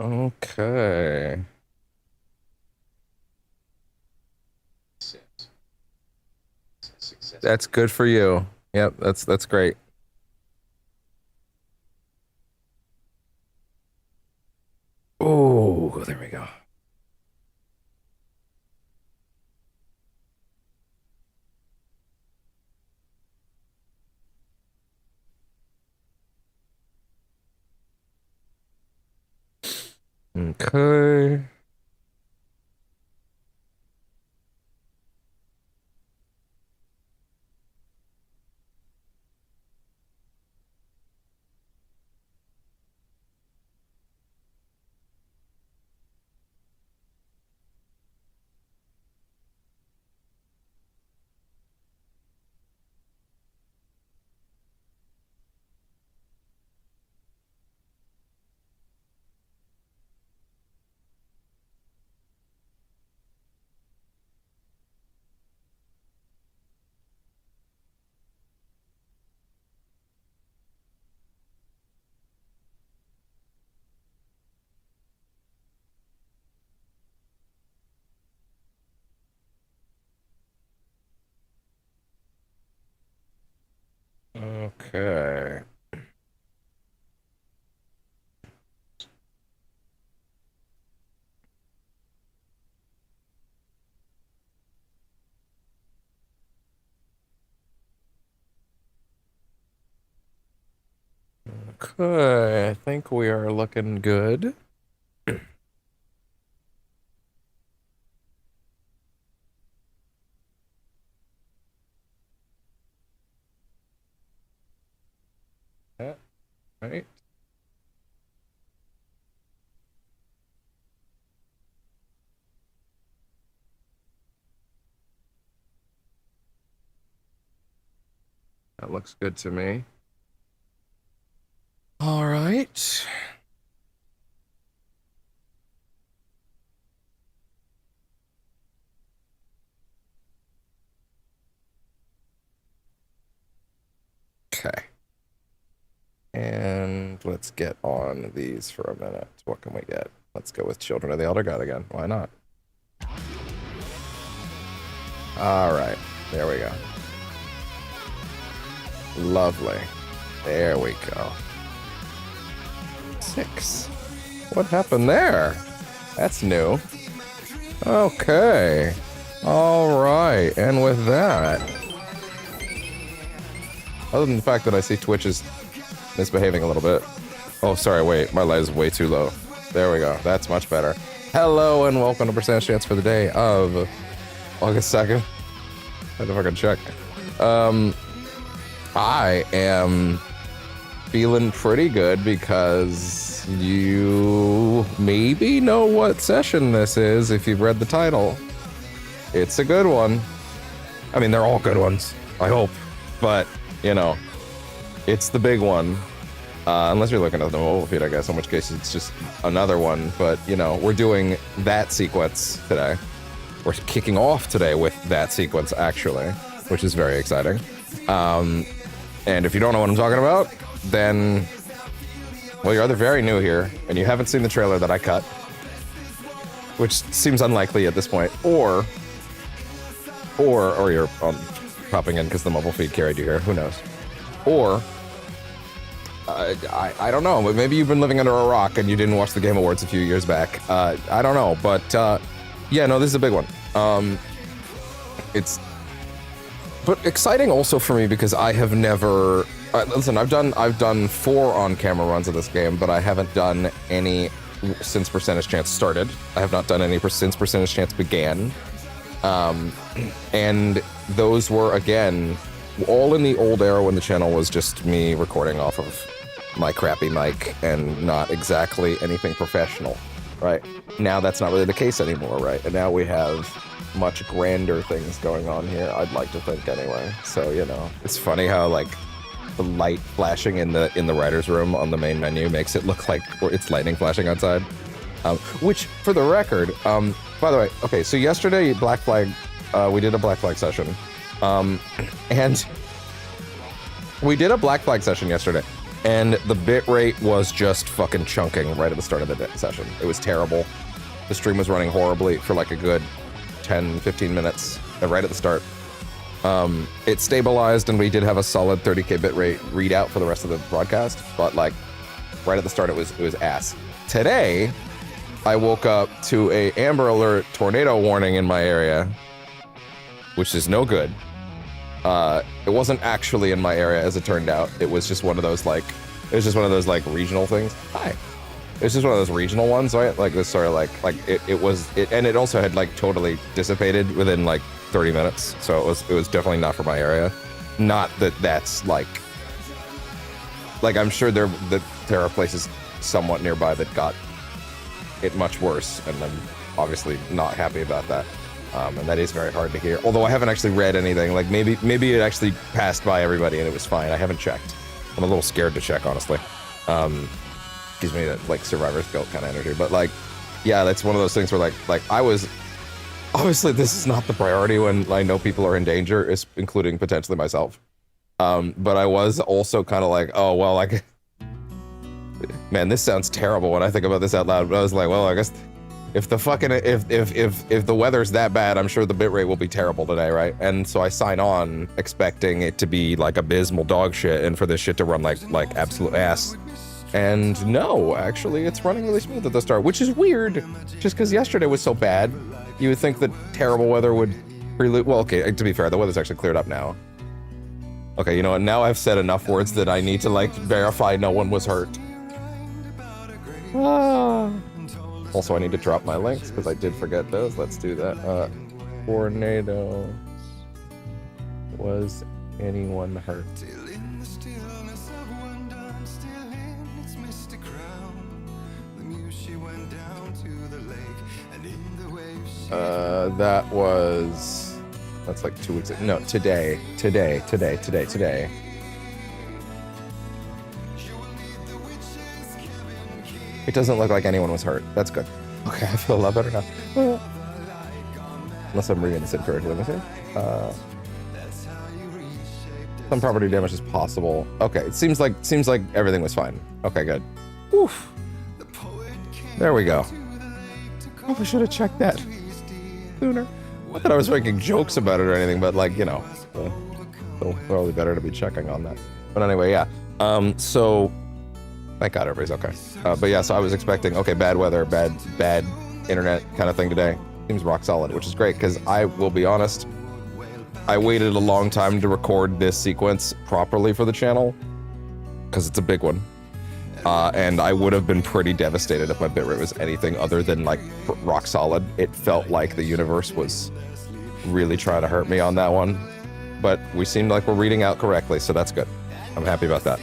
Okay. That's good for you. Yep, that's great. Oh, there we go. Okay. Okay. Okay, I think we are looking good. Yeah, right. That looks good to me. All right. Okay. And let's get on these for a minute. What can we get? Let's go with Children of the Elder God again. Why not? All right. There we go. Lovely. There we go. 6. What happened there? That's new. Okay. All right. And with that, other than the fact that I see Twitch is misbehaving a little bit. Oh, sorry. Wait. My light is way too low. There we go. That's much better. Hello and welcome to Percentage Chance for the day of August 2nd. I don't know if I can check. I am feeling pretty good because you maybe know what session this is if you've read the title. It's a good one. I mean, they're all good ones, I hope. But, you know, it's the big one. Unless you're looking at the mobile feed, I guess, in which case it's just another one. But, you know, we're doing that sequence today. We're kicking off today with that sequence, actually, which is very exciting. And if you don't know what I'm talking about, then, well, you're either very new here and you haven't seen the trailer that I cut, which seems unlikely at this point, or you're popping in because the mobile feed carried you here. Who knows? Or I don't know. Maybe you've been living under a rock and you didn't watch the Game Awards a few years back. I don't know, but yeah, no, this is a big one. But exciting also for me because I have never. Listen, I've done 4 on-camera runs of this game, but I haven't done any since Percentage Chance started. I have not done any since Percentage Chance began. And those were, again, all in the old era when the channel was just me recording off of my crappy mic and not exactly anything professional, right? Now that's not really the case anymore, right? And now we have much grander things going on here, I'd like to think anyway. So, you know, it's funny how, like, the light flashing in the writer's room on the main menu makes it look like it's lightning flashing outside. Which, for the record, by the way, okay, so yesterday, Black Flag, we did a Black Flag session. And we did a Black Flag session yesterday. and the bitrate was just fucking chunking right at the start of the session. It was terrible. The stream was running horribly for like a good 10, 15 minutes right at the start. It stabilized, and we did have a solid 30k bitrate readout for the rest of the broadcast, but like right at the start it was ass. Today, I woke up to a Amber Alert tornado warning in my area, which is no good. It wasn't actually in my area, as it turned out. It was just one of those like regional things. Hi. It was just one of those regional ones, right? Like this sort of like and it also had like totally dissipated within like 30 minutes. So it was definitely not for my area. Not that that's like I'm sure there are places somewhat nearby that got it much worse, and I'm obviously not happy about that. And that is very hard to hear. Although I haven't actually read anything. Like maybe it actually passed by everybody and it was fine. I haven't checked. I'm a little scared to check, honestly. Gives me that like survivor's guilt kind of energy. But like, yeah, that's one of those things where like I was obviously this is not the priority when I know people are in danger, including potentially myself. But I was also kind of like, oh well, like, man, this sounds terrible when I think about this out loud. But I was like, well, I guess. If the weather's that bad, I'm sure the bitrate will be terrible today, right? And so I sign on expecting it to be like abysmal dog shit and for this shit to run like absolute ass. And no, actually, it's running really smooth at the start, which is weird, just because yesterday was so bad. You would think that terrible weather would prelude. Well, okay, to be fair, the weather's actually cleared up now. Okay, you know what? Now I've said enough words that I need to like verify no one was hurt. Also, I need to drop my links because I did forget those. Let's do that. Tornado. Was anyone hurt? That was... That's like 2 weeks ago. No, today. It doesn't look like anyone was hurt. That's good. Okay, I feel a lot better now. Unless I'm reading this incorrectly. Let me see. Some property damage is possible. Okay, it seems like everything was fine. Okay, good. Oof. There we go. Probably should have checked that sooner. Not that I was making jokes about it or anything, but like, you know, so probably better to be checking on that. But anyway, yeah. So thank God everybody's okay. But yeah, so I was expecting, okay, bad weather, bad internet kind of thing today. Seems rock solid, which is great, because I will be honest, I waited a long time to record this sequence properly for the channel, because it's a big one. And I would have been pretty devastated if my bitrate was anything other than like rock solid. It felt like the universe was really trying to hurt me on that one. But we seemed like we're reading out correctly, so that's good. I'm happy about that.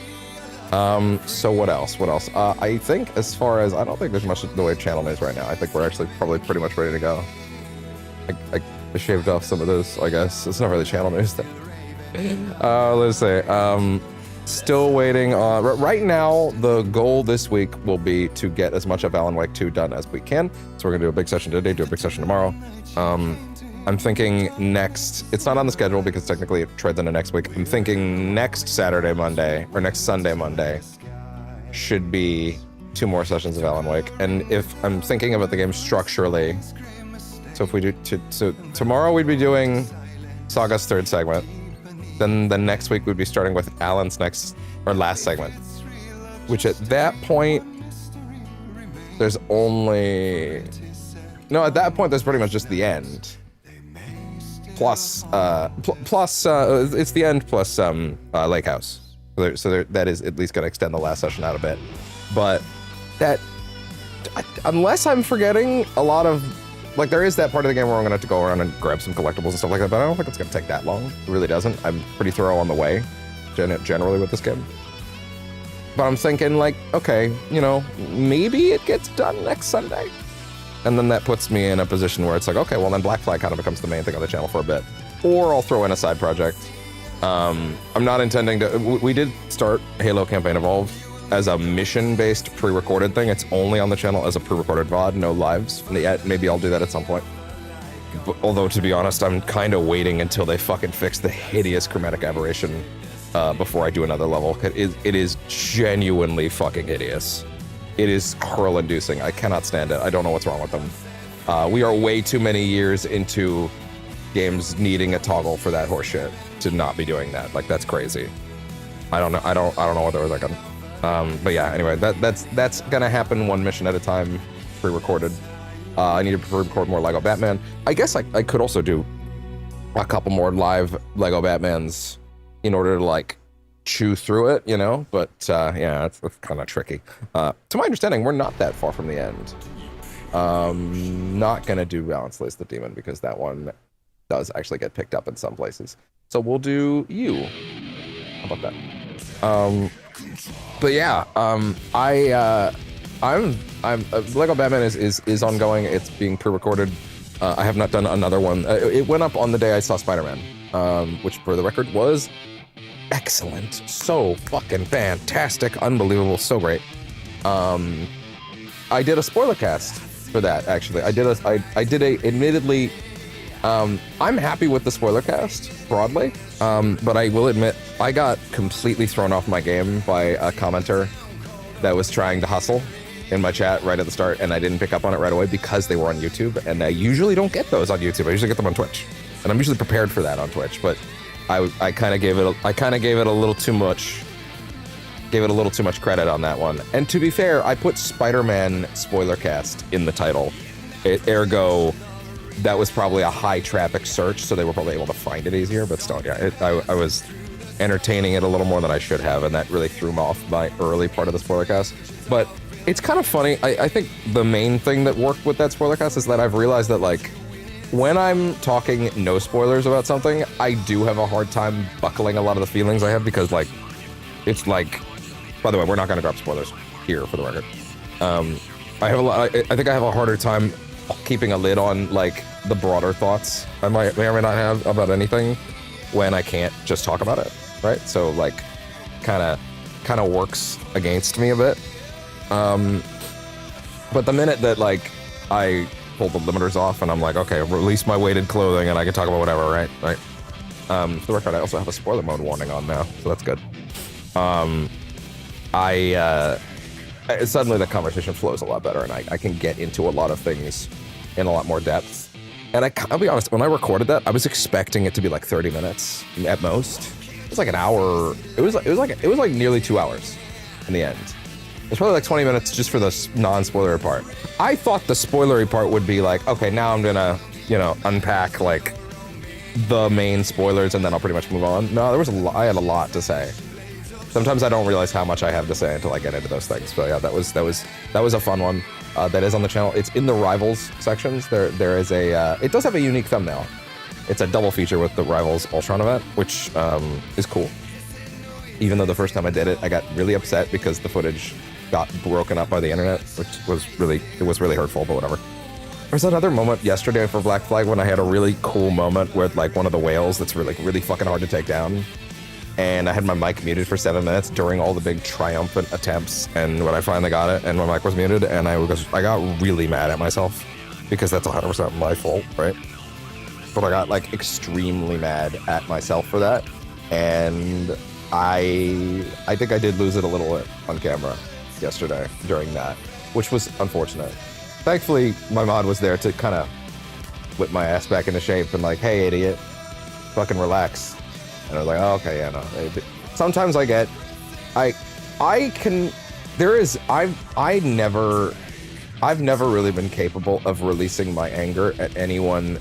So what else? I think as far as, I don't think there's much in the way of channel news right now. I think we're actually probably pretty much ready to go. I shaved off some of those, I guess. It's not really channel news thing. Let's see. Still waiting on, right now, the goal this week will be to get as much of Alan Wake 2 done as we can. So we're gonna do a big session today, do a big session tomorrow. I'm thinking next, it's not on the schedule because technically it trades into next week. I'm thinking next Sunday, Monday, should be 2 more sessions of Alan Wake. And if I'm thinking about the game structurally, so if we do, so tomorrow we'd be doing Saga's 3rd segment. Then the next week we'd be starting with Alan's last segment. Which at that point, there's only, no, at that point there's pretty much just the end. Plus, it's the end plus Lake House. So that is at least going to extend the last session out a bit. But that, unless I'm forgetting a lot of, like there is that part of the game where I'm going to have to go around and grab some collectibles and stuff like that, but I don't think it's going to take that long. It really doesn't. I'm pretty thorough on the way, generally with this game. But I'm thinking like, okay, you know, maybe it gets done next Sunday. And then that puts me in a position where it's like, okay, well then Black Flag kind of becomes the main thing on the channel for a bit. Or I'll throw in a side project. I'm not intending to, we did start Halo Campaign Evolved as a mission-based pre-recorded thing. It's only on the channel as a pre-recorded VOD, no lives yet. Maybe I'll do that at some point. But, although, to be honest, I'm kind of waiting until they fucking fix the hideous chromatic aberration before I do another level. It is genuinely fucking hideous. It is hurl-inducing. I cannot stand it. I don't know what's wrong with them. We are way too many years into games needing a toggle for that horseshit to not be doing that. Like, that's crazy. I don't know. I don't know what they were thinking. But yeah, anyway, that's gonna happen one mission at a time, pre-recorded. I need to pre-record more Lego Batman. I guess I could also do a couple more live Lego Batmans in order to like chew through it, you know? But yeah, it's kind of tricky. To my understanding, we're not that far from the end. Not gonna do Balance Lace the Demon because that one does actually get picked up in some places. So we'll do you. How about that? But yeah, Lego Batman is ongoing. It's being pre-recorded. I have not done another one. It went up on the day I saw Spider-Man, which for the record was excellent. So fucking fantastic, unbelievable, so great. I did a spoiler cast for that, actually. I did a admittedly, I'm happy with the spoiler cast broadly, but I will admit I got completely thrown off my game by a commenter that was trying to hustle in my chat right at the start, and I didn't pick up on it right away because they were on YouTube, and I usually don't get those on YouTube. I usually get them on Twitch, and I'm usually prepared for that on Twitch. But I kind of gave it a little too much. Gave it a little too much credit on that one. And to be fair, I put Spider-Man spoiler cast in the title. Ergo, that was probably a high traffic search, so they were probably able to find it easier. But still, yeah, I was entertaining it a little more than I should have, and that really threw me off my early part of the spoiler cast. But it's kind of funny. I think the main thing that worked with that spoiler cast is that I've realized that, like, when I'm talking no spoilers about something, I do have a hard time buckling a lot of the feelings I have because, like, it's like, by the way, we're not going to grab spoilers here for the record. I think I have a harder time keeping a lid on, like, the broader thoughts I may or may not have about anything when I can't just talk about it, right? So, like, kind of works against me a bit. But the minute that, like, I pull the limiters off and I'm like, okay, release my weighted clothing and I can talk about whatever, right? For the record, I also have a spoiler mode warning on now, so that's good. Suddenly the conversation flows a lot better and I can get into a lot of things in a lot more depth. And I'll be honest, when I recorded that, I was expecting it to be like 30 minutes at most. It was like an hour. It was like nearly 2 hours in the end. It's probably like 20 minutes just for the non-spoilery part. I thought the spoilery part would be like, okay, now I'm gonna, unpack like the main spoilers and then I'll pretty much move on. No, I had a lot to say. Sometimes I don't realize how much I have to say until I get into those things. But yeah, that was a fun one. That is on the channel. It's in the Rivals sections. There is it does have a unique thumbnail. It's a double feature with the Rivals Ultron event, which is cool. Even though the first time I did it, I got really upset because the footage got broken up by the internet, which was really hurtful, but whatever. There was another moment yesterday for Black Flag when I had a really cool moment with like one of the whales that's really fucking hard to take down. And I had my mic muted for 7 minutes during all the big triumphant attempts. And when I finally got it and my mic was muted, and I got really mad at myself because that's 100% my fault, right? But I got like extremely mad at myself for that. And I think I did lose it a little bit on camera yesterday during that, which was unfortunate. Thankfully, my mod was there to kind of whip my ass back into shape and like, hey, idiot, fucking relax. And I was like, oh, okay, yeah, no. Sometimes I've never really been capable of releasing my anger at anyone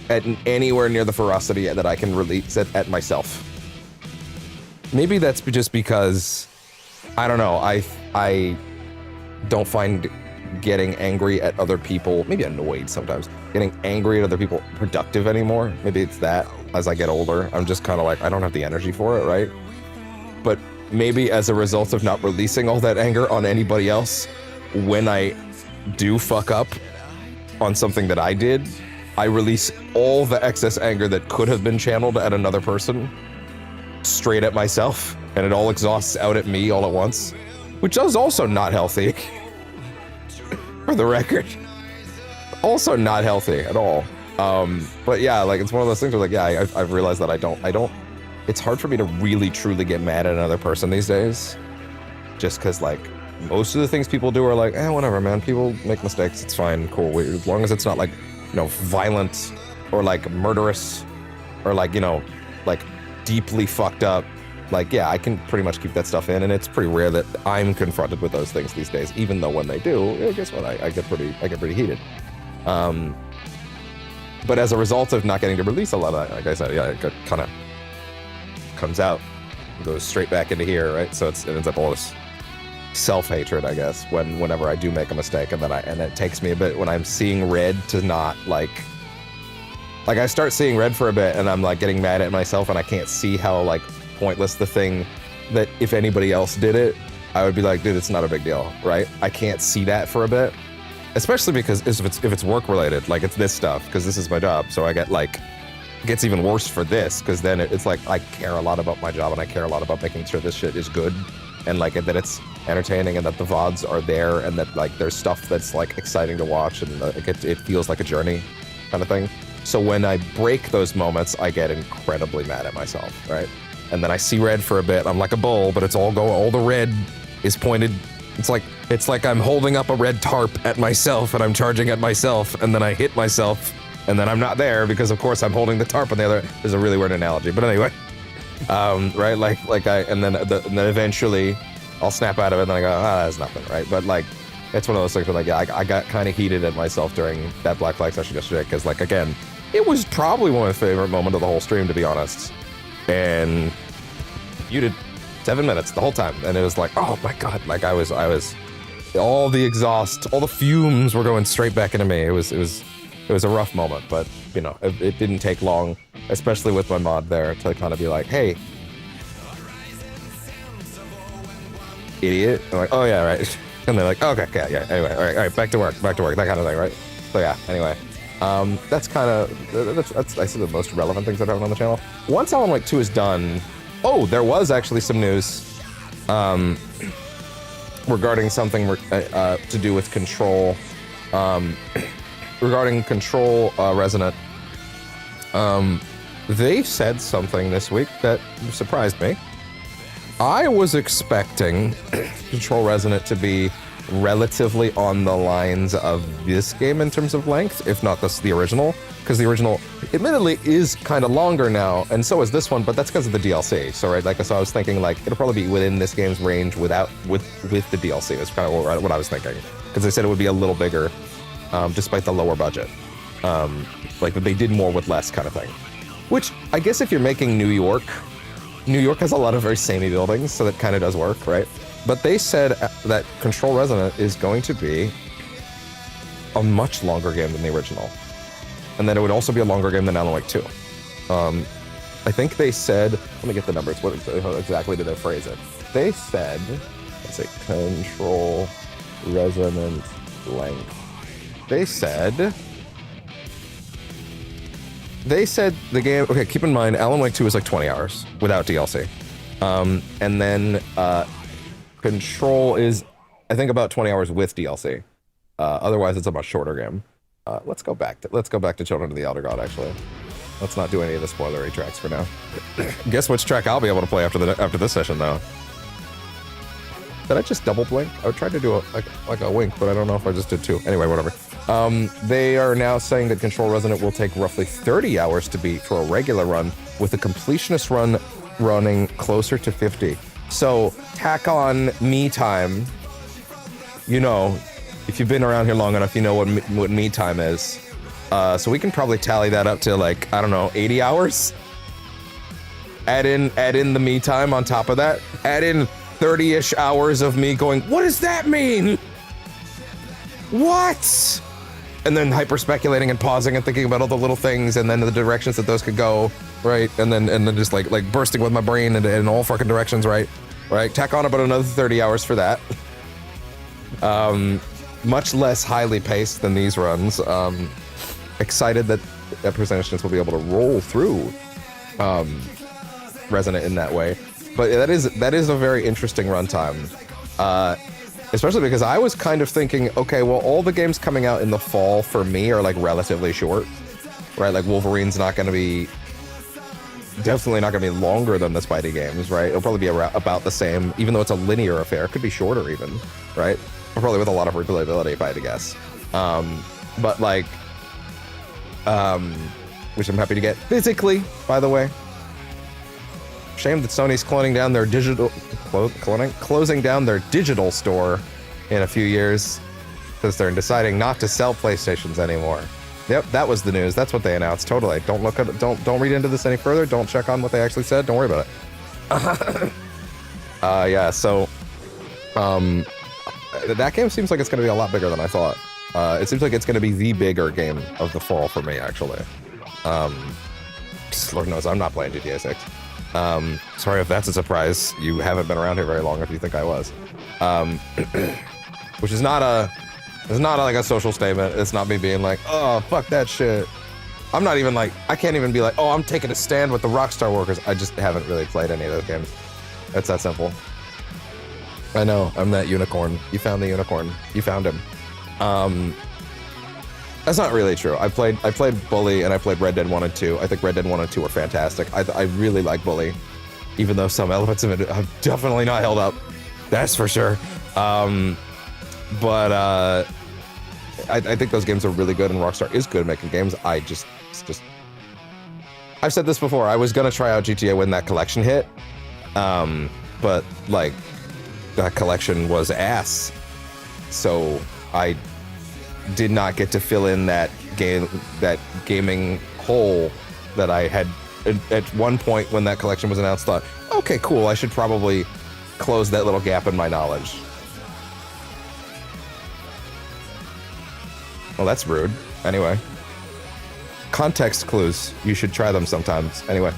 at anywhere near the ferocity that I can release it at myself. Maybe that's just because, I don't know, I don't find getting angry at other people, maybe annoyed sometimes, getting angry at other people productive anymore. Maybe it's that as I get older, I'm just kind of like, I don't have the energy for it, right? But maybe as a result of not releasing all that anger on anybody else, when I do fuck up on something that I did, I release all the excess anger that could have been channeled at another person straight at myself, and it all exhausts out at me all at once, which is also not healthy. For the record, also not healthy at all. But yeah, like it's one of those things where like, yeah, I've realized that I don't, it's hard for me to really truly get mad at another person these days. Just cause like most of the things people do are like, whatever, man, people make mistakes. It's fine, cool. As long as it's not like, violent or like murderous or like, like deeply fucked up. Like, yeah, I can pretty much keep that stuff in, and it's pretty rare that I'm confronted with those things these days. Even though when they do, guess what? I get pretty heated. But as a result of not getting to release a lot of that, like I said, yeah, it kind of comes out, goes straight back into here, right? So it ends up all this self-hatred, I guess, whenever I do make a mistake, and it takes me a bit when I'm seeing red to not like I start seeing red for a bit, and I'm like getting mad at myself, and I can't see how like pointless the thing that if anybody else did it, I would be like, dude, it's not a big deal, right? I can't see that for a bit, especially because if it's work related, like it's this stuff, because this is my job, so I get like, it gets even worse for this, because then it's like I care a lot about my job, and I care a lot about making sure this shit is good, and like that it's entertaining, and that the VODs are there, and that like there's stuff that's like exciting to watch, and it feels like a journey kind of thing. So when I break those moments, I get incredibly mad at myself, right? And then I see red for a bit. I'm like a bull, but it's all the red is pointed. It's like I'm holding up a red tarp at myself, and I'm charging at myself, and then I hit myself, and then I'm not there because of course I'm holding the tarp on the other. There's a really weird analogy, but anyway, right? And then eventually I'll snap out of it, and then I go, that's nothing, right? But like, it's one of those things where like, yeah, I got kind of heated at myself during that Black Flag session yesterday, because like, again, it was probably one of my favorite moments of the whole stream, to be honest. And you did 7 minutes the whole time, and it was like, oh my god, like I was all the exhaust, all the fumes were going straight back into me. It was a rough moment, but it didn't take long, especially with my mod there, to kind of be like, hey, idiot. I'm like, oh yeah, right. And they're like, okay, yeah, anyway, all right, back to work, that kind of thing, right? So yeah, anyway. That's I see the most relevant things that happen on the channel. Once Alan Wake 2 is done, there was actually some news regarding something to do with Control, regarding Control Resonant. They said something this week that surprised me. I was expecting Control Resonant to be relatively on the lines of this game in terms of length, if not the original, because the original admittedly is kind of longer now, and so is this one, but that's because of the DLC. So right, like, so I was thinking like it'll probably be within this game's range with the DLC. That's kind of what I was thinking, because they said it would be a little bigger, despite the lower budget, like they did more with less kind of thing. Which I guess if you're making New York has a lot of very samey buildings, so that kind of does work, right? But they said that Control Resonant is going to be a much longer game than the original. And then it would also be a longer game than Alan Wake 2. I think they said, let me get the numbers, how exactly did they phrase it? They said, let's see, Control Resonant length. They said the game, okay, keep in mind, Alan Wake 2 is like 20 hours without DLC. And then Control is, I think, about 20 hours with DLC. Otherwise, it's a much shorter game. Let's go back to Children of the Elder God, actually. Let's not do any of the spoilery tracks for now. Guess which track I'll be able to play after this session, though. Did I just double blink? I tried to do a wink, but I don't know if I just did two. Anyway, whatever. They are now saying that Control Resonant will take roughly 30 hours to beat for a regular run, with the completionist run running closer to 50. So tack on me time. If you've been around here long enough, you know what me time is. So we can probably tally that up to like, I don't know, 80 hours. Add in the me time on top of that. Add in 30-ish hours of me going, what does that mean? What? And then hyper speculating and pausing and thinking about all the little things and then the directions that those could go, right? And then just like bursting with my brain in all fucking directions, right? Right? Tack on about another 30 hours for that. Much less highly paced than these runs. Excited that Percentations will be able to roll through Resonant in that way. But that is a very interesting runtime. Especially because I was kind of thinking, okay, well, all the games coming out in the fall for me are like relatively short. right? Like Wolverine's not going to be, definitely not going to be longer than the Spidey games, right? It'll probably be about the same, even though it's a linear affair. It could be shorter even, right? Probably with a lot of replayability, if I had to guess. But like, which I'm happy to get physically, by the way. Shame that Sony's closing down their digital store in a few years because they're deciding not to sell PlayStations anymore. Yep, that was the news. That's what they announced. Totally. Don't look at, don't read into this any further. Don't check on what they actually said. Don't worry about it. Yeah. So, that game seems like it's going to be a lot bigger than I thought. It seems like it's going to be the bigger game of the fall for me, actually. Lord knows I'm not playing GTA 6. Sorry if that's a surprise. You haven't been around here very long if you think I was. Which is not like a social statement. It's not me being like, oh, fuck that shit. I'm not even like, I can't even be like, oh, I'm taking a stand with the Rockstar workers. I just haven't really played any of those games. It's that simple. I know, I'm that unicorn. You found the unicorn. You found him. That's not really true. I played Bully and I played Red Dead 1 and 2. I think Red Dead 1 and 2 are fantastic. I really like Bully, even though some elements of it have definitely not held up. That's for sure. But I think those games are really good, and Rockstar is good at making games. I've said this before. I was gonna try out GTA when that collection hit, but like that collection was ass, so I did not get to fill in that gaming hole that I had at one point when that collection was announced. Thought, okay, cool. I should probably close that little gap in my knowledge. Well, that's rude. Anyway. Context clues. You should try them sometimes. Anyway.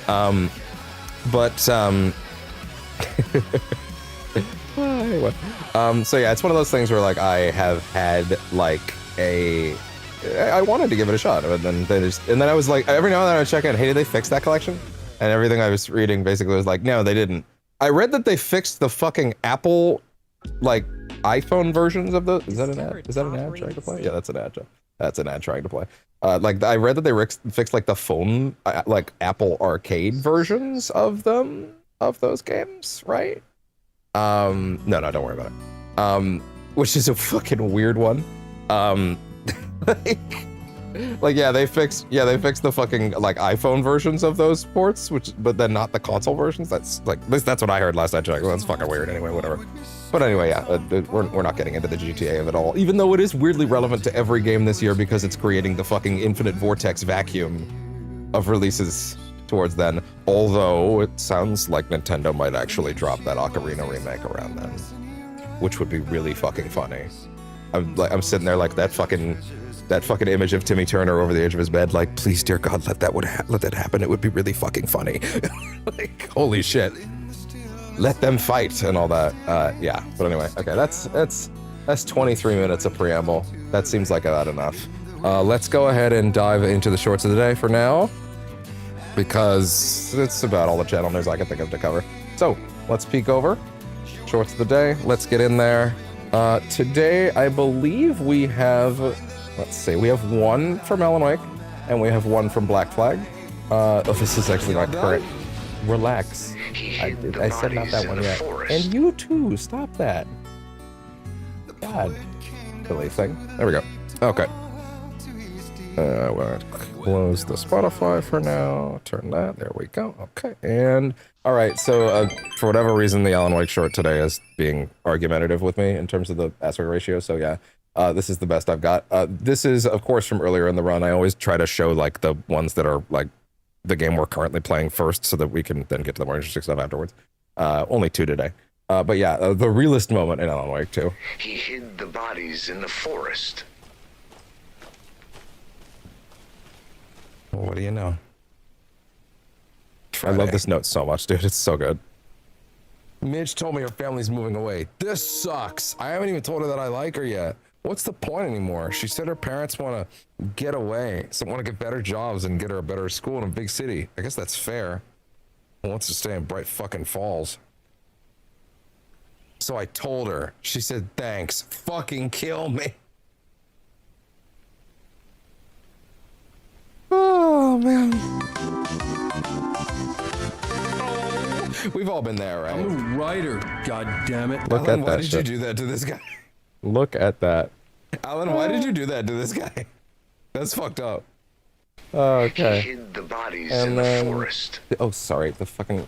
Anyway. So yeah, it's one of those things where like I have had like I wanted to give it a shot, but then I was like, every now and then I would check in, hey, did they fix that collection? And everything I was reading basically was like, no, they didn't. I read that they fixed the fucking Apple like iPhone versions of the. Is that an ad? Is that an ad trying to play? Yeah, that's an ad. That's an ad trying to play. Like I read that they fixed like the phone, like Apple Arcade versions of those games, right? No, don't worry about it. Which is a fucking weird one. Like yeah, they fixed the fucking like iPhone versions of those ports, but then not the console versions. That's like at least that's what I heard last I checked. Well, that's fucking weird. Anyway, whatever. But anyway, yeah, we're not getting into the GTA of it all, even though it is weirdly relevant to every game this year because it's creating the fucking infinite vortex vacuum of releases towards then. Although it sounds like Nintendo might actually drop that Ocarina remake around then, which would be really fucking funny. I'm sitting there like that fucking image of Timmy Turner over the edge of his bed, like, please, dear God, let that happen. It would be really fucking funny. Like, holy shit. Let them fight and all that. Yeah, but anyway, okay, that's 23 minutes of preamble. That seems like about enough. Let's go ahead and dive into the shorts of the day for now, because it's about all the channel news I can think of to cover. So let's peek over shorts of the day. Let's get in there. Today, I believe we have, let's see, we have one from Alan Wake, and we have one from Black Flag. This is actually not correct. Relax. I said not that one yet. And you too, stop that. God. Delay thing. There we go. Okay. We'll close the Spotify for now. Turn that. There we go. Okay. And all right. So for whatever reason, the Alan Wake short today is being argumentative with me in terms of the aspect ratio. So yeah, this is the best I've got. This is, of course, from earlier in the run. I always try to show like the ones that are like the game we're currently playing first, so that we can then get to the more interesting stuff afterwards. Only 2 today. But yeah, the realist moment in Alan Wake 2. He hid the bodies in the forest. What do you know? Friday. I love this note so much, dude. It's so good. Midge told me her family's moving away. This sucks. I haven't even told her that I like her yet. What's the point anymore? She said her parents want to get away, so want to get better jobs and get her a better school in a big city. I guess that's fair. Wants to stay in Bright fucking Falls. So I told her. She said, thanks. Fucking kill me. man. We've all been there, right? I'm a writer, god damn it. Look Alan, at why that did shit. you do that to this guy? Look at that. Alan, why did you do that to this guy? That's fucked up. He Okay. hid the bodies And in the then- forest. Oh, sorry. The fucking...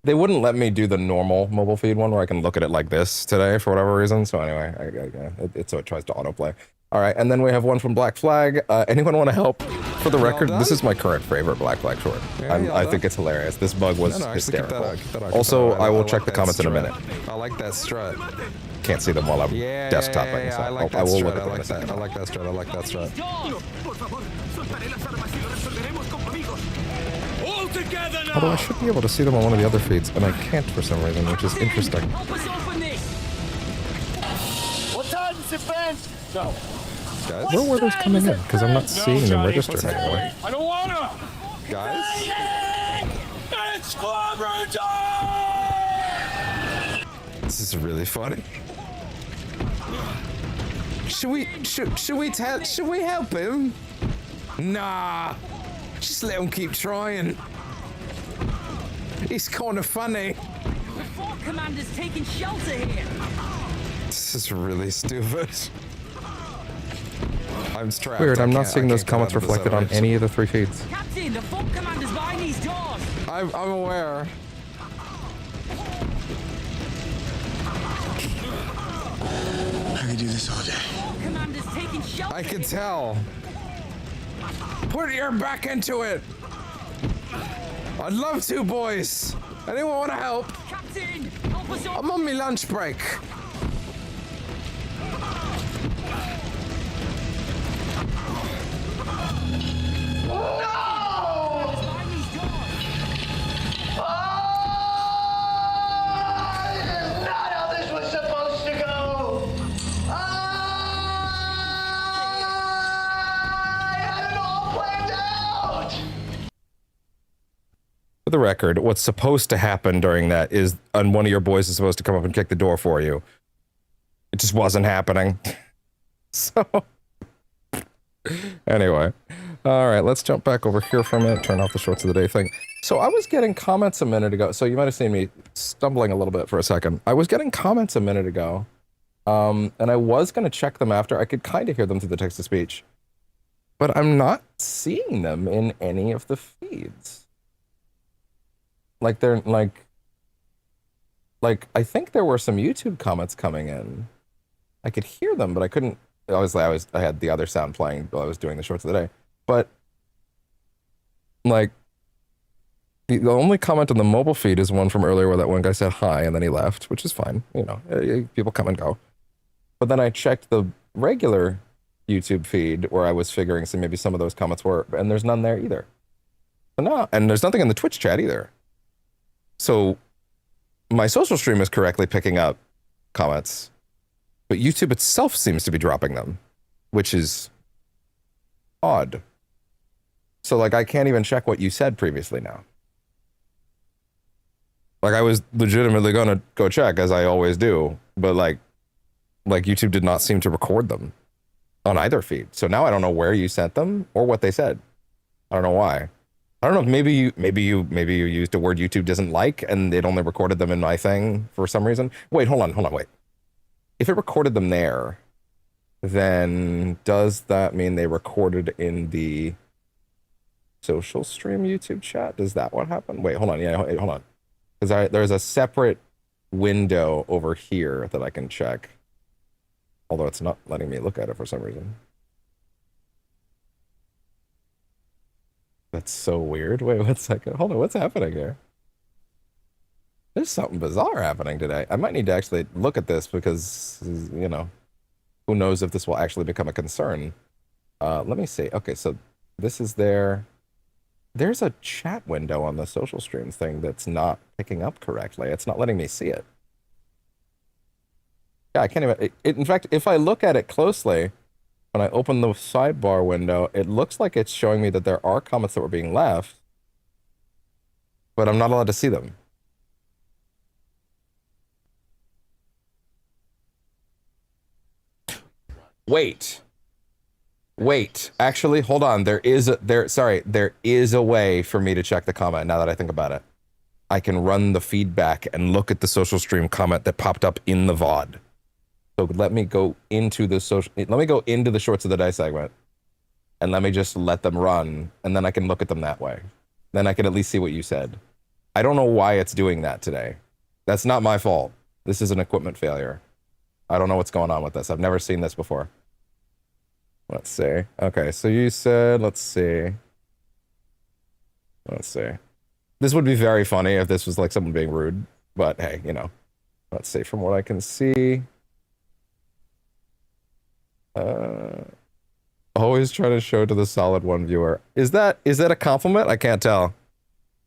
They wouldn't let me do the normal mobile feed one where I can look at it like this today for whatever reason. So anyway, so it tries to autoplay. All right, and then we have one from Black Flag. Anyone want to help? For the record, done? this is my current favorite Black Flag short. Yeah, y'all I done? think it's hilarious. This bug was No, actually, keep that hysterical. up, keep that up, keep Also, that up. I will like check the that comments in a strut. minute. I like that strut. Can't see them while I'm desktoping, Yeah, so I like that I will strut. look at I them in a like that. second. I like that strut. I like that strut. Although I should be able to see them on one of the other feeds, and I can't for some reason, which is interesting. What time is it, Ben? No. Guys? Where were those coming in? Because I'm not seeing them registered anyway. I don't wanna. Guys? It's clobber time! This is really funny. Should we help him? Nah. Just let him keep trying. He's kind of funny. The fort commander's taking shelter here. This is really stupid. I'm trapped. Weird, I I'm not can't- seeing I those can't get comments out of this reflected on elevator. any of the three feeds. Captain, the fort commander's behind these doors. I'm aware. I could do this all day. Fort commander's taking shelter. I can tell. Put your back into it. I'd love to, boys. Anyone want to help? Captain, help us all. I'm on my lunch break. Behind these doors. Not how this was supposed to go. I had it all planned out. For the record, what's supposed to happen during that is, and one of your boys is supposed to come up and kick the door for you. It just wasn't happening. So, anyway. All right, let's jump back over here for a minute, turn off the shorts of the day thing. So I was getting comments a minute ago. So you might have seen me stumbling a little bit for a second. I was getting comments a minute ago, and I was going to check them after. I could kind of hear them through the text-to-speech. But I'm not seeing them in any of the feeds. Like they're like I think there were some YouTube comments coming in. I could hear them, but I couldn't. Obviously, I had the other sound playing while I was doing the shorts of the day. But like the only comment on the mobile feed is one from earlier where that one guy said hi and then he left, which is fine. You know, people come and go. But then I checked the regular YouTube feed where I was figuring so maybe some of those comments were, and there's none there either. So no, and there's nothing in the Twitch chat either. So my social stream is correctly picking up comments, but YouTube itself seems to be dropping them, which is odd. So like I can't even check what you said previously now. Like I was legitimately gonna go check as I always do, but like YouTube did not seem to record them on either feed. So now I don't know where you sent them or what they said. I don't know why. I don't know if maybe you used a word YouTube doesn't like and it only recorded them in my thing for some reason. Wait, hold on, wait. If it recorded them there, then does that mean they recorded in the social stream YouTube chat? Does that what happened? Wait, hold on. Yeah, hold on. Because there's a separate window over here that I can check. Although it's not letting me look at it for some reason. That's so weird. Wait 1 second. Hold on. What's happening here? There's something bizarre happening today. I might need to actually look at this because, you know, who knows if this will actually become a concern. Let me see. Okay, so this is there. There's a chat window on the social stream thing that's not picking up correctly. It's not letting me see it. Yeah, I can't even... in fact, if I look at it closely, when I open the sidebar window, it looks like it's showing me that there are comments that were being left, but I'm not allowed to see them. Wait. Wait, actually, hold on. There is a way for me to check the comment now that I think about it. I can run the feedback and look at the social stream comment that popped up in the VOD. So let me go into the Shorts of the Day segment and let me just let them run, and then I can look at them that way. Then I can at least see what you said. I don't know why it's doing that today. That's not my fault. This is an equipment failure. I don't know what's going on with this. I've never seen this before. Let's see. Okay, so you said, let's see. This would be very funny if this was like someone being rude, but hey, you know. Let's see, from what I can see. Always try to show to the solid one viewer. Is that a compliment? I can't tell.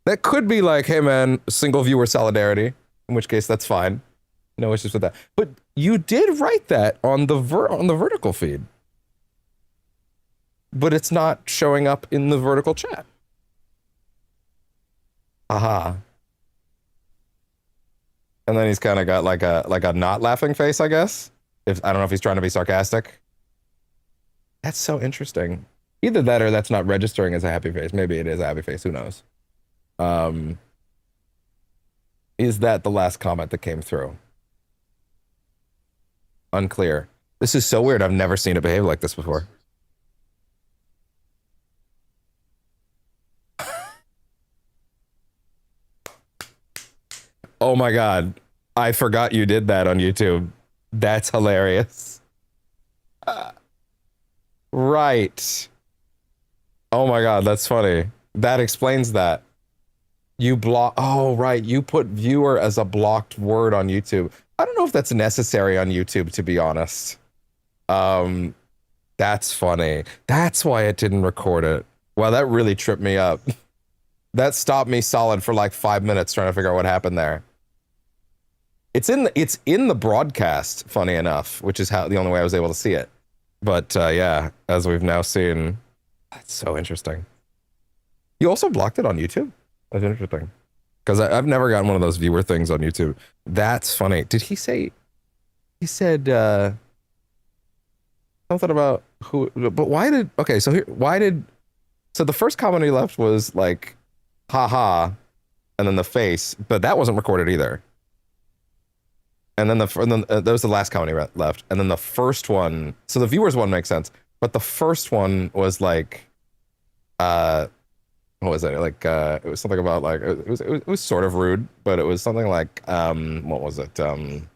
That could be like, hey man, single viewer solidarity, in which case that's fine. No issues with that. But you did write that on the vertical feed. But it's not showing up in the vertical chat. Aha. And then he's kind of got like a not laughing face, I guess. I don't know if he's trying to be sarcastic. That's so interesting. Either that or that's not registering as a happy face. Maybe it is a happy face. Who knows? Is that the last comment that came through? Unclear. This is so weird. I've never seen it behave like this before. Oh my God. I forgot you did that on YouTube. That's hilarious. Right. Oh my God, that's funny. That explains that. Oh, right. You put viewer as a blocked word on YouTube. I don't know if that's necessary on YouTube, to be honest. That's funny. That's why it didn't record it. Wow, that really tripped me up. That stopped me solid for like 5 minutes trying to figure out what happened there. It's in the broadcast, funny enough, which is the only way I was able to see it. But yeah, as we've now seen, that's so interesting. You also blocked it on YouTube? That's interesting. Because I've never gotten one of those viewer things on YouTube. That's funny. Did he say... He said something about who... But why did... Okay, so here... Why did... So the first comment he left was like, haha, and then the face, but that wasn't recorded either. And then that was the last comment he left. And then the first one... So the viewers one makes sense. But the first one was like... what was it? Like, it was something about like... It was sort of rude, but it was something like... what was it? I'm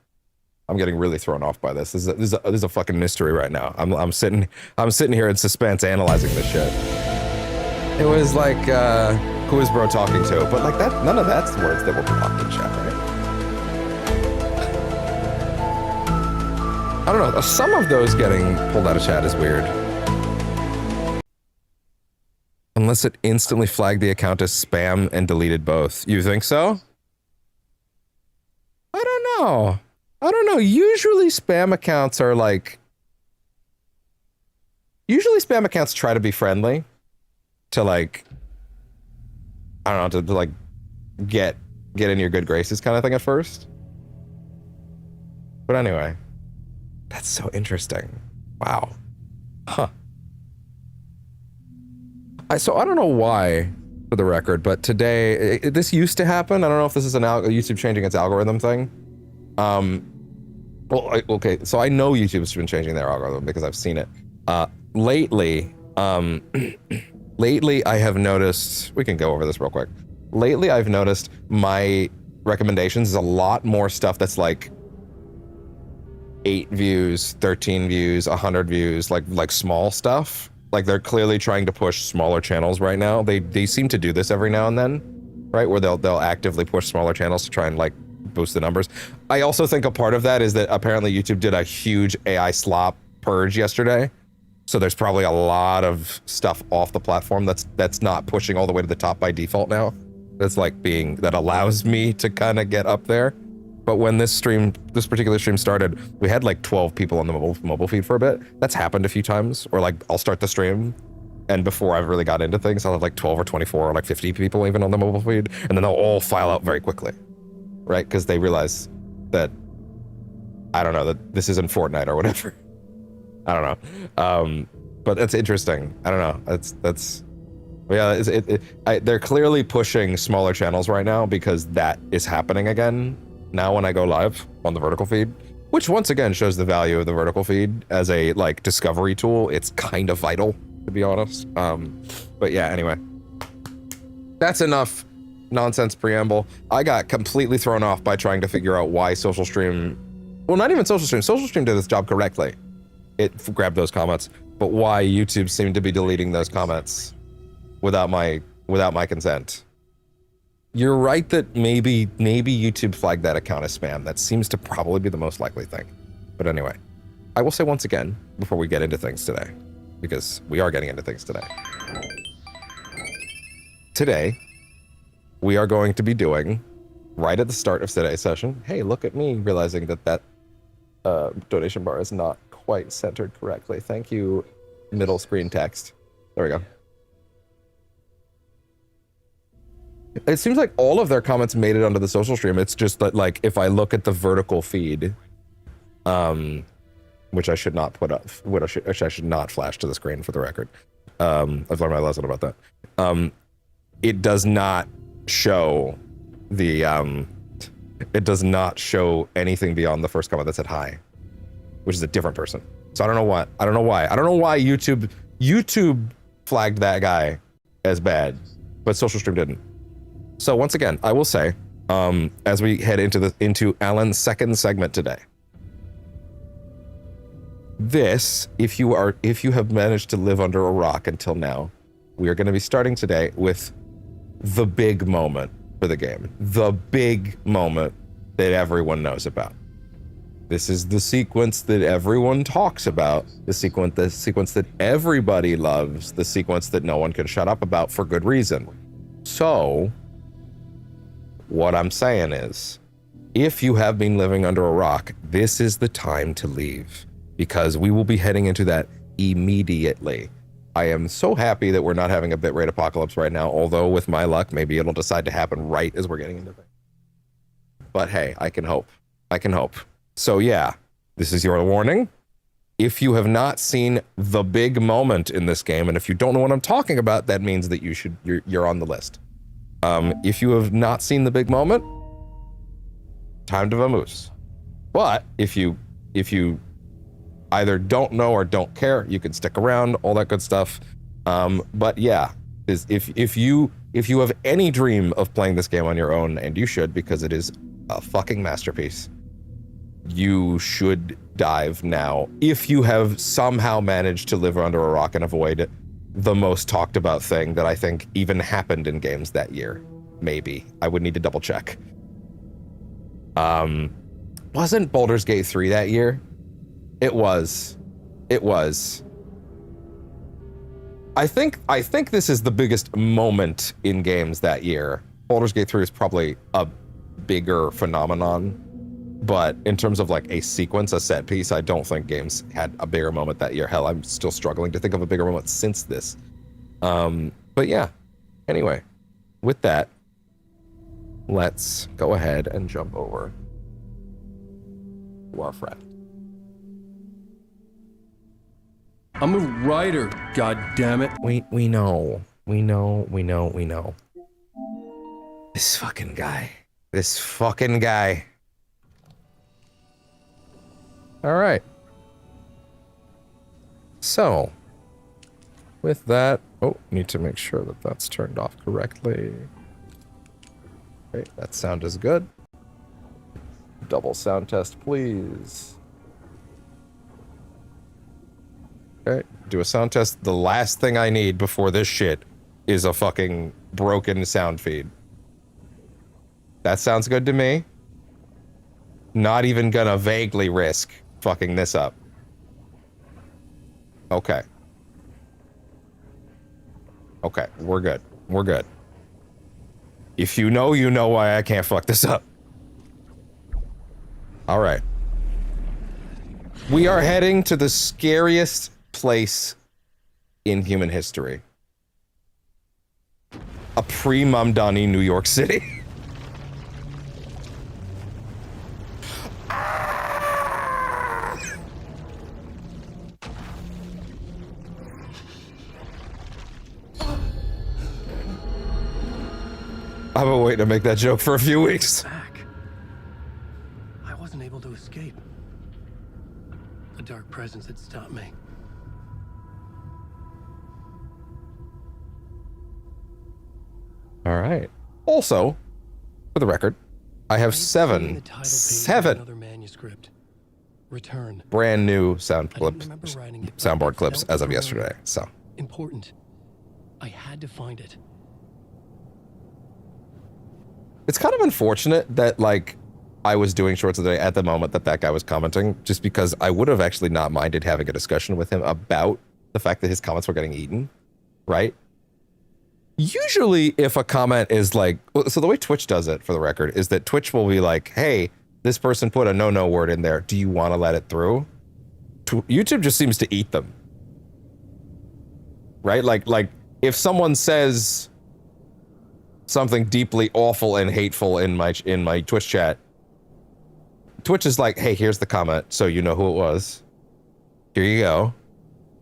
getting really thrown off by this. This is a fucking mystery right now. I'm sitting here in suspense analyzing this shit. It was like, who is bro talking to? But like that, none of that's words that were blocked in chat, right? I don't know. Some of those getting pulled out of chat is weird. Unless it instantly flagged the account as spam and deleted both. You think so? I don't know. Usually spam accounts are like... Usually spam accounts try to be friendly. To like... I don't know, to like get in your good graces kind of thing at first. But anyway. That's so interesting. Wow. Huh. So I don't know why, for the record, but today, this used to happen. I don't know if this is YouTube changing its algorithm thing. Well, okay, so I know YouTube's been changing their algorithm because I've seen it. Lately, I have noticed, we can go over this real quick. Lately, I've noticed my recommendations is a lot more stuff that's like 8 views, 13 views, 100 views, like small stuff. Like they're clearly trying to push smaller channels right now. They seem to do this every now and then, right? Where they'll actively push smaller channels to try and like boost the numbers. I also think a part of that is that apparently YouTube did a huge AI slop purge yesterday. So there's probably a lot of stuff off the platform that's not pushing all the way to the top by default now. That's like that allows me to kind of get up there. But when this particular stream started, we had like 12 people on the mobile feed for a bit. That's happened a few times. Or like I'll start the stream, and before I've really got into things, I'll have like 12 or 24 or like 50 people even on the mobile feed, and then they'll all file out very quickly, right? Because they realize that, I don't know, that this isn't Fortnite or whatever. I don't know. but that's interesting. I don't know. That's yeah. They're clearly pushing smaller channels right now because that is happening again now when I go live on the vertical feed, which once again shows the value of the vertical feed as a like discovery tool. It's kind of vital, to be honest. But yeah. Anyway, that's enough nonsense preamble. I got completely thrown off by trying to figure out why Social Stream, well, not even Social Stream. Social Stream did its job correctly. It grabbed those comments, but why YouTube seemed to be deleting those comments without my consent. You're right that maybe YouTube flagged that account as spam. That seems to probably be the most likely thing. But anyway, I will say once again before we get into things today, because we are getting into things today. Today, we are going to be doing, right at the start of today's session, hey, look at me realizing that donation bar is not quite centered correctly. Thank you, middle screen text. There we go. It seems like all of their comments made it onto the social stream. It's just that, like, if I look at the vertical feed, which I should not put up, which I should not flash to the screen for the record. I've learned my lesson about that. It does not show the it does not show anything beyond the first comment that said hi, which is a different person. So I don't know why YouTube flagged that guy as bad, but social stream didn't. So once again, I will say, as we head into Alan's second segment today, this, if you have managed to live under a rock until now, we are going to be starting today with the big moment for the game. The big moment that everyone knows about. This is the sequence that everyone talks about, the sequence that everybody loves, the sequence that no one can shut up about for good reason. So, what I'm saying is, if you have been living under a rock, this is the time to leave, because we will be heading into that immediately. I am so happy that we're not having a bitrate apocalypse right now, although with my luck, maybe it'll decide to happen right as we're getting into things. But hey, I can hope. I can hope. So yeah, this is your warning. If you have not seen the big moment in this game, and if you don't know what I'm talking about, that means that you're on the list. If you have not seen the big moment, time to vamoose. But if you either don't know or don't care, you can stick around, all that good stuff. But yeah, if you have any dream of playing this game on your own, and you should, because it is a fucking masterpiece, you should dive now. If you have somehow managed to live under a rock and avoid the most talked about thing that I think even happened in games that year. Maybe. I would need to double check. Wasn't Baldur's Gate 3 that year? It was. I think this is the biggest moment in games that year. Baldur's Gate 3 is probably a bigger phenomenon, but in terms of like a sequence, a set piece, I don't think games had a bigger moment that year. Hell, I'm still struggling to think of a bigger moment since this. But yeah, anyway, with that, let's go ahead and jump over to our friend. I'm a writer, god damn it. We know. This fucking guy. All right. So, with that, need to make sure that that's turned off correctly. Okay, that sound is good. Double sound test, please. Okay, do a sound test. The last thing I need before this shit is a fucking broken sound feed. That sounds good to me. Not even gonna vaguely risk fucking this up. Okay. Okay, we're good. We're good. If you know, you know why I can't fuck this up. All right. We are heading to the scariest place in human history. A pre-Mamdani New York City. I've been waiting to make that joke for a few weeks. Back. I wasn't able to escape. A dark presence had stopped me. All right. Also, for the record, I have seven Another manuscript. Return. brand new Soundboard soundboard clips as of yesterday. So Important. I had to find it. it's kind of unfortunate that like I was doing shorts of the day at the moment that guy was commenting, just because I would have actually not minded having a discussion with him about the fact that his comments were getting eaten, right? Usually if a comment is like, so the way Twitch does it, for the record, is that Twitch will be like, hey, this person put a no word in there. Do you want to let it through? YouTube just seems to eat them. Right? Like if someone says something deeply awful and hateful in my Twitch chat, Twitch is like, hey, here's the comment, so you know who it was. Here you go.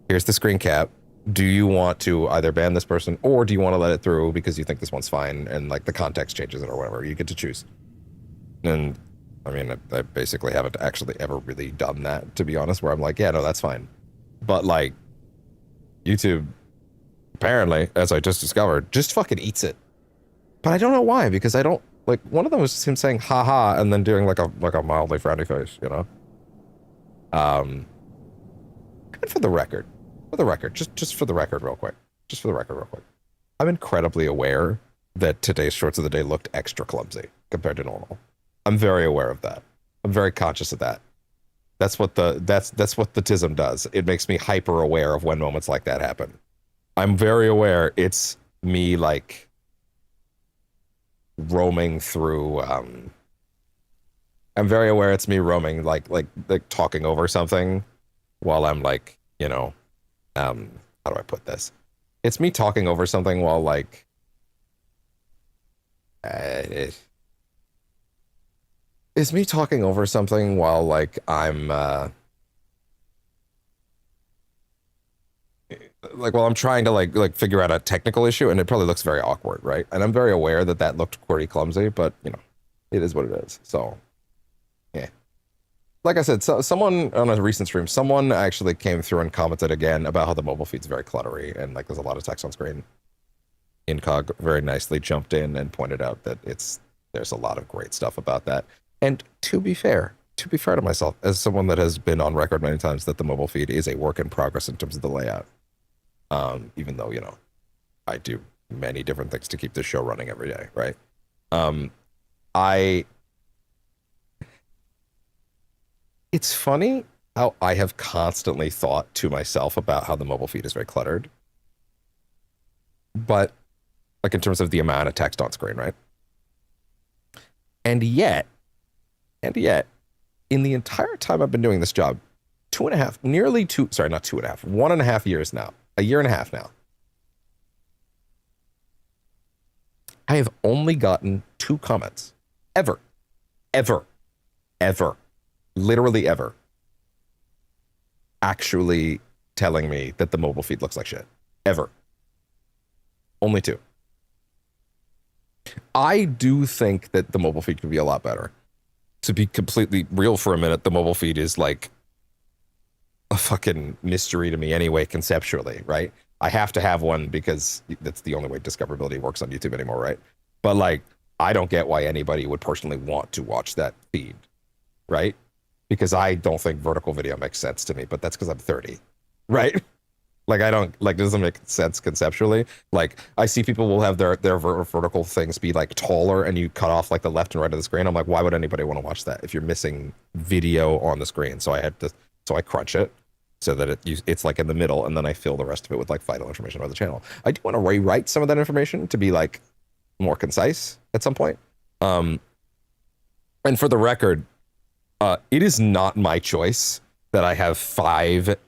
Here's the screen cap. Do you want to either ban this person, or do you want to let it through because you think this one's fine and like the context changes it or whatever? You get to choose. And I mean, I basically haven't actually ever really done that, to be honest, where I'm like, yeah, no, that's fine. But like YouTube, apparently, as I just discovered, just fucking eats it. But I don't know why, because I don't like, one of them was just him saying haha and then doing like a mildly frowny face, you know? And for the record, just for the record real quick, I'm incredibly aware that today's shorts of the day looked extra clumsy compared to normal. I'm very aware of that. I'm very conscious of that. That's what the TISM does. It makes me hyper aware of when moments like that happen. I'm very aware it's me like roaming through I'm very aware it's me roaming like talking over something while I'm like, you know, how do I put this? It's me talking over something while like it's me talking over something while like I'm while I'm trying to like figure out a technical issue, and it probably looks very awkward, right? And I'm very aware that looked pretty clumsy, but you know, it is what it is. So yeah, like I said, someone on a recent stream, someone actually came through and commented again about how the mobile feed's very cluttery and like there's a lot of text on screen. Incog very nicely jumped in and pointed out that there's a lot of great stuff about that. And to be fair to myself, as someone that has been on record many times that the mobile feed is a work in progress in terms of the layout, even though, you know, I do many different things to keep this show running every day, right? It's funny how I have constantly thought to myself about how the mobile feed is very cluttered, but like in terms of the amount of text on screen, right? And yet, in the entire time I've been doing this job, 1.5 years now, a year and a half now, I have only gotten 2 comments, ever, literally ever, actually telling me that the mobile feed looks like shit. Ever. Only 2. I do think that the mobile feed could be a lot better. To be completely real for a minute, the mobile feed is like a fucking mystery to me anyway, conceptually, right? I have to have one because that's the only way discoverability works on YouTube anymore, right? But like, I don't get why anybody would personally want to watch that feed, right? Because I don't think vertical video makes sense to me, but that's because I'm 30, right? Like, I don't, like, it doesn't make sense conceptually. Like, I see people will have their vertical things be, like, taller, and you cut off, like, the left and right of the screen. I'm like, why would anybody want to watch that if you're missing video on the screen? So I crunch it so that it's, like, in the middle, and then I fill the rest of it with, like, vital information about the channel. I do want to rewrite some of that information to be, like, more concise at some point. And for the record, it is not my choice that I have 5...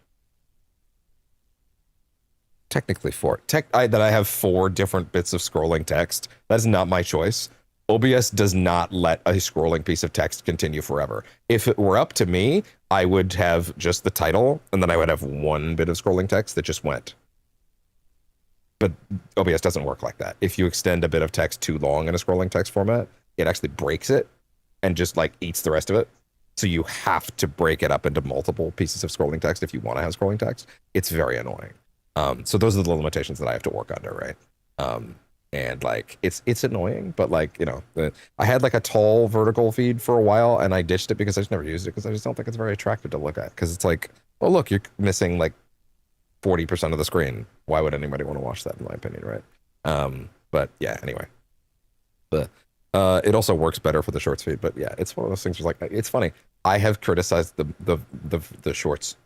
Technically 4. That I have 4 different bits of scrolling text. That is not my choice. OBS does not let a scrolling piece of text continue forever. If it were up to me, I would have just the title, and then I would have 1 bit of scrolling text that just went. but OBS doesn't work like that. If you extend a bit of text too long in a scrolling text format, it actually breaks it and just like eats the rest of it. So you have to break it up into multiple pieces of scrolling text if you want to have scrolling text. It's very annoying. So those are the limitations that I have to work under, right? And like it's annoying, but like, you know, I had like a tall vertical feed for a while and I ditched it because I just never used it because I just don't think it's very attractive to look at. Because it's like, oh look, you're missing like 40% of the screen. Why would anybody want to watch that, in my opinion, right? But yeah, anyway. It also works better for the shorts feed, but yeah, it's one of those things where like, it's funny. I have criticized the shorts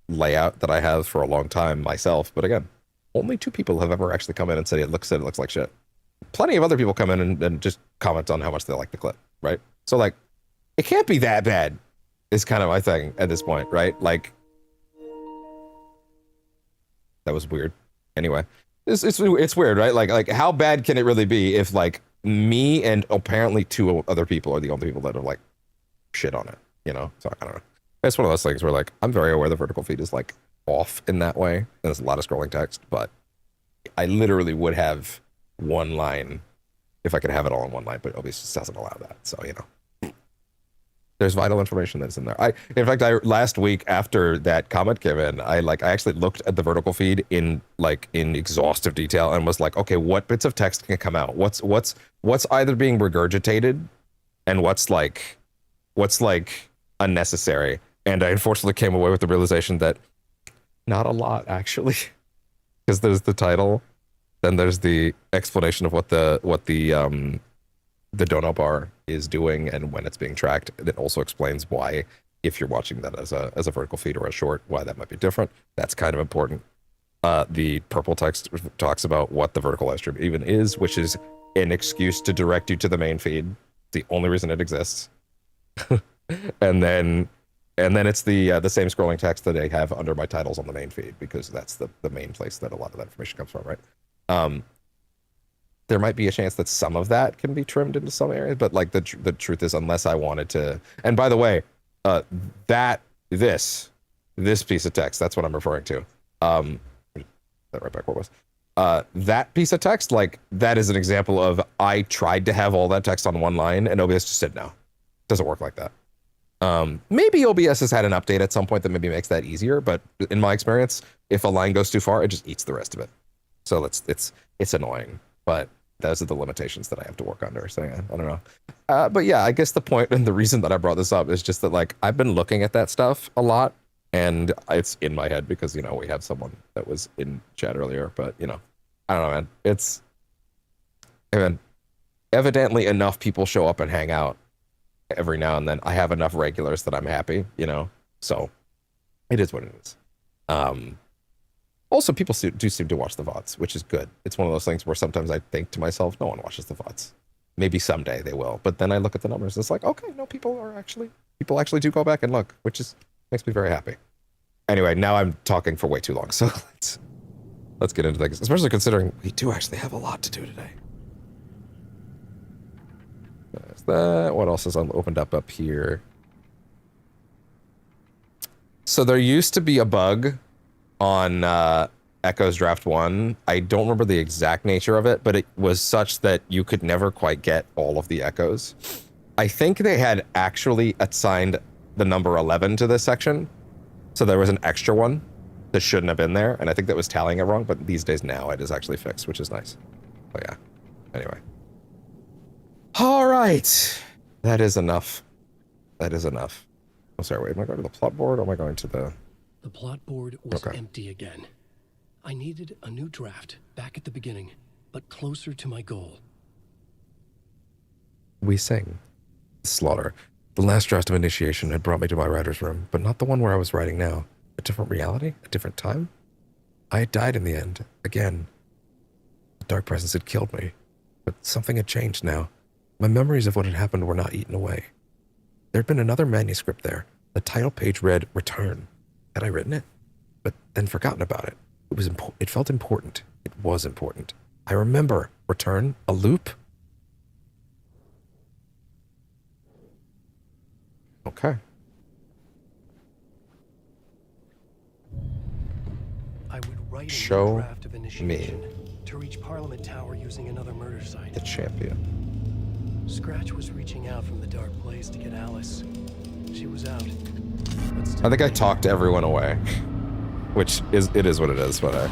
layout that I have for a long time myself, but again, only 2 people have ever actually come in and said it looks like shit. Plenty of other people come in and just comment on how much they like the clip, right? So like, it can't be that bad is kind of my thing at this point, right? Like, that was weird. Anyway, it's weird, right? Like how bad can it really be if like me and apparently 2 other people are the only people that have like shit on it, you know? So I don't know. It's one of those things where like, I'm very aware the vertical feed is like off in that way. And there's a lot of scrolling text, but I literally would have one line if I could have it all in one line, but OBS just doesn't allow that. So, you know, there's vital information that's in there. In fact, last week after that comment came in, I actually looked at the vertical feed in exhaustive detail and was like, okay, what bits of text can come out? What's either being regurgitated and what's unnecessary? And I unfortunately came away with the realization that not a lot, actually, because there's the title, then there's the explanation of what the donut bar is doing and when it's being tracked. It also explains why, if you're watching that as a vertical feed or a short, why that might be different. That's kind of important. The purple text talks about what the vertical live stream even is, which is an excuse to direct you to the main feed. The only reason it exists. and then it's the same scrolling text that I have under my titles on the main feed, because that's the main place that a lot of that information comes from, right? There might be a chance that some of that can be trimmed into some areas, but like the truth is, unless I wanted to, and by the way, this piece of text, that's what I'm referring to. That right back, what was? That piece of text, like that is an example of, I tried to have all that text on one line and OBS just said no. Doesn't work like that. Maybe OBS has had an update at some point that maybe makes that easier, but in my experience, if a line goes too far, it just eats the rest of it. So it's annoying, but those are the limitations that I have to work under. So yeah, I don't know. But yeah, I guess the point and the reason that I brought this up is just that like, I've been looking at that stuff a lot and it's in my head because, you know, we have someone that was in chat earlier, but you know, I don't know, man. It's, evidently enough people show up and hang out every now and then. I have enough regulars that I'm happy, you know, so it is what it is. Also, people do seem to watch the VODs, which is good. It's one of those things where sometimes I think to myself, no one watches the VODs. Maybe someday they will, but then I look at the numbers and it's like, okay, no, people actually do go back and look, which makes me very happy. Anyway, now I'm talking for way too long, so let's get into things, especially considering we do actually have a lot to do today. There's that. What else is opened up here? So there used to be a bug on Echo's Draft 1. I don't remember the exact nature of it, but it was such that you could never quite get all of the echoes. I think they had actually assigned the number 11 to this section, so there was an extra one that shouldn't have been there, and I think that was tallying it wrong, but these days now it is actually fixed, which is nice. Oh yeah. Anyway. All right. That is enough. That is enough. Oh, sorry, wait, am I going to the plot board or am I going to the... The plot board was empty again. I needed a new draft back at the beginning, but closer to my goal. We sing. Slaughter. The last draft of Initiation had brought me to my writer's room, but not the one where I was writing now. A different reality? A different time? I had died in the end. Again. The dark presence had killed me. But something had changed now. My memories of what had happened were not eaten away. There had been another manuscript there. The title page read, Return. Had I written it? But then forgotten about it. It felt important. It was important. I remember. Return? A loop? Okay. I would write a Show draft of Initiation. me. to reach Parliament Tower using another murder site. The champion. Scratch was reaching out from the dark place to get Alice. She was out. But still, I think I talked everyone away, which is what it is. But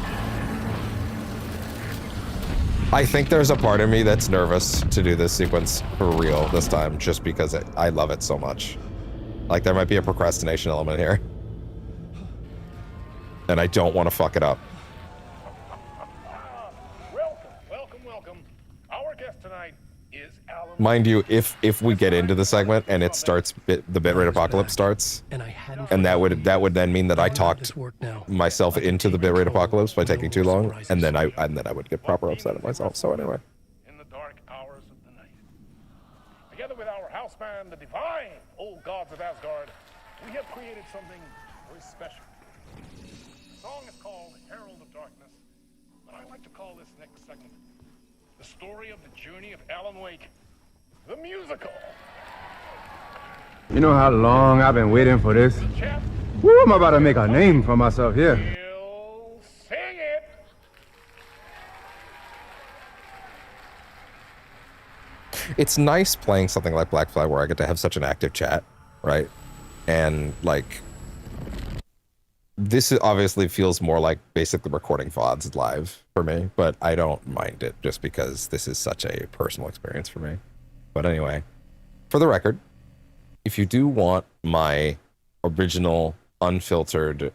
I think there's a part of me that's nervous to do this sequence for real this time, just because I love it so much. Like there might be a procrastination element here, and I don't want to fuck it up. Welcome. Our guest tonight is Alan. Mind you, if we get into the segment and it starts, the bitrate apocalypse starts, and I hadn't and that would then mean that I How will talked this work now? myself I can into the take bitrate control apocalypse by with taking no too long, surprises. and then I would get proper upset at myself. So anyway, In the dark hours of the night. Together with our house band, the divine old gods of Asgard, we have created something very special. The song is called Herald of Darkness, but I like to call this next segment the story of the journey of Alan Wake, the musical. You know how long I've been waiting for this? Chap, Woo, I'm about to make a name for myself here. we'll sing it. it's nice playing something like Black Flag where I get to have such an active chat, right? And like, this obviously feels more like basically recording VODs live for me, but I don't mind it just because this is such a personal experience for me. But anyway, for the record, if you do want my original, unfiltered,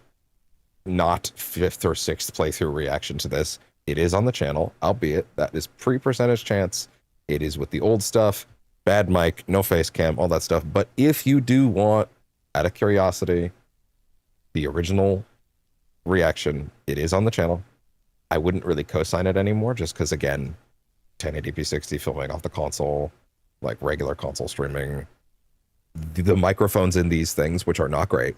not 5th or 6th playthrough reaction to this, it is on the channel, albeit that is pre-percentage chance. It is with the old stuff, bad mic, no face cam, all that stuff. But if you do want, out of curiosity, the original reaction, it is on the channel. I wouldn't really co-sign it anymore just because, again, 1080p 60 filming off the console, like regular console streaming, the microphones in these things, which are not great,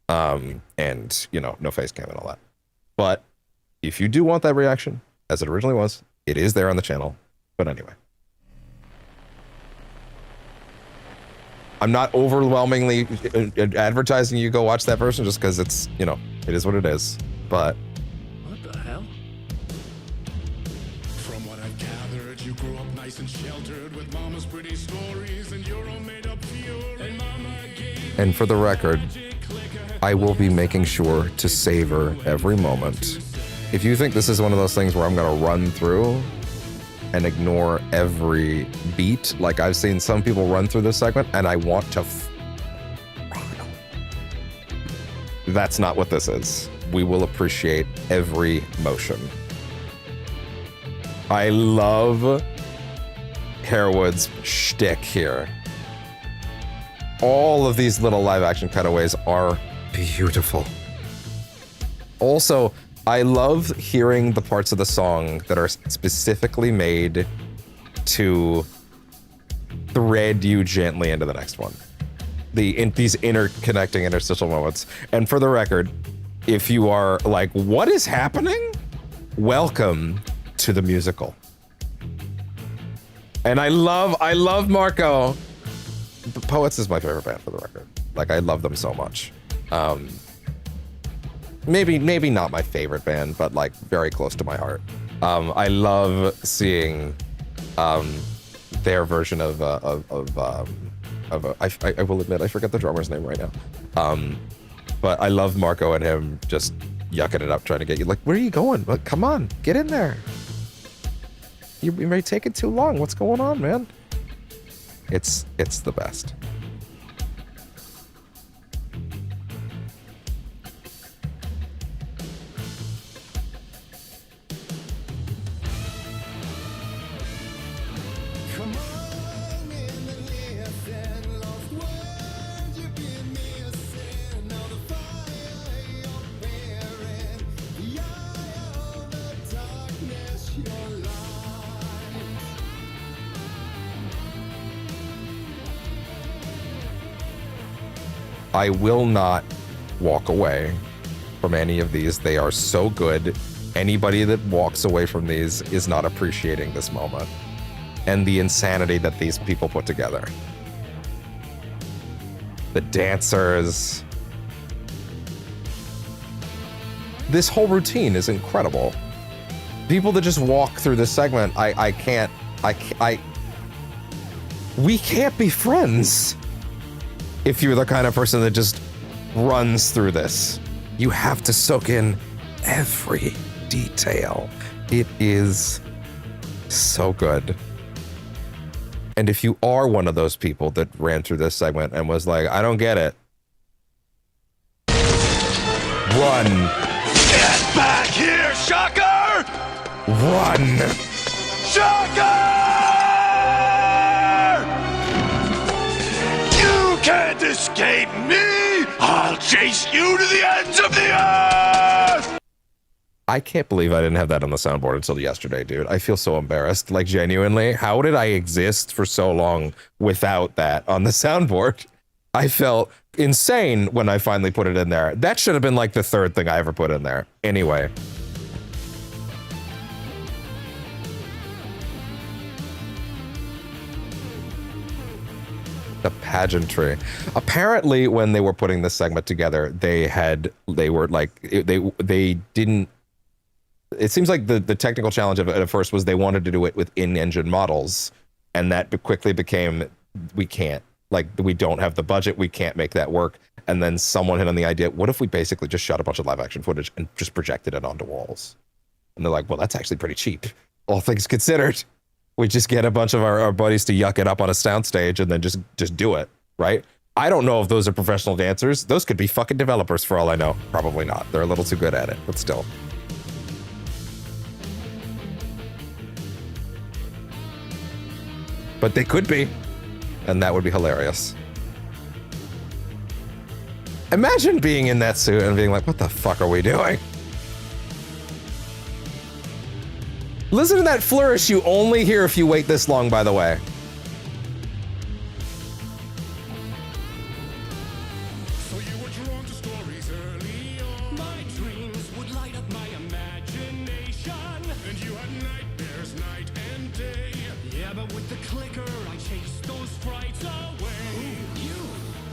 and, you know, no face cam and all that. But if you do want that reaction, as it originally was, it is there on the channel. But anyway, I'm not overwhelmingly advertising you go watch that version just because it's, you know, it is what it is. But What the hell? From what I've gathered, you grew up nice and sheltered with mama's pretty stories and your own made up fury. And mama gave and for the record, I will be making sure to savor every moment. If you think this is one of those things where I'm gonna run through and ignore every beat, like I've seen some people run through this segment, and I want to that's not what this is. We will appreciate every motion. I love Harewood's shtick here. All of these little live action cutaways are beautiful. Also, I love hearing the parts of the song that are specifically made to thread you gently into the next one. These interconnecting interstitial moments. And for the record, if you are like, what is happening? Welcome to the musical. And I love Marco. The Poets is my favorite band, for the record. Like, I love them so much. Maybe not my favorite band, but like very close to my heart. I love seeing their version of I will admit I forget the drummer's name right now. But I love Marco and him just yucking it up, trying to get you. Like, where are you going? Like, come on, get in there. You may take it too long. What's going on, man? It's the best. I will not walk away from any of these. They are so good. Anybody that walks away from these is not appreciating this moment and the insanity that these people put together. The dancers. This whole routine is incredible. People that just walk through this segment, we can't be friends if you're the kind of person that just runs through this. You have to soak in every detail. It is so good. And if you are one of those people that ran through this segment and was like, I don't get it, run. Get back here, Shocker! Run. Shocker! You can't escape me! I'll chase you to the ends of the earth! I can't believe I didn't have that on the soundboard until yesterday, dude. I feel so embarrassed. Like, genuinely, how did I exist for so long without that on the soundboard? I felt insane when I finally put it in there. That should have been like the third thing I ever put in there. Anyway. The pageantry. Apparently, when they were putting this segment together, they didn't. It seems like the technical challenge of it at first was they wanted to do it with in-engine models, and that quickly became, we can't. Like, we don't have the budget, we can't make that work. And then someone hit on the idea, what if we basically just shot a bunch of live action footage and just projected it onto walls? And they're like, well, that's actually pretty cheap, all things considered. We just get a bunch of our buddies to yuck it up on a soundstage and then just do it, right? I don't know if those are professional dancers. Those could be fucking developers for all I know. Probably not. They're a little too good at it, but still. But they could be, and that would be hilarious. Imagine being in that suit and being like, what the fuck are we doing? Listen to that flourish you only hear if you wait this long, by the way. So you were drawn to stories early on. My dreams would light up my imagination. And you had nightmares night and day. Yeah, but with the clicker, I chased those frights away. Ooh, you.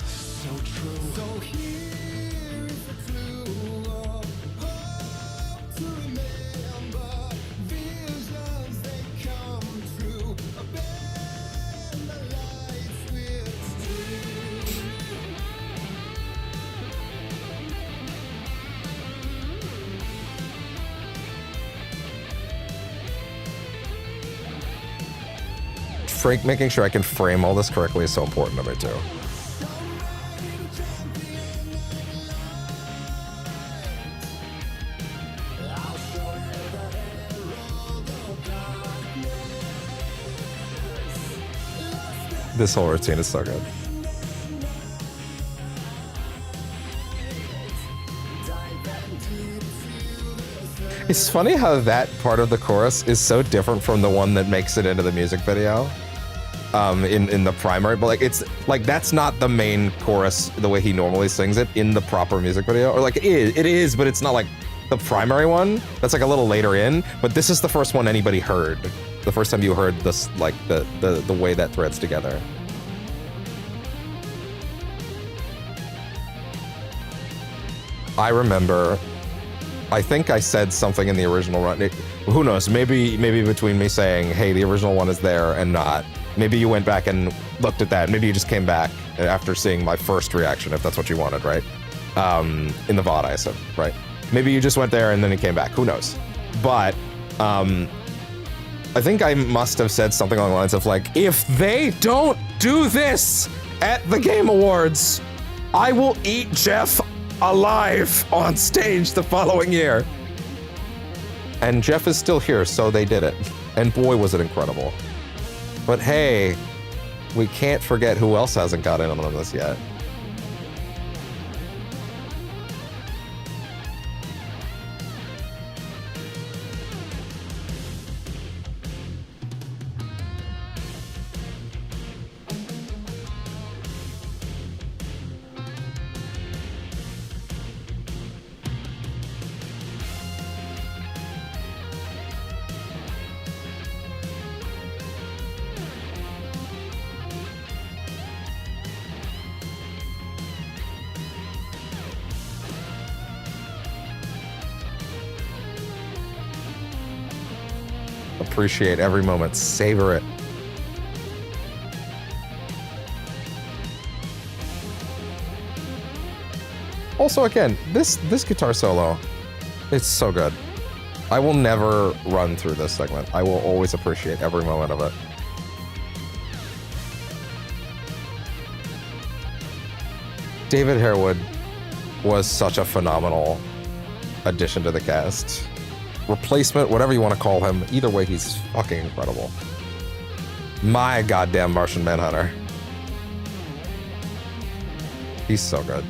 So true. So here is the clue of hope to remember. Visions, they come true. Bend the lights with string. Frank, making sure I can frame all this correctly is so important to me too. This whole routine is so good. It's funny how that part of the chorus is so different from the one that makes it into the music video. In the primary, but like it's like that's not the main chorus the way he normally sings it in the proper music video, or like it is, but it's not like the primary one. That's like a little later in, but this is the first one anybody heard. The first time you heard this, like the way that threads together. I remember, I think I said something in the original run. Who knows? Maybe between me saying, "Hey, the original one is there," and not. Maybe you went back and looked at that. Maybe you just came back after seeing my first reaction, if that's what you wanted, right? In the VOD, I said, right? Maybe you just went there and then it came back. Who knows? But I think I must have said something along the lines of like, if they don't do this at the Game Awards, I will eat Jeff alive on stage the following year. And Jeff is still here, so they did it. And boy, was it incredible. But hey, we can't forget who else hasn't got in on this yet. appreciate every moment. Savor it. Also, again, this guitar solo, it's so good. I will never run through this segment. I will always appreciate every moment of it. David Harewood was such a phenomenal addition to the cast. Replacement, whatever you want to call him. Either way, he's fucking incredible. My goddamn Martian Manhunter. He's so good.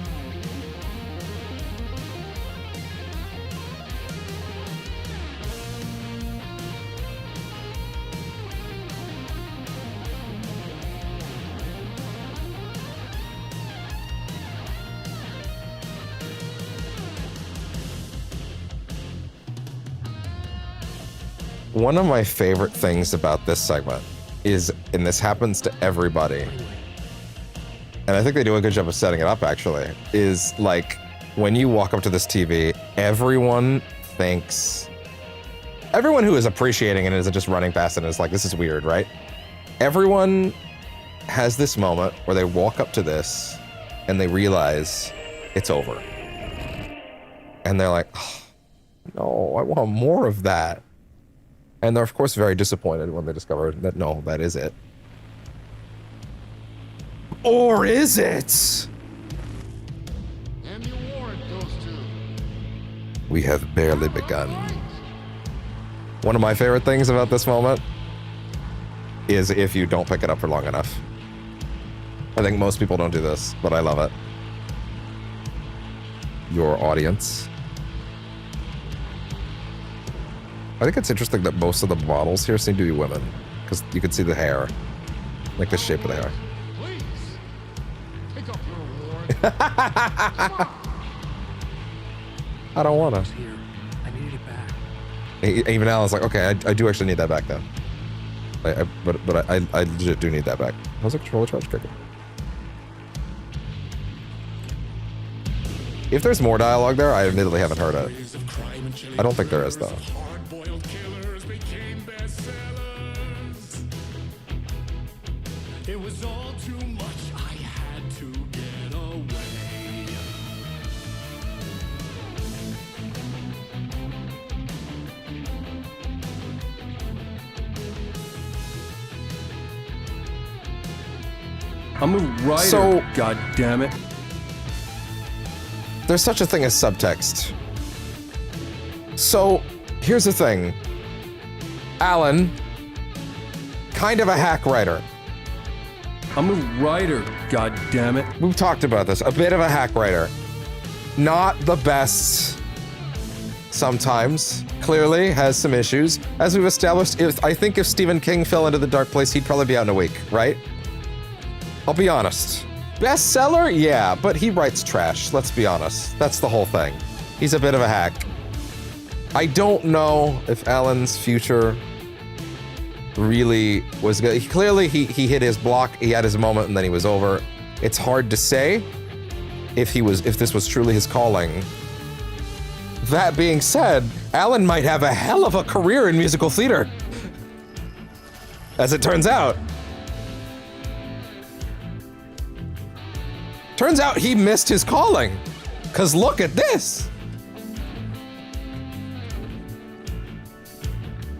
One of my favorite things about this segment is, and this happens to everybody, and I think they do a good job of setting it up actually, is like when you walk up to this TV, everyone who is appreciating it and isn't just running past it and is like, this is weird, right? Everyone has this moment where they walk up to this and they realize it's over. And they're like, oh, no, I want more of that. And they're, of course, very disappointed when they discover that, no, that is it. Or is it? And the award goes to... We have barely begun. One of my favorite things about this moment is if you don't pick it up for long enough. I think most people don't do this, but I love it. Your audience. I think it's interesting that most of the models here seem to be women, because you can see the hair, like the shape of the hair. Please, pick up your award. I don't want to. Here, I needed it back. Even Alan's like, okay, I do actually need that back then. But I legit do need that back. How's the controller charge kicking? If there's more dialogue there, I admittedly haven't heard it. I don't think there is, though. It was all too much, I had to get away. I'm a writer, So- God damn it. There's such a thing as subtext. So, here's the thing. Alan, kind of a hack writer. I'm a writer, god damn it. We've talked about this. A bit of a hack writer. Not the best sometimes. Clearly has some issues. As we've established, I think if Stephen King fell into the dark place, he'd probably be out in a week, right? I'll be honest. Bestseller? Yeah, but he writes trash. Let's be honest. That's the whole thing. He's a bit of a hack. I don't know if Alan's future really was good. Clearly, he hit his block. He had his moment, and then he was over. It's hard to say if this was truly his calling. That being said, Alan might have a hell of a career in musical theater, as it turns out. Turns out he missed his calling, because look at this.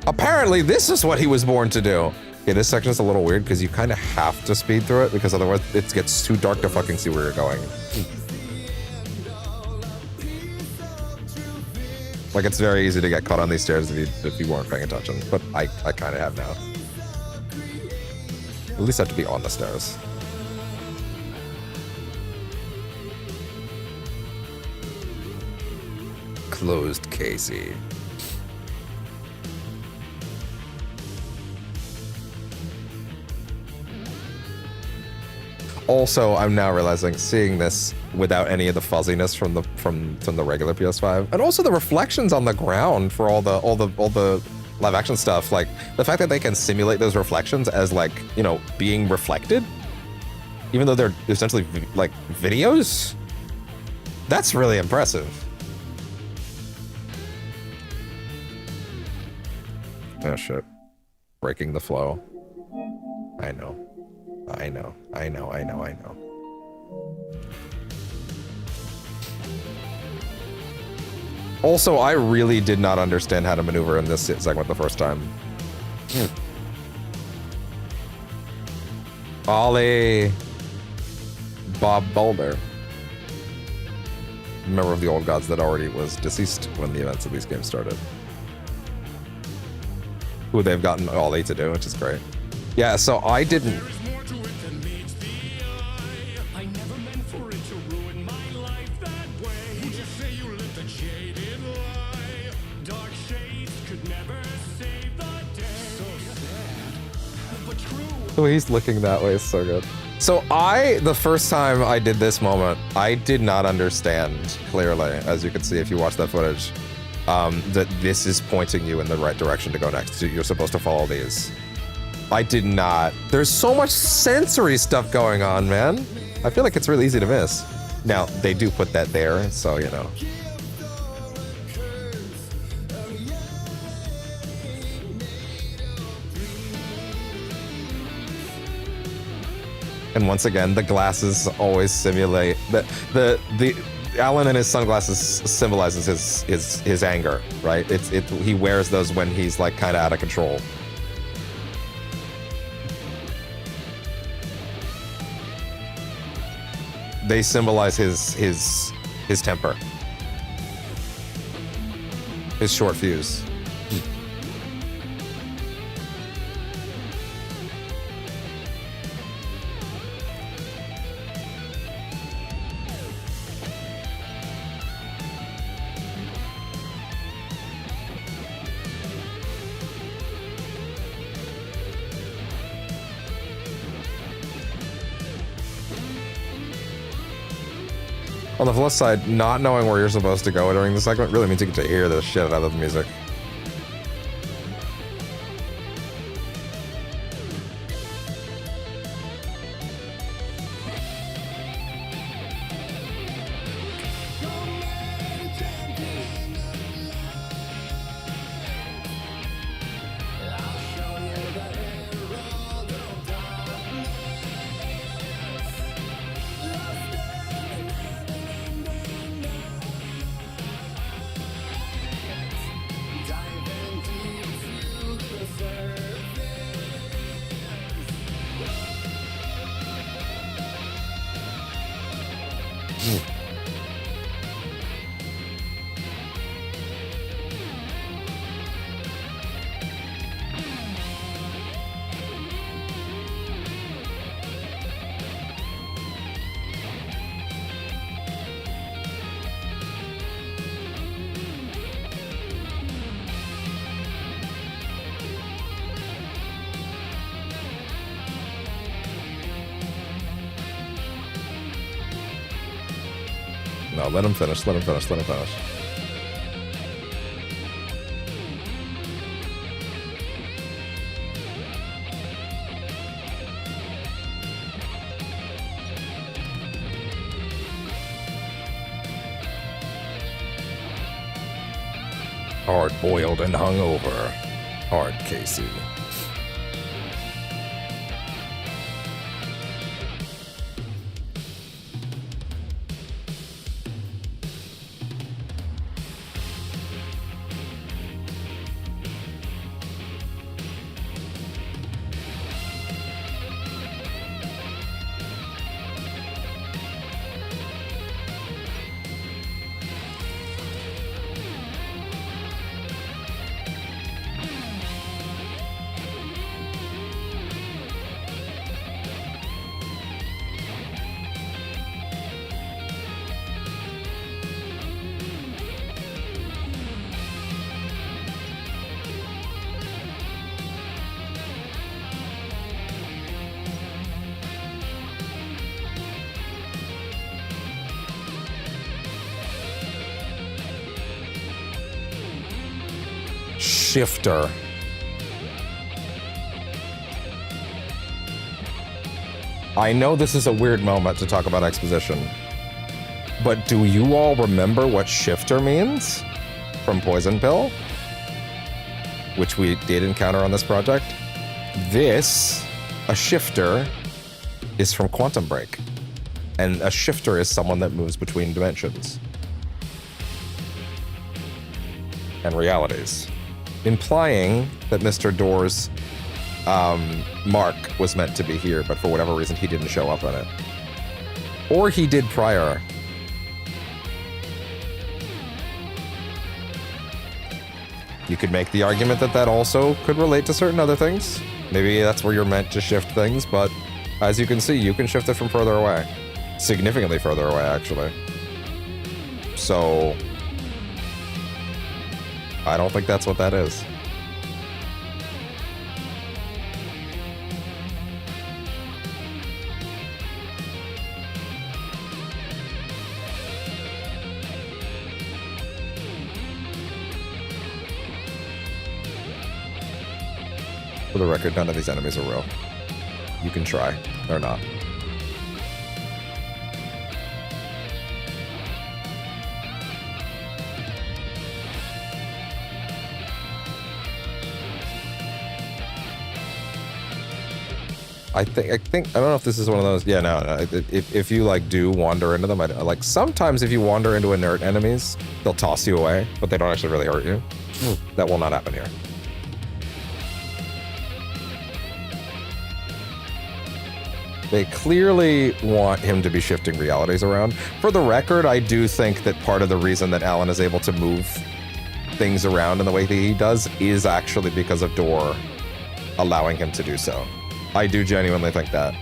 Apparently, this is what he was born to do. Okay, this section is a little weird because you kind of have to speed through it because otherwise it gets too dark to fucking see where you're going. Like, it's very easy to get caught on these stairs if you weren't paying attention, but I kind of have now. At least I have to be on the stairs. Closed Casey. Also, I'm now realizing, seeing this without any of the fuzziness from the regular PS5, and also the reflections on the ground for all the live action stuff, like the fact that they can simulate those reflections as, like, you know, being reflected, even though they're essentially like videos. That's really impressive. Oh shit. breaking the flow. I know. I know. I know. I know. I know. Also, I really did not understand how to maneuver in this segment the first time. Ollie. Bob Boulder. Member of the Old Gods that already was deceased when the events of these games started. Who they've gotten Ollie to do, which is great. Yeah, so I didn't... The way he's looking that way is so good. So the first time I did this moment, I did not understand clearly, as you can see if you watch that footage, that this is pointing you in the right direction to go next. You're supposed to follow these. I did not. There's so much sensory stuff going on, man. I feel like it's really easy to miss. Now, they do put that there, so, you know. And once again, the glasses always simulate the Alan and his sunglasses symbolizes his anger, right? He wears those when he's like kind of out of control. They symbolize his temper, his short fuse. On the flip side, not knowing where you're supposed to go during the segment really means you get to hear the shit out of the music. No, let him finish, let him finish, let him finish. Hard-boiled and hungover. Hard Casey. Shifter. I know this is a weird moment to talk about exposition, but do you all remember what shifter means from Poison Pill? Which we did encounter on this project? This, a shifter, is from Quantum Break. And a shifter is someone that moves between dimensions and realities, implying that Mr. Door's mark was meant to be here, but for whatever reason he didn't show up on it. Or he did prior. You could make the argument that that also could relate to certain other things. Maybe that's where you're meant to shift things, but as you can see, you can shift it from further away. Significantly further away, actually. So I don't think that's what that is. For the record, none of these enemies are real. You can try. They're not. I think I don't know if this is one of those. Yeah, no. If you like do wander into them, like sometimes if you wander into inert enemies, they'll toss you away, but they don't actually really hurt you. That will not happen here. They clearly want him to be shifting realities around. For the record, I do think that part of the reason that Alan is able to move things around in the way that he does is actually because of Door allowing him to do so. I do genuinely think that.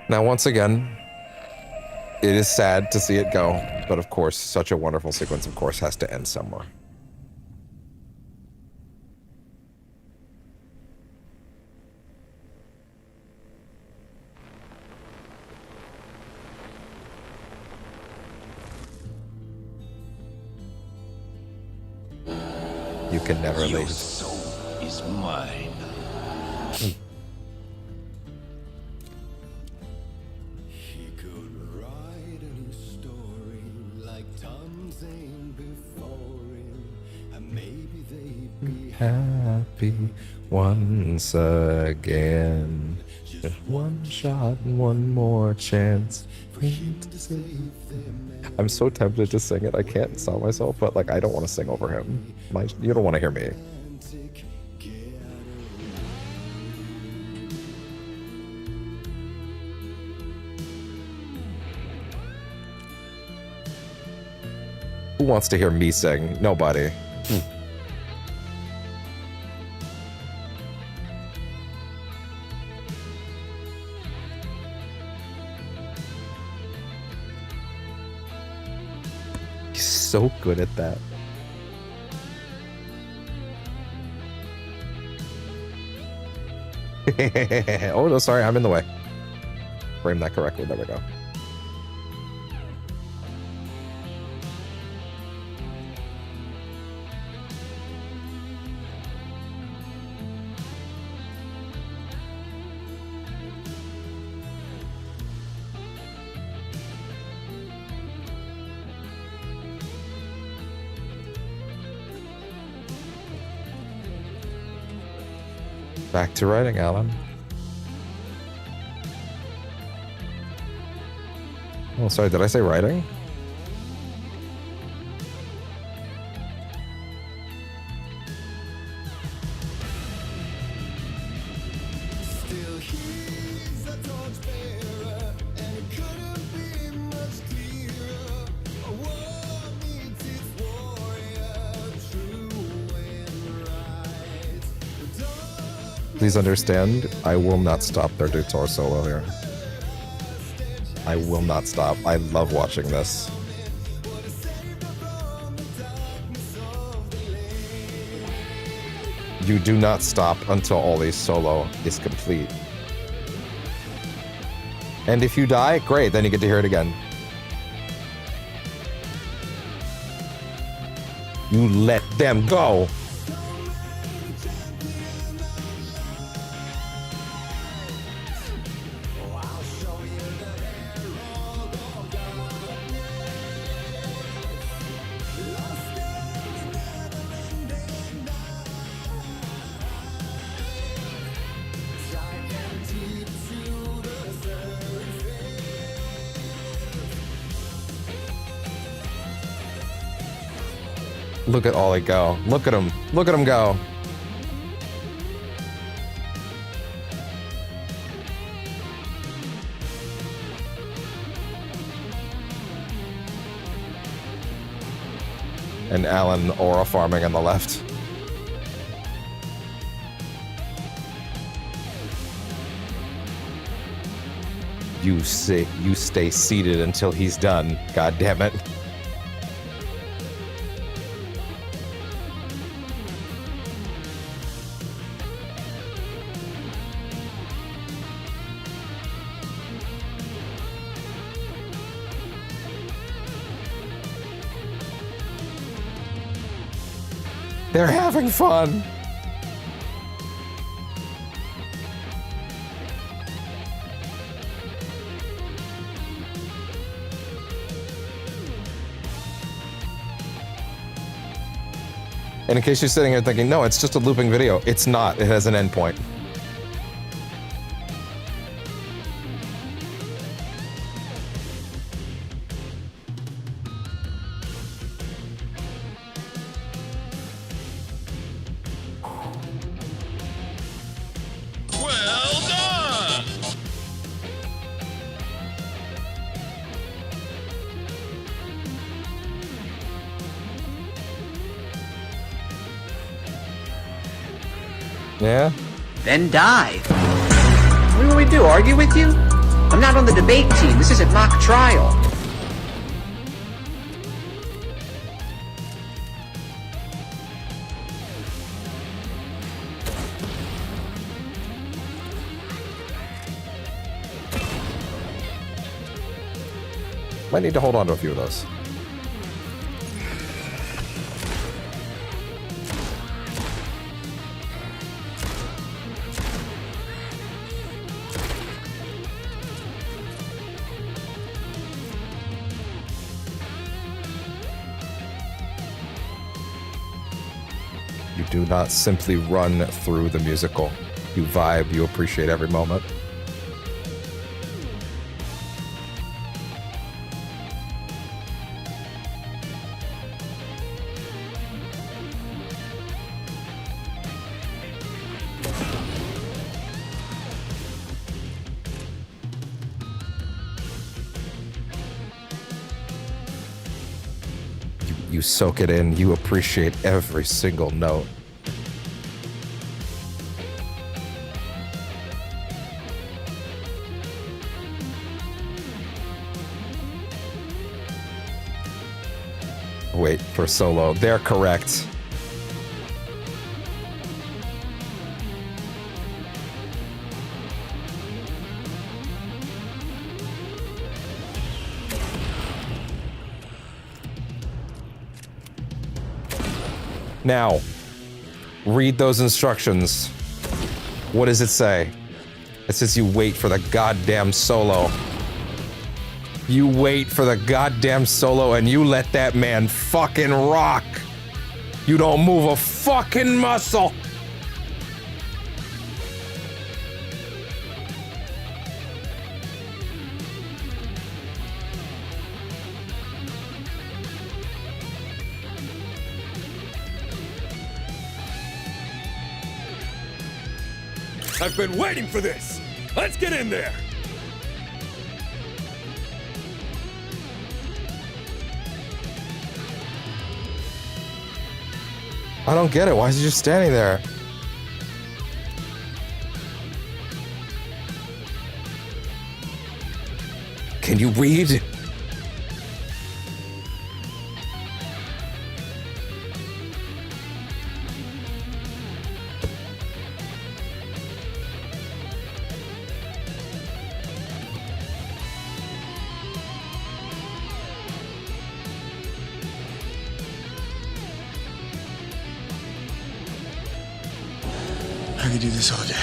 Now, once again, it is sad to see it go, but of course, such a wonderful sequence, of course, has to end somewhere. You can never leave. Your soul is mine. He could write a new story like Tom Zane before him, and maybe they'd be Happy once again. Just one shot and one more chance. I'm so tempted to sing it. I can't stop myself, but like I don't want to sing over him. You don't want to hear me. Who wants to hear me sing? Nobody. He's so good at that. Oh, no, sorry, I'm in the way. Frame that correctly. There we go. Back to writing, Alan. Oh, sorry, did I say writing? still he's a torchbearer, and it couldn't be much clearer. A war needs its warrior, true and right. Please understand, I will not stop their guitar solo here. I will not stop. I love watching this. You do not stop until all these solo is complete. And if you die, great, then you get to hear it again. You let them go. Look at Ollie go. Look at him. Look at him go. And Alan aura farming on the left. You stay seated until he's done. God damn it. They're having fun. And in case you're sitting here thinking, no, it's just a looping video. It's not. It has an endpoint. Well done! Yeah? Then die. What do we do, argue with you? I'm not on the debate team. This isn't mock trial. Might need to hold on to a few of those. You do not simply run through the musical. You vibe, you appreciate every moment. You soak it in, you appreciate every single note. Wait for solo. They're correct. Now, read those instructions. What does it say? It says you wait for the goddamn solo. You wait for the goddamn solo and you let that man fucking rock. You don't move a fucking muscle. I've been waiting for this! Let's get in there! I don't get it. Why is he just standing there? Can you read? I could do this all day.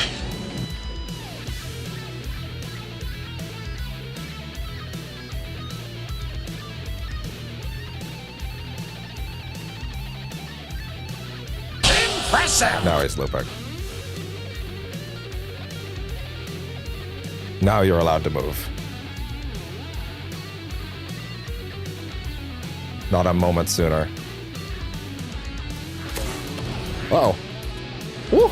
Impressive! Now he's looping. Now you're allowed to move. Not a moment sooner. Uh-oh. Woo!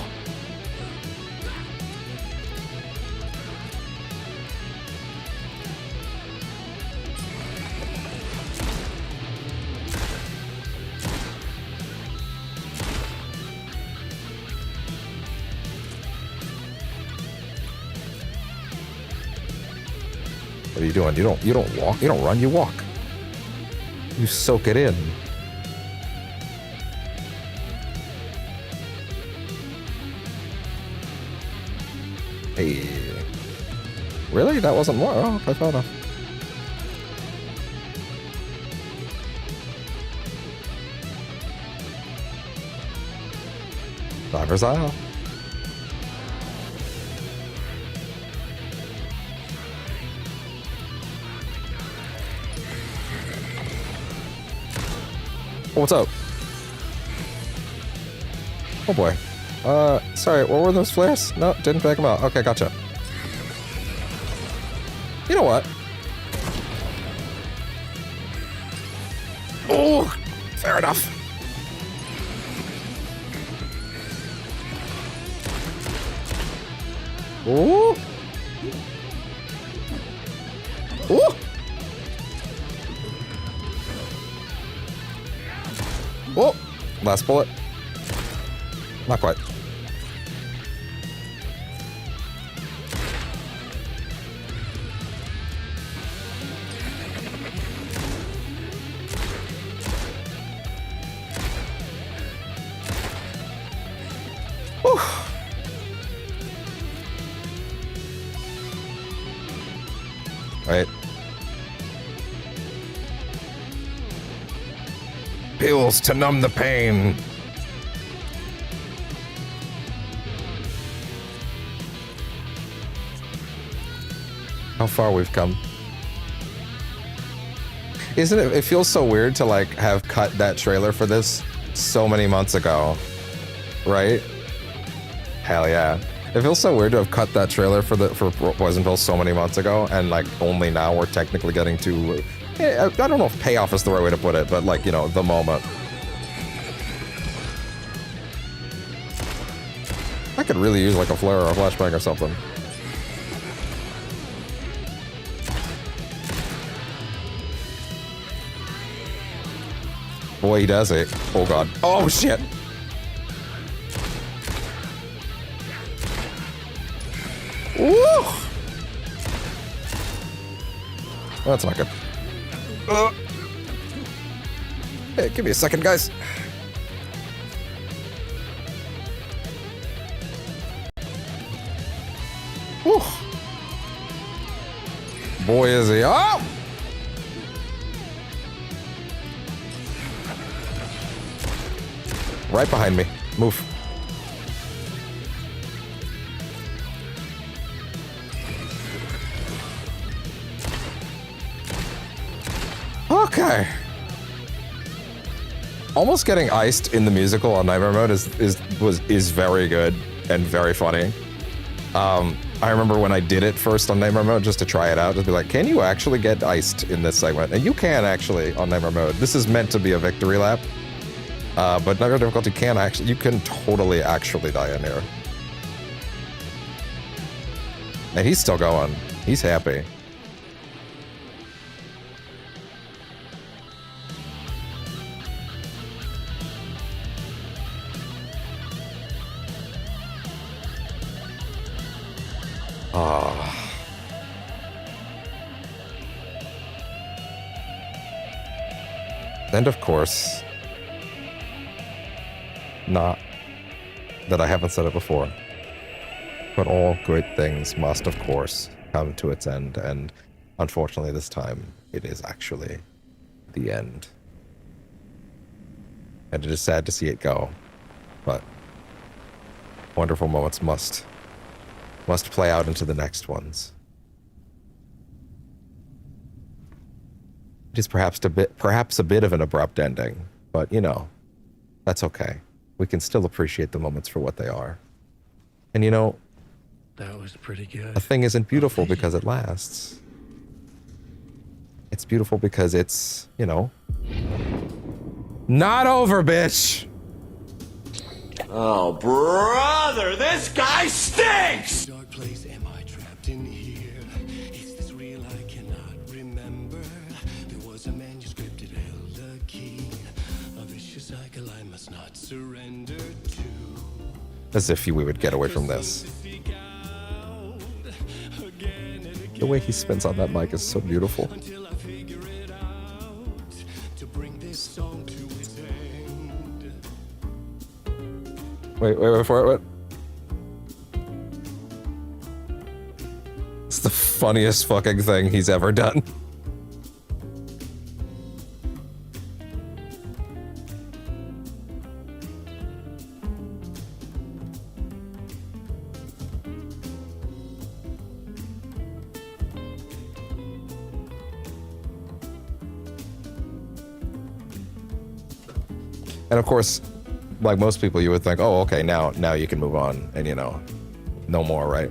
What are you doing? You don't walk. You don't run. You walk. You soak it in. Hey. Really? That wasn't more? Oh, I thought of. Driver's aisle. Oh, what's up? Oh boy. Sorry, what were those flares? No, didn't pick them out. Okay, gotcha. You know what? Oh, fair enough. Ooh. Ooh. Oh, last bullet. Not quite. Whew. Right. Pills to numb the pain. How far we've come. Isn't it? It feels so weird to like have cut that trailer for this so many months ago, right? Hell yeah. It feels so weird to have cut that trailer for Poisonville so many months ago, and like only now we're technically getting to. I don't know if payoff is the right way to put it, but like, you know, the moment. I could really use like a flare or a flashbang or something. Boy, he does it. Oh god. Oh shit. Woo! That's not good. Hey, give me a second, guys. Whew. Boy, is he. Oh! Right behind me. Move. Okay. Almost getting iced in the musical on Nightmare Mode is very good and very funny. I remember when I did it first on Nightmare Mode just to try it out, just be like, can you actually get iced in this segment? And you can actually on Nightmare Mode. This is meant to be a victory lap. But Nightmare difficulty you can totally actually die in here. And he's still going. He's happy. And of course, not that I haven't said it before, but all good things must, of course, come to its end, and unfortunately this time, it is actually the end. And it is sad to see it go, but wonderful moments must play out into the next ones. It is perhaps a bit of an abrupt ending, but you know, that's okay. We can still appreciate the moments for what they are. And you know, that was pretty good. A thing isn't beautiful because it lasts. It's beautiful because it's, you know, not over, bitch. Oh, brother, this guy stinks! Dark place, am I trapped in here? Is this real? I cannot remember. There was a manuscript, it held a key. A vicious cycle I must not surrender to. As if we would get away from this. The way he spins on that mic is so beautiful. Until I figure it out to bring this song to its end. Wait for it. What? It's the funniest fucking thing he's ever done. And of course, like most people, you would think, oh, okay, now you can move on and, you know, no more, right?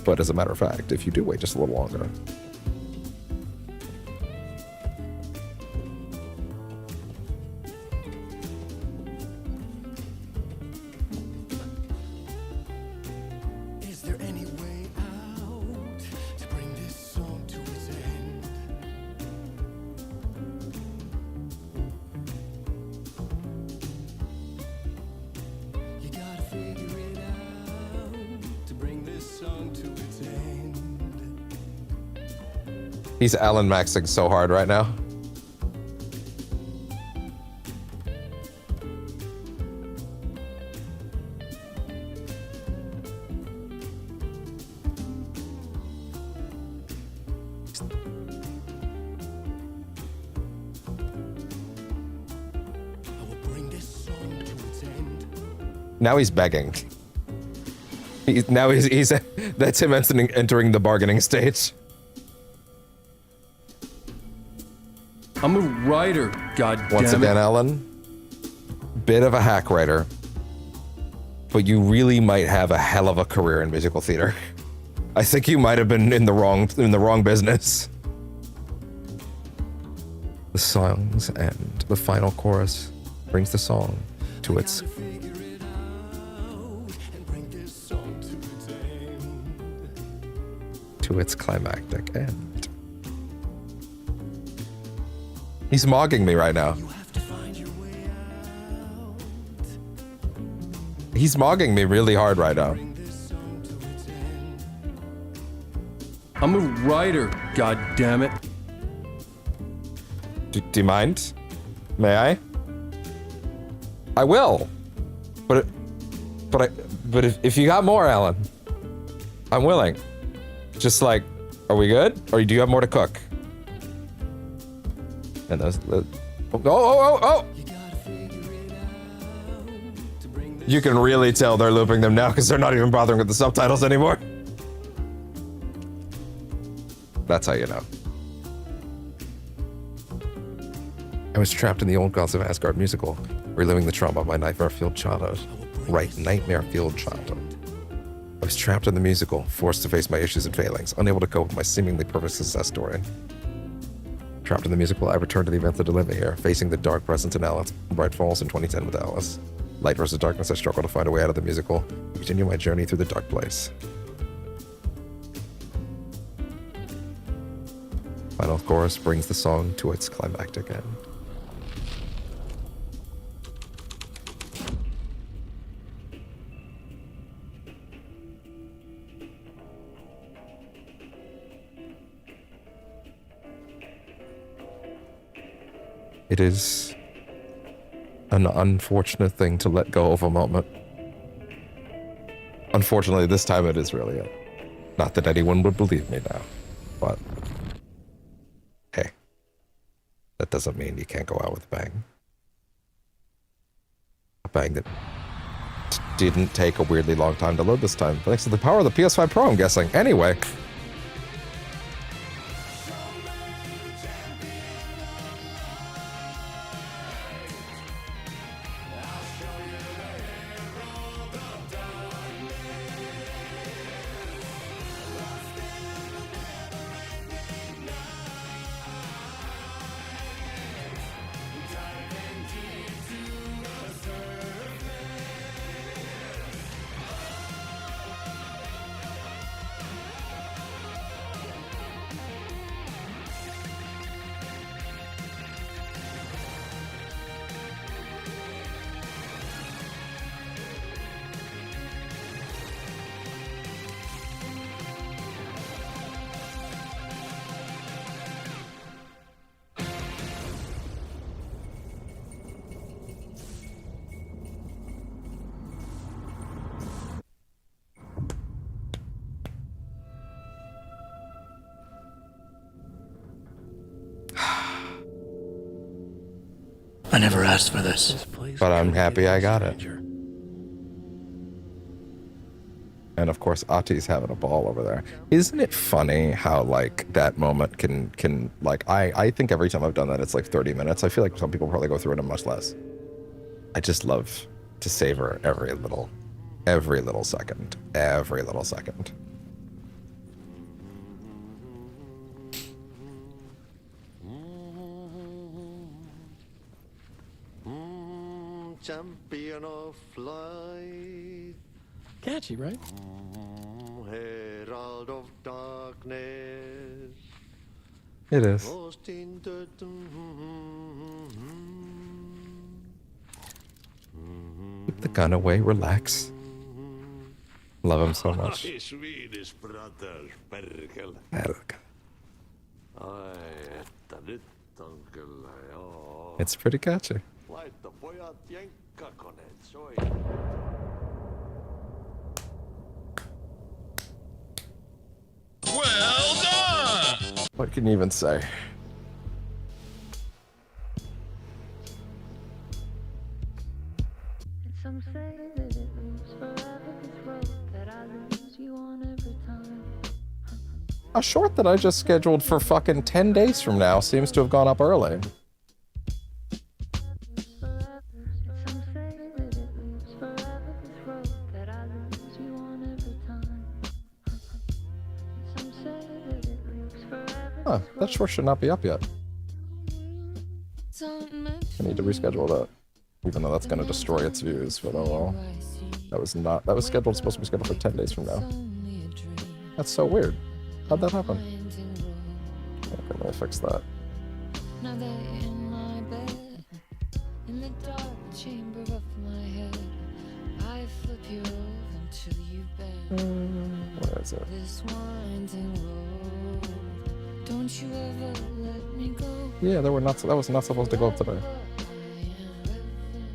But as a matter of fact, if you do wait just a little longer, Is there any way out to bring this song to its end? You gotta figure it out to bring this song to its end. he's Alan Maxing so hard right now. I will bring this song to its end. Now he's begging. He's that's him entering the bargaining stage. I'm a writer, goddammit. Once again, Alan, bit of a hack writer, but you really might have a hell of a career in musical theater. I think you might have been in the wrong business. The song's end. The final chorus brings the song to its climactic end. He's mogging me right now. He's mogging me really hard right now. I'm a writer, goddammit. Do you mind? May I? I will. But if you got more, Alan, I'm willing. Just like, are we good? Or do you have more to cook? And those, oh! You can really tell they're looping them now because they're not even bothering with the subtitles anymore. That's how you know. I was trapped in the old Gods of Asgard musical, reliving the trauma of my nightmare-filled childhood. Right, nightmare-filled childhood. I was trapped in the musical, forced to face my issues and failings, unable to cope with my seemingly perfect success story. Trapped in the musical, I returned to the events that deliver here, facing the dark presence in Alice, Bright Falls in 2010 with Alice. Light versus darkness, I struggle to find a way out of the musical, continue my journey through the dark place. Final chorus brings the song to its climactic end. It is an unfortunate thing to let go of a moment. Unfortunately, this time it is really it. Not that anyone would believe me now, but hey, that doesn't mean you can't go out with a bang. A bang that didn't take a weirdly long time to load this time, thanks to the power of the PS5 Pro, I'm guessing. Anyway. I never asked for this. But I'm happy I got it. And of course, Ati's having a ball over there. Isn't it funny how like that moment can like I think every time I've done that it's like 30 minutes. I feel like some people probably go through it in much less. I just love to savor every little second. Every little second. Champion of light. Catchy, right? Herald of darkness. It is. Lost in the Keep the gun away, relax. Love him so much. Swedish brothers, perkele. It's pretty catchy. Laita pojat jenkkakoneet soi. Well done! What can you even say? Some say that it moves forever, this road that I lose you on every time. A short that I just scheduled for fucking 10 days from now seems to have gone up early. Some say that it moves forever, this road that I lose you on every time. Some say that it moves forever. Huh, that short should not be up yet. I need to reschedule that. Even though that's gonna destroy its views, but oh well. That was scheduled, supposed to be scheduled for 10 days from now. That's so weird. How'd that happen? Okay, let me fix that. Now that you're in my bed, in the dark chamber of my head, I flip you over until you bend. Where is it? This winding road, don't you ever let me go. Yeah, that was not supposed to go up today.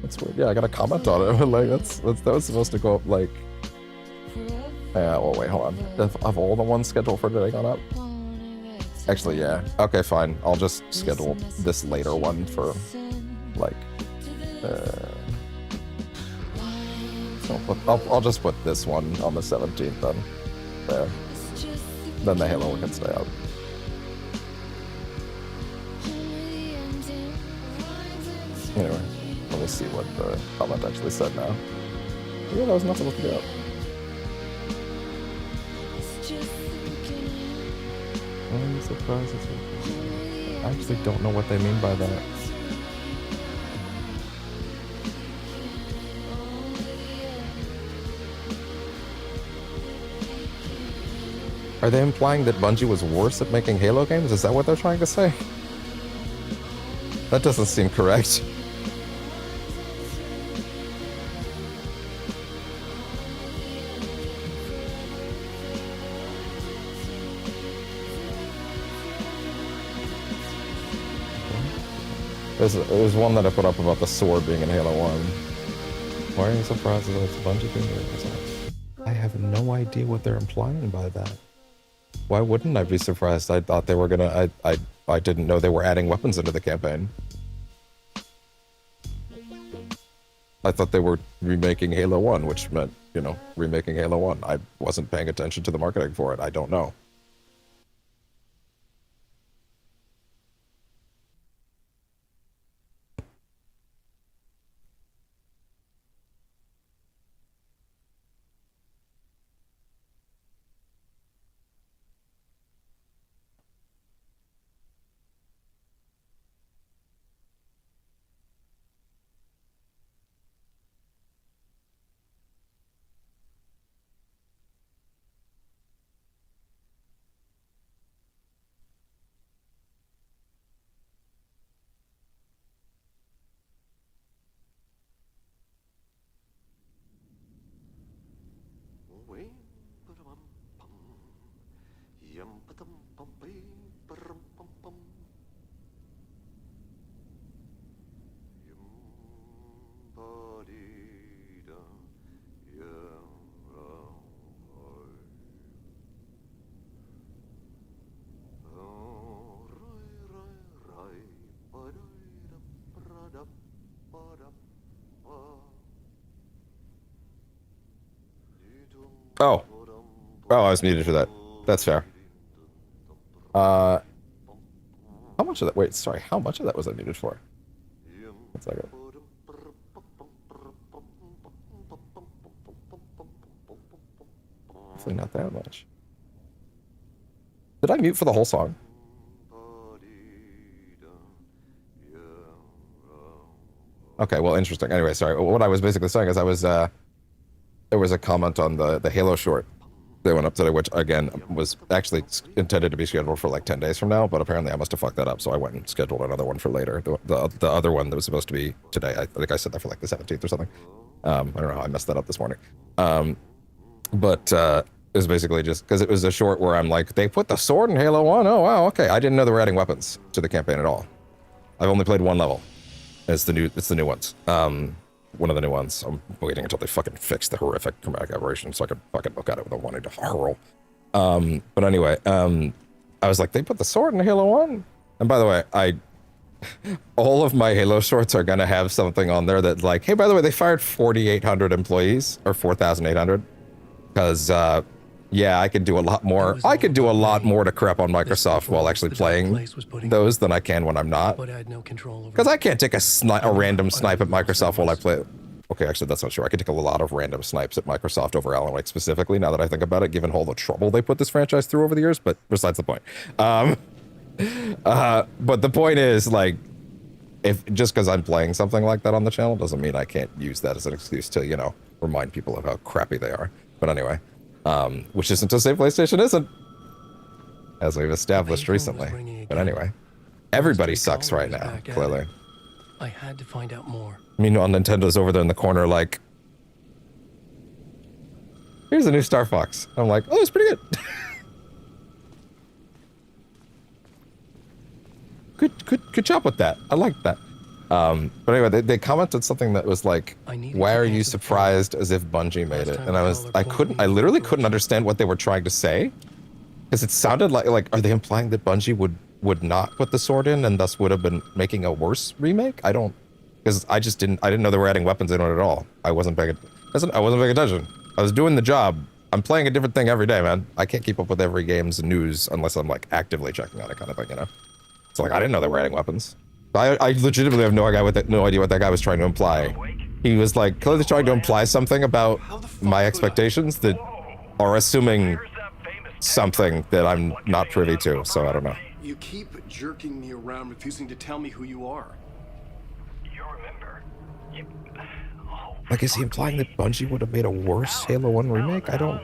That's weird. Yeah, I got a comment on it. Like that was supposed to go up like. Yeah. Well, wait, hold on. Have all the ones scheduled for today gone up? Actually, yeah. Okay, fine. I'll just schedule this later one for like. I'll just put this one on the 17th then. There. Then the Halo one can stay up. Anyway, let me see what the comment actually said now. Yeah, that was not supposed to be up. I'm surprised I actually don't know what they mean by that. Are they implying that Bungie was worse at making Halo games? Is that what they're trying to say? That doesn't seem correct. There's one that I put up about the sword being in Halo 1. Why are you surprised that it's a Bungie doing it? I have no idea what they're implying by that. Why wouldn't I be surprised? I thought they were gonna... I didn't know they were adding weapons into the campaign. I thought they were remaking Halo 1, which meant, you know, remaking Halo 1. I wasn't paying attention to the marketing for it. I don't know. Oh. Oh, I was muted for that. That's fair. How much of that? Wait, sorry. How much of that was I muted for? One second. Hopefully not that much. Did I mute for the whole song? Okay, well, interesting. Anyway, sorry. What I was basically saying is there was a comment on the Halo short that went up today, which, again, was actually intended to be scheduled for like 10 days from now, but apparently I must have fucked that up, so I went and scheduled another one for later. The other one that was supposed to be today, I think I said that for like the 17th or something. I don't know how I messed that up this morning. But it was basically just because it was a short where I'm like, they put the sword in Halo 1? Oh, wow, okay. I didn't know they were adding weapons to the campaign at all. I've only played one level. It's the new ones. One of the new ones. I'm waiting until they fucking fix the horrific chromatic aberration so I can fucking look at it without wanting to hurl. But anyway, I was like, they put the sword in Halo 1? And by the way, all of my Halo shorts are gonna have something on there that's like, hey, by the way, they fired 4,800 employees, or 4,800. Because, yeah, I could do a lot more. I could do a lot more to crap on Microsoft while actually playing those than I can when I'm not. Because I can't take a random snipe at Microsoft while I play. Okay, actually, that's not true. I could take a lot of random snipes at Microsoft over Alan Wake specifically, now that I think about it, given all the trouble they put this franchise through over the years, but besides the point. But the point is, like, if just because I'm playing something like that on the channel doesn't mean I can't use that as an excuse to, you know, remind people of how crappy they are. But anyway, which isn't to say PlayStation isn't, as we've established recently. But anyway, everybody sucks right now, clearly. I had to find out more. Meanwhile, Nintendo's over there in the corner like, here's a new Star Fox. I'm like, oh, it's pretty good. Good job with that. I like that. But anyway, they commented something that was like, why are you surprised as if Bungie made it? And I literally couldn't understand what they were trying to say. Because it sounded like, are they implying that Bungie would not put the sword in and thus would have been making a worse remake? Because I didn't know they were adding weapons in it at all. I wasn't paying attention. I was doing the job. I'm playing a different thing every day, man. I can't keep up with every game's news unless I'm like actively checking on it, kind of thing, you know? So like, I didn't know they were adding weapons. I legitimately have no idea what that guy was trying to imply. He was like clearly trying to imply something about my expectations that are assuming something that I'm not privy to, so I don't know. You keep jerking me around, refusing to tell me who you are. You remember? Like, is he implying that Bungie would have made a worse Halo 1 remake? I don't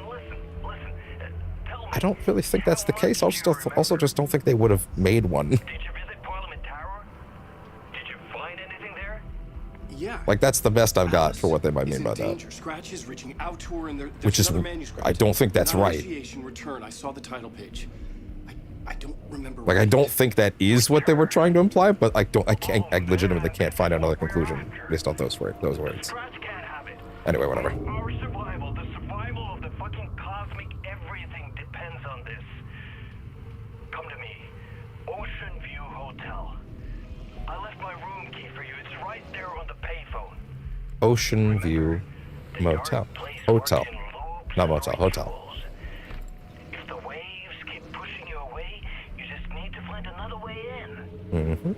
really think that's the case. I also just don't think they would have made one. Yeah. Like, that's the best I've got for what they might mean by that. Scratches reaching out to her, and which is, I don't think that's right. Return. I saw the title page. I don't remember. Like, I don't think that is what they were trying to imply, but I legitimately can't find another conclusion based on those words. Anyway, whatever. Our survival, the survival of the fucking cosmic everything depends on this. Come to me. Ocean View Hotel. I left my room key for you. It's right there on the payphone. Ocean View Motel. Hotel. Not motel, hotel. If the waves keep pushing you away, you just need to find another way in. Mm-hmm.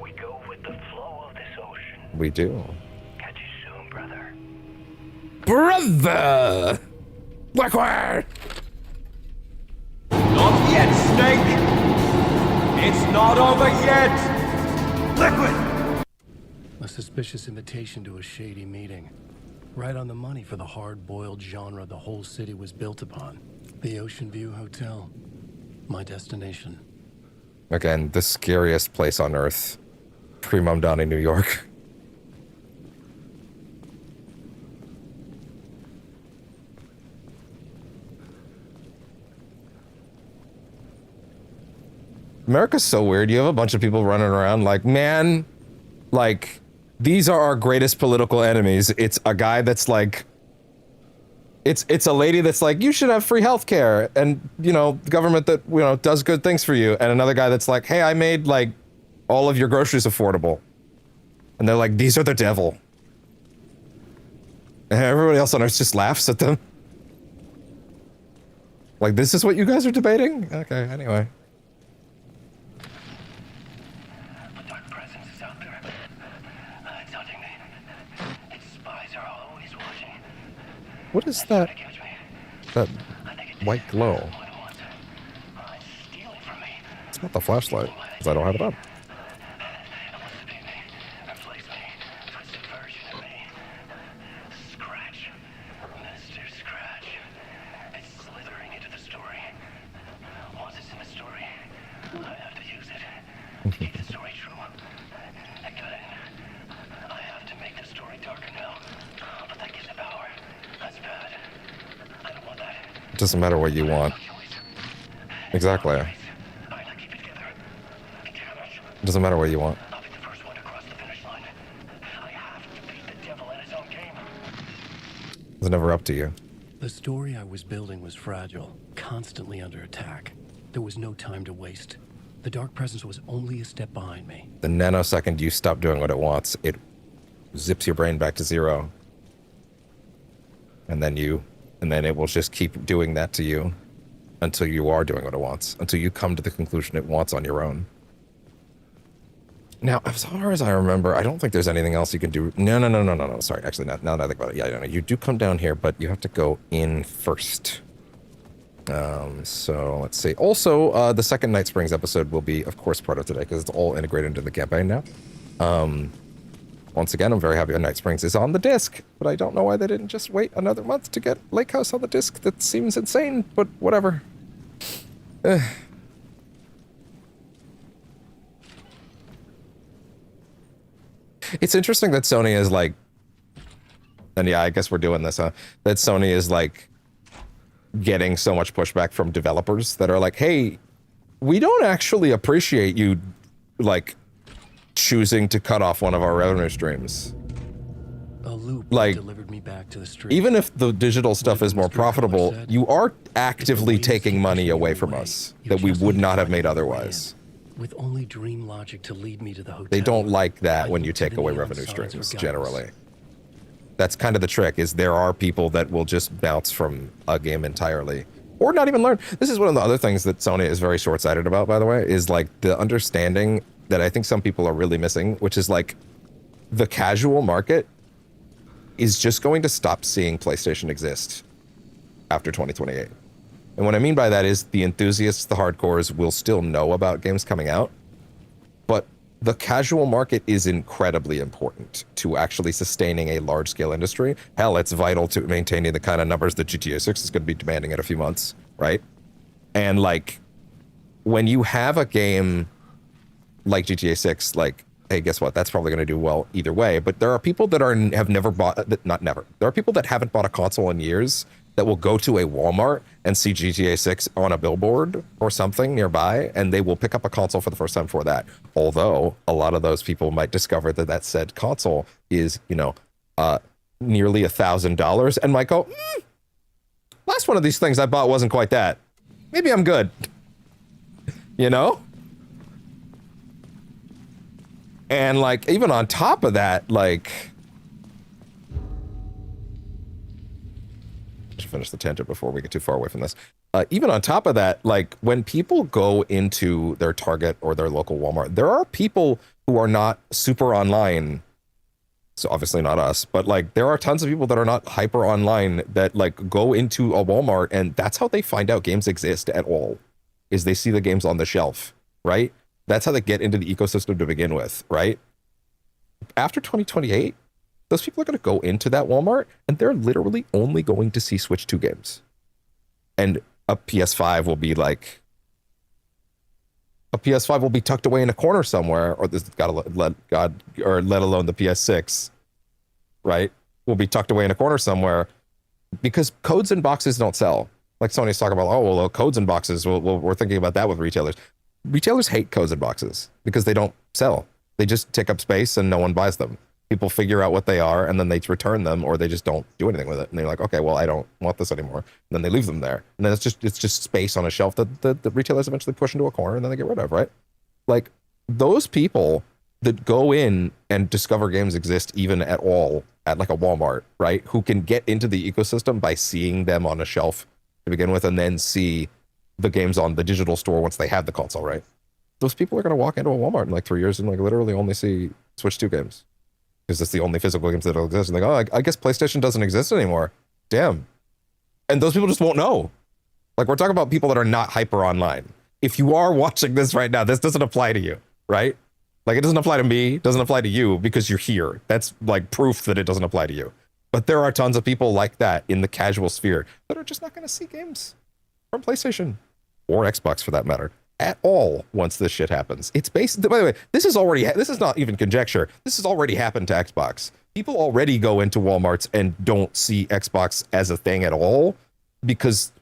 We go with the flow of this ocean. We do. Catch you soon, brother. Brother! Blackwire! Not yet, Snake! It's not over yet! Liquid! A suspicious invitation to a shady meeting. Right on the money for the hard-boiled genre the whole city was built upon. The Ocean View Hotel. My destination. Again, the scariest place on Earth. Pre-Mamdani, New York. America's so weird. You have a bunch of people running around like, man, like, these are our greatest political enemies. It's a guy that's like, it's a lady that's like, you should have free healthcare and, you know, government that, you know, does good things for you. And another guy that's like, hey, I made like all of your groceries affordable. And they're like, these are the devil. And everybody else on Earth just laughs at them. Like, this is what you guys are debating? Okay, anyway. The dark presence is out there. It's hunting me. Its spies are always watching. What is that? That white glow? It's not the flashlight, because I don't have it up. It doesn't matter what you want. Exactly. It doesn't matter what you want. It's never up to you. The story I was building was fragile, constantly under attack. There was no time to waste. The dark presence was only a step behind me. The nanosecond you stop doing what it wants, it zips your brain back to zero. And then it will just keep doing that to you until you are doing what it wants, until you come to the conclusion it wants on your own. Now, as far as I remember, I don't think there's anything else you can do. No. Sorry, actually, now that I think about it, yeah, no, you do come down here, but you have to go in first. So let's see. Also, the second Night Springs episode will be, of course, part of today because it's all integrated into the campaign now. Once again, I'm very happy that Night Springs is on the disc, but I don't know why they didn't just wait another month to get Lake House on the disc. That seems insane, but whatever. It's interesting that Sony is like, and yeah, I guess we're doing this, huh? That Sony is like getting so much pushback from developers that are like, hey, we don't actually appreciate you like choosing to cut off one of our revenue streams. A loop like, delivered me back to the street. Even if the digital stuff is more profitable, you are actively taking money away from us that we would not have made otherwise. With only dream logic to lead me to the hotel. They don't like that when you take away revenue streams, generally. That's kind of the trick, is there are people that will just bounce from a game entirely. Or not even learn. This is one of the other things that Sony is very short-sighted about, by the way, is like the understanding that I think some people are really missing, which is like the casual market is just going to stop seeing PlayStation exist after 2028. And what I mean by that is the enthusiasts, the hardcores, will still know about games coming out, but the casual market is incredibly important to actually sustaining a large-scale industry. Hell, it's vital to maintaining the kind of numbers that GTA 6 is going to be demanding in a few months, right? And like, when you have a game like GTA 6, like, hey, guess what? That's probably going to do well either way. But there are people that have never bought, not never. There are people that haven't bought a console in years that will go to a Walmart and see GTA 6 on a billboard or something nearby, and they will pick up a console for the first time for that. Although a lot of those people might discover that that said console is, you know, nearly $1,000, and might go, last one of these things I bought wasn't quite that. Maybe I'm good. You know? And like, even on top of that, like, I should finish the tangent before we get too far away from this. Even on top of that, like, when people go into their Target or their local Walmart, there are people who are not super online. So obviously not us, but like, there are tons of people that are not hyper online that like go into a Walmart, and that's how they find out games exist at all, is they see the games on the shelf, right? That's how they get into the ecosystem to begin with, right? After 2028, those people are going to go into that Walmart, and they're literally only going to see Switch 2 games. And a PS5 will be like, a PS5 will be tucked away in a corner somewhere, or this gotta let alone the PS6, right? Will be tucked away in a corner somewhere, because codes and boxes don't sell. Like Sony's talking about, oh, well, codes and boxes, we're thinking about that with retailers. Retailers hate codes and boxes because they don't sell. They just take up space and no one buys them. People figure out what they are, and then they return them, or they just don't do anything with it. And they're like, okay, well, I don't want this anymore. And then they leave them there. And then it's just space on a shelf that the retailers eventually push into a corner and then they get rid of, right? Like, those people that go in and discover games exist even at all at like a Walmart, right? Who can get into the ecosystem by seeing them on a shelf to begin with and then see the games on the digital store once they have the console, right? Those people are going to walk into a Walmart in like 3 years and like literally only see Switch 2 games because it's the only physical games that exist. And they go, oh, I guess PlayStation doesn't exist anymore. Damn. And those people just won't know. Like, we're talking about people that are not hyper online. If you are watching this right now, this doesn't apply to you, right? Like, it doesn't apply to me, doesn't apply to you because you're here. That's like proof that it doesn't apply to you. But there are tons of people like that in the casual sphere that are just not going to see games from PlayStation or Xbox for that matter at all once this shit happens. It's based, by the way, this is not even conjecture. This has already happened to Xbox. People already go into Walmarts and don't see Xbox as a thing at all because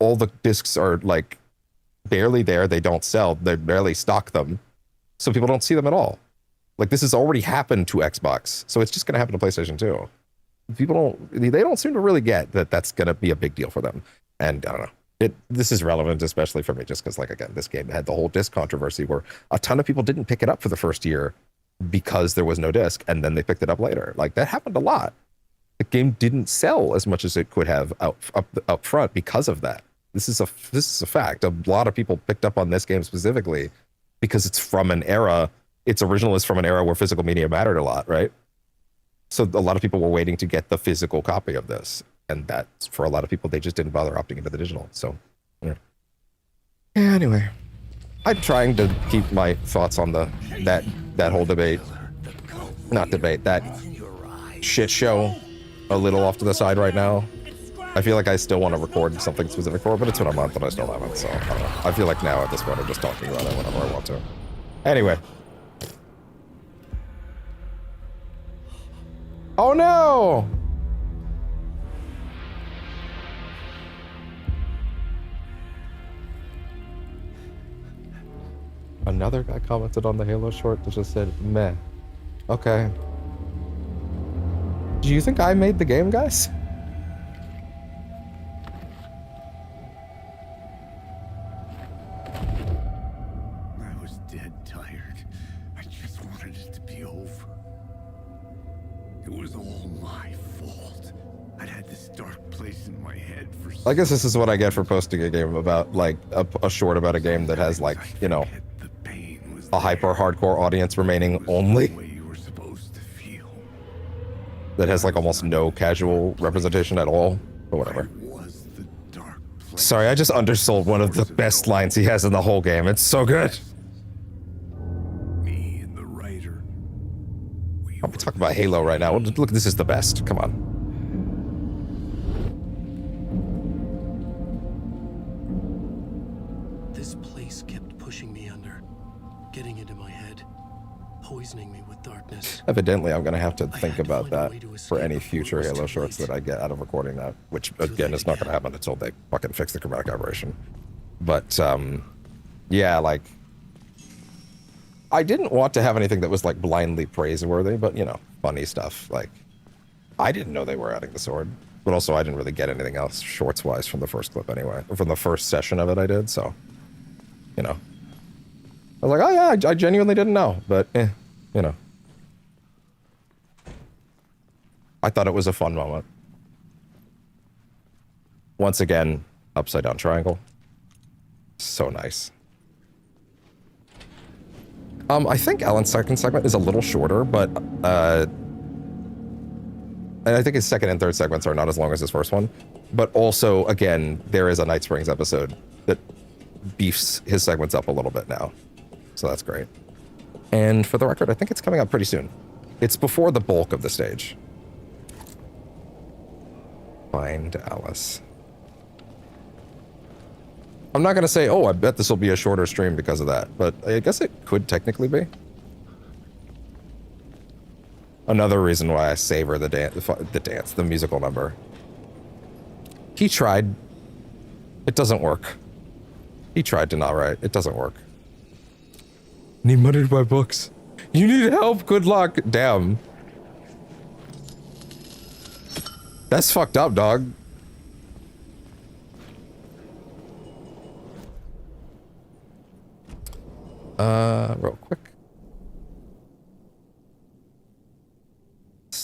all the discs are like barely there. They don't sell. They barely stock them. So people don't see them at all. Like, this has already happened to Xbox. So it's just going to happen to PlayStation too. They don't seem to really get that that's going to be a big deal for them. And I don't know. This is relevant, especially for me, just because, like, again, this game had the whole disc controversy where a ton of people didn't pick it up for the first year because there was no disc, and then they picked it up later. Like, that happened a lot. The game didn't sell as much as it could have up front because of that. This is a fact. A lot of people picked up on this game specifically because it's from an era. Its original is from an era where physical media mattered a lot, right? So a lot of people were waiting to get the physical copy of this. And that's, for a lot of people, they just didn't bother opting into the digital. So, yeah. Anyway, I'm trying to keep my thoughts on that whole debate, that shit show a little off to the side right now. I feel like I still want to record something specific for it, but it's been a month and I still haven't, so I don't know. I feel like now at this point I'm just talking about it whenever I want to. Anyway. Oh no! Another guy commented on the Halo short that just said, meh. Okay. Do you think I made the game, guys? I was dead tired. I just wanted it to be over. It was all my fault. I'd had this dark place in my head for I guess this is what I get for posting a game about, like, a short about a game that has, like, you know, a hyper hardcore audience remaining only. That has, like, almost no casual representation at all, or whatever. Sorry, I just undersold one of the best lines he has in the whole game. It's so good. I'm talking about Halo right now. Look, this is the best. Come on. This place kept pushing me under, getting into my head, poisoning me with darkness. Evidently, I'm going to have to think about that for any future Halo shorts that I get out of recording that, which, again, is not going to happen until they fucking fix the chromatic aberration. But, yeah, like, I didn't want to have anything that was, like, blindly praiseworthy, but, you know, funny stuff. Like, I didn't know they were adding the sword, but also I didn't really get anything else shorts-wise from the first clip anyway, or from the first session of it I did, so, you know. I was like, oh yeah, I genuinely didn't know, but, you know. I thought it was a fun moment. Once again, upside down triangle. So nice. I think Alan's second segment is a little shorter, but, and I think his second and third segments are not as long as his first one. But also, again, there is a Night Springs episode that beefs his segments up a little bit now. So that's great. And for the record, I think it's coming up pretty soon. It's before the bulk of the stage. Find Alice. I'm not going to say, oh, I bet this will be a shorter stream because of that, but I guess it could technically be. Another reason why I savor the musical number. He tried. It doesn't work. He tried to not write. It doesn't work. Need money to buy books. You need help. Good luck. Damn. That's fucked up, dog. Real quick.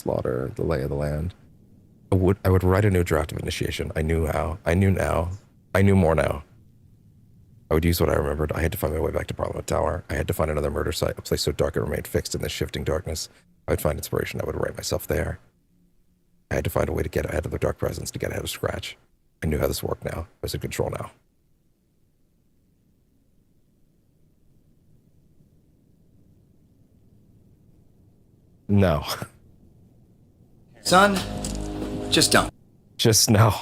slaughter, the lay of the land. I would write a new draft of initiation. I knew how. I knew now. I knew more now. I would use what I remembered. I had to find my way back to Parliament Tower. I had to find another murder site, a place so dark it remained fixed in this shifting darkness. I would find inspiration. I would write myself there. I had to find a way to get ahead of the dark presence, to get ahead of scratch. I knew how this worked now. I was in control now. No. Son, just don't. Just no.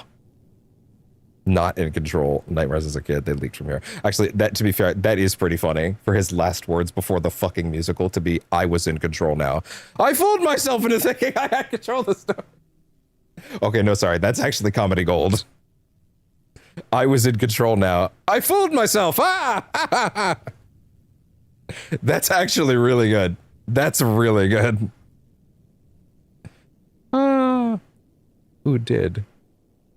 Not in control. Nightmares as a kid, they leaked from here. Actually, that, to be fair, that is pretty funny for his last words before the fucking musical to be, I was in control now. I fooled myself into thinking I had control of this stuff. Okay, no, sorry. That's actually comedy gold. I was in control now. I fooled myself. Ah! That's actually really good. That's really good. Who did?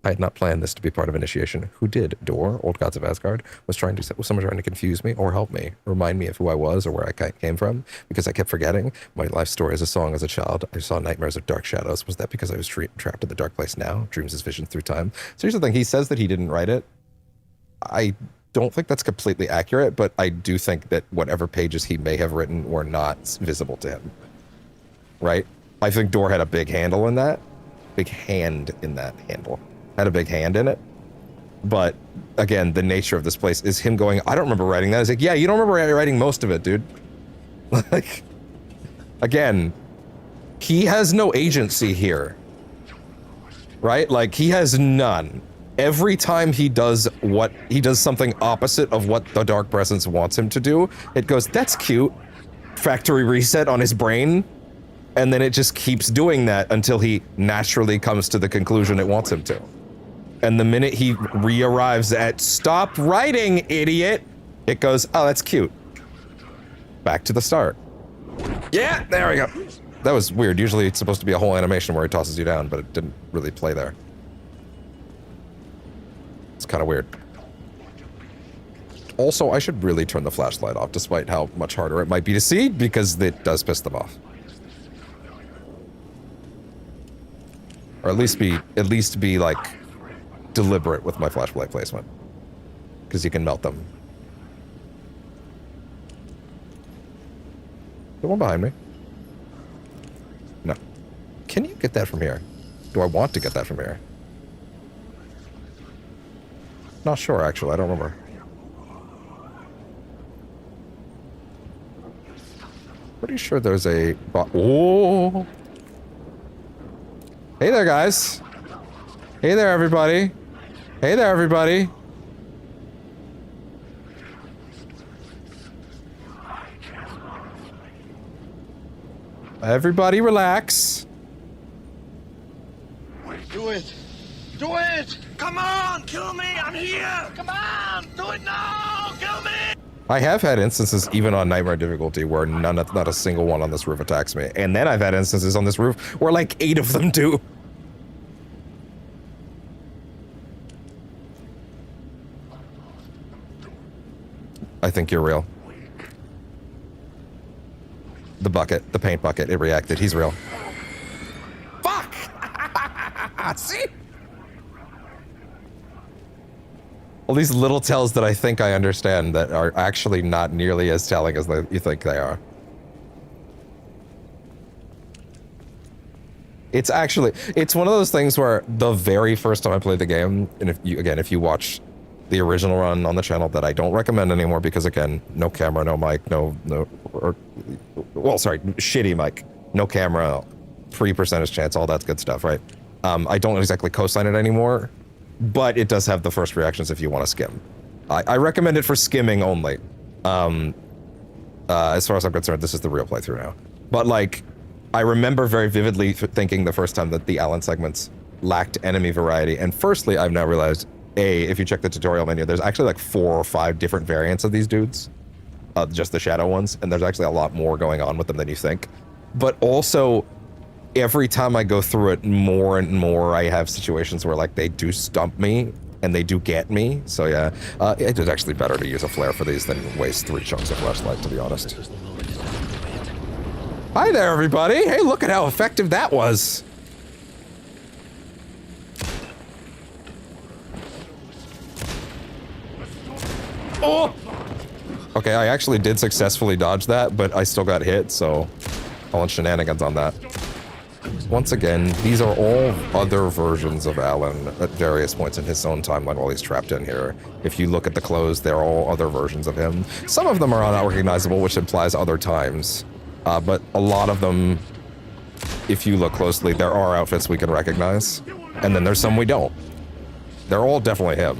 I had not planned this to be part of initiation. Who did? Dor, Old Gods of Asgard, was someone trying to confuse me or help me, remind me of who I was or where I came from, because I kept forgetting my life story as a song as a child. I saw nightmares of dark shadows. Was that because I was trapped in the dark place now? Dreams as visions through time. So here's the thing. He says that he didn't write it. I don't think that's completely accurate, but I do think that whatever pages he may have written were not visible to him. Right? I think Dor had a big handle in that. Big hand in that handle. Had a big hand in it. But again, the nature of this place is him going, I don't remember writing that. It's like, yeah, you don't remember writing most of it, dude. Like, again, he has no agency here. Right? Like, he has none. Every time he does something opposite of what the Dark Presence wants him to do, it goes, that's cute. Factory reset on his brain. And then it just keeps doing that until he naturally comes to the conclusion it wants him to. And the minute he re-arrives at, stop writing, idiot, it goes, oh, that's cute. Back to the start. Yeah, there we go. That was weird. Usually it's supposed to be a whole animation where he tosses you down, but it didn't really play there. It's kind of weird. Also, I should really turn the flashlight off, despite how much harder it might be to see, because it does piss them off. Or at least be like deliberate with my flashlight placement, because you can melt them. The one behind me? No. Can you get that from here? Do I want to get that from here? Not sure, actually. I don't remember. Pretty sure there's a... Oh! Hey there, guys. Hey there, everybody. Hey there, everybody. Everybody relax. Do it. Do it. Come on, kill me. I'm here. Come on, do it now. Kill me. I have had instances, even on Nightmare difficulty, where not a single one on this roof attacks me. And then I've had instances on this roof where like 8 of them do. I think you're real. The bucket, the paint bucket, it reacted. He's real. Fuck! See? All these little tells that I think I understand that are actually not nearly as telling as you think they are. It's one of those things where the very first time I played the game, and if you watch the original run on the channel that I don't recommend anymore because again, no camera, no mic, shitty mic, no camera, 3% chance, all that good stuff, right? I don't exactly co-sign it anymore, but it does have the first reactions if you want to skim. I recommend it for skimming only. As far as I'm concerned, this is the real playthrough now. But like, I remember very vividly thinking the first time that the Allen segments lacked enemy variety, and firstly, I've now realized, if you check the tutorial menu, there's actually like 4 or 5 different variants of these dudes. Just the shadow ones, and there's actually a lot more going on with them than you think. But also, every time I go through it more and more, I have situations where like they do stump me, and they do get me. So yeah, it is actually better to use a flare for these than waste 3 chunks of flashlight, to be honest. Hi there, everybody. Hey, look at how effective that was. Oh! Okay, I actually did successfully dodge that, but I still got hit, so calling shenanigans on that. Once again, these are all other versions of Alan at various points in his own timeline while he's trapped in here. If you look at the clothes, they're all other versions of him. Some of them are unrecognizable, which implies other times. But a lot of them, if you look closely, there are outfits we can recognize. And then there's some we don't. They're all definitely him.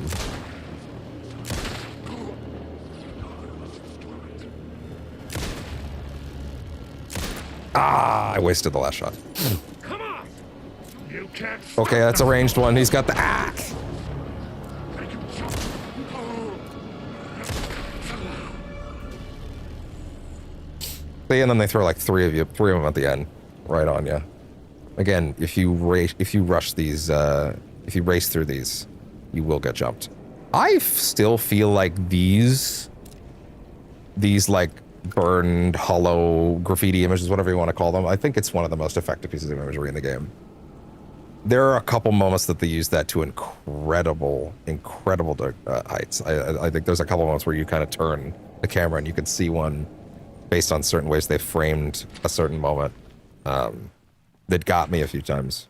Ah, I wasted the last shot. Come on! You can't. Okay, that's a ranged one. He's got the axe. See, and then they throw like three of them at the end, right on you. Again, if you rush these, if you race through these, you will get jumped. I still feel like these like burned, hollow graffiti images, whatever you want to call them. I think it's one of the most effective pieces of imagery in the game. There are a couple moments that they use that to incredible heights. I think there's a couple moments where you kind of turn the camera and you can see one based on certain ways they framed a certain moment that got me a few times.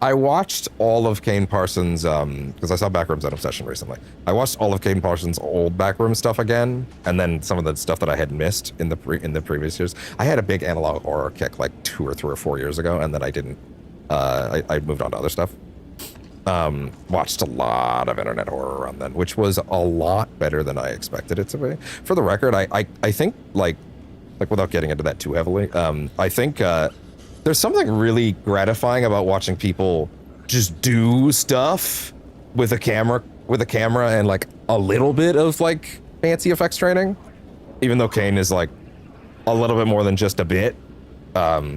I watched all of Kane Parsons, because I saw Backrooms on Obsession recently. I watched all of Kane Parsons' old Backroom stuff again, and then some of the stuff that I had missed in the previous years. I had a big analog horror kick like 2 or 3 or 4 years ago, and then I didn't. I moved on to other stuff. Watched a lot of internet horror around then, which was a lot better than I expected it to be. For the record, I think like without getting into that too heavily, I think there's something really gratifying about watching people just do stuff with a camera and like a little bit of like fancy effects training, even though Kane is like a little bit more than just a bit. Okay.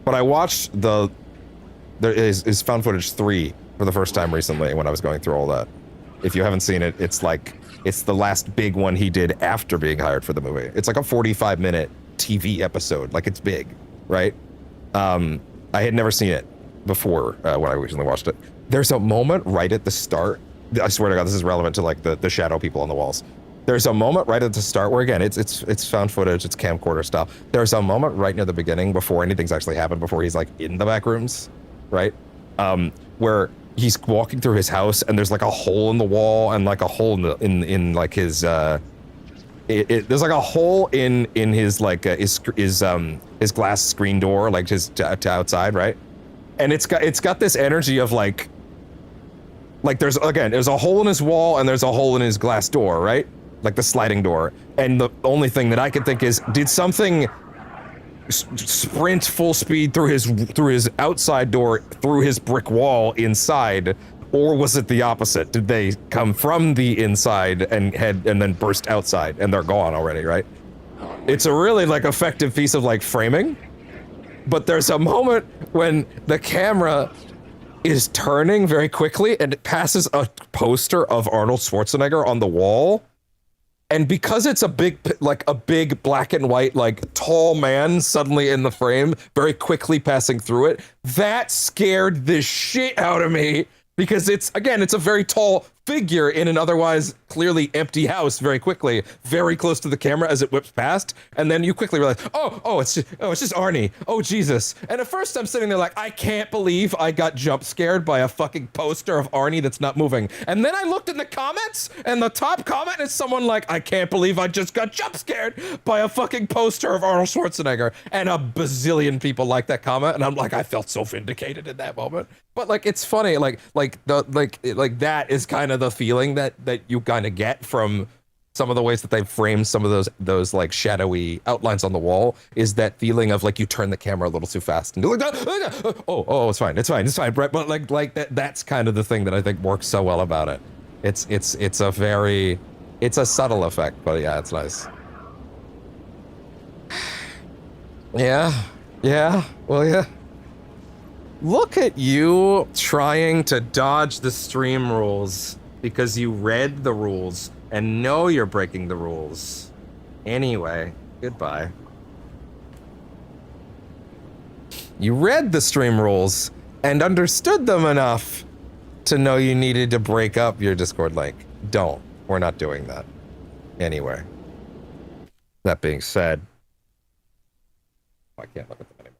But I watched there is found footage 3 for the first time recently when I was going through all that. If you haven't seen it, it's the last big one he did after being hired for the movie. It's like a 45-minute TV episode. Like, it's big, right? I had never seen it before when I recently watched it. There's a moment right at the start. I swear to God, this is relevant to like the shadow people on the walls. There's a moment right at the start where, again, it's found footage, it's camcorder style. There's a moment right near the beginning before anything's actually happened, before he's like in the back rooms, right? Where he's walking through his house and there's like a hole in the wall and like a hole in like his there's like a hole in his like his glass screen door, like his to outside, right? And it's got this energy of like there's a hole in his wall and there's a hole in his glass door, right? Like the sliding door. And the only thing that I could think is, did something sprint full speed through his outside door, through his brick wall inside, or was it the opposite? Did they come from the inside and then burst outside and they're gone already, right? It's a really like effective piece of like framing, but there's a moment when the camera is turning very quickly and it passes a poster of Arnold Schwarzenegger on the wall. And because it's a big black and white, like tall man suddenly in the frame, very quickly passing through it, that scared the shit out of me, because it's a very tall figure in an otherwise clearly empty house very quickly, very close to the camera as it whips past, and then you quickly realize, it's just Arnie. Oh, Jesus. And at first I'm sitting there like, I can't believe I got jump scared by a fucking poster of Arnie that's not moving. And then I looked in the comments, and the top comment is someone like, I can't believe I just got jump scared by a fucking poster of Arnold Schwarzenegger. And a bazillion people like that comment, and I'm like, I felt so vindicated in that moment. But like, it's funny, like that is kind of the feeling that you kind of get from some of the ways that they've framed some of those like shadowy outlines on the wall, is that feeling of like you turn the camera a little too fast and you're like, it's fine, right? But like that's kind of the thing that I think works so well about it. It's a subtle effect, but yeah, it's nice. Yeah. Well, yeah. Look at you trying to dodge the stream rules because you read the rules and know you're breaking the rules. Anyway, goodbye. You read the stream rules and understood them enough to know you needed to break up your Discord link. Don't. We're not doing that. Anyway. That being said, I can't look at them anymore.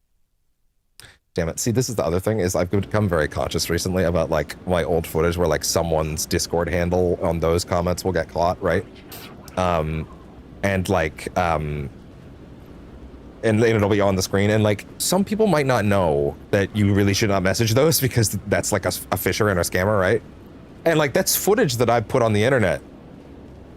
Damn it. See, this is the other thing, is I've become very conscious recently about, like, my old footage where, like, someone's Discord handle on those comments will get caught, right? And, like, and it'll be on the screen, and, like, some people might not know that you really should not message those because that's, like, a fisher and a scammer, right? And, like, that's footage that I put on the internet,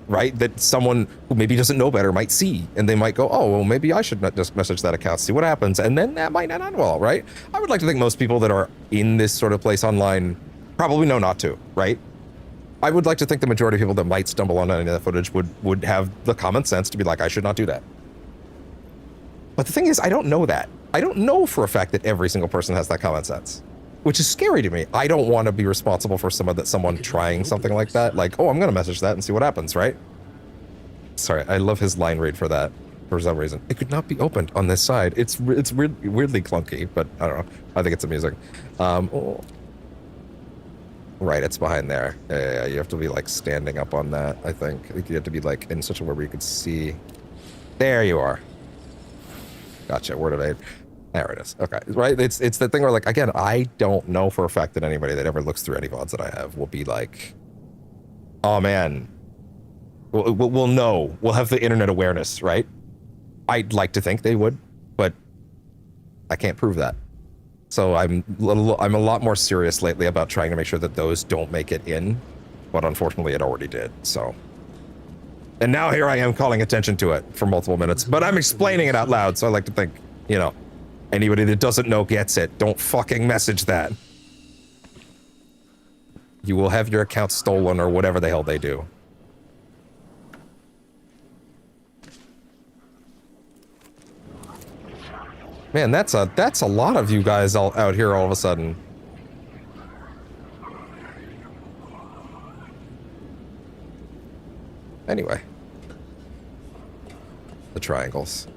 right? That someone who maybe doesn't know better might see, and they might go, oh, well, maybe I should not just message that account, see what happens, and then that might not end well, right? I would like to think most people that are in this sort of place online probably know not to, right? I would like to think the majority of people that might stumble on any of that footage would have the common sense to be like, I should not do that. But the thing is, I don't know that. I don't know for a fact that every single person has that common sense, which is scary to me. I don't want to be responsible for someone trying something like that. Like, oh, I'm going to message that and see what happens, right? Sorry, I love his line read for that, for some reason. It could not be opened on this side. It's weirdly clunky, but I don't know. I think it's amusing. Oh. Right, it's behind there. Yeah, you have to be, like, standing up on that, I think. You have to be, like, in such a way where you could see. There you are. Gotcha, where did I... There it is. Okay, right? It's the thing where, like, again, I don't know for a fact that anybody that ever looks through any VODs that I have will be like, oh, man. We'll know. We'll have the internet awareness, right? I'd like to think they would, but I can't prove that. So I'm a lot more serious lately about trying to make sure that those don't make it in, but unfortunately it already did, so. And now here I am calling attention to it for multiple minutes, but I'm explaining it out loud, so I like to think, you know, anybody that doesn't know gets it. Don't fucking message that. You will have your account stolen or whatever the hell they do. Man, that's a lot of you guys all out here all of a sudden. Anyway. The triangles.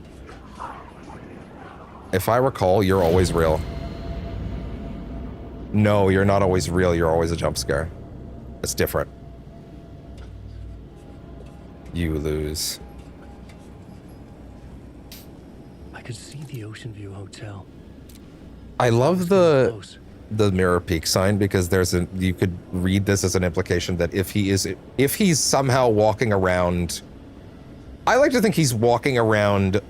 If I recall, you're always real. No, you're not always real, you're always a jump scare. It's different. You lose. I could see the Ocean View Hotel. I love the mirror peak sign because you could read this as an implication that if he's somehow walking around, I like to think he's walking around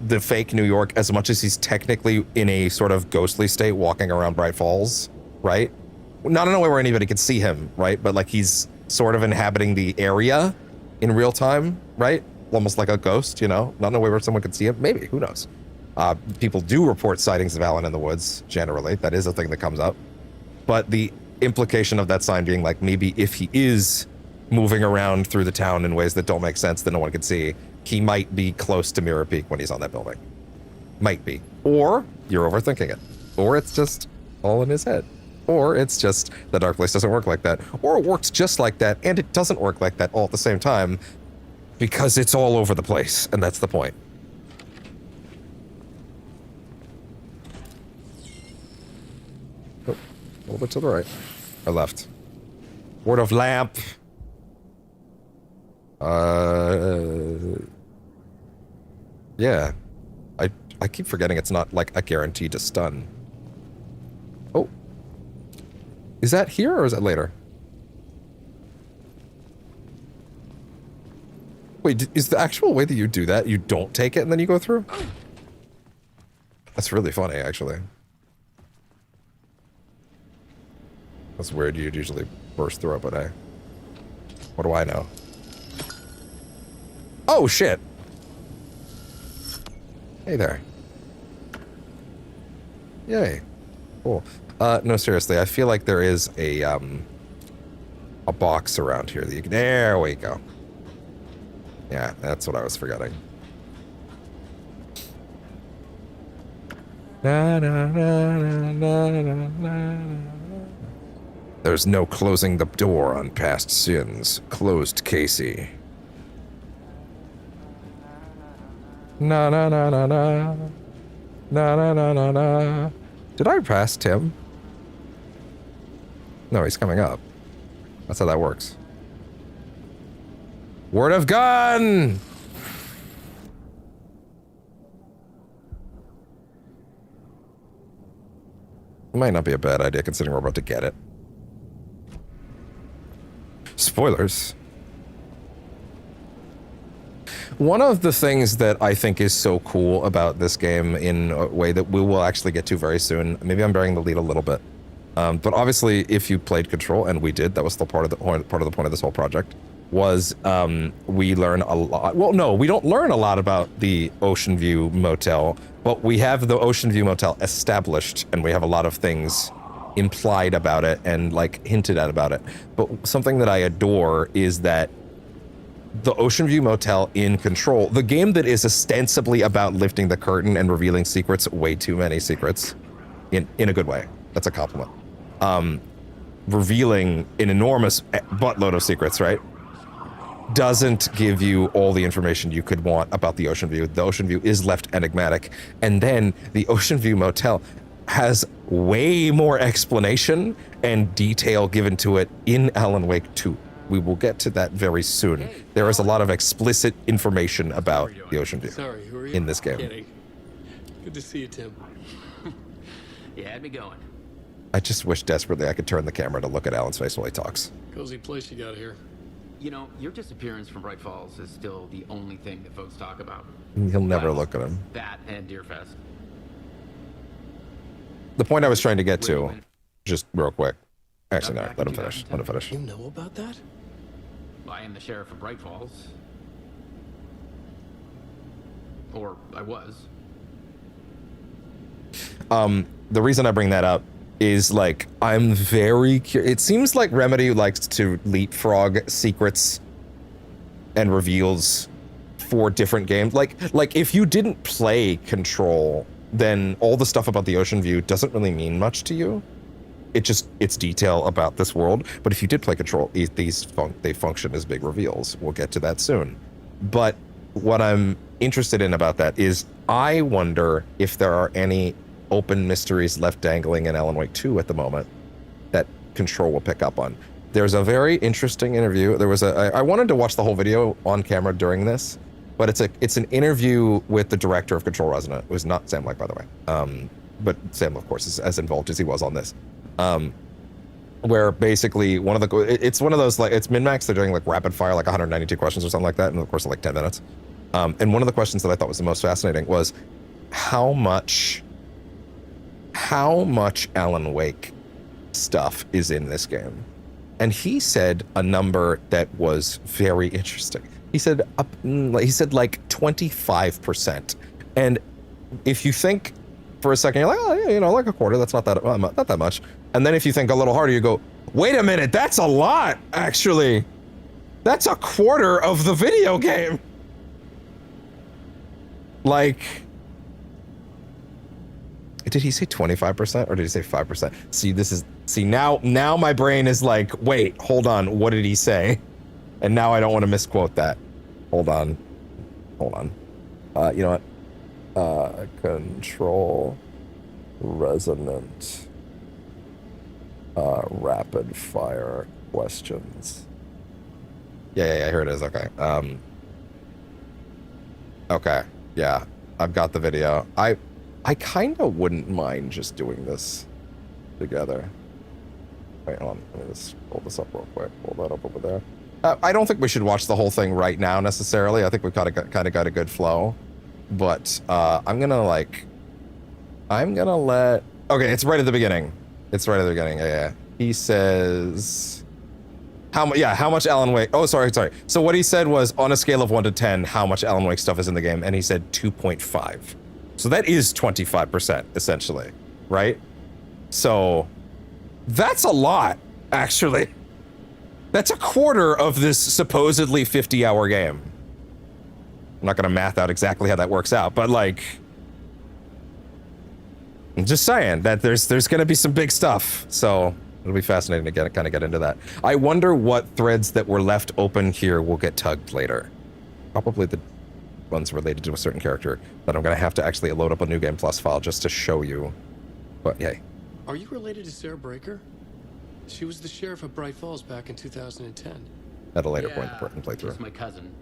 the fake New York as much as he's technically in a sort of ghostly state walking around Bright Falls, right? Not in a way where anybody could see him, right? But like he's sort of inhabiting the area in real time, right? Almost like a ghost, you know? Not in a way where someone could see him. Maybe, who knows? People do report sightings of Alan in the woods, generally. That is a thing that comes up. But the implication of that sign being like, maybe if he is moving around through the town in ways that don't make sense that no one can see, he might be close to Mirror Peak when he's on that building. Might be. Or you're overthinking it. Or it's just all in his head. Or it's just the Dark Place doesn't work like that. Or it works just like that, and it doesn't work like that all at the same time, because it's all over the place, and that's the point. Oh, a little bit to the right. Or left. Word of lamp. Yeah. I keep forgetting it's not like a guarantee to stun. Oh. Is that here or is that later? Wait, is the actual way that you do that, you don't take it and then you go through? That's really funny, actually. That's weird, you'd usually burst through it, but hey. What do I know? Oh, shit! Hey there. Yay. Cool. No, seriously, I feel like there is a box around here that you can... There we go. Yeah, that's what I was forgetting. There There's no closing the door on past sins. Closed, Casey. Na na na na na. Na na na na na. Did I pass Tim? No, he's coming up. That's how that works. Word of gun! Might not be a bad idea considering we're about to get it. Spoilers. One of the things that I think is so cool about this game in a way that we will actually get to very soon, maybe I'm bearing the lead a little bit, but obviously if you played Control, and we did, that was still part of the point of this whole project, was we learn a lot. Well, no, we don't learn a lot about the Ocean View Motel, but we have the Ocean View Motel established, and we have a lot of things implied about it and like hinted at about it. But something that I adore is that the Ocean View Motel in Control, the game that is ostensibly about lifting the curtain and revealing secrets, way too many secrets, in a good way. That's a compliment. Revealing an enormous buttload of secrets, right? Doesn't give you all the information you could want about the Ocean View. The Ocean View is left enigmatic. And then the Ocean View Motel has way more explanation and detail given to it in Alan Wake 2. We will get to that very soon. There is a lot of explicit information about the Ocean View in this game. Kidding. Good to see you, Tim. You had me going. I just wish desperately I could turn the camera to look at Alan's face while he talks. Cozy place you got here. You know, your disappearance from Bright Falls is still the only thing that folks talk about. He'll never look at him. That and Deerfest. The point I was trying to get to, just real quick. Actually, no, let him finish. Let him finish. You know about that? I am the sheriff of Bright Falls. Or I was. The reason I bring that up is like, I'm very curious. It seems like Remedy likes to leapfrog secrets and reveals for different games. Like if you didn't play Control, then all the stuff about the Ocean View doesn't really mean much to you. It's detail about this world. But if you did play Control, they function as big reveals. We'll get to that soon. But what I'm interested in about that is I wonder if there are any open mysteries left dangling in Alan Wake 2 at the moment that Control will pick up on. There's a very interesting interview. I wanted to watch the whole video on camera during this, but it's an interview with the director of Control Resonant. It was not Sam Lake, by the way. But Sam, of course, is as involved as he was on this. Where basically it's one of those, like, it's min-max. They're doing like rapid fire, like 192 questions or something like that, in the course of like 10 minutes. And one of the questions that I thought was the most fascinating was how much Alan Wake stuff is in this game. And he said a number that was very interesting. He said like 25%. And if you think for a second, you're like, oh yeah, like a quarter, that's not that much. And then if you think a little harder, you go, wait a minute, that's a lot, actually. That's a quarter of the video game. Like, did he say 25% or did he say 5%? See, now my brain is like, wait, hold on, what did he say? And now I don't want to misquote that. Hold on. You know what? Control Resonant. Rapid fire questions. Yeah, here it is. Okay. Okay. Yeah, I've got the video. I kind of wouldn't mind just doing this together. Wait, hold on. Let me just pull this up real quick. Pull that up over there. I don't think we should watch the whole thing right now necessarily. I think we've kind of got a good flow. But I'm gonna let. Okay, it's right at the beginning. Yeah. He says, how much Alan Wake? Oh, sorry. So what he said was, on a scale of 1 to 10, how much Alan Wake stuff is in the game, and he said 2.5. So that is 25% essentially, right? So that's a lot, actually. That's a quarter of this supposedly 50-hour game. I'm not gonna math out exactly how that works out, but like, I'm just saying that there's gonna be some big stuff. So It'll be fascinating to kind of get into that. I wonder what threads that were left open here will get tugged later. Probably the ones related to a certain character that I'm going to have to actually load up a New Game Plus file just to show you. But yay. Are you related to Sarah Breaker? She was the sheriff of Bright Falls back in 2010. At a later point in the playthrough. She's my cousin.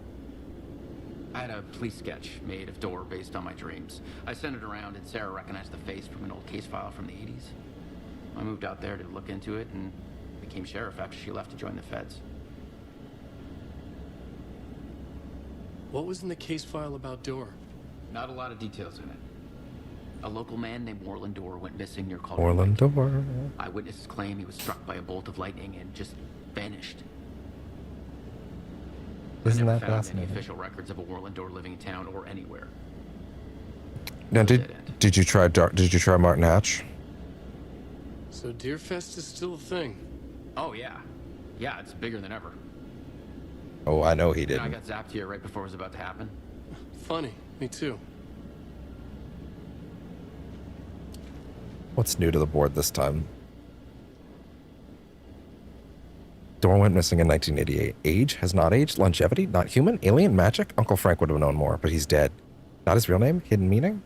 I had a police sketch made of Door based on my dreams. I sent it around and Sarah recognized the face from an old case file from the 80s. I moved out there to look into it and became sheriff after she left to join the feds. What was in the case file about Door? Not a lot of details in it. A local man named Orland Door went missing near Colorado. Orland Door. Eyewitnesses claim he was struck by a bolt of lightning and just vanished. Isn't I never that found fascinating? any official records of a Orland Door living in town or anywhere. Now, did you try Martin Hatch? So Deerfest is still a thing. Oh yeah, yeah, it's bigger than ever. Oh, I know he You know, I didn't. got zapped here right before it was about to happen. Funny, me too. What's new to the board this time? Door went missing in 1988. Age has not aged. Longevity not human. Alien magic. Uncle Frank would have known more, but he's dead. Not his real name. Hidden meaning.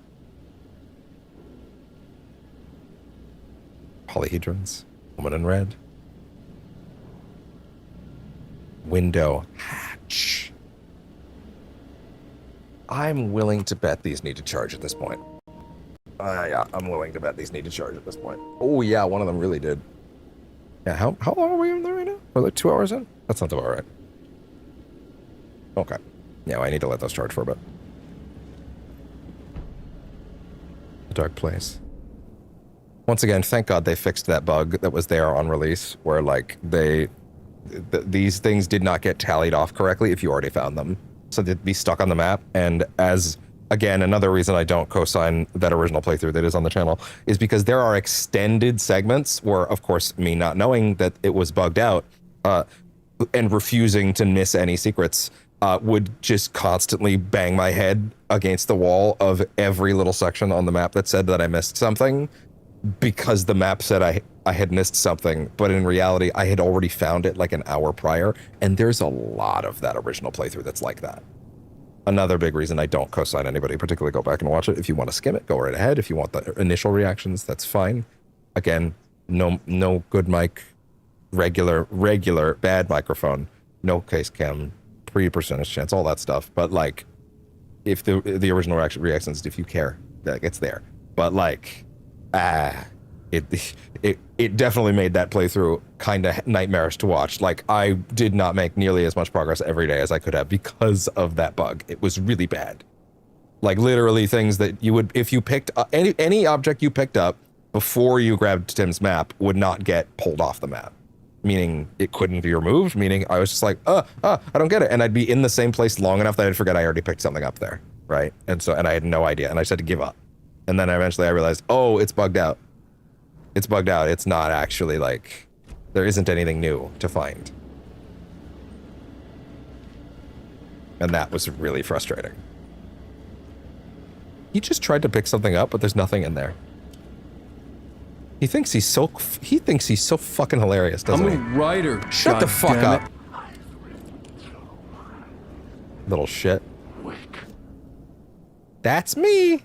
Polyhedrons. Woman in red. Window hatch. I'm willing to bet these need to charge at this point. Yeah, I'm willing to bet these need to charge at this point. Oh yeah, one of them really did. Yeah, how long are we in there right now? We're like 2 hours in? That sounds about right. Okay. Yeah, I need to let those charge for a bit. A dark place. Once again, thank God they fixed that bug that was there on release, where like these things did not get tallied off correctly if you already found them. So they'd be stuck on the map, and as again, another reason I don't co-sign that original playthrough that is on the channel is because there are extended segments where, of course, me not knowing that it was bugged out and refusing to miss any secrets would just constantly bang my head against the wall of every little section on the map that said that I missed something because the map said I had missed something, but in reality, I had already found it like an hour prior, and there's a lot of that original playthrough that's like that. Another big reason I don't co-sign anybody, particularly go back and watch it. If you want to skim it, go right ahead. If you want the initial reactions, that's fine. Again, no good mic, regular, bad microphone, no case cam, pre-percentage chance, all that stuff. But like, if the original reactions, if you care, that it's there. But like, it definitely made that playthrough kind of nightmarish to watch. Like, I did not make nearly as much progress every day as I could have because of that bug. It was really bad. Like, literally things that you would, if you picked any object you picked up before you grabbed Tim's map would not get pulled off the map. Meaning it couldn't be removed, meaning I was just like, I don't get it. And I'd be in the same place long enough that I'd forget I already picked something up there, right? And I had no idea, and I just had to give up. And then eventually I realized, oh, it's bugged out. It's bugged out. It's not actually like, there isn't anything new to find. And that was really frustrating. He just tried to pick something up, but there's nothing in there. He thinks he's so fucking hilarious, doesn't he? I'm a writer. Shut the fuck goddammit. up. Little shit. That's me.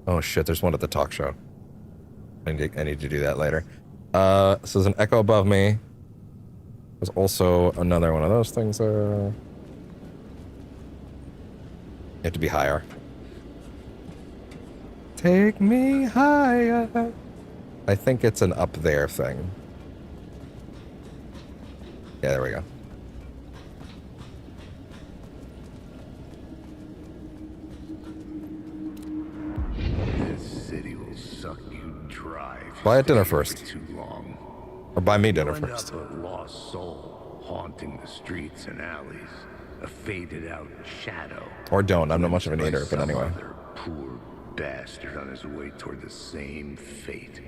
Oh shit, there's one at the talk show. I need to do that later. So there's an echo above me. There's also another one of those things there. You have to be higher. Take me higher. I think it's an up there thing. Yeah, there we go. This city will suck you dry. Buy it dinner first. Too long. Or buy me dinner You'll end first. up a lost soul haunting the streets and alleys, a faded out shadow. Or don't. I'm not much of an eater, but Some anyway. other poor bastard on his way toward the same fate.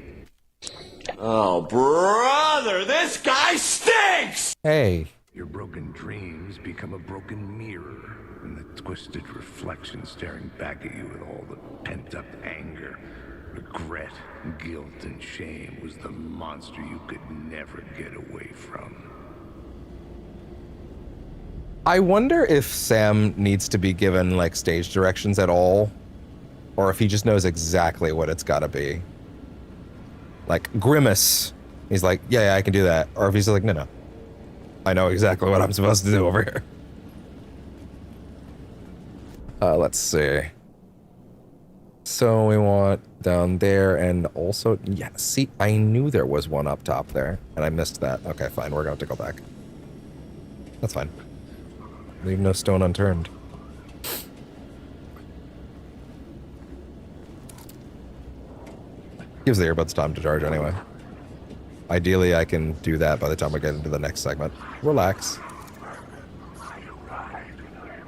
Oh, brother, this guy stinks! Hey. Your broken dreams become a broken mirror, and the twisted reflection staring back at you with all the pent-up anger Regret, guilt, and shame was the monster you could never get away from. I wonder if Sam needs to be given like stage directions at all, or if he just knows exactly what it's got to be. Like Grimace, he's like, yeah, I can do that. Or if he's like, no, I know exactly what I'm supposed to do over here. Let's see. So we want down there, and also, yeah, see, I knew there was one up top there, and I missed that. Okay, fine, we're going to have to go back. That's fine. Leave no stone unturned. Gives the earbuds time to charge anyway. Ideally, I can do that by the time we get into the next segment. Relax.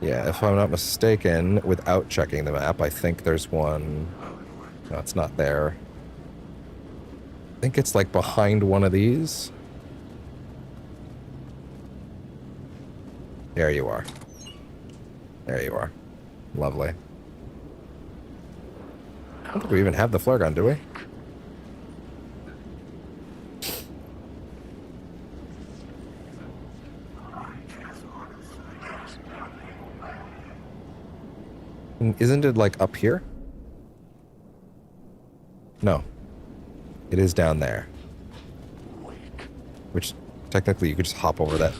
Yeah, if I'm not mistaken, without checking the map, I think there's one... No, it's not there. I think it's like behind one of these. There you are. There you are. Lovely. I don't think we even have the flare gun, do we? Isn't it like up here? No. It is down there. Which technically you could just hop over that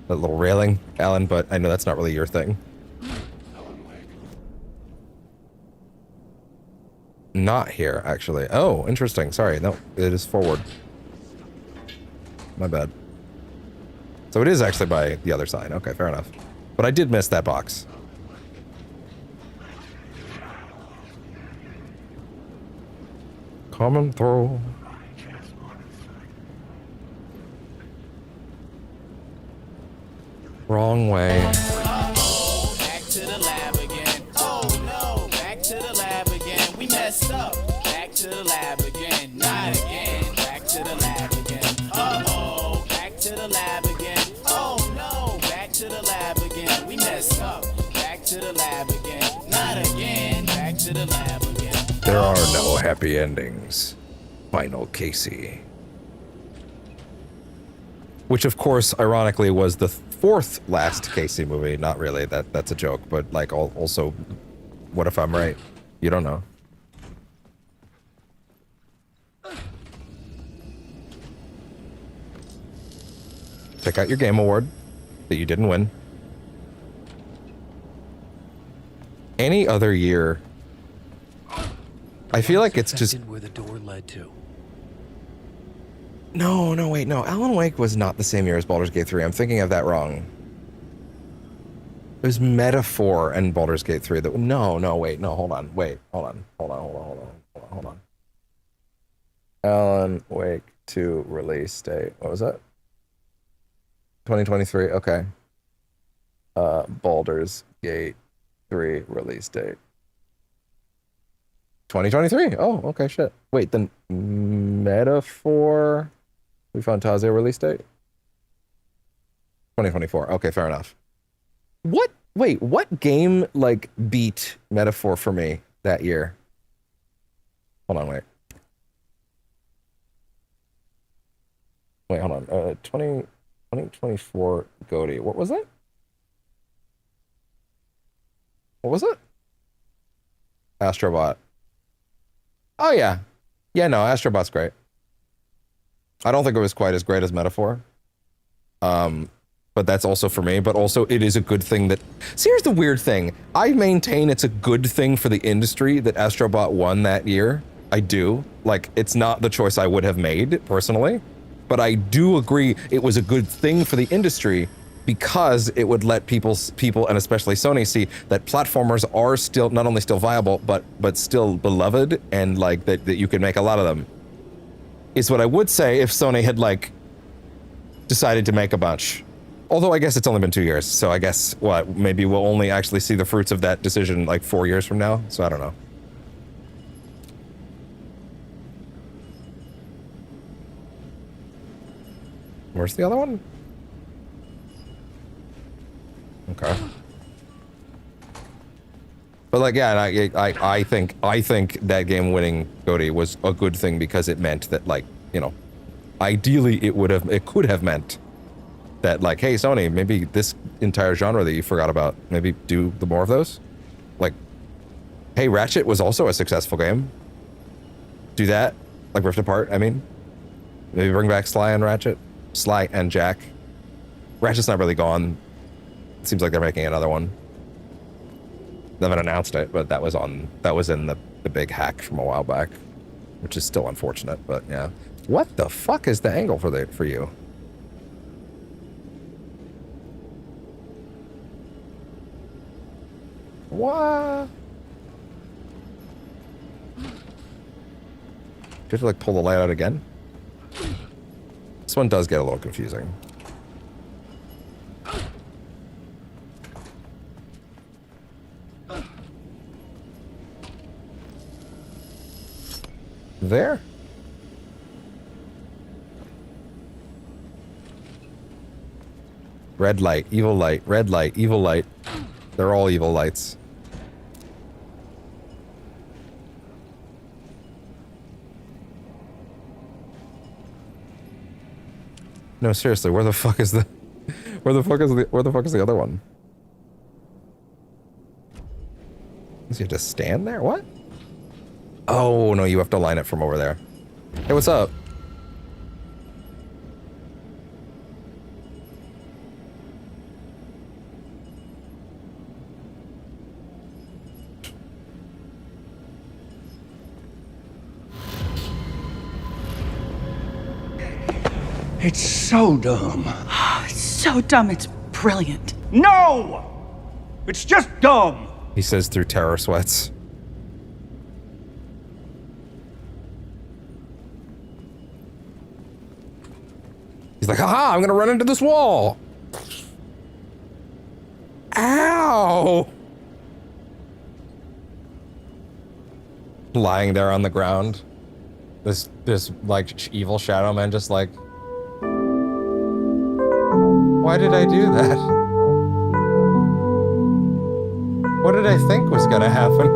little railing, Alan, but I know that's not really your thing. Not here, actually. Oh, interesting. Sorry. No, it is forward. My bad. So it is actually by the other side. Okay, fair enough. But I did miss that box. Coming through. Wrong way. Uh-oh, back to the lab again. Oh no, back to the lab again. We messed up. Back to the lab again. Not again. Back to the lab again. Uh-oh, back to the lab again. Oh no, back to the lab again. We messed up. Back to the lab again. Not again. Back to the lab again. There are no happy endings. Final Casey. Which, of course, ironically, was the fourth last Casey movie. Not really. That's a joke, but like also, what if I'm right? You don't know. Check out your game award that you didn't win. Any other year, I feel like it's just where the door led to. No, wait, no. Alan Wake was not the same year as Baldur's Gate 3. I'm thinking of that wrong. It was Metaphor and Baldur's Gate 3 that... No, wait, no, hold on. Wait, hold on. Alan Wake 2 release date. What was that? 2023, okay. Baldur's Gate 3 release date. 2023. Oh, okay, shit. Wait, then Metaphor... We found Tazia release date? 2024. Okay, fair enough. Wait, what game, like, beat Metaphor for me that year? Hold on, wait. Wait, hold on. 2024 GOTY. What was that? What was it? Astrobot. Oh, yeah. Yeah, no, Astrobot's great. I don't think it was quite as great as Metaphor. But that's also for me. But also, it is a good thing that... See, here's the weird thing. I maintain it's a good thing for the industry that Astrobot won that year. I do. Like, it's not the choice I would have made, personally. But I do agree it was a good thing for the industry because it would let people, and especially Sony, see that platformers are still, not only still viable, but still beloved, and like, that you can make a lot of them. Is what I would say if Sony had, like, decided to make a bunch. Although I guess it's only been 2 years, so I guess, what, maybe we'll only actually see the fruits of that decision, like, 4 years from now, so I don't know. Where's the other one? Okay. But like, yeah, I think that game winning GOTY was a good thing because it meant that, like, you know, ideally it could have meant that, like, hey, Sony, maybe this entire genre that you forgot about, maybe do the more of those. Like, hey, Ratchet was also a successful game. Do that, like Rift Apart. I mean, maybe bring back Sly and Jack. Ratchet's not really gone. It seems like they're making another one. They haven't announced it, but that was in the big hack from a while back, which is still unfortunate. But yeah, what the fuck is the angle for you? What? Do you have to like pull the light out again? This one does get a little confusing. There. Red light, evil light, red light, evil light. They're all evil lights. No, seriously, where the fuck is the where the fuck is the other one? Does he have to stand there? What? Oh, no, you have to line it from over there. Hey, what's up? It's so dumb. It's so dumb, it's brilliant. No! It's just dumb! He says through terror sweats. He's like, haha, I'm gonna run into this wall. Ow! Lying there on the ground. This like evil shadow man just like, why did I do that? What did I think was gonna happen?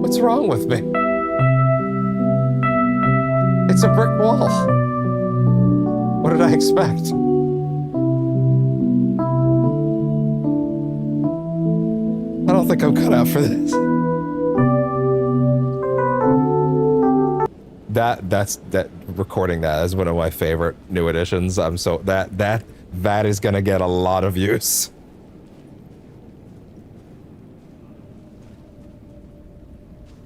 What's wrong with me? It's a brick wall. What did I expect? I don't think I'm cut out for this. That recording that is one of my favorite new additions. I'm so that is gonna get a lot of use.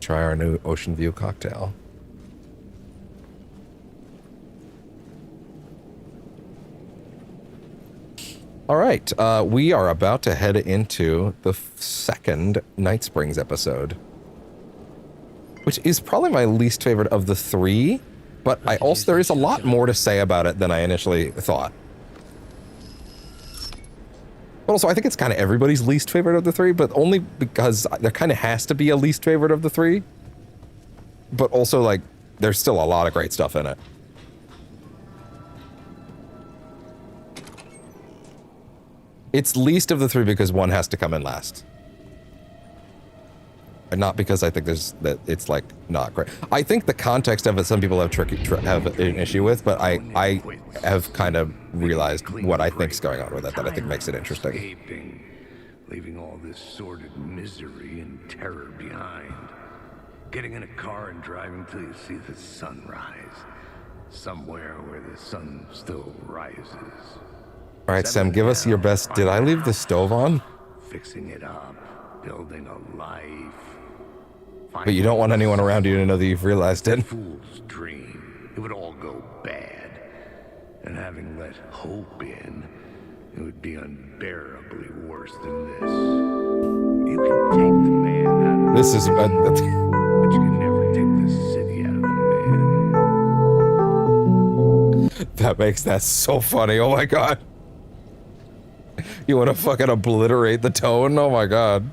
Try our new Ocean View cocktail. All right, we are about to head into the second Night Springs episode, which is probably my least favorite of the three, but there is a lot more to say about it than I initially thought. But also, I think it's kind of everybody's least favorite of the three, but only because there kind of has to be a least favorite of the three. But also, like, there's still a lot of great stuff in it. It's least of the three because one has to come in last. And not because I think it's like not great. I think the context of it, some people have have an issue with, but I have kind of realized what I think is going on with it that I think makes it interesting. Escaping, leaving all this sordid misery and terror behind. Getting in a car and driving till you see the sun rise. Somewhere where the sun still rises. All right, Sam, give us your best. Did I leave the stove on? Fixing it up, building a life. But you don't want anyone around you to know that you've realized it. Fool's dream. It would all go bad. And having let hope in, it would be unbearably worse than this. You can take the man out of this is but you can never take the city out of the man. That makes that so funny. Oh my god. You want to fucking obliterate the tone? Oh my god.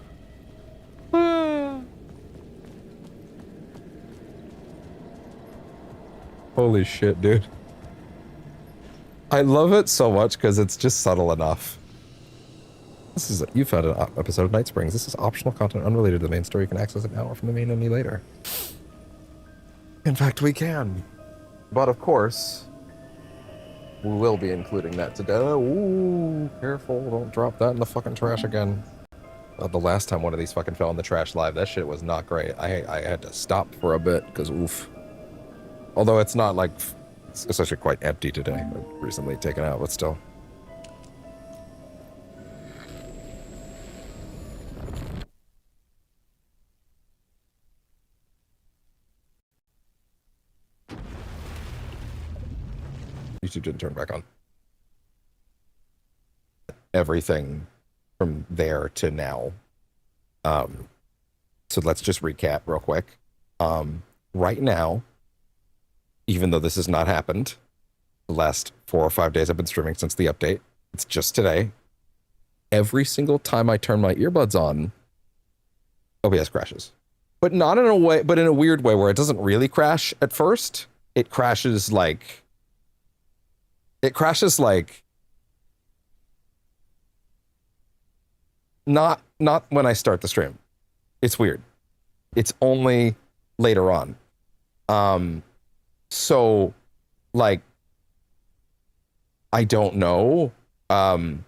Holy shit, dude. I love it so much because it's just subtle enough. You've had an episode of Night Springs. This is optional content unrelated to the main story. You can access it now or from the main menu later. In fact, we can. But of course, we will be including that today. Ooh, careful. Don't drop that in the fucking trash again. The last time one of these fucking fell in the trash live, that shit was not great. I had to stop for a bit, because oof. Although it's not like, it's actually quite empty today. Recently taken out, but still. YouTube didn't turn back on. Everything from there to now. So let's just recap real quick. Right now, even though this has not happened, the last 4 or 5 days I've been streaming since the update. It's just today. Every single time I turn my earbuds on, OBS crashes. But not in a way, but in a weird way where it doesn't really crash at first. It crashes like not when I start the stream. It's weird. It's only later on. So like I don't know. I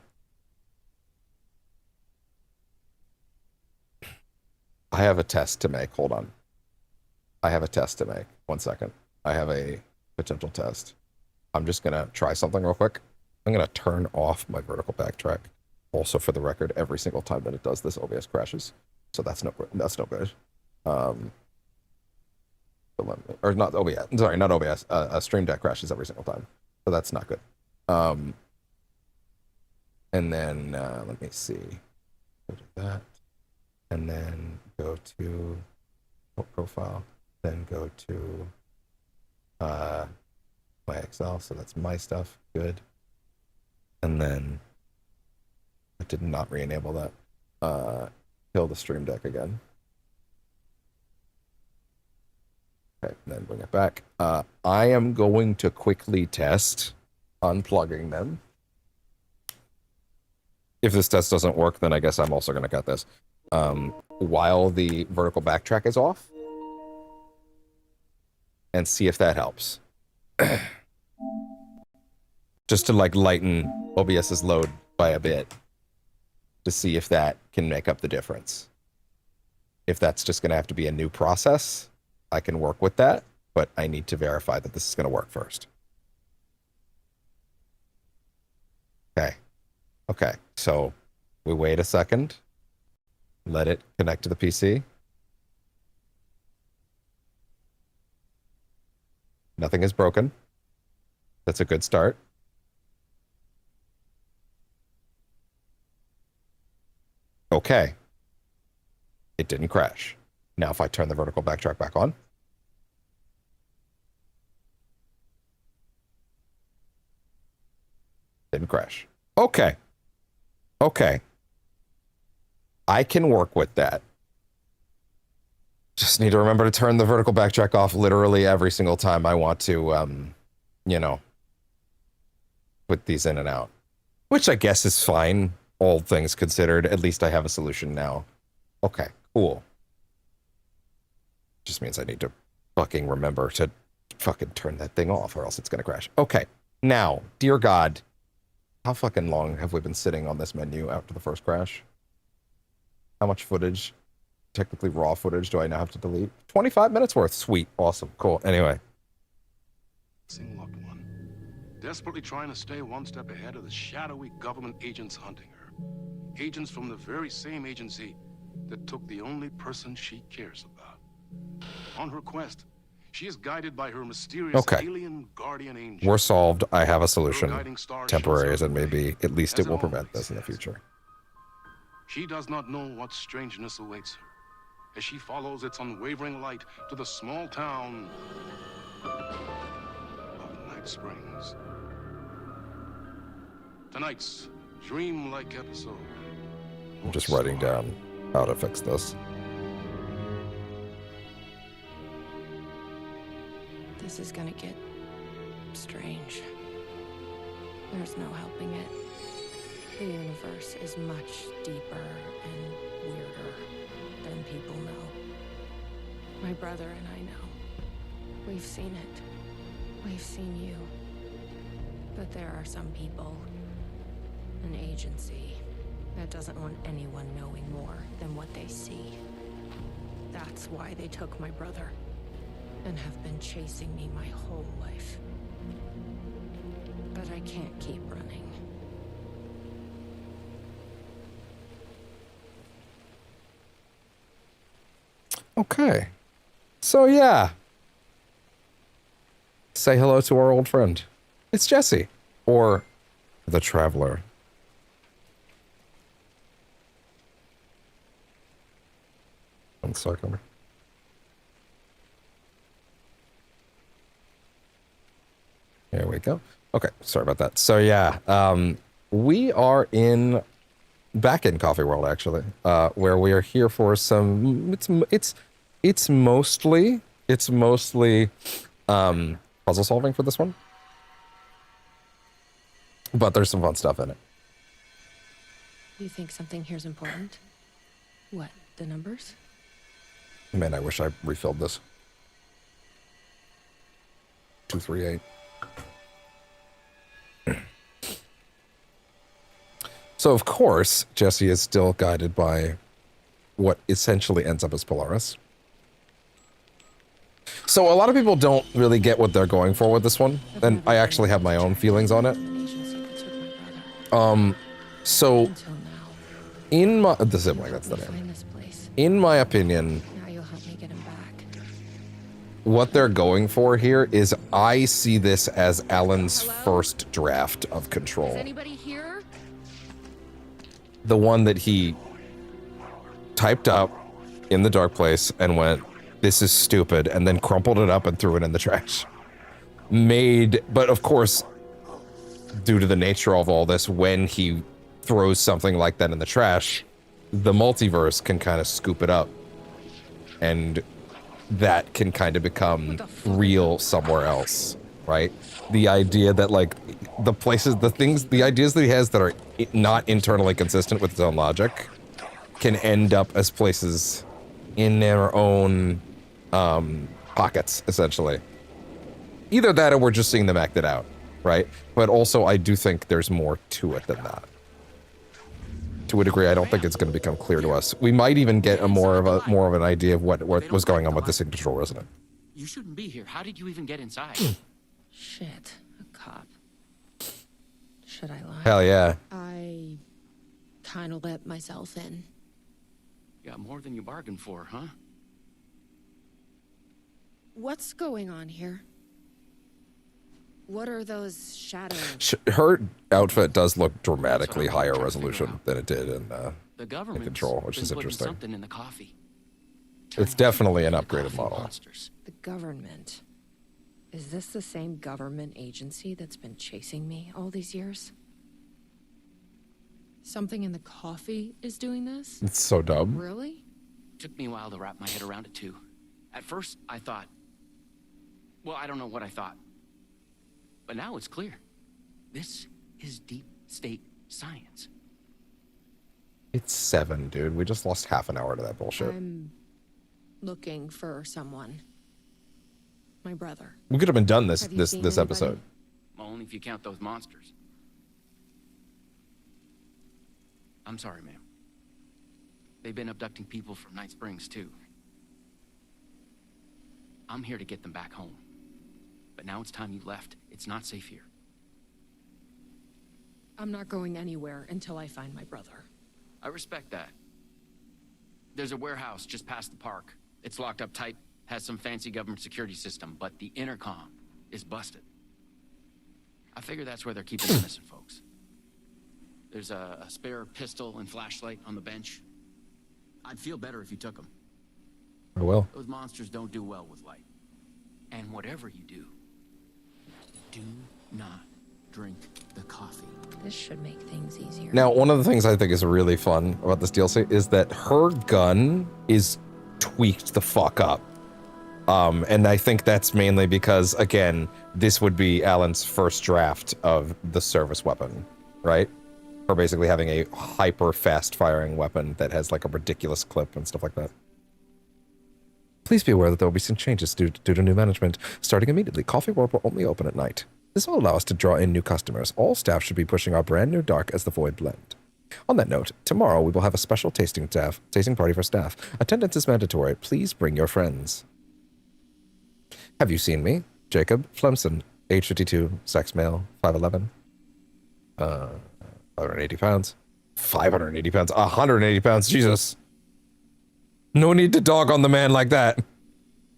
have a test to make. Hold on. I have a test to make. 1 second. I have a potential test. I'm just going to try something real quick. I'm going to turn off my vertical backtrack. Also, for the record, every single time that it does this, OBS crashes. So that's no good. Or not OBS. Sorry, not OBS. Stream Deck crashes every single time. So that's not good. And then, let me see. Go to that. And then go to profile. Then go to my Excel. So that's my stuff. Good. And then I did not re-enable that. Kill the Stream Deck again. Okay, and then bring it back. I am going to quickly test unplugging them. If this test doesn't work, then I guess I'm also going to cut this. While the vertical backtrack is off. And see if that helps. Just to like lighten OBS's load by a bit. To see if that can make up the difference. If that's just going to have to be a new process, I can work with that, but I need to verify that this is going to work first. Okay. Okay, so we wait a second. Let it connect to the PC. Nothing is broken. That's a good start. Okay. It didn't crash. Now if I turn the vertical backtrack back on. Didn't crash. Okay. Okay. I can work with that. Just need to remember to turn the vertical backtrack off literally every single time I want to, you know, put these in and out. Which I guess is fine, all things considered. At least I have a solution now. Okay, cool. Just means I need to fucking remember to fucking turn that thing off or else it's gonna crash. Okay, now, dear God, how fucking long have we been sitting on this menu after the first crash? How much footage, technically raw footage, do I now have to delete? 25 minutes worth. Sweet. Awesome. Cool. Anyway. Loved one, desperately trying to stay one step ahead of the shadowy government agents hunting her. Agents from the very same agency that took the only person she cares about. On her quest, she is guided by her mysterious alien guardian angel. We're solved. I have a solution. Temporary as it may be, at least it will prevent this in the future. She does not know what strangeness awaits her as she follows its unwavering light to the small town of Night Springs. Tonight's dreamlike episode. I'm just writing down how to fix this. This is gonna get strange. There's no helping it. The universe is much deeper and weirder than people know. My brother and I know. We've seen it. We've seen you. But there are some people, an agency, that doesn't want anyone knowing more than what they see. That's why they took my brother and have been chasing me my whole life. But I can't keep running. Okay. So yeah. Say hello to our old friend. It's Jesse. Or the Traveler. One second. There we go. Okay, sorry about that. So yeah, we are back in Coffee World actually, where we are here for some. It's mostly puzzle solving for this one, but there's some fun stuff in it. You think something here's important? What, the numbers? Man, I wish I refilled this. 238. So, of course, Jesse is still guided by what essentially ends up as Polaris. So, a lot of people don't really get what they're going for with this one, and I actually have my own feelings on it. So, in my... The sibling, that's the name. In my opinion, what they're going for here is I see this as Alan's first draft of Control. Is anybody here? The one that he typed up in the dark place and went, this is stupid, and then crumpled it up and threw it in the trash. But of course, due to the nature of all this, when he throws something like that in the trash, the multiverse can kind of scoop it up. And that can kind of become real somewhere else, right? The idea that, like, the ideas that he has that are not internally consistent with his own logic can end up as places in their own pockets, essentially. Either that or we're just seeing them acted out, right? But also, I do think there's more to it than that. To a degree, I don't think it's going to become clear to us. We might even get more of an idea of what was going on with this Control Resonant. You shouldn't be here. How did you even get inside? Shit, a cop. Should I lie? Hell yeah. I kind of let myself in. Got more than you bargained for, huh? What's going on here? What are those shadows? Her outfit does look dramatically higher resolution than it did in Control, which is interesting. Something in the coffee. It's definitely an upgraded model. The government. Is this the same government agency that's been chasing me all these years? Something in the coffee is doing this? It's so dumb. Really? Took me a while to wrap my head around it too. At first, I thought... Well, I don't know what I thought. But now it's clear. This is deep state science. It's 7, dude. We just lost half an hour to that bullshit. I'm looking for someone. My brother. We could have been done this anybody? episode. Well, only if you count those monsters. I'm sorry, ma'am. They've been abducting people from Night Springs, too. I'm here to get them back home. But now it's time you left. It's not safe here. I'm not going anywhere until I find my brother. I respect that. There's a warehouse just past the park. It's locked up tight, has some fancy government security system, but the intercom is busted. I figure that's where they're keeping the missing folks. There's a spare pistol and flashlight on the bench. I'd feel better if you took them. I will. Those monsters don't do well with light. And whatever you do not drink the coffee. This should make things easier. Now, one of the things I think is really fun about this DLC is that her gun is tweaked the fuck up. And I think that's mainly because, again, this would be Alan's first draft of the service weapon, right? for basically having a hyper fast firing weapon that has like a ridiculous clip and stuff like that. Please be aware that there will be some changes due to new management. Starting immediately, Coffee World will only open at night. This will allow us to draw in new customers. All staff should be pushing our brand new Dark as the Void blend. On that note, tomorrow we will have a special tasting party for staff. Attendance is mandatory. Please bring your friends. Have you seen me? Jacob Flemson, age 52, sex male, 5'11", 180 pounds. 580 pounds, 180 pounds, Jesus. No need to dog on the man like that.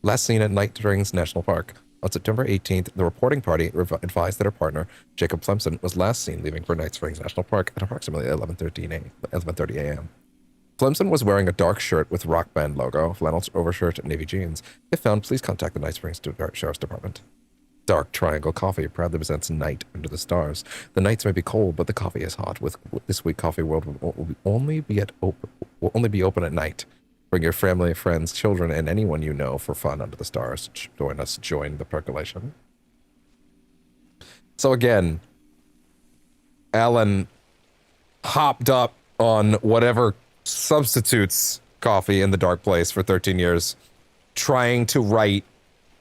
Last seen at Night Springs National Park. On September 18th, the reporting party advised that her partner, Jacob Flemson, was last seen leaving for Night Springs National Park at approximately 11:30 a.m. Flemson was wearing a dark shirt with rock band logo, flannel overshirt, and navy jeans. If found, please contact the Night Springs Sheriff's Department. Dark Triangle Coffee proudly presents Night Under the Stars. The nights may be cold, but the coffee is hot. With this week, Coffee World will only be open at night. Bring your family, friends, children, and anyone you know for fun under the stars. Join the percolation. So again, Alan hopped up on whatever substitutes coffee in the dark place for 13 years, trying to write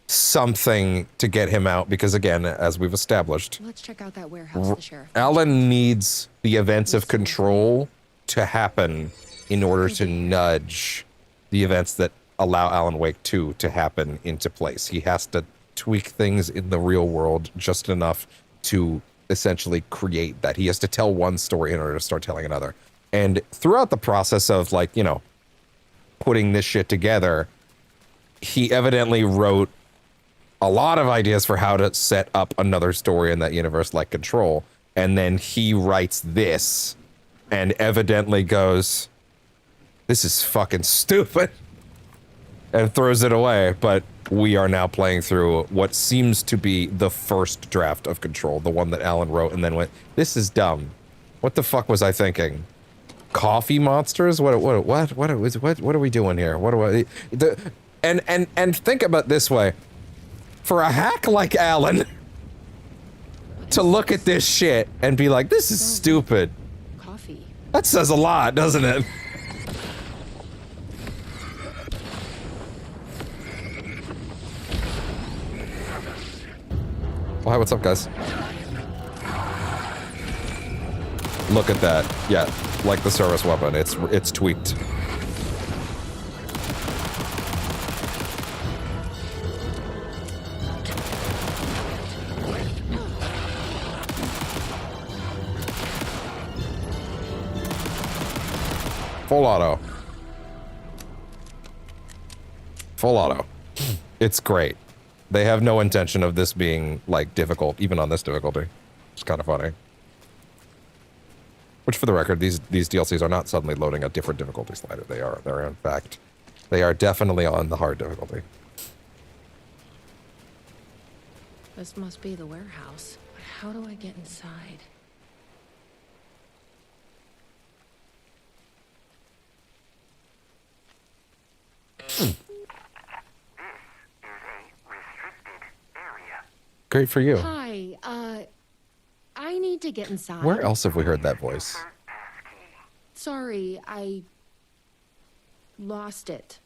something to get him out, because again, as we've established, Let's check out that warehouse the sheriff. Alan needs the events of Control to happen in order to nudge the events that allow Alan Wake 2 to happen into place. He has to tweak things in the real world just enough to essentially create that. He has to tell one story in order to start telling another. And throughout the process of, like, you know, putting this shit together, he evidently wrote a lot of ideas for how to set up another story in that universe like Control. And then he writes this and evidently goes, this is fucking stupid, and throws it away. But we are now playing through what seems to be the first draft of Control, the one that Alan wrote and then went, this is dumb. What the fuck was I thinking? Coffee monsters? What are we doing here? What do I... And think about it this way. For a hack like Alan to look at this shit and be like, this is stupid. Coffee. That says a lot, doesn't it? Well, hi, what's up, guys? Look at that. Yeah, like the service weapon. It's tweaked. Full auto. Full auto. It's great. They have no intention of this being, like, difficult, even on this difficulty. It's kind of funny. Which, for the record, these DLCs are not suddenly loading a different difficulty slider. They're in fact, they are definitely on the hard difficulty. This must be the warehouse. But how do I get inside? Great for you. Hi, I need to get inside. Where else have we heard that voice? Sorry, I lost it.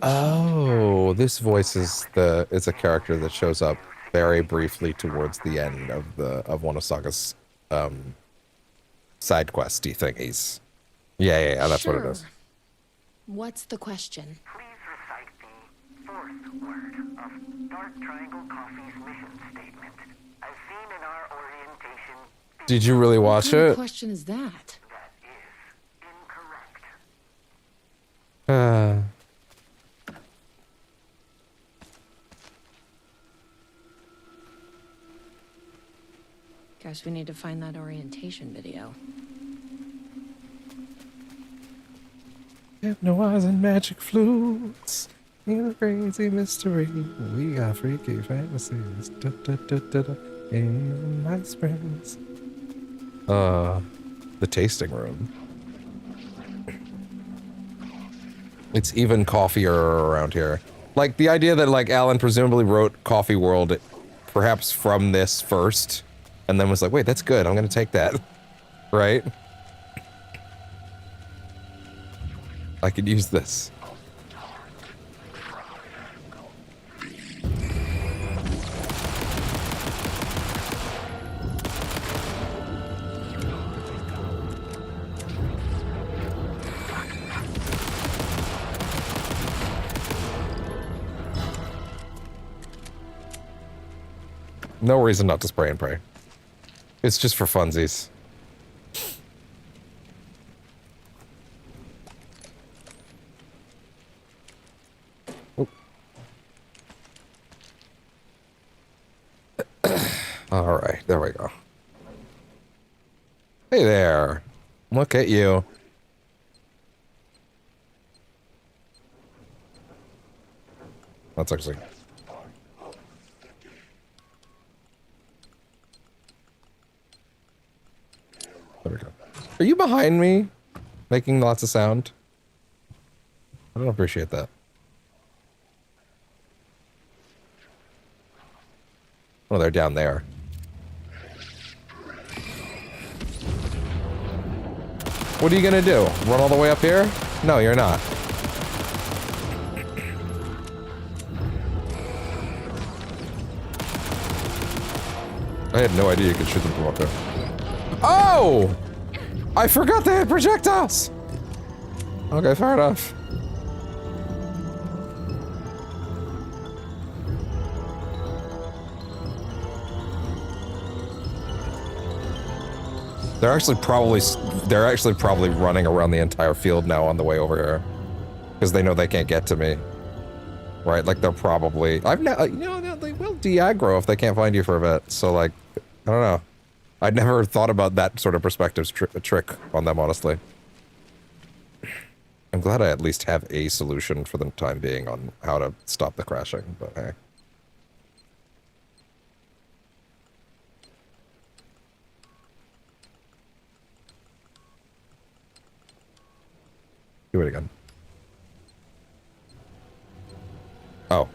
Oh, this voice is a character that shows up very briefly towards the end of one of Saga's side questy thingies. Yeah, that's what it is. What's the question? Fourth word of Dark Triangle Coffee's mission statement, as seen in our orientation. Did you really watch What kind of it? question is that? That is incorrect. Guess we need to find that orientation video. Hypnotize and magic flutes in a crazy mystery. We got freaky fantasies. In Night Springs. The tasting room. It's even coffeeier around here. Like, the idea that, like, Alan presumably wrote Coffee World perhaps from this first, and then was like, wait, that's good. I'm gonna take that. Right? I could use this. No reason not to spray and pray. It's just for funsies. All right, there we go. Hey there. Look at you. That's actually... There we go. Are you behind me? Making lots of sound? I don't appreciate that. Oh, they're down there. What are you gonna do? Run all the way up here? No, you're not. I had no idea you could shoot them from up there. Oh! I forgot they had projectiles! Okay, fair enough. They're actually probably running around the entire field now on the way over here. Because they know they can't get to me. Right? Like, they'll probably... they will de-aggro if they can't find you for a bit. So, like, I don't know. I'd never thought about that sort of perspective trick on them, honestly. I'm glad I at least have a solution for the time being on how to stop the crashing, but hey. Do it again. Oh.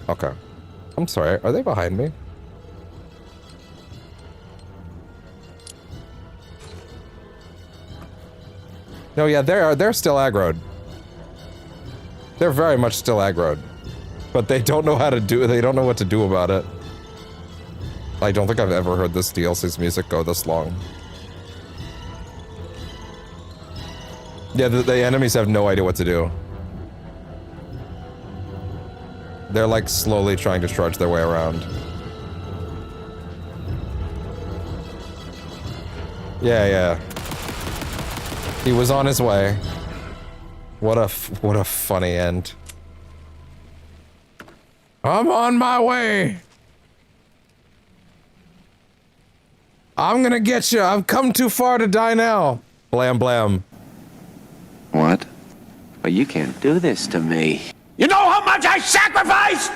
Okay. I'm sorry, are they behind me? No, yeah, they're still aggroed. They're very much still aggroed. But they don't know how to do it, they don't know what to do about it. I don't think I've ever heard this DLC's music go this long. Yeah, the enemies have no idea what to do. They're like slowly trying to trudge their way around. Yeah. He was on his way. What a funny end. I'm on my way. I'm gonna get you. I've come too far to die now. Blam blam. What? But you can't do this to me. You know how much I sacrificed?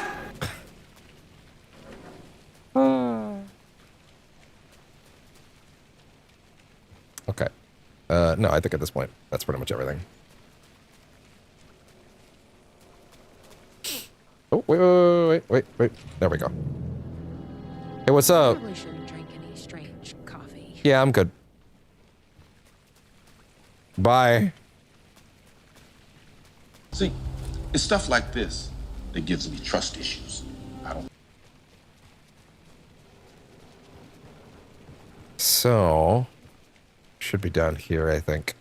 Okay. No, I think at this point, that's pretty much everything. Oh, wait. There we go. Hey, what's up? Probably shouldn't drink any strange coffee. Yeah, I'm good. Bye. See, it's stuff like this that gives me trust issues. I don't. So, should be down here, I think.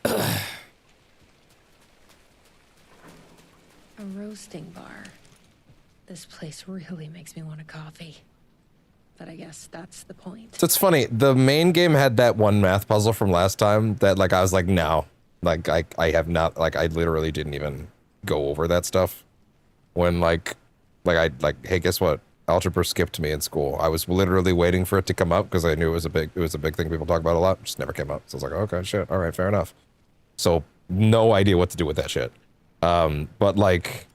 A roasting bar. This place really makes me want a coffee. But I guess that's the point. So it's funny, the main game had that one math puzzle from last time that, like, I was like, no. Like, I have not, like, I literally didn't even go over that stuff. When, like, hey, guess what? Algebra skipped me in school. I was literally waiting for it to come up because I knew it was a big thing people talk about a lot. It just never came up. So I was like, okay, shit, all right, fair enough. So, no idea what to do with that shit. But, like,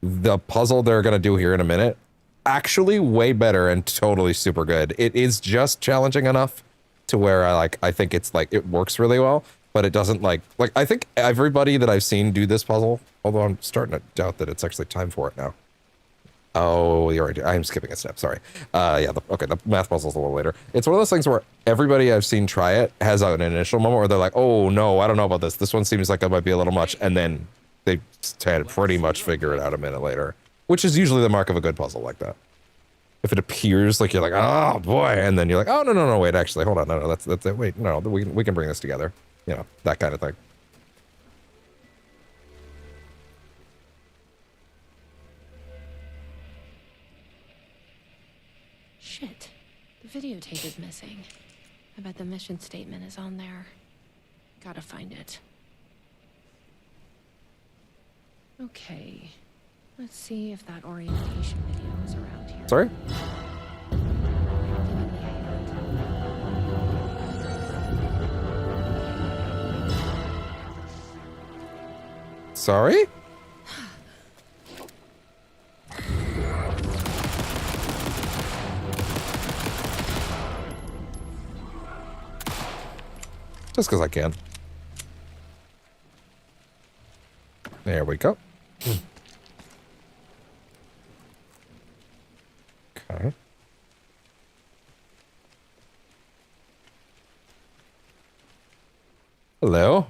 the puzzle they're gonna do here in a minute, actually way better and totally super good. It is just challenging enough to where I think it's, like, it works really well. But it doesn't like I think everybody that I've seen do this puzzle, although I'm starting to doubt that it's actually time for it now. Oh, you're right. I'm skipping a step. Sorry. Yeah. The math puzzle's a little later. It's one of those things where everybody I've seen try it has an initial moment where they're like, "Oh no, I don't know about this. This one seems like it might be a little much," and then they had pretty much figure it out a minute later, which is usually the mark of a good puzzle like that. If it appears like you're like, "Oh boy," and then you're like, "Oh no, wait, actually, hold on, no, that's it. Wait, no, we can bring this together." You know, that kind of thing. Shit. The videotape is missing. I bet the mission statement is on there. Gotta find it. Okay. Let's see if that orientation video is around here. Sorry? Sorry? Just because I can. There we go. Okay. Hello.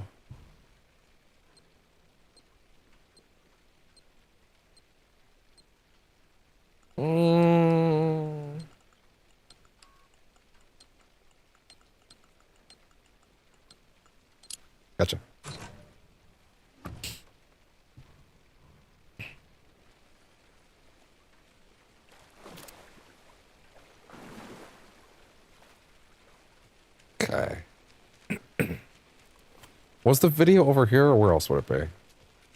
Gotcha. Okay. Was the video over here, or where else would it be?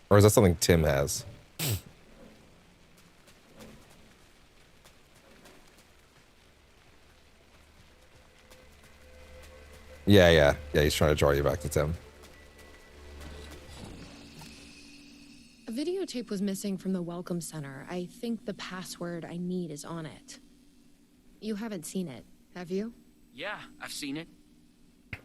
Or is that something Tim has? Yeah, he's trying to draw you back to Tim. A videotape was missing from the Welcome Center. I think the password I need is on it. You haven't seen it, have you? Yeah, I've seen it.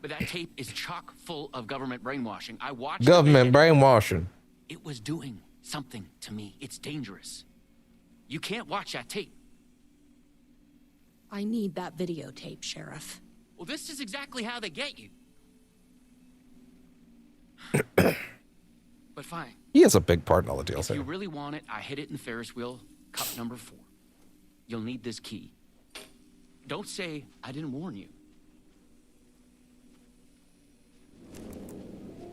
But that tape is chock full of government brainwashing. I watched government brainwashing. It was doing something to me. It's dangerous. You can't watch that tape. I need that videotape, Sheriff. Well, this is exactly how they get you. But fine. He has a big part in all the DLC. If you really want it, I hid it in Ferris wheel cup number 4. You'll need this key. Don't say I didn't warn you.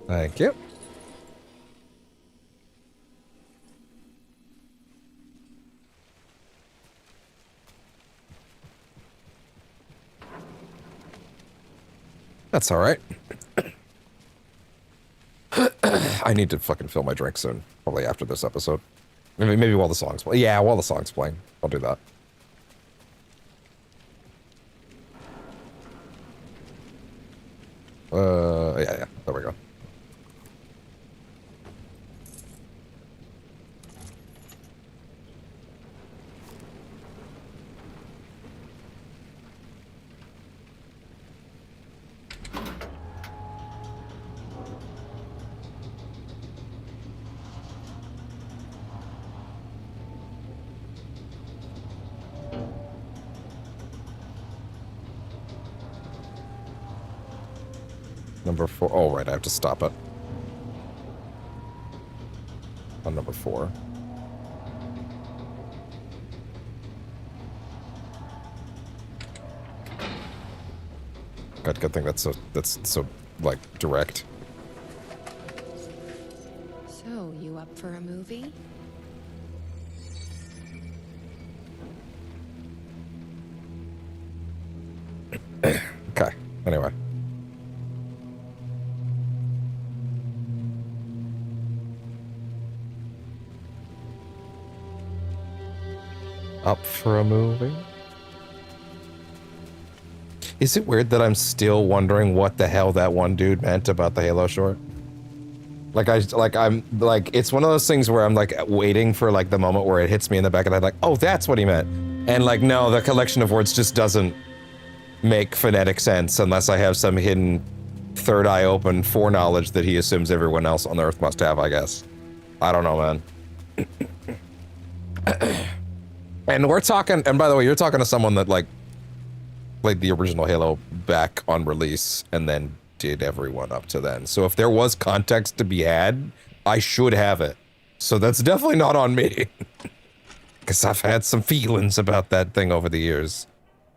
Thank you. That's all right. I need to fucking fill my drink soon. Probably after this episode. Maybe while the song's playing. Yeah, while the song's playing. I'll do that. Yeah. There we go. Number 4. Oh, right. I have to stop it. On number 4. Good thing that's so like direct. So, you up for a movie? Okay. Anyway. Up for a movie? Is it weird that I'm still wondering what the hell that one dude meant about the Halo short? It's one of those things where I'm like waiting for like the moment where it hits me in the back of the head, like, oh, that's what he meant. And like, no, the collection of words just doesn't make phonetic sense unless I have some hidden third eye open foreknowledge that he assumes everyone else on Earth must have, I guess. I don't know, man. And we're talking, and by the way, you're talking to someone that like played the original Halo back on release and then did everyone up to then. So if there was context to be had, I should have it. So that's definitely not on me. Because I've had some feelings about that thing over the years.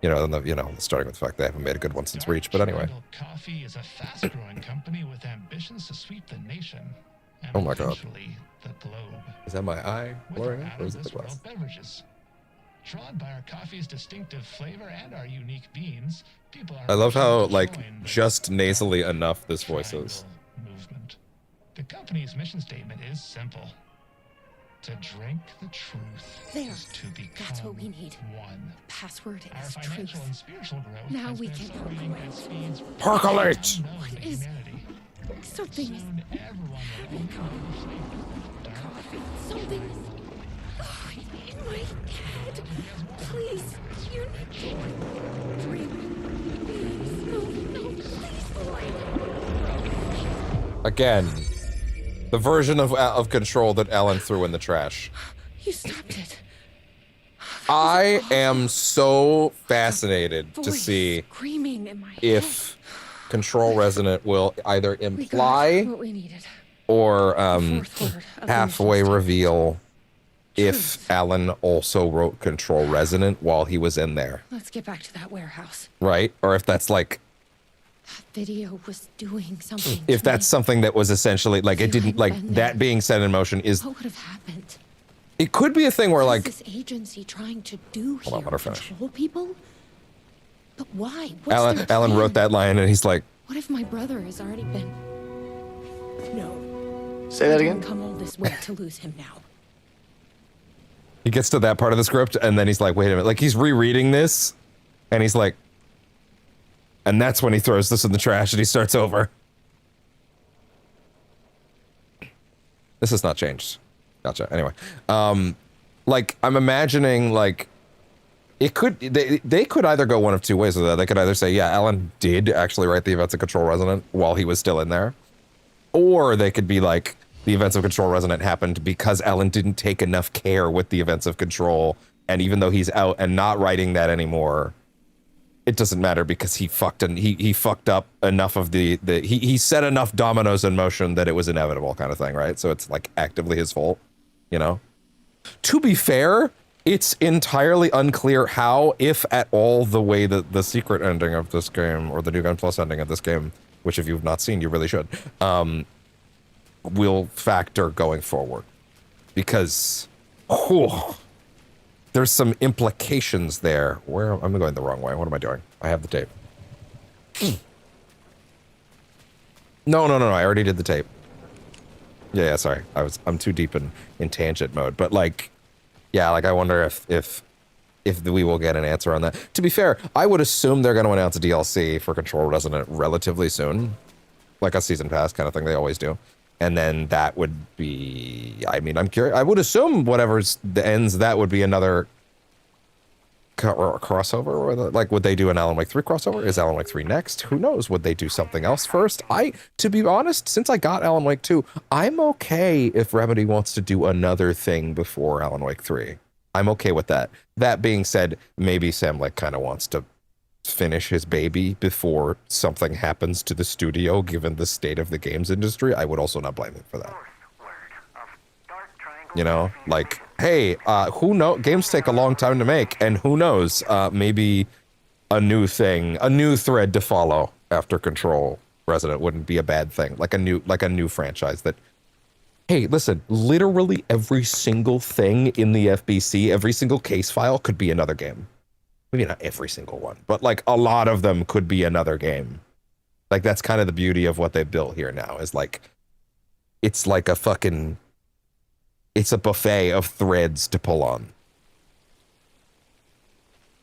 You know, starting with the fact they haven't made a good one since Reach, but anyway. Coffee is a fast-growing company with ambitions to sweep the nation. And oh my god. The globe. Is that my eye blurring or is it the glass? Beverages. Drawn by our coffee's distinctive flavor and our unique beans, people are I love how, like, just nasally enough this voice is. Movement. The company's mission statement is simple. To drink the truth There. is to become That's what we need. one. Password Our is financial truth. and spiritual growth Now has we been can accelerating at speeds Percolate! What is something? Soon everyone will own their flavor. Coffee. Something is in my head. Please, you need to drink. Please, no, please, Again, the version of Control that Alan threw in the trash. You stopped it. I am so fascinated to see Screaming in my if Control Resonant will either imply what we needed. or fourth word of the halfway reveal if Alan also wrote Control Resonant while he was in there. Let's get back to that warehouse. Right? Or if that's like, That video was doing something. if to that's me. something that was essentially like, it didn't, like, that being set in motion is, What would have happened? it could be a thing where, What like, is this agency trying to do here? hold on, let her finish. Control people? But why? What's their Alan plan? wrote that line and he's like, What if my brother has already been? No. Say that I again? didn't come all this way to lose him now. he gets to that part of the script and then he's like, wait a minute, like he's rereading this and he's like, and that's when he throws this in the trash and he starts over. This has not changed. Gotcha. Anyway, like I'm imagining like it could, they could either go one of two ways with that. They could either say, yeah, Alan did actually write the events of Control Resonant while he was still in there. Or they could be like, the events of Control Resonant happened because Alan didn't take enough care with the events of Control. And even though he's out and not writing that anymore, it doesn't matter because he fucked and he fucked up enough of he set enough dominoes in motion that it was inevitable kind of thing, right? So it's like actively his fault, you know? To be fair, it's entirely unclear how, if at all, the way that the secret ending of this game or the New Gun Plus ending of this game, which if you've not seen, you really should, will factor going forward. Because, there's some implications there. Where I'm going the wrong way. What am I doing? I have the tape. No. I already did the tape. Yeah, sorry. I'm too deep in tangent mode. But like, yeah, like I wonder if we will get an answer on that. To be fair, I would assume they're going to announce a DLC for Control Resonant relatively soon, like a season pass kind of thing. They always do. And then that would be, I mean, I'm curious. I would assume whatever's the ends, that would be another crossover. Or like, would they do an Alan Wake 3 crossover? Is Alan Wake 3 next? Who knows? Would they do something else first? To be honest, since I got Alan Wake 2, I'm okay if Remedy wants to do another thing before Alan Wake 3. I'm okay with that. That being said, maybe Sam like kind of wants to finish his baby before something happens to the studio, given the state of the games industry. I would also not blame him for that. You know, like, hey, who knows? Games take a long time to make, and who knows? Maybe a new thing, a new thread to follow after Control Resonant wouldn't be a bad thing. Like a new franchise that. Hey, listen, literally every single thing in the FBC, every single case file could be another game. Maybe not every single one, but like a lot of them could be another game. Like that's kind of the beauty of what they built here now is like, it's like a fucking, it's a buffet of threads to pull on.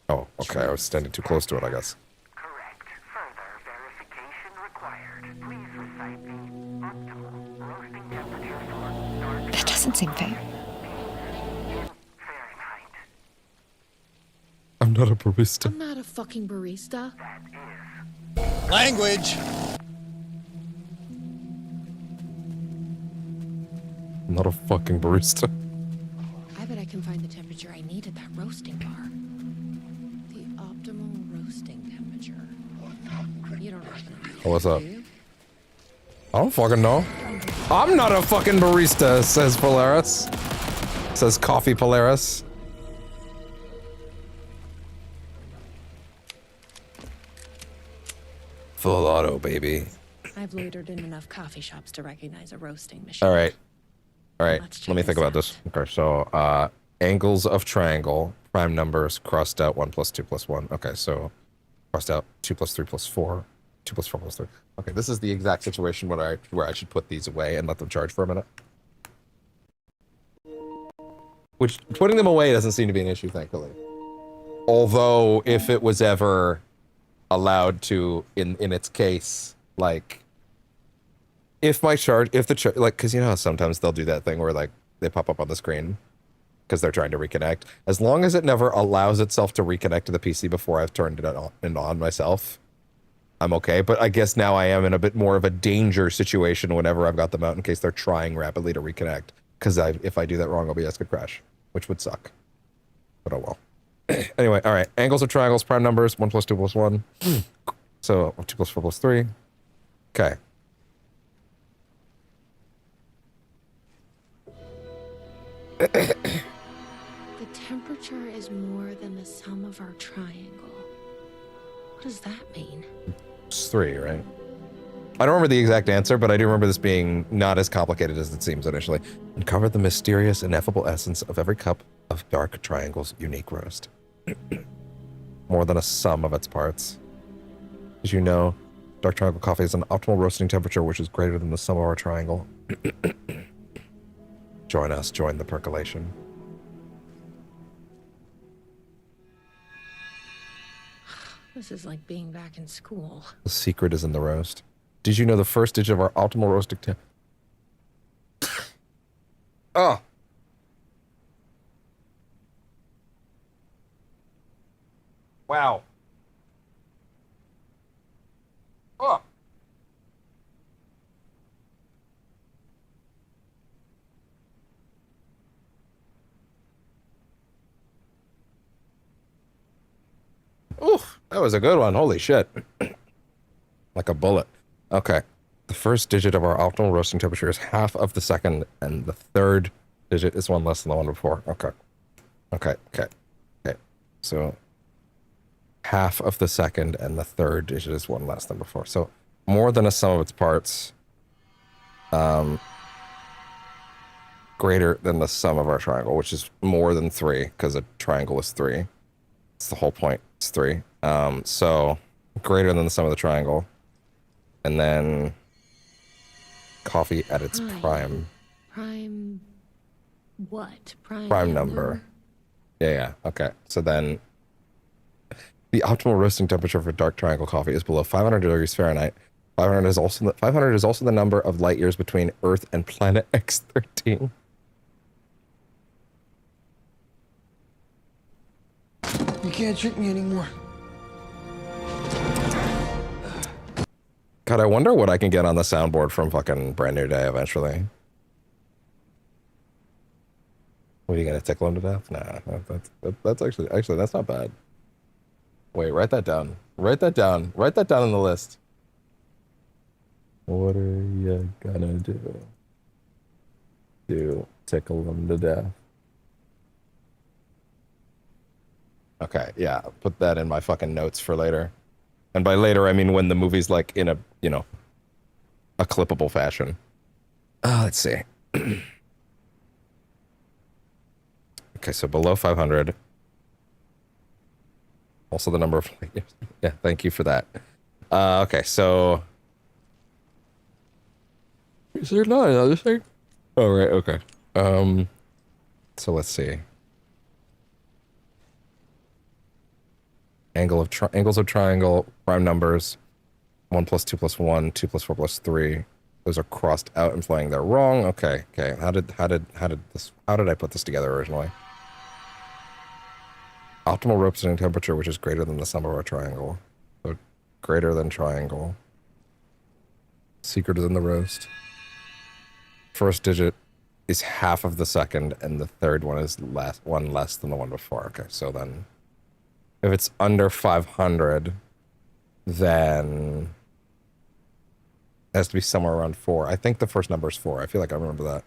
Oh, okay, I was standing too close to it, I guess. Correct. Further verification required. Please recite the optimal roasting temperature for dark. That doesn't seem fair. I'm not a barista. I'm not a fucking barista. Language! I'm not a fucking barista. I bet I can can find the temperature I need at that roasting bar. The optimal roasting temperature. You don't happen to know. Oh, what's up? I don't fucking know. I'm not a fucking barista, says Polaris. Says Coffee Polaris. Full auto, baby. I've loitered in enough coffee shops to recognize a roasting machine. All right. Let me think about this. Okay, so angles of triangle, prime numbers, crossed out 1 + 2 + 1. Okay, so crossed out 2 + 3 + 4, 2 + 4 + 3. Okay, this is the exact situation where I should put these away and let them charge for a minute. Which, putting them away doesn't seem to be an issue, thankfully. Although, if it was ever allowed to, in its case, like, if the charge, like, because you know how sometimes they'll do that thing where, like, they pop up on the screen because they're trying to reconnect. As long as it never allows itself to reconnect to the PC before I've turned it on myself, I'm okay. But I guess now I am in a bit more of a danger situation whenever I've got them out in case they're trying rapidly to reconnect. Because if I do that wrong, OBS could crash, which would suck. But oh well. Anyway, all right. Angles of triangles, prime numbers, 1 + 2 + 1. So 2 + 4 + 3. Okay. The temperature is more than the sum of our triangle. What does that mean? It's 3, right? I don't remember the exact answer, but I do remember this being not as complicated as it seems initially. Uncover the mysterious, ineffable essence of every cup of dark triangle's unique roast. More than a sum of its parts. As you know, dark triangle coffee is an optimal roasting temperature which is greater than the sum of our triangle. Join us, join the percolation. This is like being back in school. The secret is in the roast. Did you know the first digit of our optimal roasting temp? Oh. Wow. Oh. Oof, that was a good one. Holy shit. Like a bullet. Okay. The first digit of our optimal roasting temperature is half of the second, and the third digit is one less than the one before. Okay. Okay. So half of the second, and the third digit is one less than before. So more than a sum of its parts. Greater than the sum of our triangle, which is more than 3, because a triangle is 3. It's the whole point. It's 3. So greater than the sum of the triangle. And then coffee at its prime. Prime what? Prime number. Yeah. Okay. So then the optimal roasting temperature for dark triangle coffee is below 500 degrees Fahrenheit. 500 is also the number of light years between Earth and planet X13. You can't trick me anymore. God, I wonder what I can get on the soundboard from fucking Brand New Day eventually. What, are you gonna tickle him to death? Nah, that's actually that's not bad. Wait, write that down. Write that down. Write that down on the list. What are you gonna do to tickle him to death? Okay, yeah, put that in my fucking notes for later. And by later, I mean when the movie's like in a, you know, a clippable fashion. Let's see. Okay, so below 500. Also the number of, yeah, thank you for that. Okay, so. Is there not another thing? Oh, right, okay. So let's see. Angles of triangle, prime numbers, 1 + 2 + 1, 2 + 4 + 3. Those are crossed out implying they're wrong. Okay. How did I put this together originally? Optimal roasting temperature, which is greater than the sum of our triangle. So greater than triangle. Secret is in the roast. First digit is half of the second, and the third one is one less than the one before. Okay, so then if it's under 500, then it has to be somewhere around 4. I think the first number is 4. I feel like I remember that.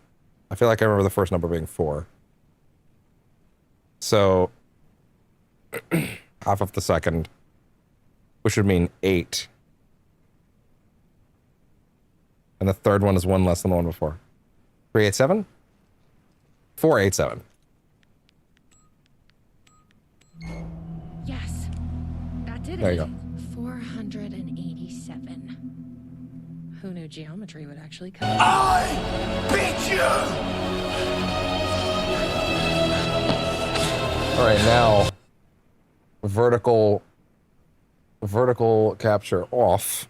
I feel like I remember the first number being 4. So half of the second, which would mean 8. And the third one is 1 less than the one before. 387? 487. Yes. That did it. There you go. 487. Who knew geometry would actually come? I beat you! All right, now vertical capture off.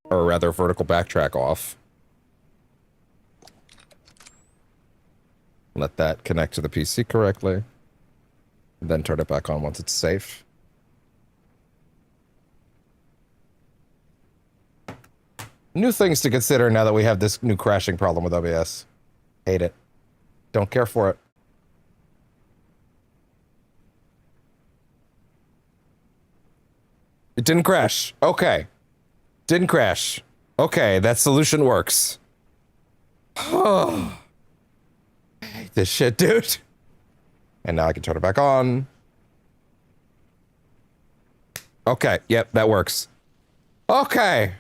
Or rather, vertical backtrack off. Let that connect to the PC correctly. Then turn it back on once it's safe. New things to consider now that we have this new crashing problem with OBS. Hate it. Don't care for it. It didn't crash. Okay. Didn't crash. Okay, that solution works. Oh. I hate this shit, dude. And now I can turn it back on. Okay, yep, that works. Okay.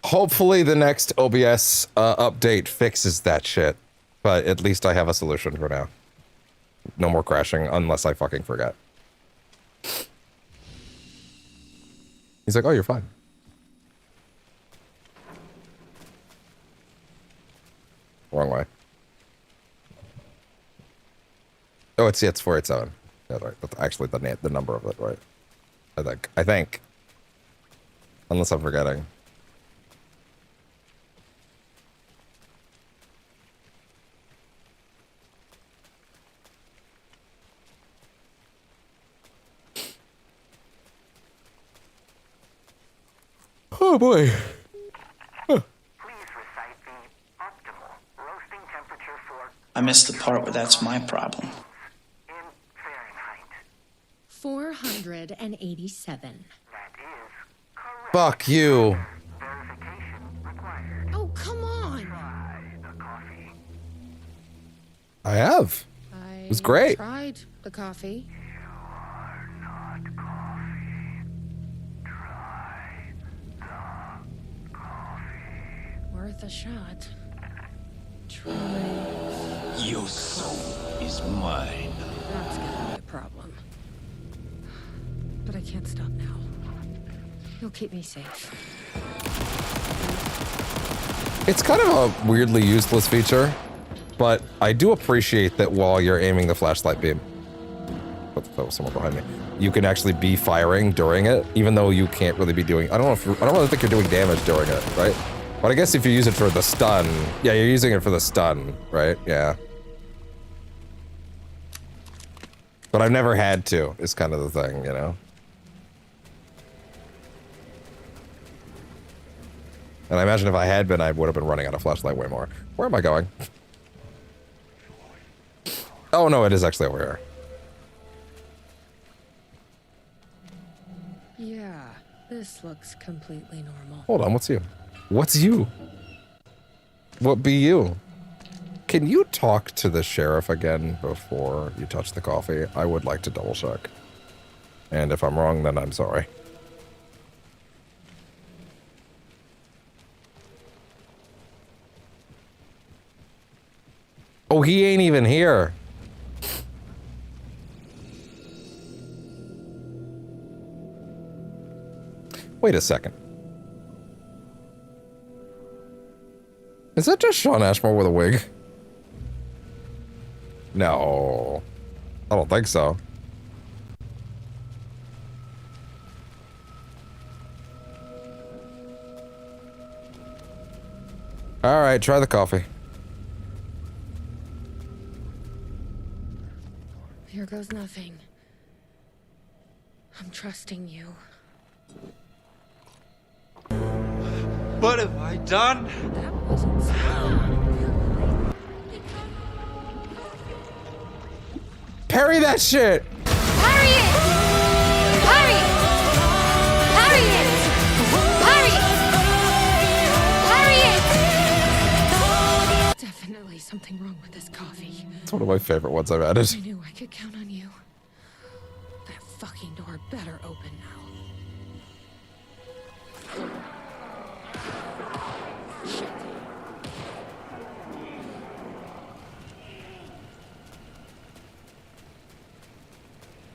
Hopefully the next OBS update fixes that shit. But at least I have a solution for now. No more crashing unless I fucking forget. He's like, oh, you're fine. Wrong way. Oh, it's 487. Yeah, right. That's actually the number of it, right? I think. Unless I'm forgetting. Oh boy. Huh. I missed the part where that's my problem. 487. Fuck you. Oh, come on. I have. It was great. Tried the coffee. Worth a shot. Try. Your soul is mine. That's gonna be a problem. But I can't stop now. You'll keep me safe. It's kind of a weirdly useless feature, but I do appreciate that while you're aiming the flashlight beam, what the fuck was someone behind me? You can actually be firing during it, even though you can't really be doing. I don't really think you're doing damage during it, right? But I guess if you use it for the stun, yeah, you're using it for the stun, right? Yeah. But I've never had to. Is kind of the thing, you know. And I imagine if I had been, I would have been running out of flashlight way more. Where am I going? Oh no, it is actually over here. Yeah, this looks completely normal. Hold on, what's you? What's you? What be you? Can you talk to the sheriff again before you touch the coffee? I would like to double check. And if I'm wrong, then I'm sorry. Oh, he ain't even here. Wait a second. Is that just Sean Ashmore with a wig? No. I don't think so. Alright, try the coffee. Here goes nothing. I'm trusting you. What have I done? Parry that shit! Parry it! Parry! Parry it! Parry! Parry it! Definitely something wrong with this coffee. It's one of my favorite ones I've added. I knew I could count on you. That fucking door better open now.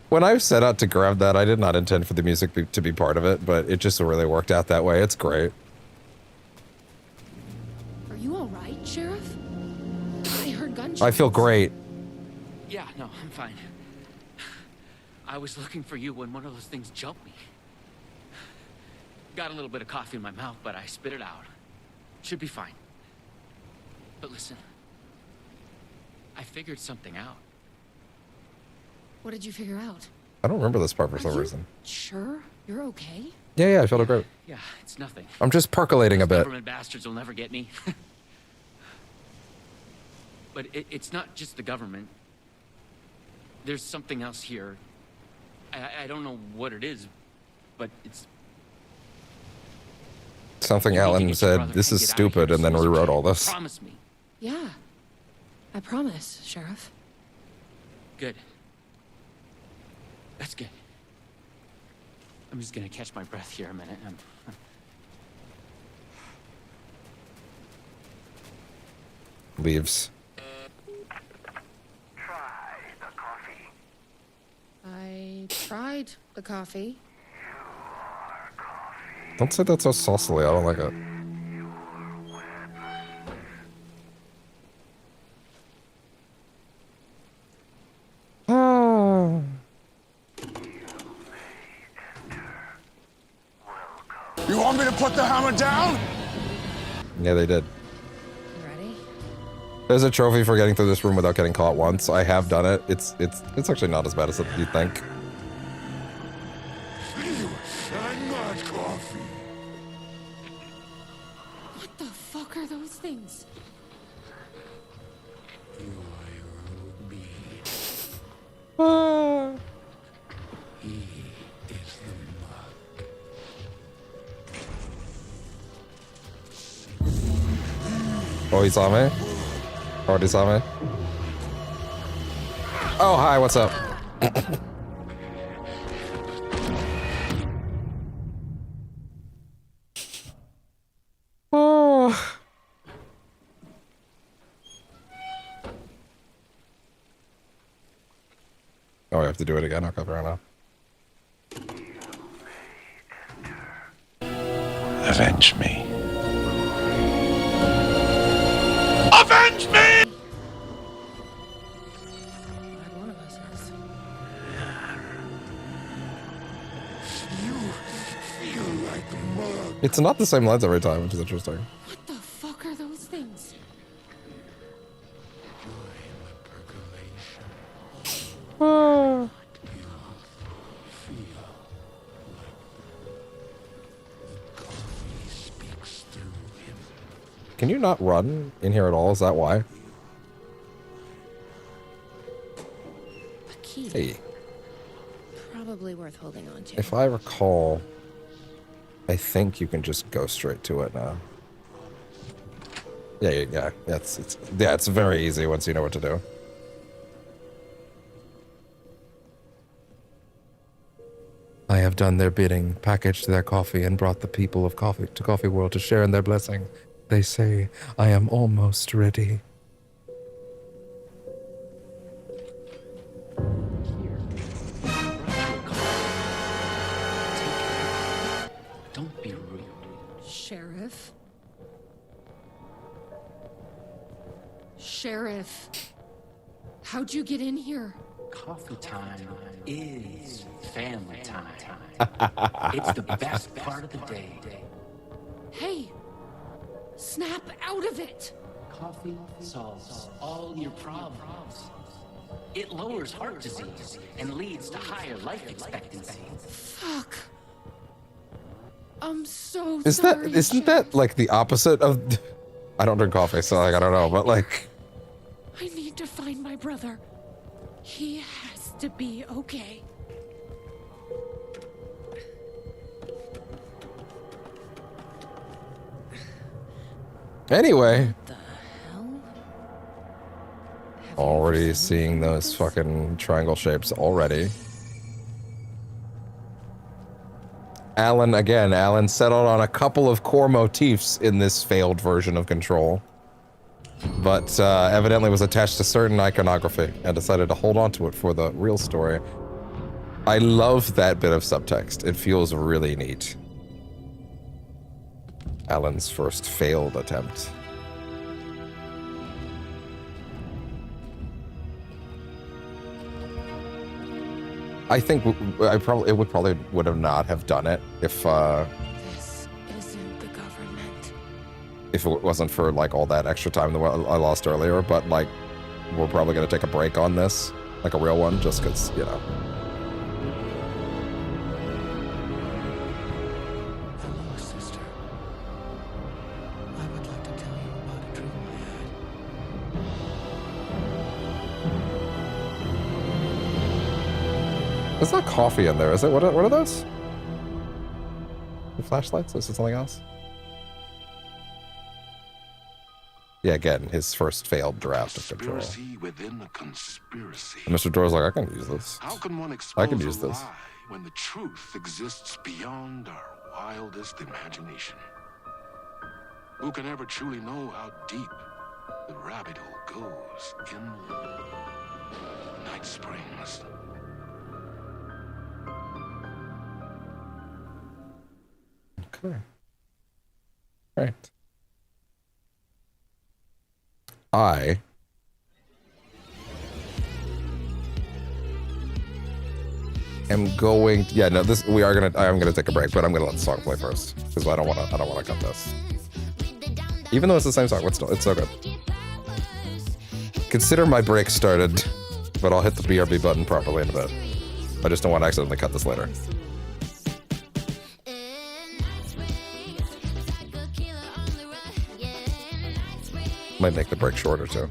When I set out to grab that, I did not intend for the music to be part of it, but it just really worked out that way. It's great. Are you all right, Sheriff? I heard gunshots. I feel great. Yeah, no, I'm fine. I was looking for you when one of those things jumped me. Got a little bit of coffee in my mouth, but I spit it out. Should be fine. But listen, I figured something out. What did you figure out? I don't remember this part for some reason. Sure? You're okay? Yeah, I felt great. Yeah, it's nothing. I'm just percolating a bit. Government bastards will never get me. But it's not just the government. There's something else here. I don't know what it is, but it's... Something Alan said, this is stupid, and then rewrote all this. Promise me. Yeah. I promise, Sheriff. Good. That's good. I'm just gonna catch my breath here a minute. Leaves. Try the coffee. I tried the coffee. Don't say that so saucily. I don't like it. You want me to put the hammer down? Yeah, they did. Ready? There's a trophy for getting through this room without getting caught once. I have done it. It's actually not as bad as you think. I'm not coffee. What the fuck are those things? Oh, he saw me? Oh, he saw me? Oh, hi, what's up? Oh. Oh, I have to do it again. Okay, fair enough. Avenge me. Avenge me! One of us is. You feel like mud. It's not the same lens every time, which is interesting. What the fuck are those things? Oh. Can you not run in here at all? Is that why? A key. Hey. Probably worth holding on to. If I recall, I think you can just go straight to it now. Yeah. It's very easy once you know what to do. I have done their bidding, packaged their coffee, and brought the people of coffee to Coffee World to share in their blessing. They say I am almost ready. Don't be rude. Sheriff? Sheriff? How'd you get in here? Coffee time is family time. It's the best part of the day. Hey! Snap out of it! Coffee solves all your problems. It lowers heart disease and leads to higher life expectancy. Fuck. I'm so sorry. Isn't that like the opposite of? I don't drink coffee, so like I don't know, but like. I need to find my brother. He has to be okay. Anyway. Already seeing those fucking triangle shapes already. Alan settled on a couple of core motifs in this failed version of Control. But evidently was attached to certain iconography and decided to hold on to it for the real story. I love that bit of subtext. It feels really neat. Alan's first failed attempt. I think it would have not have done it if This isn't the government. if it wasn't for like all that extra time that I lost earlier. But like, we're probably gonna take a break on this, like a real one, just because, you know. Hello, sister. I would like to tell you about a dream I had. There's not coffee in there, is it? What are those? The flashlights? Is it something else? Yeah, again, his first failed draft of Control. Within the conspiracy. And Mr. Door's like, I can use this. How can one I can expose use a this. lie when the truth exists beyond our wildest imagination? Who can ever truly know how deep the rabbit hole goes in Night Springs? Okay. Right. I am going. Yeah, no. This I am gonna take a break, but I'm gonna let the song play first because I don't want to cut this. Even though it's the same song, but still, it's so good. Consider my break started, but I'll hit the BRB button properly in a bit. I just don't want to accidentally cut this later. Might make the break shorter too.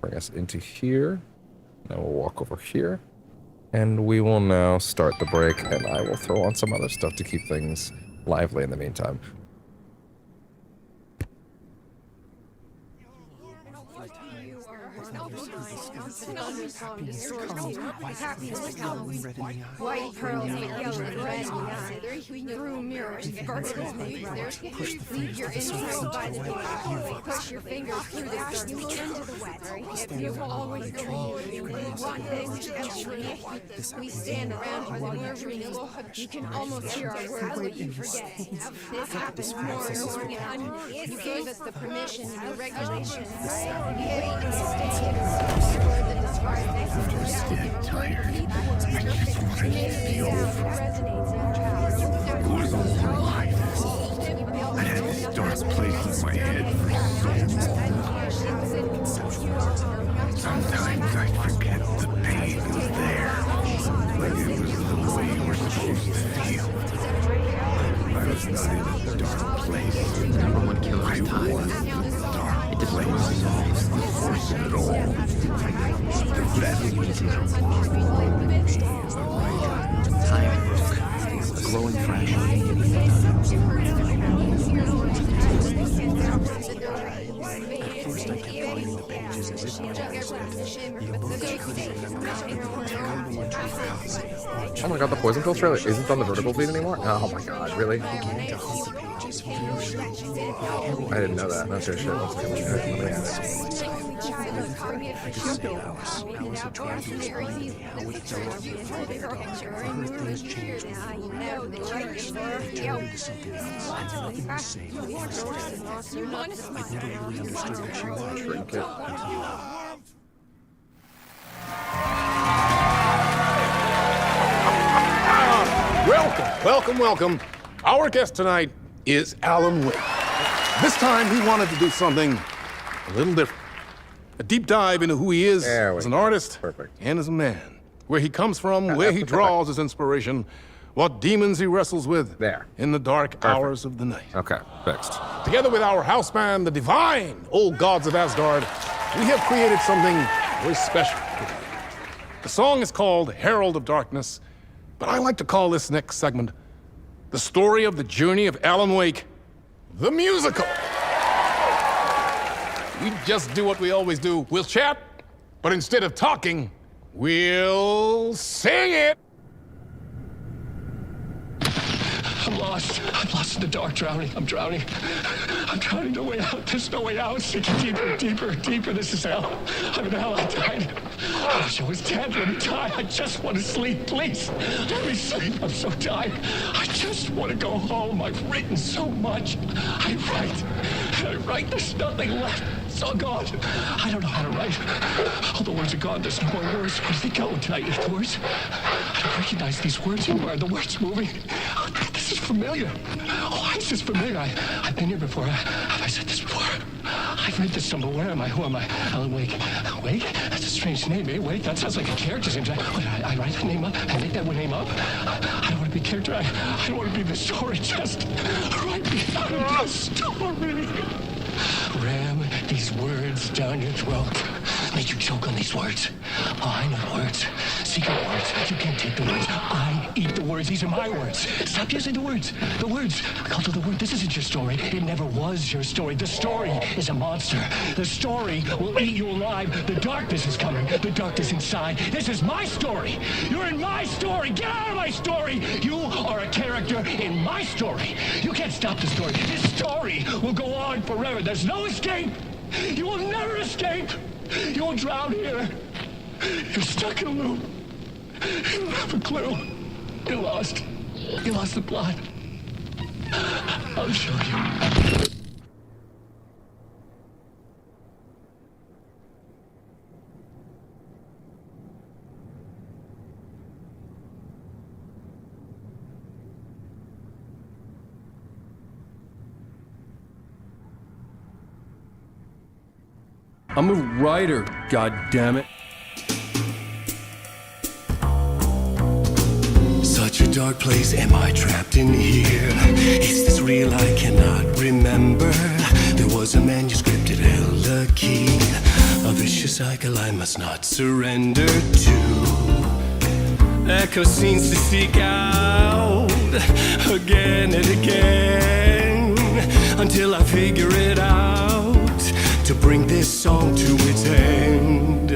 Bring us into here. Now we'll walk over here. And we will now start the break, and I will throw on some other stuff to keep things lively in the meantime. White pearls make yellow and red in the eye. Through mirrors, sparkles may rise. Leave your intro by the door. Push your fingers through the dark. You look into the wet. You've always believed one thing and true. We stand around you while you're reading. You can almost hear our words, but you forget. This happens more and more. You gave us the permission and the regulations. You hate and stand. I'm just dead tired. I just want it to be over. Going on for life. I had this dark place in my head for so long. Sometimes I forget the pain was there. Like it was the way you were supposed to feel. I was not in a dark place. Number one killer's time. It just like force it at all. The best time book. Glowing fresh. At first I kept finding the pages as if the book couldn't remember terrible interface. Oh my god, the poison pill trailer isn't on the vertical feed anymore? Oh my god, really? I began to hunt the pages furiously. I didn't know that. That's your shit. Let's get I could spend hours of trying to explain how it fell off the dog. For her, things changed before. They turned into something else, and nothing was same. I'd never really understood what she was until Welcome. Our guest tonight is Alan Wake. This time he wanted to do something a little different. A deep dive into who he is as an artist and as a man. Where he comes from, where he draws his inspiration, what demons he wrestles with in the dark hours of the night. Okay, fixed. Together with our house band, the divine old gods of Asgard, we have created something very special. The song is called Herald of Darkness, but I like to call this next segment the story of the journey of Alan Wake, the musical. We just do what we always do. We'll chat, but instead of talking, we'll sing it. I'm lost. I'm lost in the dark, drowning. I'm drowning. I'm drowning. No way out. There's no way out. Sinking deeper, deeper, deeper. This is hell. I'm in hell. I died. I wish I was dead. Let me die. I just want to sleep. Please. Let me sleep. I'm so tired. I just want to go home. I've written so much. I write. There's nothing left. It's all gone. I don't know how to write. All the words are gone. There's no more words. Where did they go? Did I eat the words? I don't recognize these words anymore. Are the words moving? Oh, this is familiar. Oh, why is this familiar? I've been here before. Have I said this before? I've read this somewhere. Where am I? Who am I? Alan Wake. Wake? That's a strange name, eh? Wake? That sounds like a character's name. I write that name up? I make that name up? I don't want to be a character. I don't want to be the story. Just write me out of the story. Ram these words down your throat. Make you choke on these words. Oh, I know words. Secret words. You can't take the words. I eat the words. These are my words. Stop using the words. The words. Cult of the word. This isn't your story. It never was your story. The story is a monster. The story will eat you alive. The darkness is coming. The darkness inside. This is my story. You're in my story. Get out of my story. You are a character in my story. You can't stop the story. This story will go on forever. There's no escape. You will never escape. You will drown here. You're stuck in a loop. You don't have a clue. You're lost. You lost the plot. I'll show you. I'm a writer, goddammit. Such a dark place, am I trapped in here? Is this real? I cannot remember. There was a manuscript, it held a key. A vicious cycle I must not surrender to. Echo scenes to seek out again and again until I figure it out to bring this song to its end.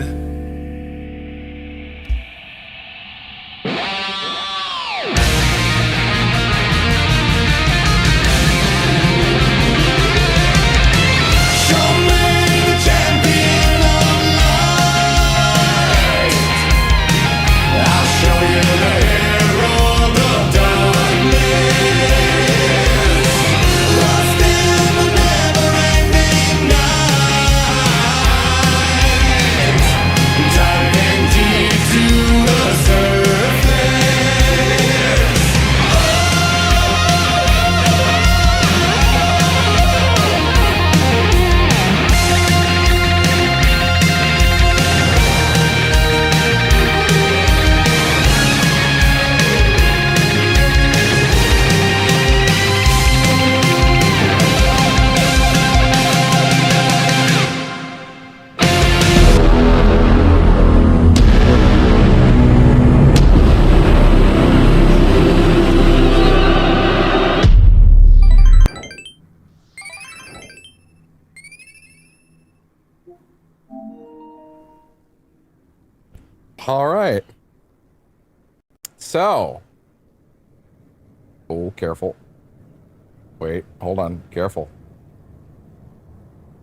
All right. So. Oh, careful. Wait, hold on. Careful.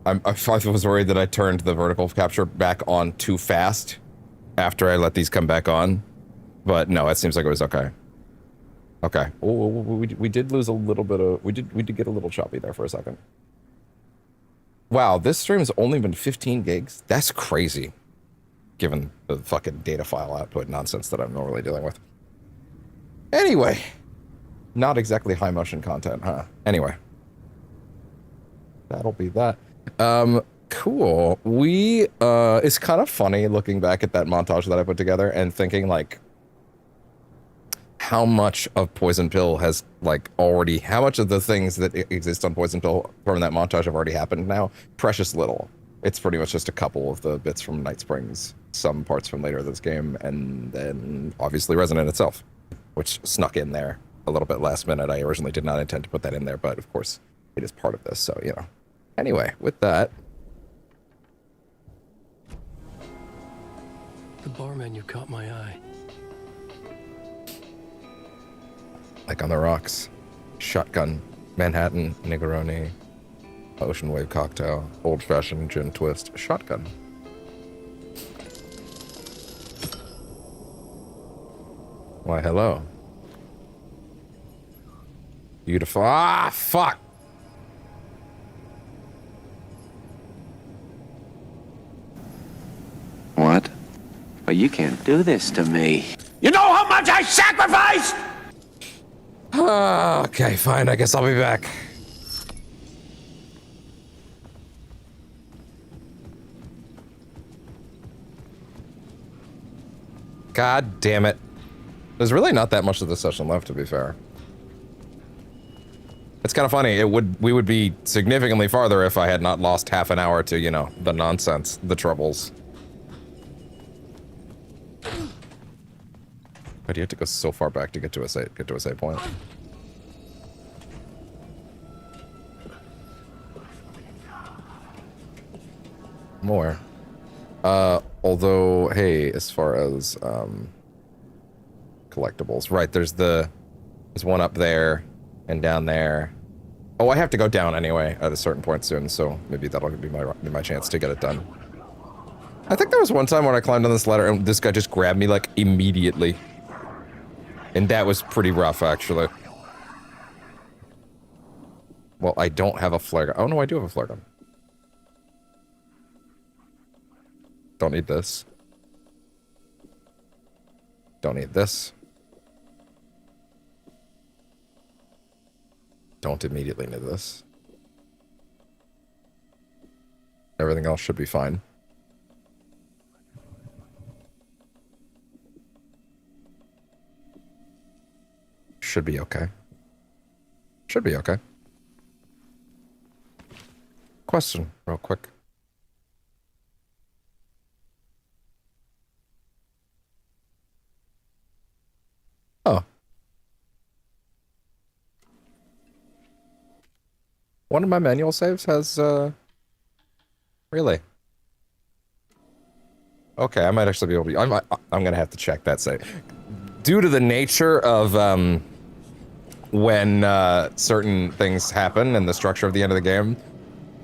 I was worried that I turned the vertical capture back on too fast after I let these come back on. But no, it seems like it was okay. Okay. Oh, we did lose a little bit of... We did get a little choppy there for a second. Wow, this stream's only been 15 gigs? That's crazy. Given the fucking data file output nonsense that I'm normally dealing with. Anyway. Not exactly high motion content, huh? Anyway. That'll be that. Cool. It's kind of funny looking back at that montage that I put together and thinking, like, how much of Poison Pill has, like, already, how much of the things that exist on Poison Pill from that montage have already happened now? Precious little. It's pretty much just a couple of the bits from Night Springs, some parts from later this game, and then obviously Resonant itself, which snuck in there a little bit last minute. I originally did not intend to put that in there, but of course it is part of this, so, you know. Anyway, with that. The bar menu caught my eye. Like on the rocks. Shotgun. Manhattan. Negroni. Ocean Wave Cocktail. Old Fashioned Gin Twist. Shotgun. Why, hello. Beautiful. Ah, fuck! What? But you can't do this to me. You know how much I sacrificed? Okay, fine. I guess I'll be back. God damn it. There's really not that much of the session left, to be fair. It's kind of funny. We would be significantly farther if I had not lost half an hour to, you know, the nonsense, the troubles. But you have to go so far back to get to a save point. More. Although, hey, as far as collectibles, right? There's one up there and down there. Oh, I have to go down anyway at a certain point soon, so maybe that'll be my chance to get it done. I think there was one time when I climbed on this ladder and this guy just grabbed me like immediately. And that was pretty rough, actually. Well, I don't have a flare gun. Oh, no, I do have a flare gun. Don't need this. Don't need this. Don't immediately need this. Everything else should be fine. Should be okay. Should be okay. Question, real quick. Oh. One of my manual saves has, really? Okay, I might actually be able to... I'm gonna have to check that save. Due to the nature of, when, certain things happen and the structure of the end of the game,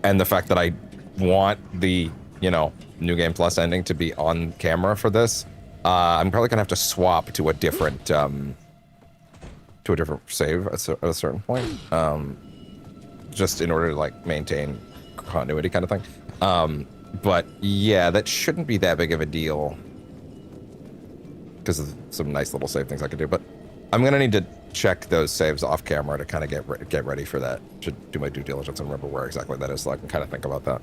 and the fact that I want the, you know, New Game Plus ending to be on camera for this, I'm probably gonna have to swap to a different save at a certain point, just in order to, like, maintain continuity kind of thing. But yeah, that shouldn't be that big of a deal because of some nice little save things I could do, but I'm gonna need to check those saves off camera to kind of get ready for that. Should do my due diligence and remember where exactly that is so I can kind of think about that.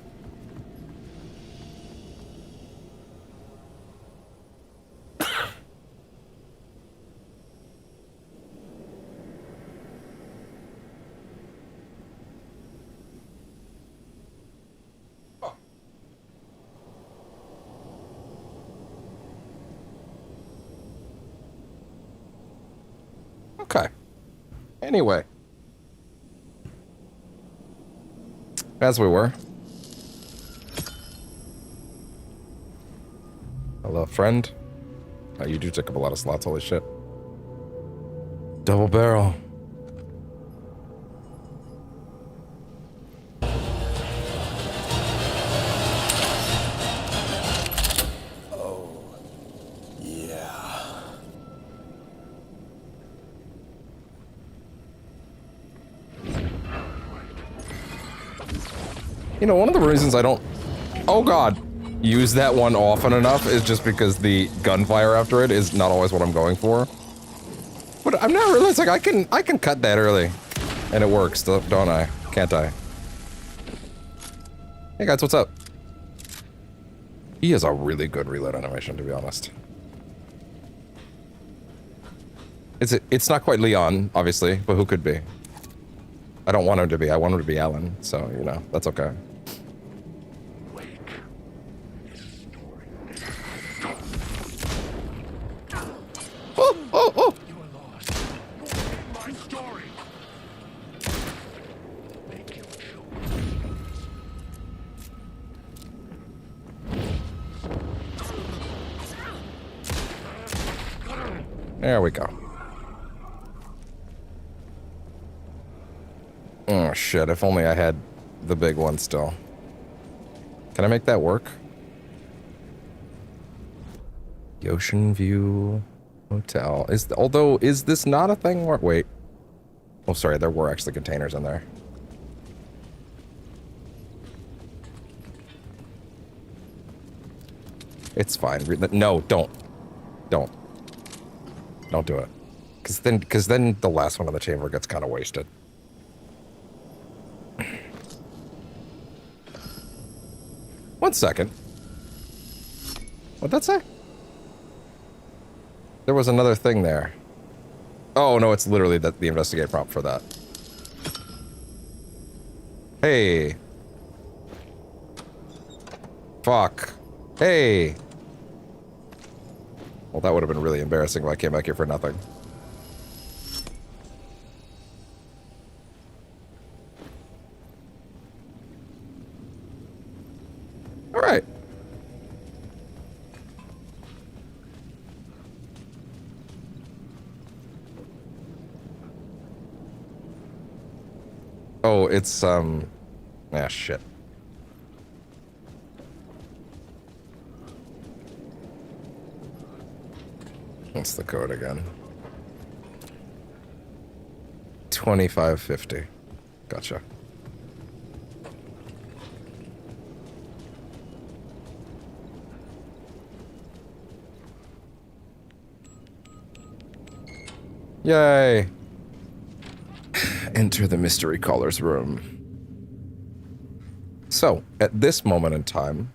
Okay. Anyway. As we were. Hello, friend. Oh, you do take up a lot of slots, holy shit. Double barrel. You know, one of the reasons I don't, oh god, use that one often enough is just because the gunfire after it is not always what I'm going for. But I'm now realizing I can cut that early, and it works, don't I? Can't I? Hey guys, what's up? He has a really good reload animation, to be honest. It's not quite Leon, obviously, but who could be? I don't want him to be. I want him to be Alan, so, you know, that's okay. Oh, oh, oh! You are lost. My story. Make your There we go. Oh shit, if only I had the big one still. Can I make that work? The Ocean View Hotel. Although, is this not a thing where, wait. Oh, sorry, there were actually containers in there. It's fine. No, don't. Don't. Don't do it. Because then the last one in the chamber gets kind of wasted. One second. What'd that say? There was another thing there. Oh, no, it's literally the investigate prompt for that. Hey. Fuck. Hey. Well, that would have been really embarrassing if I came back here for nothing. All right. Oh, it's, ah, shit. What's the code again? 2550. Gotcha. Yay! Enter the mystery caller's room. So, at this moment in time,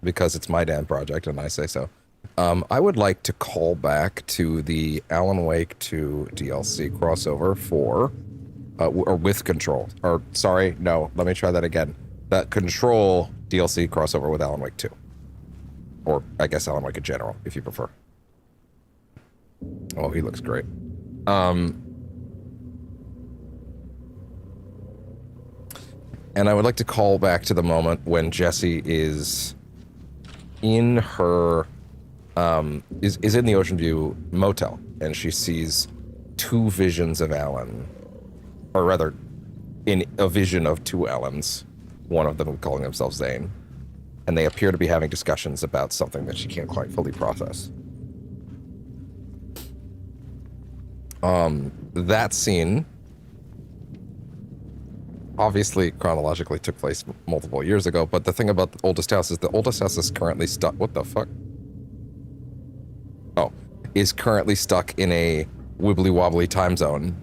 because it's my damn project and I say so, I would like to call back to the Alan Wake 2 DLC crossover for, or with Control. Or, sorry, no, let me try that again. That Control DLC crossover with Alan Wake 2. Or, I guess Alan Wake in general, if you prefer. Oh, he looks great. And I would like to call back to the moment when Jessie is in her, is in the Ocean View motel, and she sees two visions of Alan, or rather, in a vision of two Allans, one of them calling themselves Zane, and they appear to be having discussions about something that she can't quite fully process. That scene obviously chronologically took place multiple years ago, but the thing about the oldest house is the oldest house is currently stuck. What the fuck? Oh, is currently stuck in a wibbly wobbly time zone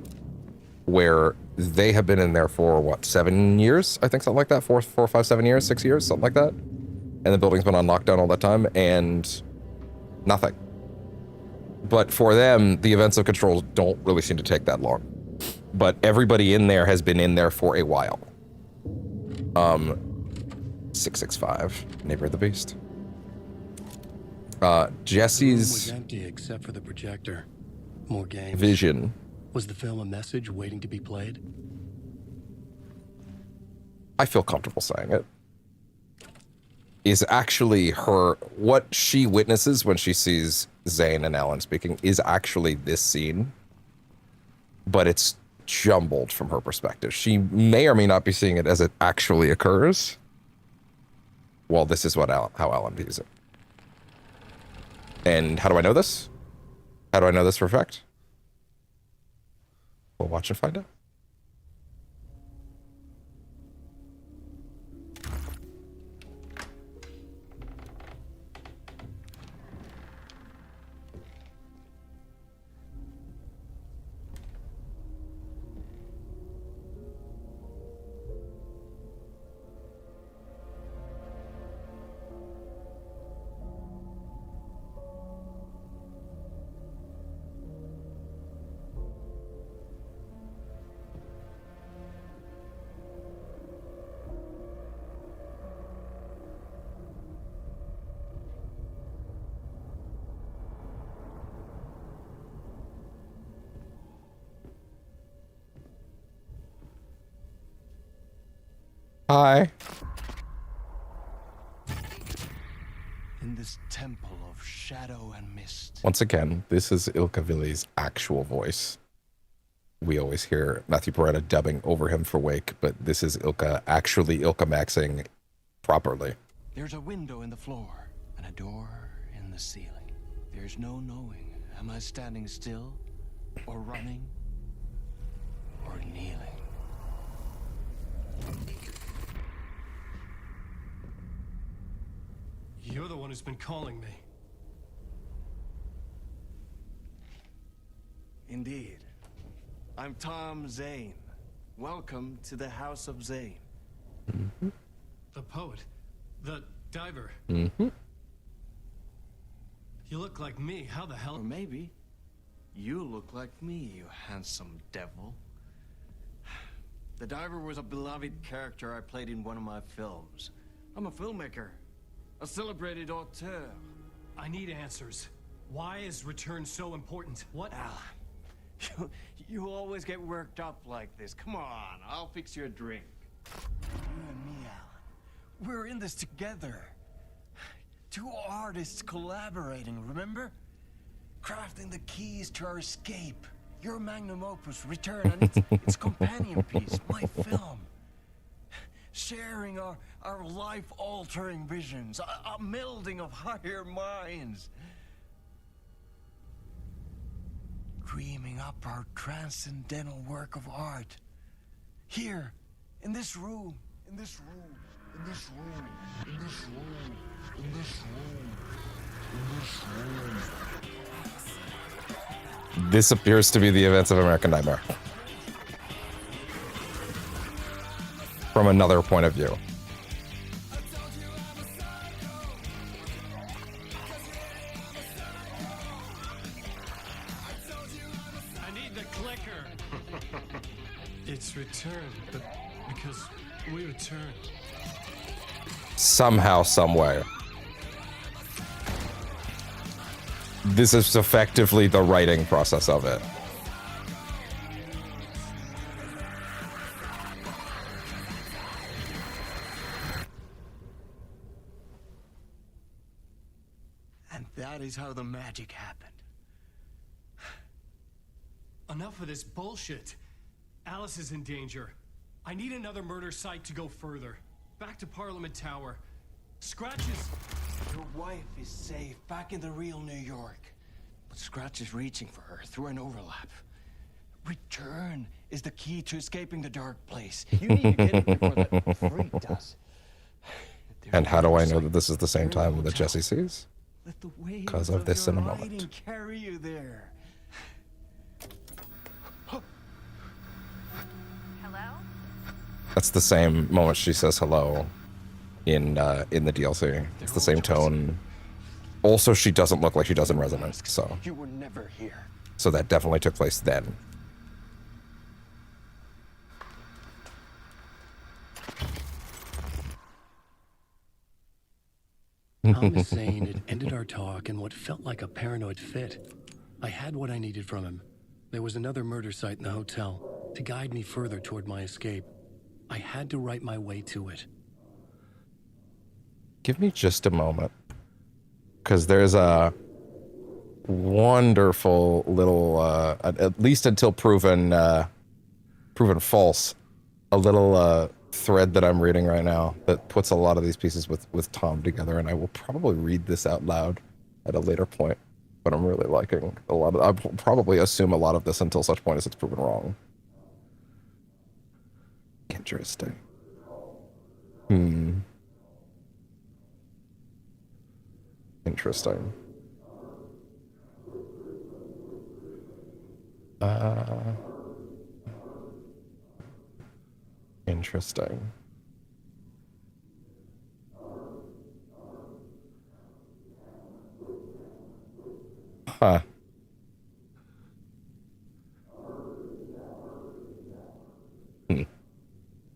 where they have been in there for what, 7 years? I think something like that. 4, 5, 7 years, 6 years, something like that. And the building's been on lockdown all that time, and nothing. But for them, the events of Control don't really seem to take that long. But everybody in there has been in there for a while. 665, Neighbor of the Beast. Jesse's was empty except for the projector. More games. Vision. Was the film a message waiting to be played? I feel comfortable saying it. Is actually her, what she witnesses when she sees Zane and Alan speaking is actually this scene, but it's jumbled from her perspective. She may or may not be seeing it as it actually occurs. Well, this is what how Alan views it. And how do I know this? How do I know this for a fact? We'll watch and find out. Hi. In this temple of shadow and mist. Once again, this is Ilka Villi's actual voice. We always hear Matthew Peretta dubbing over him for Wake, but this is Ilka actually Ilka Maxing properly. There's a window in the floor and a door in the ceiling. There's no knowing. Am I standing still or running or kneeling? You're the one who's been calling me. Indeed. I'm Tom Zane. Welcome to the House of Zane. Mm-hmm. The poet. The diver. Mm-hmm. You look like me. How the hell? Or maybe you look like me, you handsome devil. The diver was a beloved character I played in one of my films. I'm a filmmaker. A celebrated auteur. I need answers. Why is return so important? What? Alan, you always get worked up like this. Come on, I'll fix you a drink. You and me, Alan. We're in this together. Two artists collaborating, remember? Crafting the keys to our escape. Your magnum opus, Return, and its companion piece, my film. Sharing our life-altering visions, a melding of higher minds. Dreaming up our transcendental work of art. Here, in this room, in this room, in this room, in this room, in this room, in this room. This appears to be the events of American Nightmare. From another point of view. I need the clicker. It's returned, but because we returned. Somehow, some way. This is effectively the writing process of it. That is how the magic happened. Enough of this bullshit. Alice is in danger. I need another murder site to go further. Back to Parliament Tower. Scratches. Your wife is safe back in the real New York. But Scratch is reaching for her through an overlap. Return is the key to escaping the dark place. You need to get it before that freak does. And how do I know that this is the same time that Jesse sees? Because of this in a moment. Carry you there. Hello? That's the same moment she says hello in the DLC. It's the same tone. Also, she doesn't look like she does in Resonant, so. You were never here. So that definitely took place then. Thomas Zane had ended our talk in what felt like a paranoid fit. I had what I needed from him. There was another murder site in the hotel to guide me further toward my escape. I had to write my way to it. Give me just a moment. Because there's a wonderful little, at least until proven false, a little thread that I'm reading right now that puts a lot of these pieces with Tom together, and I will probably read this out loud at a later point, but I'm really liking a lot of, I'll probably assume a lot of this until such point as it's proven wrong. Interesting. Interesting. Interesting. Huh.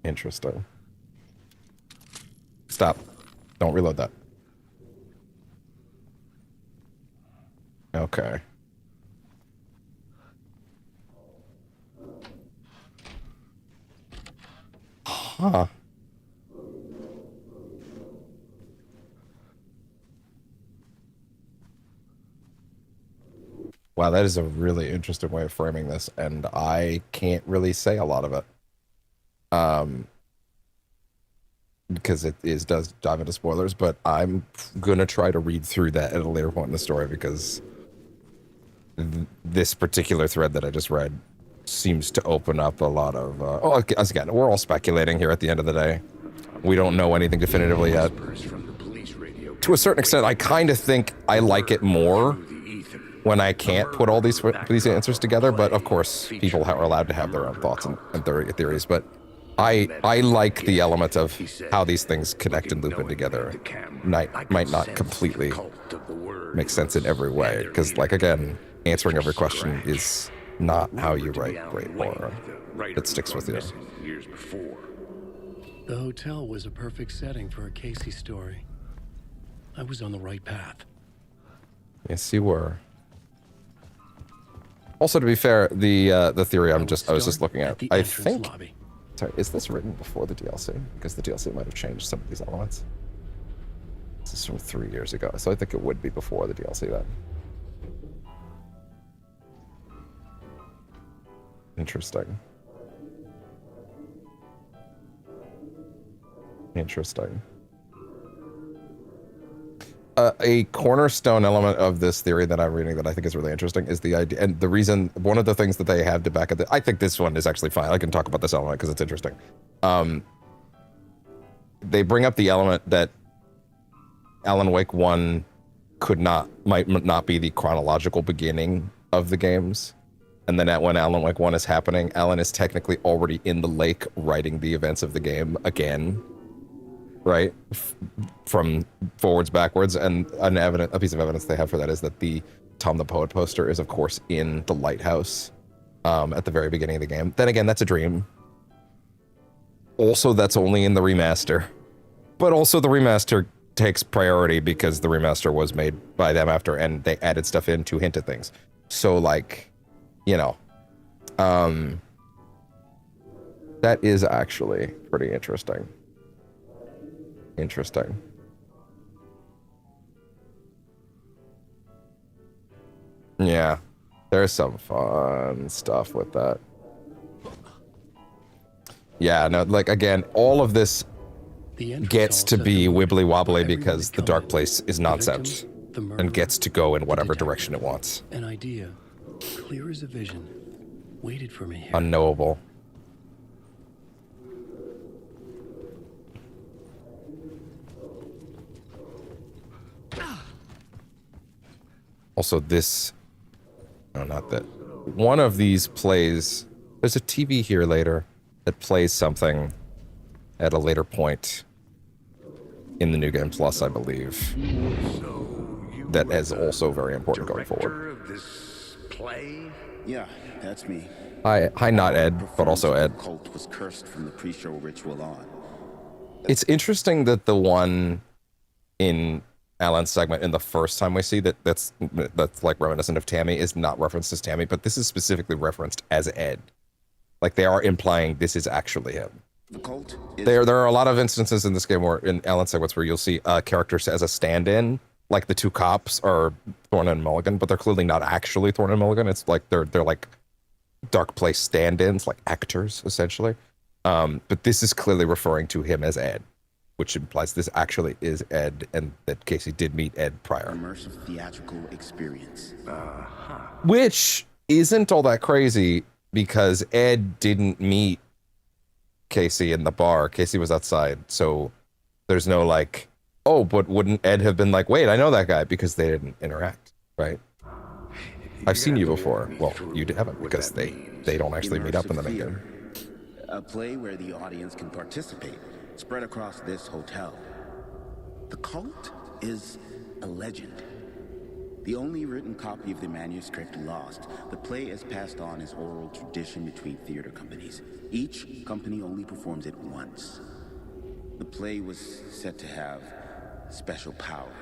Interesting. Stop. Don't reload that. Okay. Huh. Wow, that is a really interesting way of framing this, and I can't really say a lot of it. Because it does dive into spoilers, but I'm gonna try to read through that at a later point in the story, because this particular thread that I just read seems to open up a lot of, well, again, we're all speculating here at the end of the day. We don't know anything definitively yet. To a certain extent, I kind of think I like it more when I can't put all these answers together, but of course, people are allowed to have their own thoughts and theories, but I like the element of how these things connect and loop in together. Might not completely make sense in every way, because, like, again, answering every question is not how you write great horror. It sticks with you. The hotel was a perfect setting for a Casey story. I was on the right path. Yes, you were. Also, to be fair, the theory I was just looking at, I think. Sorry, is this written before the DLC? Because the DLC might have changed some of these elements. This is from 3 years ago, so I think it would be before the DLC then. Interesting. Interesting. A cornerstone element of this theory that I'm reading that I think is really interesting is the idea, and the reason, one of the things that they have to back up, I think this one is actually fine. I can talk about this element because it's interesting. They bring up the element that Alan Wake 1 might not be the chronological beginning of the games. And then when Alan Wake 1 is happening, Alan is technically already in the lake writing the events of the game again. Right? From forwards, backwards, and a piece of evidence they have for that is that the Tom the Poet poster is, of course, in the lighthouse at the very beginning of the game. Then again, that's a dream. Also, that's only in the remaster. But also the remaster takes priority because the remaster was made by them after, and they added stuff in to hint at things. So, like, you know, that is actually pretty interesting. Interesting. Yeah, there's some fun stuff with that. Yeah, no, like, again, all of this gets to be wibbly wobbly because the dark place is nonsense and gets to go in whatever direction it wants. An idea, clear as a vision, waited for me here. Unknowable. Also, this, no, not that. One of these plays, there's a TV here later that plays something at a later point in the New Game Plus, I believe. That is also very important going forward. This play? Yeah, that's me. Hi, not Ed, but also Ed. Cult was cursed from the pre-show ritual on. It's interesting that the one in Alan's segment in the first time we see that's like reminiscent of Tammy is not referenced as Tammy, but this is specifically referenced as Ed. Like, they are implying this is actually him. The cult is... There are a lot of instances in this game where, in Alan's segments, where you'll see characters as a stand-in like the two cops are Thorne and Mulligan, but they're clearly not actually Thorne and Mulligan. It's like they're like Dark Place stand-ins, like actors essentially. But this is clearly referring to him as Ed, which implies this actually is Ed, and that Casey did meet Ed prior. Immersive theatrical experience. Which isn't all that crazy because Ed didn't meet Casey in the bar. Casey was outside, so there's no like, oh, but wouldn't Ed have been like, wait, I know that guy, because they didn't interact, right? I've seen you before. Well, you haven't, because they don't actually meet up in the main game. A play where the audience can participate, spread across this hotel. The cult is a legend. The only written copy of the manuscript lost, the play is passed on as oral tradition between theater companies. Each company only performs it once. The play was said to have special power.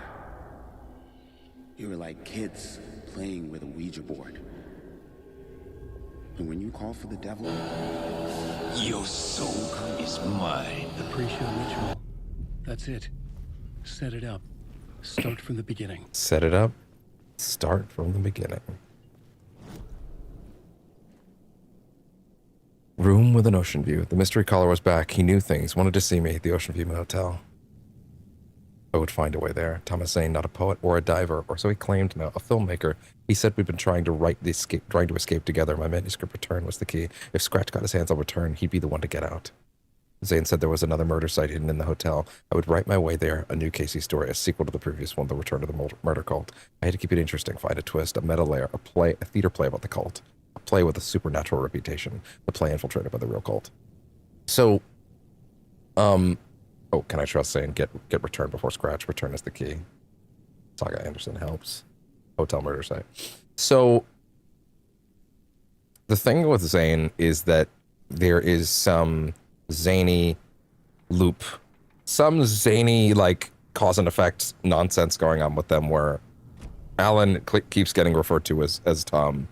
You were like kids playing with a Ouija board. And when you call for the devil, your soul is mine. The pre-show ritual. That's it. Set it up. Start from the beginning. Set it up. Start from the beginning. Room with an ocean view. The mystery caller was back. He knew things. Wanted to see me at the Ocean View Motel. I would find a way there. Thomas Zane, not a poet or a diver, or so he claimed. No, a filmmaker. He said we'd been trying to escape together. My manuscript return was the key. If Scratch got his hands on return, he'd be the one to get out. Zane said there was another murder site hidden in the hotel. I would write my way there, a new Casey story, a sequel to the previous one, The Return of the Murder Cult. I had to keep it interesting, find a twist, a meta layer, a theater play about the cult, a play with a supernatural reputation, the play infiltrated by the real cult. So, oh, can I trust Zane? Get return before Scratch. Return is the key. Saga Anderson helps. Hotel murder site. So, the thing with Zane is that there is some zany loop, some zany like cause and effect nonsense going on with them, where Alan keeps getting referred to as Tom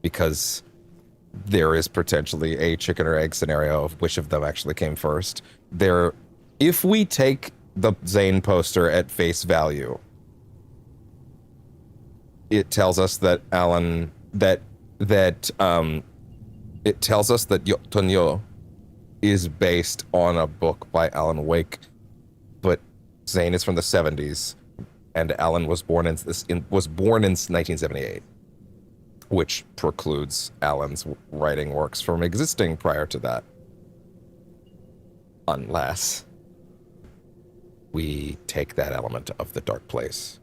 because there is potentially a chicken or egg scenario of which of them actually came first. If we take the Zane poster at face value, it tells us that Alan it tells us that Tonyo is based on a book by Alan Wake, but Zane is from the 70s, and Alan was born in 1978, which precludes Alan's writing works from existing prior to that, unless we take that element of the dark place,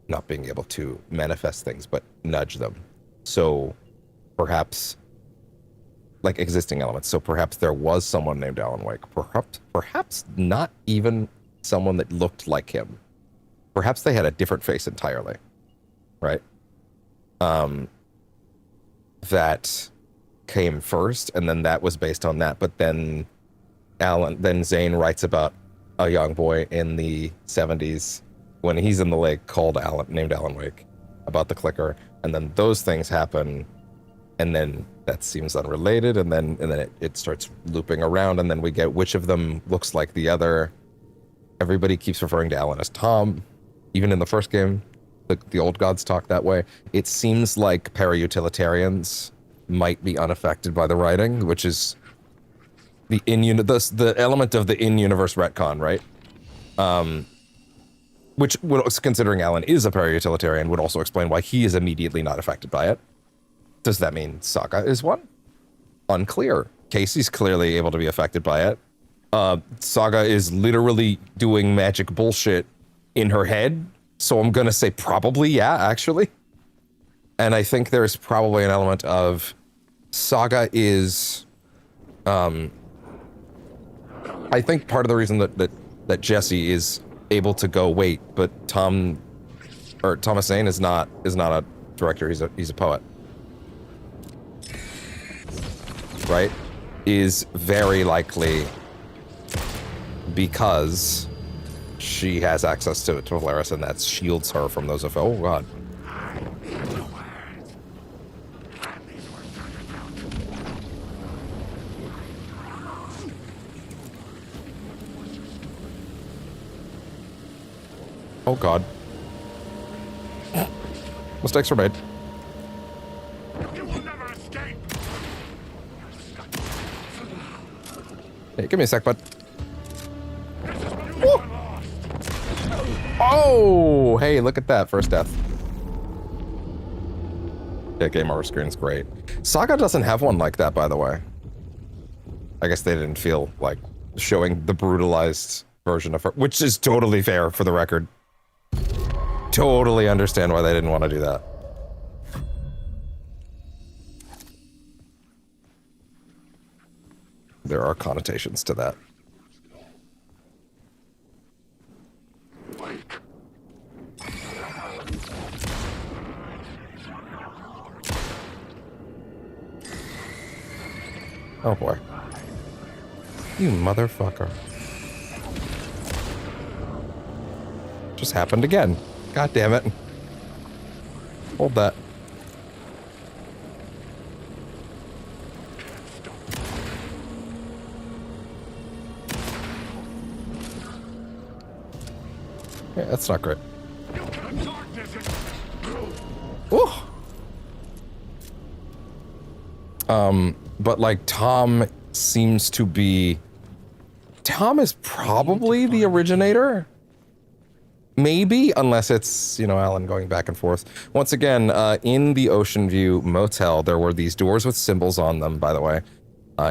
not being able to manifest things but nudge them. So perhaps like existing elements. So perhaps there was someone named Alan Wake. Perhaps not even someone that looked like him. Perhaps they had a different face entirely, right? That came first, and then that was based on that. But then Zane writes about a young boy in the 70s when he's in the lake named Alan Wake, about the clicker, and then those things happen, and then that seems unrelated, and then it starts looping around, and then we get which of them looks like the other. Everybody keeps referring to Alan as Tom. Even in the first game, the old gods talk that way. It seems like para-utilitarians might be unaffected by the writing, which is the element of the in-universe retcon, right? Which, considering Alan is a para-utilitarian, would also explain why he is immediately not affected by it. Does that mean Saga is one? Unclear. Casey's clearly able to be affected by it. Saga is literally doing magic bullshit in her head, so I'm gonna say probably, yeah, actually. And I think there's probably an element of Saga is... I think part of the reason that Jesse is able to go, wait, but Thomas Zane is not a director, he's a poet. Right? Is very likely because she has access to Valeris, and that shields her from those of, oh god. Oh god. Mistakes were made. You will never escape. Hey, give me a sec, bud. Woo! Oh, hey, look at that. First death. Yeah, game over screen's great. Saga doesn't have one like that, by the way. I guess they didn't feel like showing the brutalized version of her, which is totally fair for the record. Totally understand why they didn't want to do that. There are connotations to that. Oh boy. You motherfucker. Just happened again. God damn it. Hold that. Yeah, that's not great. Ooh. But like Tom seems to be... Tom is probably the originator? Maybe, unless it's, you know, Alan going back and forth. Once again, in the Ocean View Motel, there were these doors with symbols on them, by the way,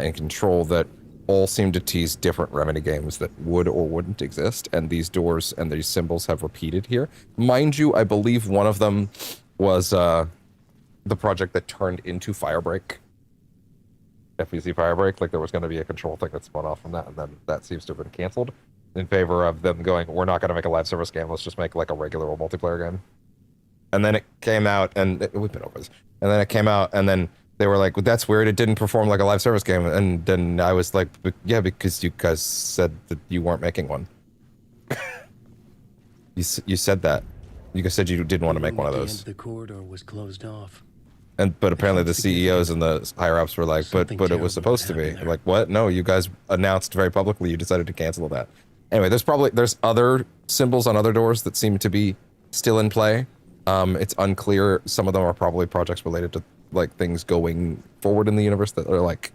in Control, that all seem to tease different Remedy games that would or wouldn't exist, and these doors and these symbols have repeated here. Mind you, I believe one of them was the project that turned into Firebreak. FEC Firebreak, like there was going to be a Control thing that spun off from that, and then that seems to have been canceled in favor of them going, we're not going to make a live service game, let's just make like a regular old multiplayer game. And then it came out, and we've been over this, and then it came out, and then they were like, well, that's weird, it didn't perform like a live service game, and then I was like, yeah, because you guys said that you weren't making one. You said that. You guys said you didn't want to make one of those. The corridor was closed off. But apparently the CEOs and the higher ups were like, but it was supposed to be. Like, what? No, you guys announced very publicly you decided to cancel that. Anyway, there's other symbols on other doors that seem to be still in play. It's unclear. Some of them are probably projects related to like things going forward in the universe that are like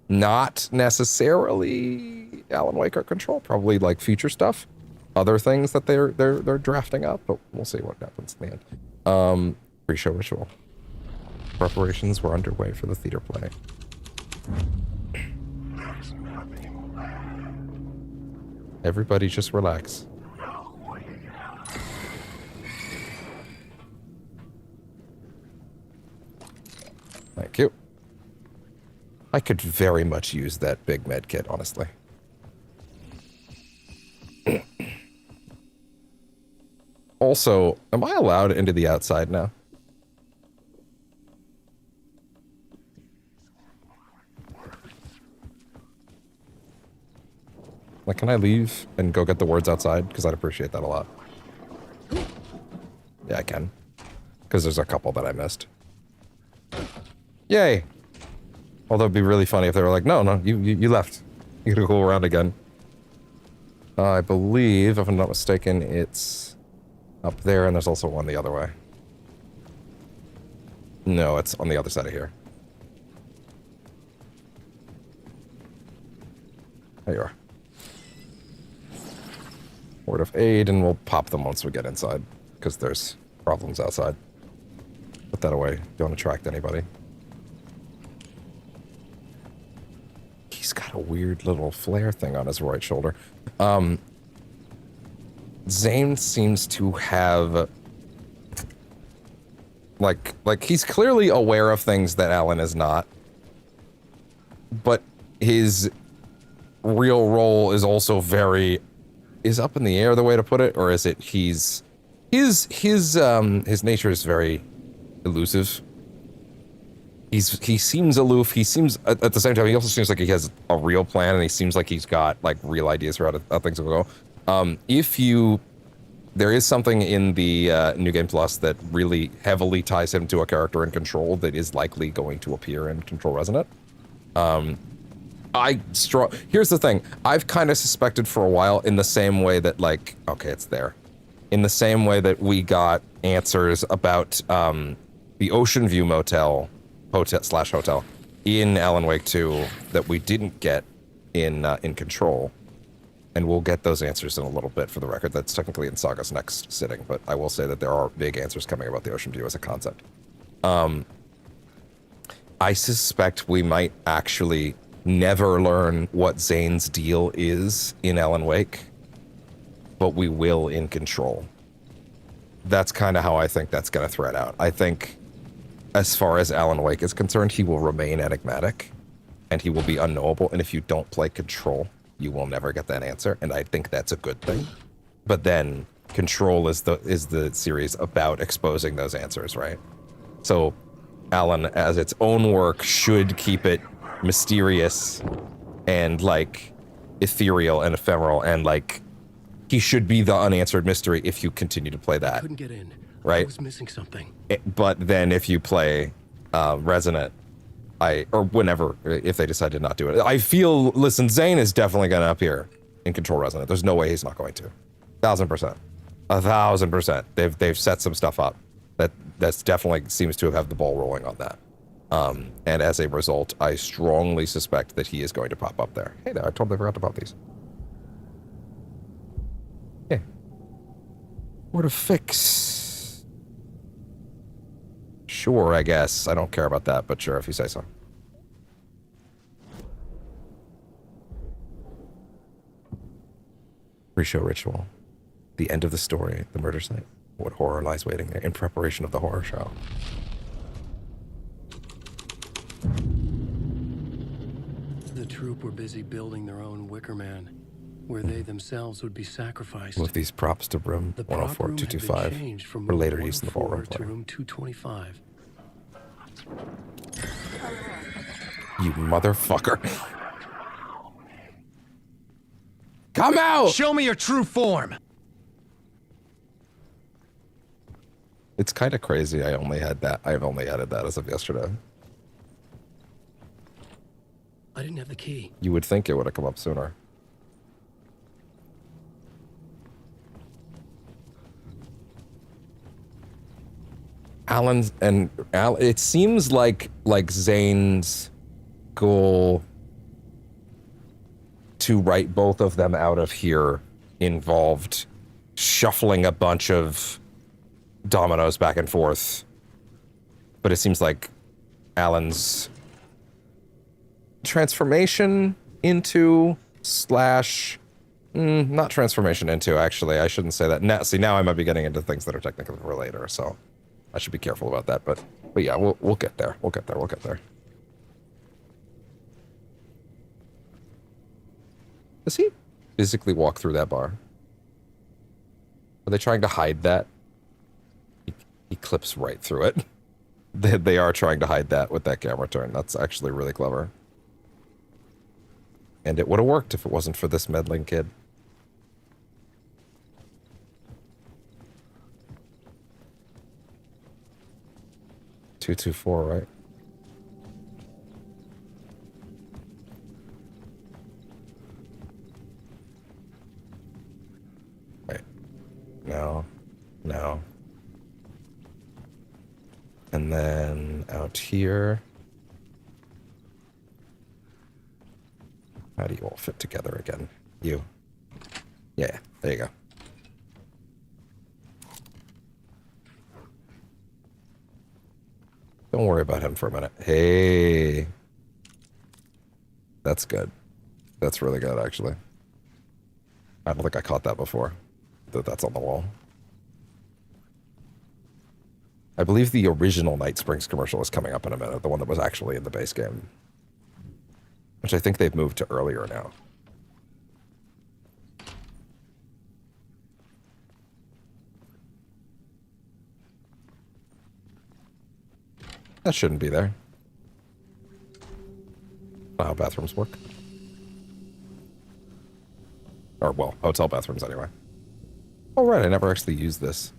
not necessarily Alan Wake or Control, probably like future stuff, other things that they're drafting up, but we'll see what happens in the end. Pre-show ritual. Preparations were underway for the theater play. Everybody just relax. Thank you. I could very much use that big med kit, honestly. Also, am I allowed into the outside now? Like, can I leave and go get the words outside? Because I'd appreciate that a lot. Yeah, I can. Because there's a couple that I missed. Yay! Although it'd be really funny if they were like, no, you left. You gotta go around again. I believe, if I'm not mistaken, it's up there, and there's also one the other way. No, it's on the other side of here. There you are. Word of aid, and we'll pop them once we get inside, because there's problems outside. Put that away. Don't attract anybody. He's got a weird little flare thing on his right shoulder. Zane seems to have... Like he's clearly aware of things that Alan is not. But his real role is also very... is up in the air, the way to put it, or is it his nature is very elusive. He seems aloof. He seems at the same time he also seems like he has a real plan, and he seems like he's got like real ideas for how things will go. There is something in the New Game Plus that really heavily ties him to a character in Control that is likely going to appear in Control Resonant. Here's the thing. I've kind of suspected for a while, in the same way that, like, okay, it's there. In the same way that we got answers about the Ocean View hotel in Alan Wake 2 that we didn't get in Control. And we'll get those answers in a little bit for the record. That's technically in Saga's next sitting, but I will say that there are big answers coming about the Ocean View as a concept. I suspect we might actually never learn what Zane's deal is in Alan Wake, but we will in Control. That's kind of how I think that's going to thread out. I think, as far as Alan Wake is concerned, he will remain enigmatic, and he will be unknowable, and if you don't play Control, you will never get that answer, and I think that's a good thing. But then, Control is the series about exposing those answers, right? So, Alan, as its own work, should keep it mysterious and, like, ethereal and ephemeral, and, like, he should be the unanswered mystery if you continue to play that. I couldn't get in. Right? I was missing something. But then if you play Resonant, or whenever, if they decide to not do it, I feel, listen, Zane is definitely going to appear in Control Resonant. There's no way he's not going to. 1,000%. 1,000%. They've set some stuff up that's definitely seems to have the ball rolling on that. And as a result, I strongly suspect that he is going to pop up there. Hey there, I totally forgot to pop these. Hey. Where to fix? Sure, I guess. I don't care about that, but sure, if you say so. Pre-show ritual. The end of the story, the murder site. What horror lies waiting there in preparation of the horror show. The troupe were busy building their own Wicker Man, where they themselves would be sacrificed. Move these props to room 104, 225 for later use in the ballroom to room 225. You motherfucker. Come out! Show me your true form! It's kind of crazy. I've only added that as of yesterday. I didn't have the key. You would think it would have come up sooner. It seems like Zane's goal to write both of them out of here involved shuffling a bunch of dominoes back and forth. But it seems like Alan's transformation into not transformation into, actually, I shouldn't say that. Now I might be getting into things that are technically related, so I should be careful about that, but yeah, we'll get there. We'll get there. Does he physically walk through that bar? Are they trying to hide that? He clips right through it. They are trying to hide that with that camera turn. That's actually really clever. And it would have worked if it wasn't for this meddling kid. .224, right? Right. No. And then out here. How do you all fit together again? You. Yeah, there you go. Don't worry about him for a minute. Hey. That's good. That's really good, actually. I don't think I caught that before. That's on the wall. I believe the original Night Springs commercial is coming up in a minute. The one that was actually in the base game. Which I think they've moved to earlier now. That shouldn't be there. Not how bathrooms work. Or, well, hotel bathrooms anyway. Oh, right, I never actually used this.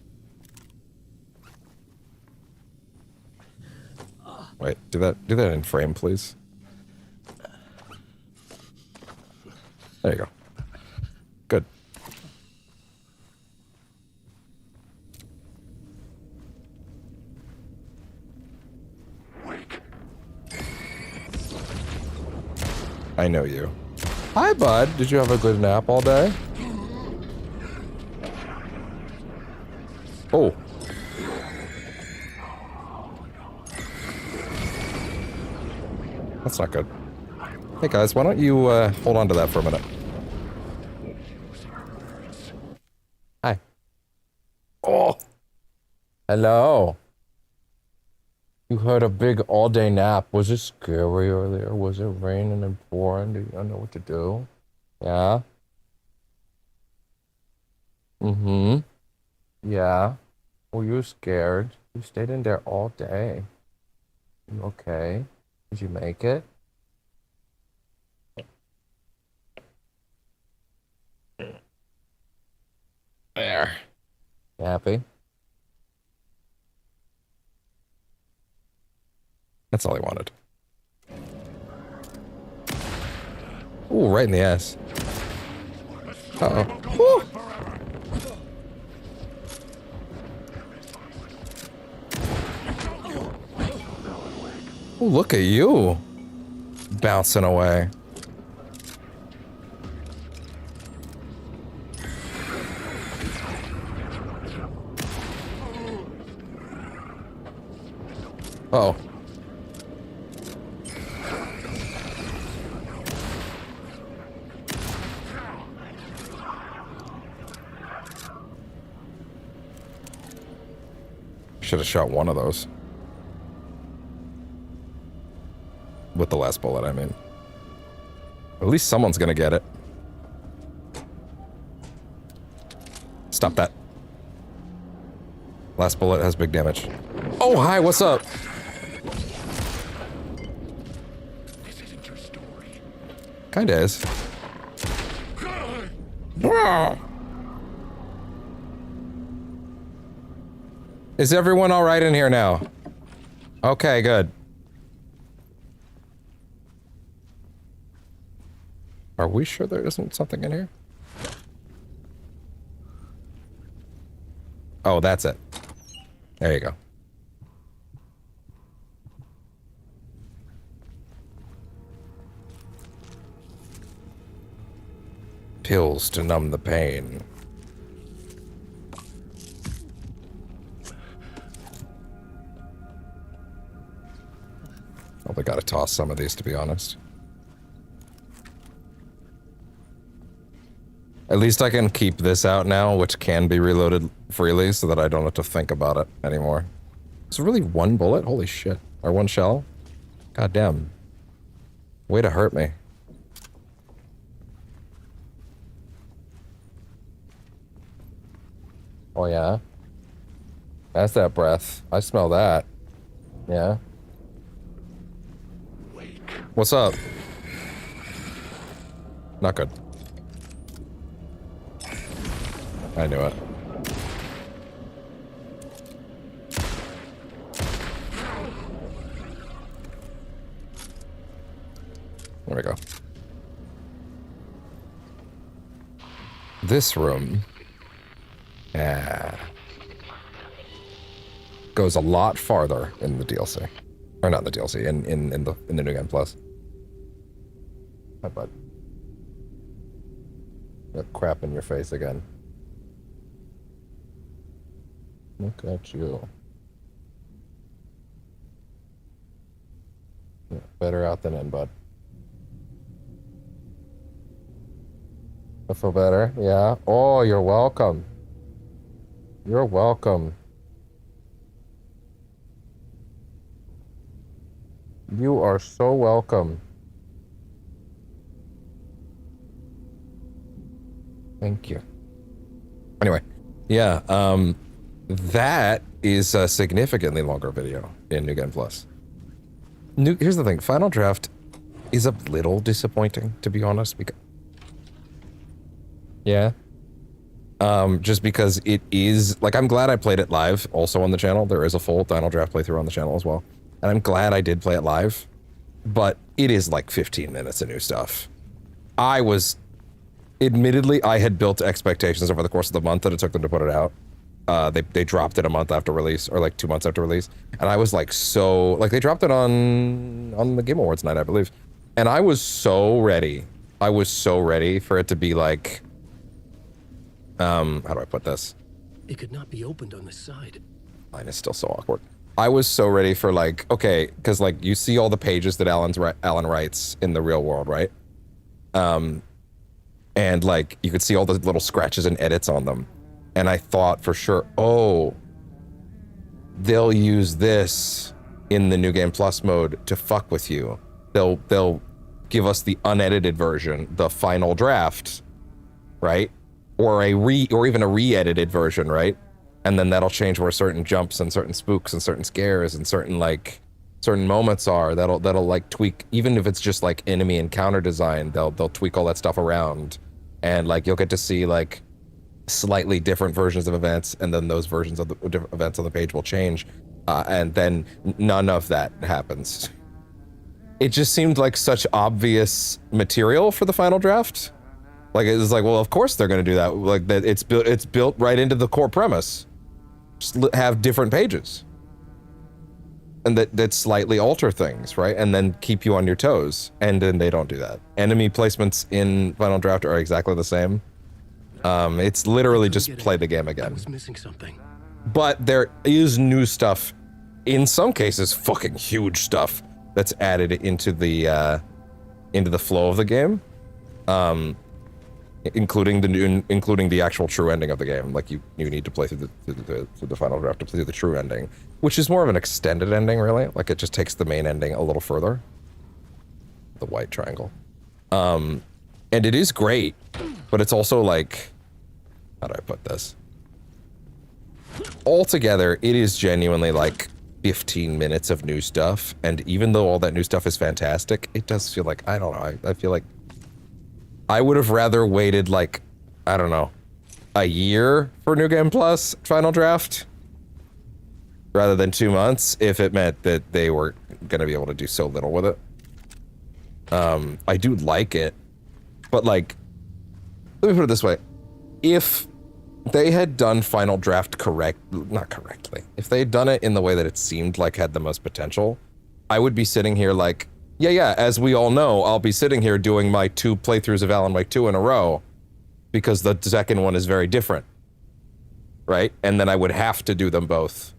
Wait, do that in frame, please. There you go. Good. I know you. Hi, bud. Did you have a good nap all day? Oh. That's not good. Hey, guys, why don't you hold on to that for a minute? Hi. Oh. Hello. You had a big all-day nap. Was it scary earlier? Was it raining and pouring? Did you not know what to do? Yeah? Mm-hmm. Yeah. Were you scared? You stayed in there all day. You okay? Did you make it? There. You happy? That's all he wanted. Ooh, right in the ass. Uh-oh. Ooh, look at you. Bouncing away. Uh-oh. Should have shot one of those. With the last bullet, I mean. At least someone's gonna get it. Stop that. Last bullet has big damage. Oh, hi, what's up? This isn't your story. Kinda is. Is everyone all right in here now? Okay, good. Are we sure there isn't something in here? Oh, that's it. There you go. Pills to numb the pain. Probably gotta toss some of these, to be honest. At least I can keep this out now, which can be reloaded freely, so that I don't have to think about it anymore. Is it really one bullet? Holy shit. Or one shell? God damn. Way to hurt me. Oh yeah? That's that breath. I smell that. Yeah? What's up? Not good. I knew it. There we go. This room goes a lot farther in the DLC. Or not in the DLC, in the New Game Plus. Hi, bud. Got crap in your face again. Look at you. Yeah, better out than in, bud. I feel better, yeah. Oh, you're welcome. You're welcome. You are so welcome. Thank you. Anyway, yeah, that is a significantly longer video in New Game Plus. Here's the thing, Final Draft is a little disappointing, to be honest, because... Yeah. Just because it is... Like, I'm glad I played it live, also on the channel. There is a full Final Draft playthrough on the channel as well. And I'm glad I did play it live, but it is like 15 minutes of new stuff. Admittedly, I had built expectations over the course of the month that it took them to put it out. They dropped it a month after release, or like 2 months after release, and I was like, so... Like, they dropped it on the Game Awards night, I believe. And I was so ready. I was so ready for it to be like, how do I put this? It could not be opened on the side. Mine is still so awkward. I was so ready for like, okay, because like you see all the pages that Alan writes in the real world, right? And like you could see all the little scratches and edits on them. And I thought for sure, oh, they'll use this in the New Game Plus mode to fuck with you. They'll give us the unedited version, the final draft, right? Or even a re-edited version, right? And then that'll change where certain jumps and certain spooks and certain scares and certain moments are. That'll like tweak, even if it's just like enemy encounter design, they'll tweak all that stuff around. And like you'll get to see like slightly different versions of events, and then those versions of the different events on the page will change. And then none of that happens. It just seemed like such obvious material for the final draft. Like it was like, well, of course they're going to do that. Like that, it's built right into the core premise. Just have different pages, and that slightly alter things, right? And then keep you on your toes. And then they don't do that. Enemy placements in Final Draft are exactly the same. It's literally just play the game again. I was missing something. But there is new stuff, in some cases, fucking huge stuff that's added into the flow of the game, including the actual true ending of the game. Like you need to play through the final draft to play through the true ending, which is more of an extended ending, really. Like it just takes the main ending a little further. The white triangle, and it is great, but it's also like, how do I put this? Altogether, it is genuinely like 15 minutes of new stuff, and even though all that new stuff is fantastic, it does feel like, I don't know, I feel like I would have rather waited like, I don't know, a year for New Game Plus Final Draft rather than 2 months if it meant that they were going to be able to do so little with it. I do like it, but like, let me put it this way. If they had done Final Draft not correctly, if they had done it in the way that it seemed like had the most potential, I would be sitting here like, yeah, as we all know, I'll be sitting here doing my 2 playthroughs of Alan Wake 2 in a row because the second one is very different, right? And then I would have to do them both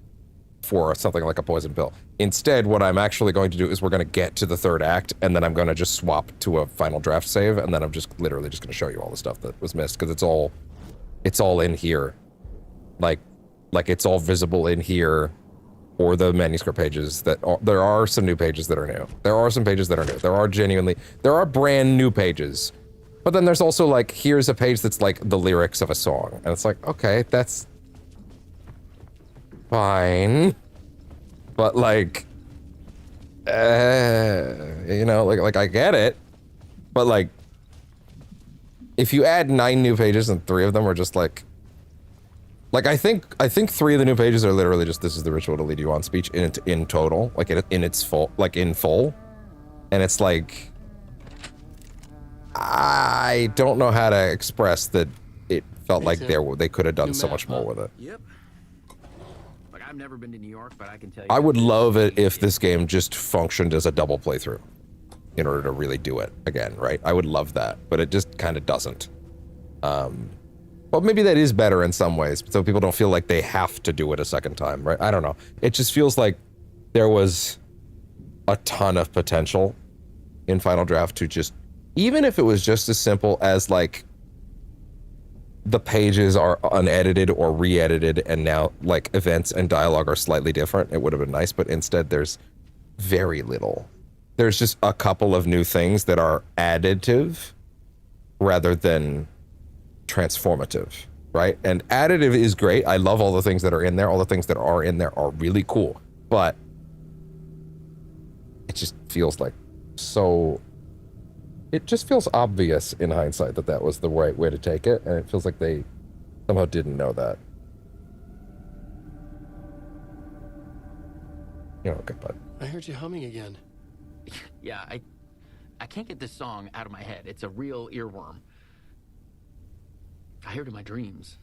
for something like a poison pill. Instead, what I'm actually going to do is we're going to get to the third act, and then I'm going to just swap to a Final Draft save, and then I'm just literally just going to show you all the stuff that was missed, because it's all in here. Like it's all visible in here, or the manuscript pages there are some new pages that are new. There are some pages that are new. There are brand new pages. But then there's also like, here's a page that's like the lyrics of a song. And it's like, okay, that's fine. But like, you know, like I get it. But like, if you add 9 new pages and 3 of them are just like I think 3 of the new pages are literally just, this is the ritual to lead you on speech in total, like in its full, like in full. And it's like, I don't know how to express that it felt like they could have done so much more with it. Yep. Like I've never been to New York, but I can tell you. I would love it if this game just functioned as a double playthrough in order to really do it again, right? I would love that, but it just kind of doesn't. Well, maybe that is better in some ways, so people don't feel like they have to do it a second time, right? I don't know. It just feels like there was a ton of potential in Final Draft to just, even if it was just as simple as like the pages are unedited or re-edited and now like events and dialogue are slightly different, it would have been nice, but instead there's very little. There's just a couple of new things that are additive rather than transformative, right? And additive is great. I love all the things that are in there. All the things that are in there are really cool, but it just feels like it just feels obvious in hindsight that was the right way to take it, and it feels like they somehow didn't know that. You're okay, bud. I heard you humming again. Yeah, I can't get this song out of my head. It's a real earworm. I hear it in my dreams.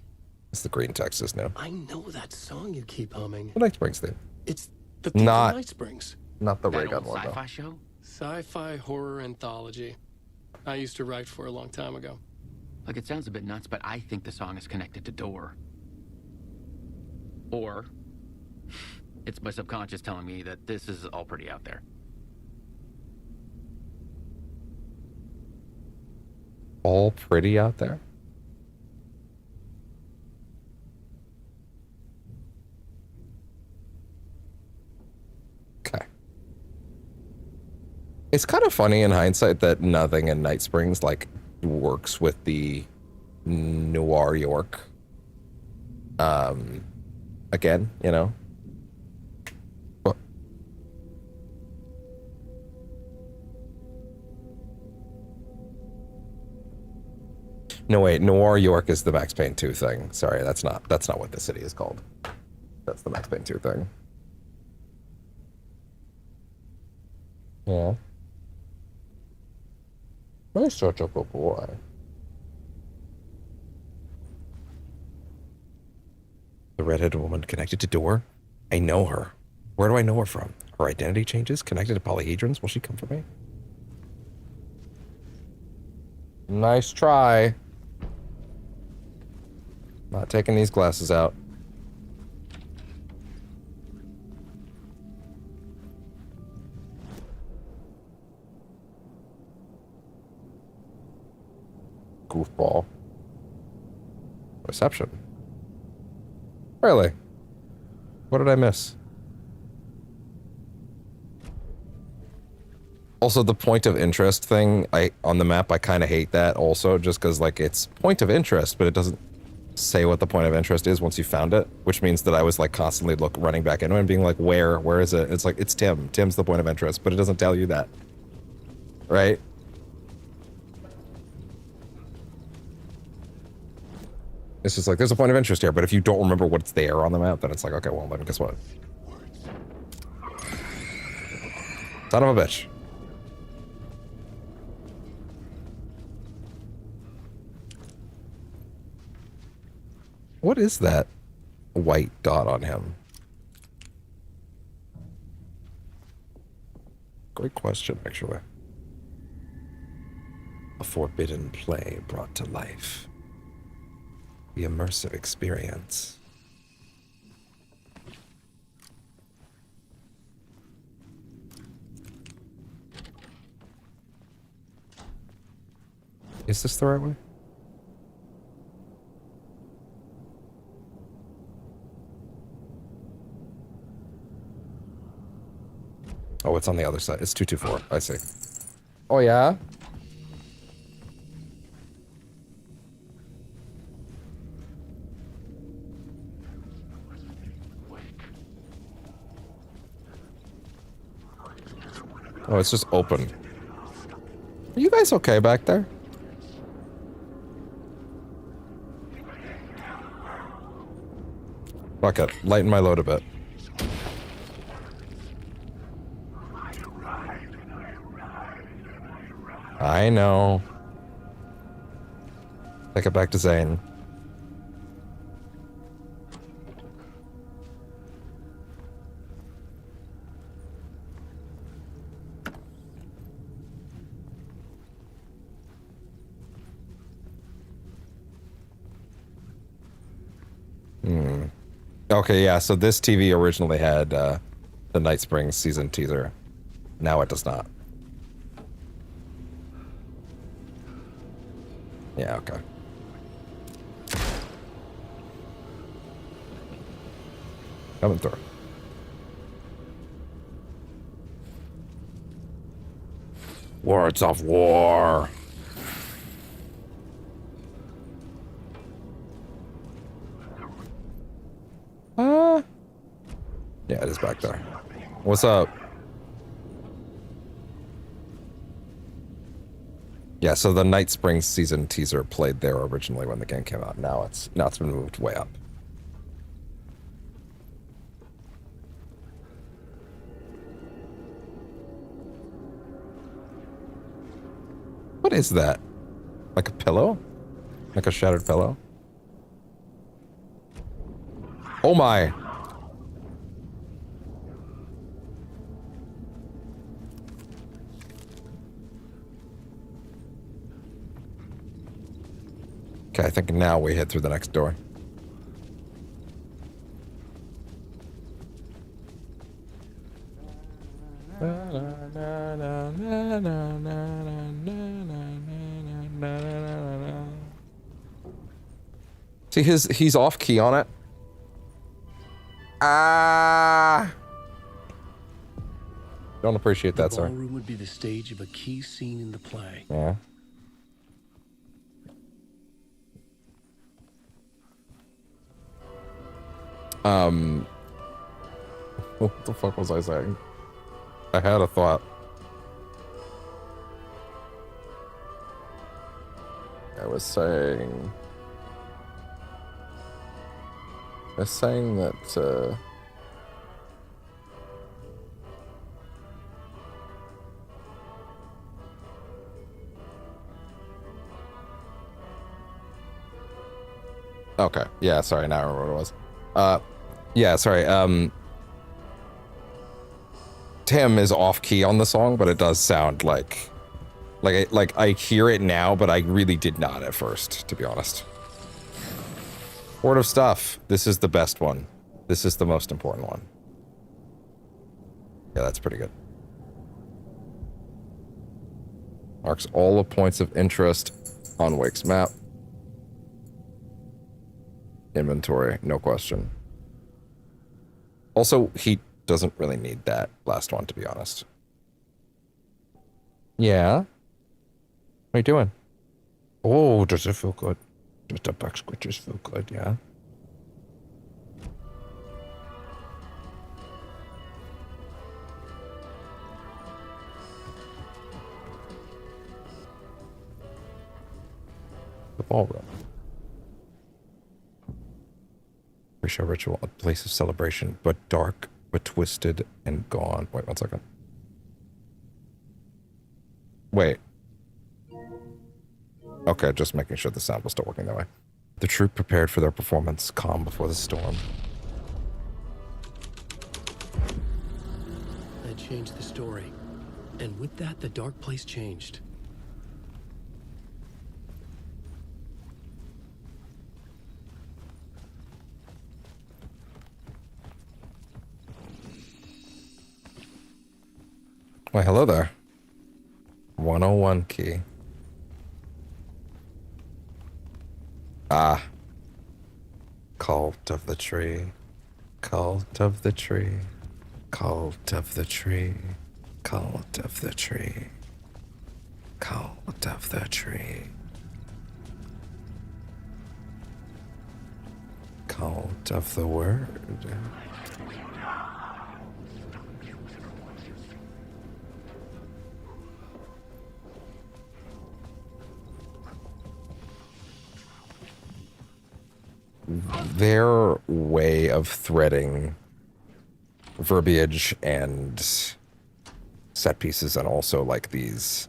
It's the Green Texas now. I know that song you keep humming. The Night Springs theme. It's the theme from Night Springs. Not the that Ray Gun old one, though. sci-fi show? Sci-fi horror anthology. I used to write for a long time ago. Like, it sounds a bit nuts, but I think the song is connected to Door. Or it's my subconscious telling me that this is all pretty out there. All pretty out there? Okay. It's kind of funny in hindsight that nothing in Night Springs like works with the Noir York. Again, you know. But no, wait, Noir York is the Max Payne 2 thing. Sorry, that's not what the city is called. That's the Max Payne 2 thing. Yeah. Nice such a good boy. The redheaded woman connected to Door? I know her. Where do I know her from? Her identity changes? Connected to polyhedrons? Will she come for me? Nice try. Not taking these glasses out. Goofball. Reception. Really? What did I miss? Also, the point of interest thing, on the map, I kind of hate that also, just because, like, it's point of interest, but it doesn't say what the point of interest is once you found it, which means that I was, like, constantly running back into it and being like, where is it? It's like, it's Tim. Tim's the point of interest, but it doesn't tell you that. Right? It's just like, there's a point of interest here, but if you don't remember what's there on the map, then it's like, okay, well, then guess what? Son of a bitch. What is that white dot on him? Great question, actually. A forbidden play brought to life. The immersive experience. Is this the right way? Oh, it's on the other side. It's 224. I see. Oh, yeah? Oh, it's just open. Are you guys okay back there? Fuck it. Lighten my load a bit. I know. Take it back to Zane. Okay, yeah, so this TV originally had the Night Springs season teaser. Now it does not. Yeah, okay. Coming through. Words of war. Yeah, it is back there. What's up? Yeah, so the Night Springs season teaser played there originally when the game came out. Now it's been moved way up. What is that? Like a pillow? Like a shattered pillow? Oh my! Okay, I think now we head through the next door. See, he's off key on it. Don't appreciate that, sorry. The ballroom would be the stage of a key scene in the play. Yeah. What the fuck was I saying? I had a thought. I was saying that, okay, yeah, sorry, now I remember what it was. Yeah, sorry, Tim is off key on the song, but it does sound like I hear it now, but I really did not at first, to be honest. Horde of Stuff. This is the best one. This is the most important one. Yeah, that's pretty good. Marks all the points of interest on Wake's map. Inventory, no question. Also, he doesn't really need that last one, to be honest. Yeah? What are you doing? Oh, does it feel good? Does the back squitches feel good, yeah? The ballroom. Pre-show ritual, a place of celebration, but dark, but twisted and gone. Wait, 1 second. Wait. Okay, just making sure the sound was still working that way. The troupe prepared for their performance, calm before the storm. I changed the story. And with that, the dark place changed. Why, hello there. 101 key. Ah. Cult of the tree. Cult of the tree. Cult of the tree. Cult of the tree. Cult of the tree. Cult of the word. Their way of threading verbiage and set pieces and also like these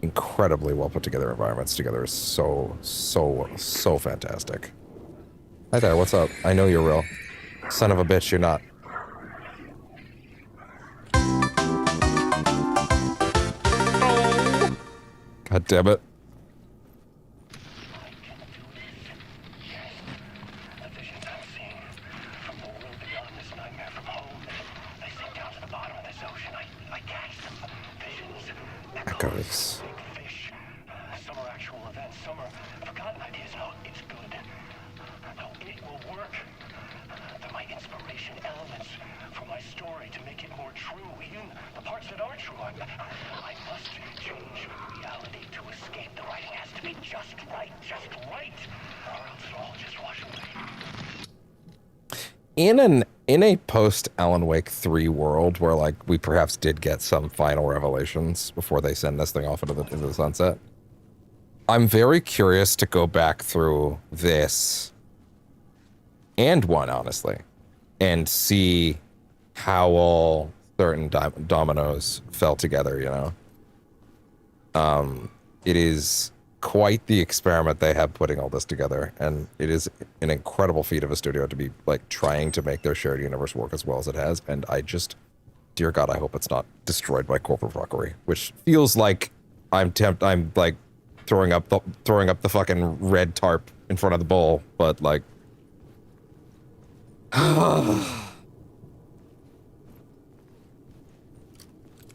incredibly well put together environments together is so fantastic. Hi there, what's up? I know you're real. Son of a bitch, you're not. God damn it. Echoes. Some are actual events, some are forgotten ideas. No, it's good. No, it will work. They're my inspiration elements for my story to make it more true. Even the parts that are true, I must change reality to escape. The writing has to be just right, or else it'll all just wash away. In a post Alan Wake 3 world where like we perhaps did get some final revelations before they send this thing off into the sunset, I'm very curious to go back through this and one, honestly, and see how all certain dominoes fell together, you know? It is quite the experiment they have putting all this together, and it is an incredible feat of a studio to be like trying to make their shared universe work as well as it has, and I just, dear God, I hope it's not destroyed by corporate fuckery, which feels like I'm like throwing up the fucking red tarp in front of the bowl, but like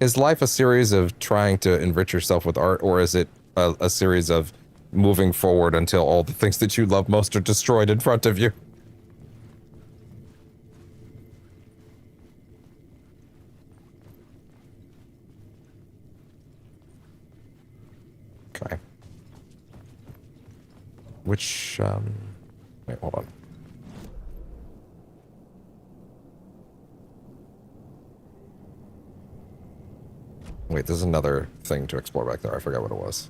is life a series of trying to enrich yourself with art, or is it a series of moving forward until all the things that you love most are destroyed in front of you? Okay. Which, wait, hold on. Wait, there's another thing to explore back there. I forgot what it was.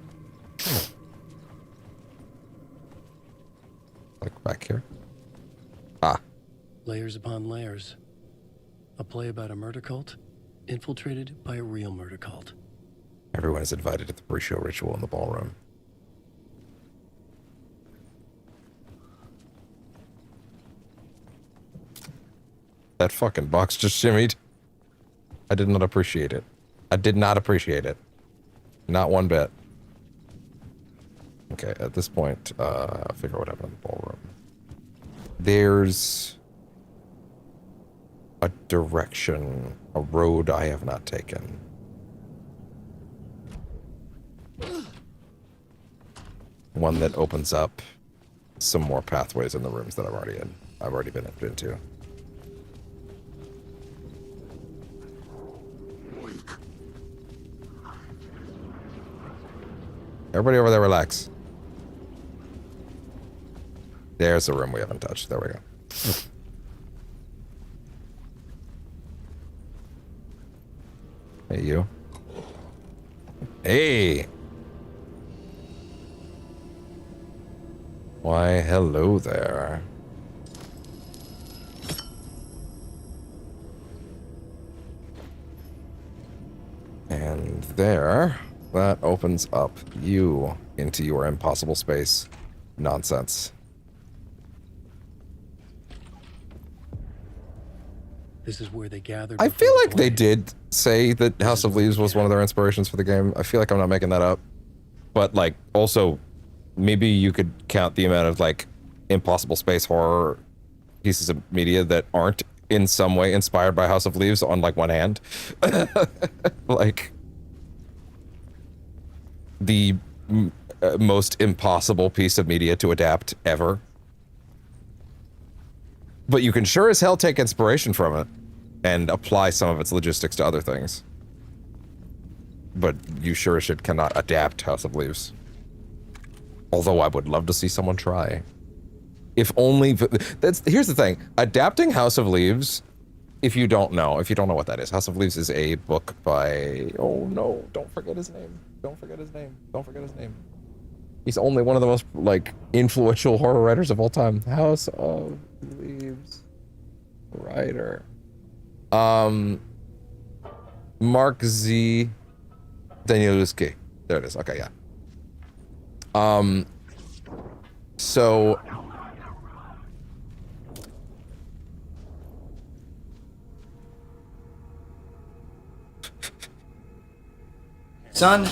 Like back here? Ah. Layers upon layers. A play about a murder cult infiltrated by a real murder cult. Everyone is invited to the pre-show ritual in the ballroom. That fucking box just shimmied. I did not appreciate it. I did not appreciate it. Not one bit. Okay, at this point, I'll figure out what happened in the ballroom. There's a direction, a road I have not taken. One that opens up some more pathways in the rooms that I've already been into. Everybody over there, relax. There's a room we haven't touched. There we go. Hey, you. Hey! Why, hello there. And there, that opens up you into your impossible space nonsense. This is where they gathered. I feel like they did say that House of Leaves was one of their inspirations for the game. I feel like I'm not making that up. But, like, also, maybe you could count the amount of, like, impossible space horror pieces of media that aren't in some way inspired by House of Leaves on, like, one hand. Like, the most impossible piece of media to adapt ever. But you can sure as hell take inspiration from it and apply some of its logistics to other things. But you sure as shit cannot adapt House of Leaves. Although I would love to see someone try. If only... here's the thing. Adapting House of Leaves, if you don't know what that is, House of Leaves is a book by... Oh no, don't forget his name. Don't forget his name. Don't forget his name. He's only one of the most, like, influential horror writers of all time. House of Leaves writer. Mark Z. Danielewski. There it is. Okay, yeah. So... Son,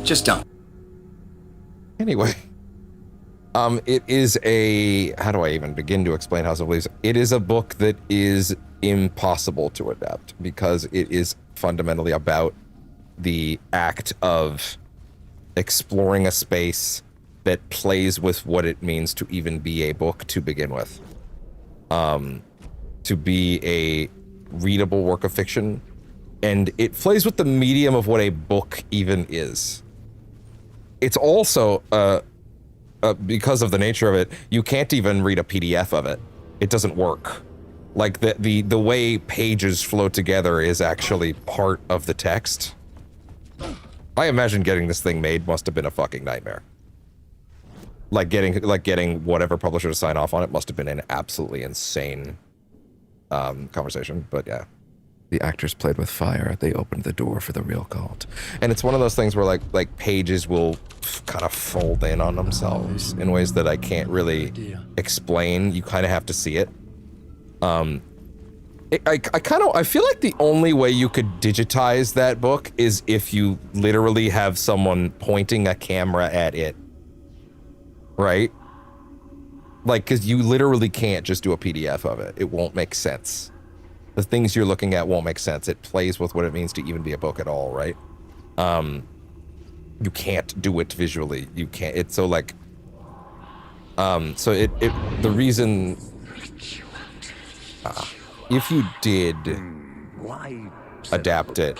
just don't. Anyway. It is a... How do I even begin to explain House of Leaves? It is a book that is impossible to adapt because it is fundamentally about the act of exploring a space that plays with what it means to even be a book to begin with. To be a readable work of fiction. And it plays with the medium of what a book even is. It's also, because of the nature of it, you can't even read a PDF of it. It doesn't work. Like, the way pages flow together is actually part of the text. I imagine getting this thing made must have been a fucking nightmare. Like getting whatever publisher to sign off on it must have been an absolutely insane conversation, but yeah. The actors played with fire. They opened the door for the real cult. And it's one of those things where like pages will kind of fold in on themselves in ways that I can't really explain. You kind of have to see it. I feel like the only way you could digitize that book is if you literally have someone pointing a camera at it. Right? Like, because you literally can't just do a PDF of it. It won't make sense. The things you're looking at won't make sense. It plays with what it means to even be a book at all, right? You can't do it visually. You can't. It's so like... so the reason... if you did adapt it,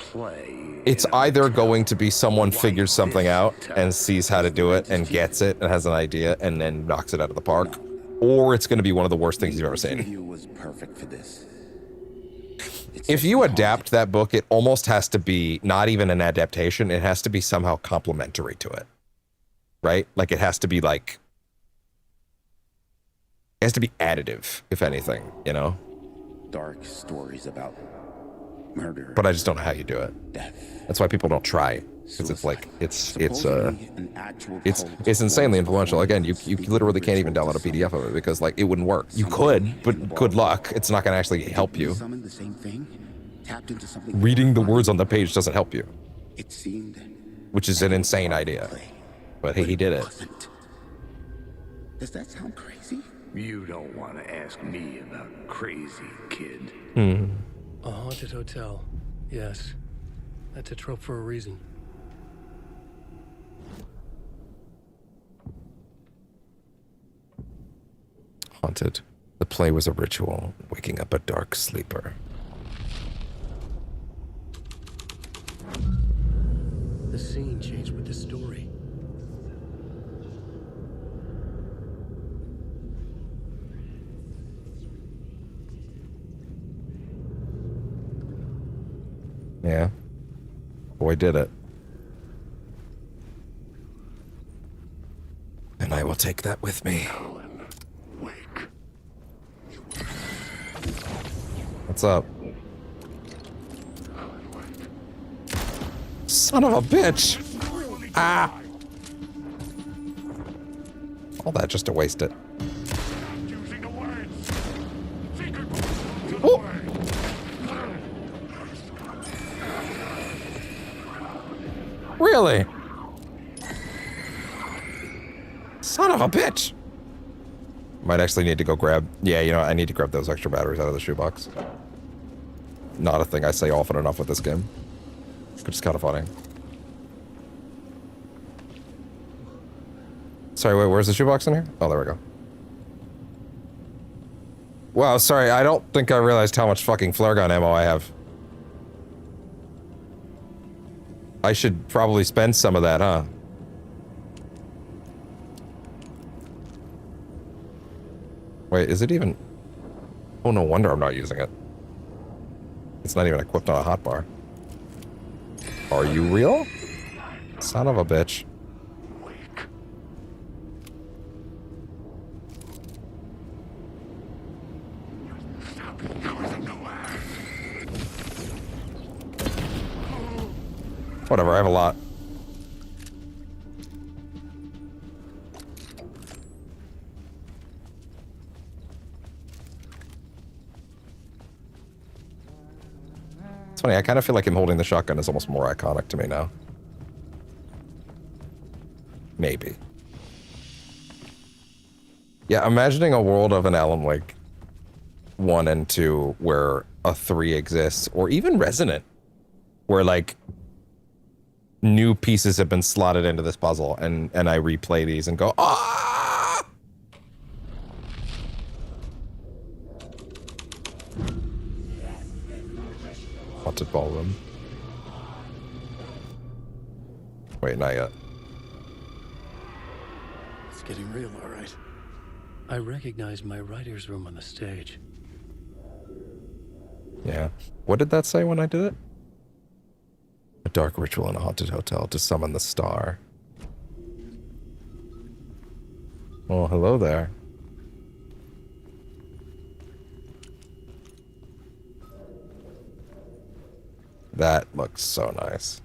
it's either going to be someone figures something out and sees how to do it and gets it and has an idea and then knocks it out of the park, or it's going to be one of the worst things you've ever seen. Was perfect for this. If you adapt that book, it almost has to be not even an adaptation. It has to be somehow complementary to it, right? Like it has to be like, it has to be additive, if anything, you know? Dark stories about murder. But I just don't know how you do it. Death. That's why people don't try. Because it's like, it's insanely influential. Again, you literally can't even download a PDF of it because like it wouldn't work. You could, but good luck. It's not going to actually help you. The same thing, tapped into something. Reading the words on the page doesn't help you. It seemed. Which is an insane idea. But hey, he did it. Does that sound crazy? You don't want to ask me about crazy, kid. A haunted hotel. Yes. That's a trope for a reason. Haunted. The play was a ritual, waking up a dark sleeper. The scene changed with the story. Yeah. Boy did it. And I will take that with me. What's up? Son of a bitch! Ah! All that just to waste it. Oh. Really? Son of a bitch! Might actually need to go grab... Yeah, you know, I need to grab those extra batteries out of the shoebox. Not a thing I say often enough with this game. But it's kind of funny. Sorry, wait, where's the shoebox in here? Oh, there we go. Wow, sorry, I don't think I realized how much fucking flare gun ammo I have. I should probably spend some of that, huh? Wait, is it even... Oh, no wonder I'm not using it. It's not even equipped on a hotbar. Are you real? Son of a bitch. Whatever, I have a lot. It's funny, I kind of feel like him holding the shotgun is almost more iconic to me now. Maybe. Yeah, imagining a world of an Alan Wake 1 and 2 where a 3 exists, or even Resonant, where like new pieces have been slotted into this puzzle and I replay these and go, ah! Haunted ballroom. Wait, not yet. It's getting real, all right. I recognize my writer's room on the stage. Yeah. What did that say when I did it? A dark ritual in a haunted hotel to summon the star. Oh, hello there. That looks so nice.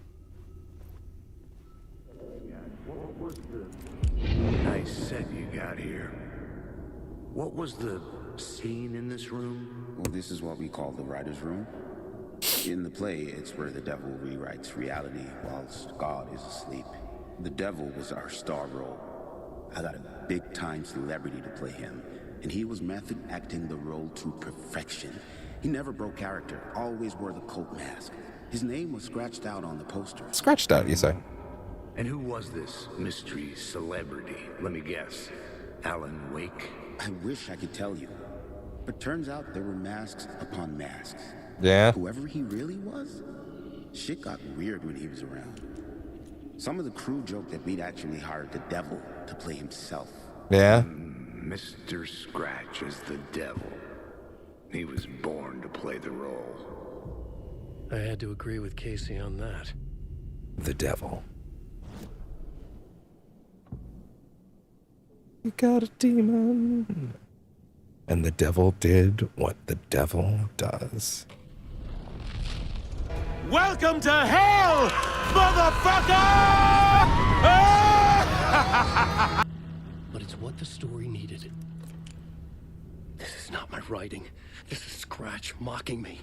Nice set you got here. What was the scene in this room? Well, this is what we call the writer's room. In the play, it's where the devil rewrites reality whilst God is asleep. The devil was our star role. I got a big-time celebrity to play him, and he was method acting the role to perfection. He never broke character, always wore the cult mask. His name was scratched out on the poster. Scratched out, you say? And who was this mystery celebrity? Let me guess. Alan Wake? I wish I could tell you. But turns out there were masks upon masks. Yeah? Whoever he really was, shit got weird when he was around. Some of the crew joked that we'd actually hired the devil to play himself. Yeah? Mr. Scratch is the devil. He was born to play the role. I had to agree with Casey on that. The devil. You got a demon. And the devil did what the devil does. Welcome to hell, motherfucker! But it's what the story needed. This is not my writing. This is Scratch mocking me.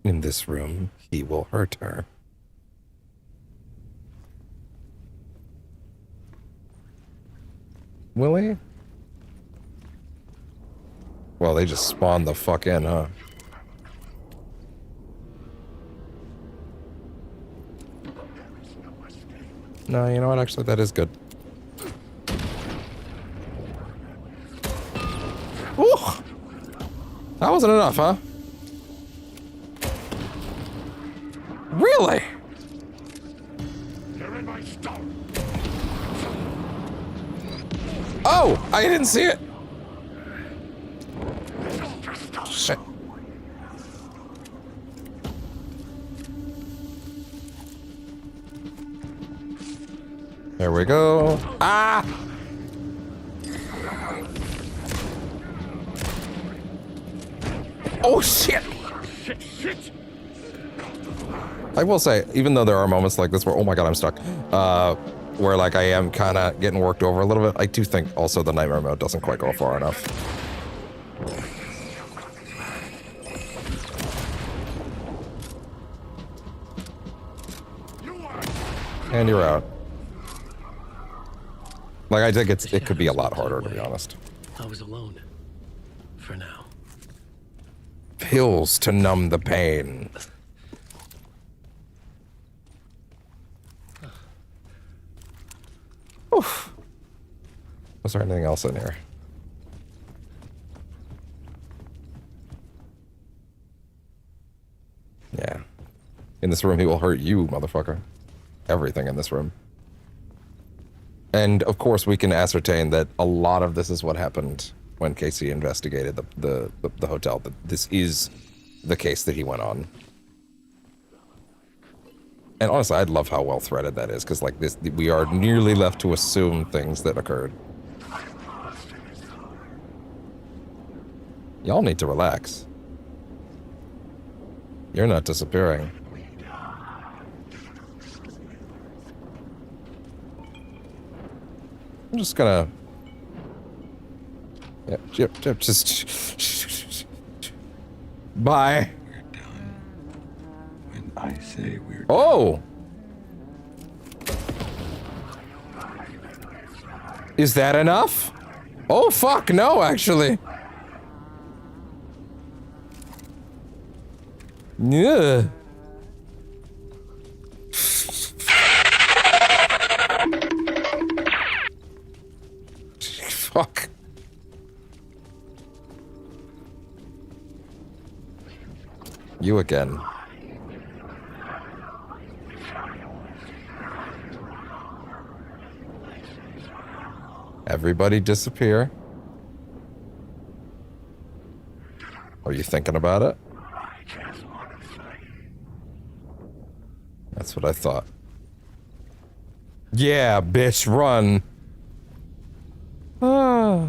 In this room, he will hurt her. Will he? Well, they just spawned the fuck in, huh? No, you know what? Actually, that is good. Ooh! That wasn't enough, huh? Really? Oh! I didn't see it! Shit. There we go. Ah! Oh, shit! Shit! I will say, even though there are moments like this where, oh my god, I'm stuck, where like I am kind of getting worked over a little bit, I do think also the nightmare mode doesn't quite go far enough. And you're out. Like, I think it could be a lot harder, to be honest. I was alone. For now. Pills to numb the pain. Oof. Was there anything else in here? Yeah. In this room, he will hurt you, motherfucker. Everything in this room. And, of course, we can ascertain that a lot of this is what happened when Casey investigated the hotel. That this is the case that he went on. And honestly, I'd love how well threaded that is, because like this, we are nearly left to assume things that occurred. Y'all need to relax. You're not disappearing. I'm just gonna... Yep, just... Bye. I say we're... Oh! Is that enough? Oh, fuck, no, actually. Yeah. Fuck. You again. Everybody disappear. Are you thinking about it? That's what I thought. Yeah, bitch, run. Ah.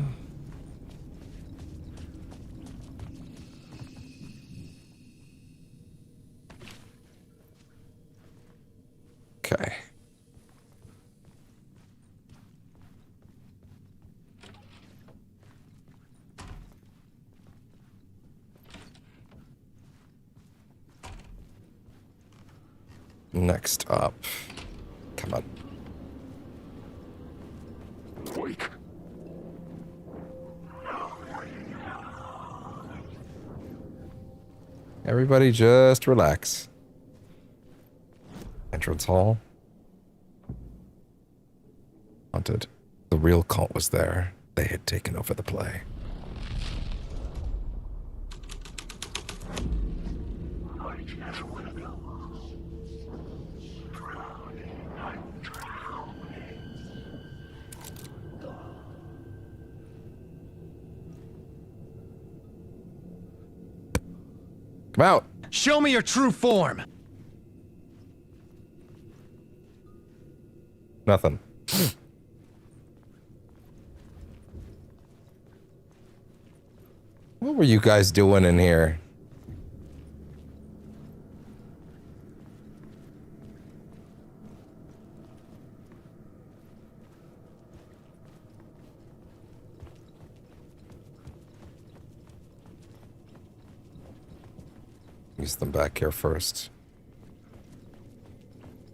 Okay. Next up. Come on. Wake. Everybody just relax. Entrance hall. Haunted. The real cult was there. They had taken over the play. Come out! Show me your true form! Nothing. What were you guys doing in here? Use them back here first.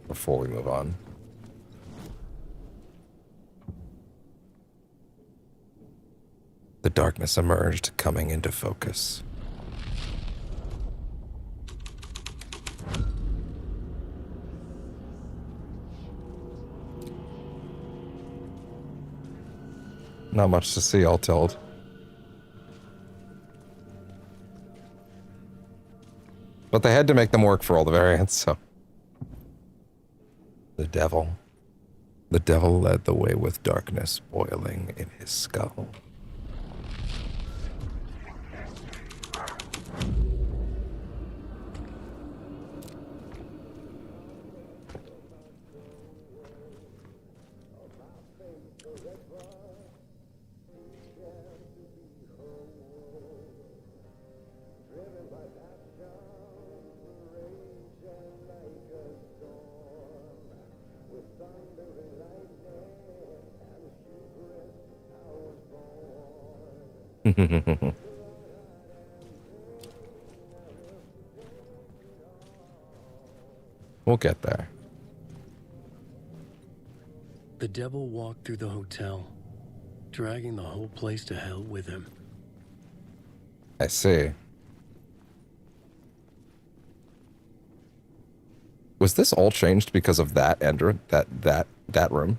Before we move on. The darkness emerged, coming into focus. Not much to see, all told. But they had to make them work for all the variants, so... The devil. The devil led the way with darkness boiling in his skull. We'll get there. The devil walked through the hotel, dragging the whole place to hell with him. I see. Was this all changed because of that Ender, that room?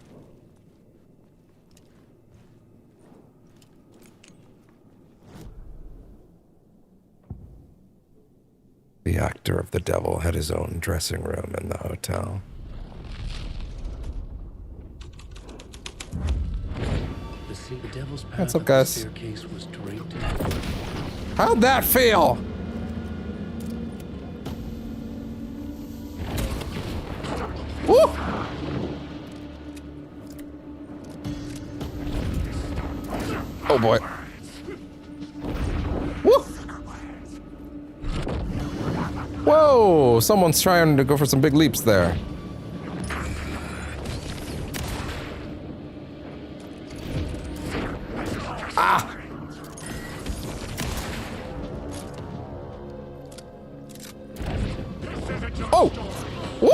The actor of the devil had his own dressing room in the hotel. The devil's path What's up, up the guys? staircase was draped. How'd that feel? Woo! Oh boy. Woo! Whoa! Someone's trying to go for some big leaps there. Ah! Oh! Woo!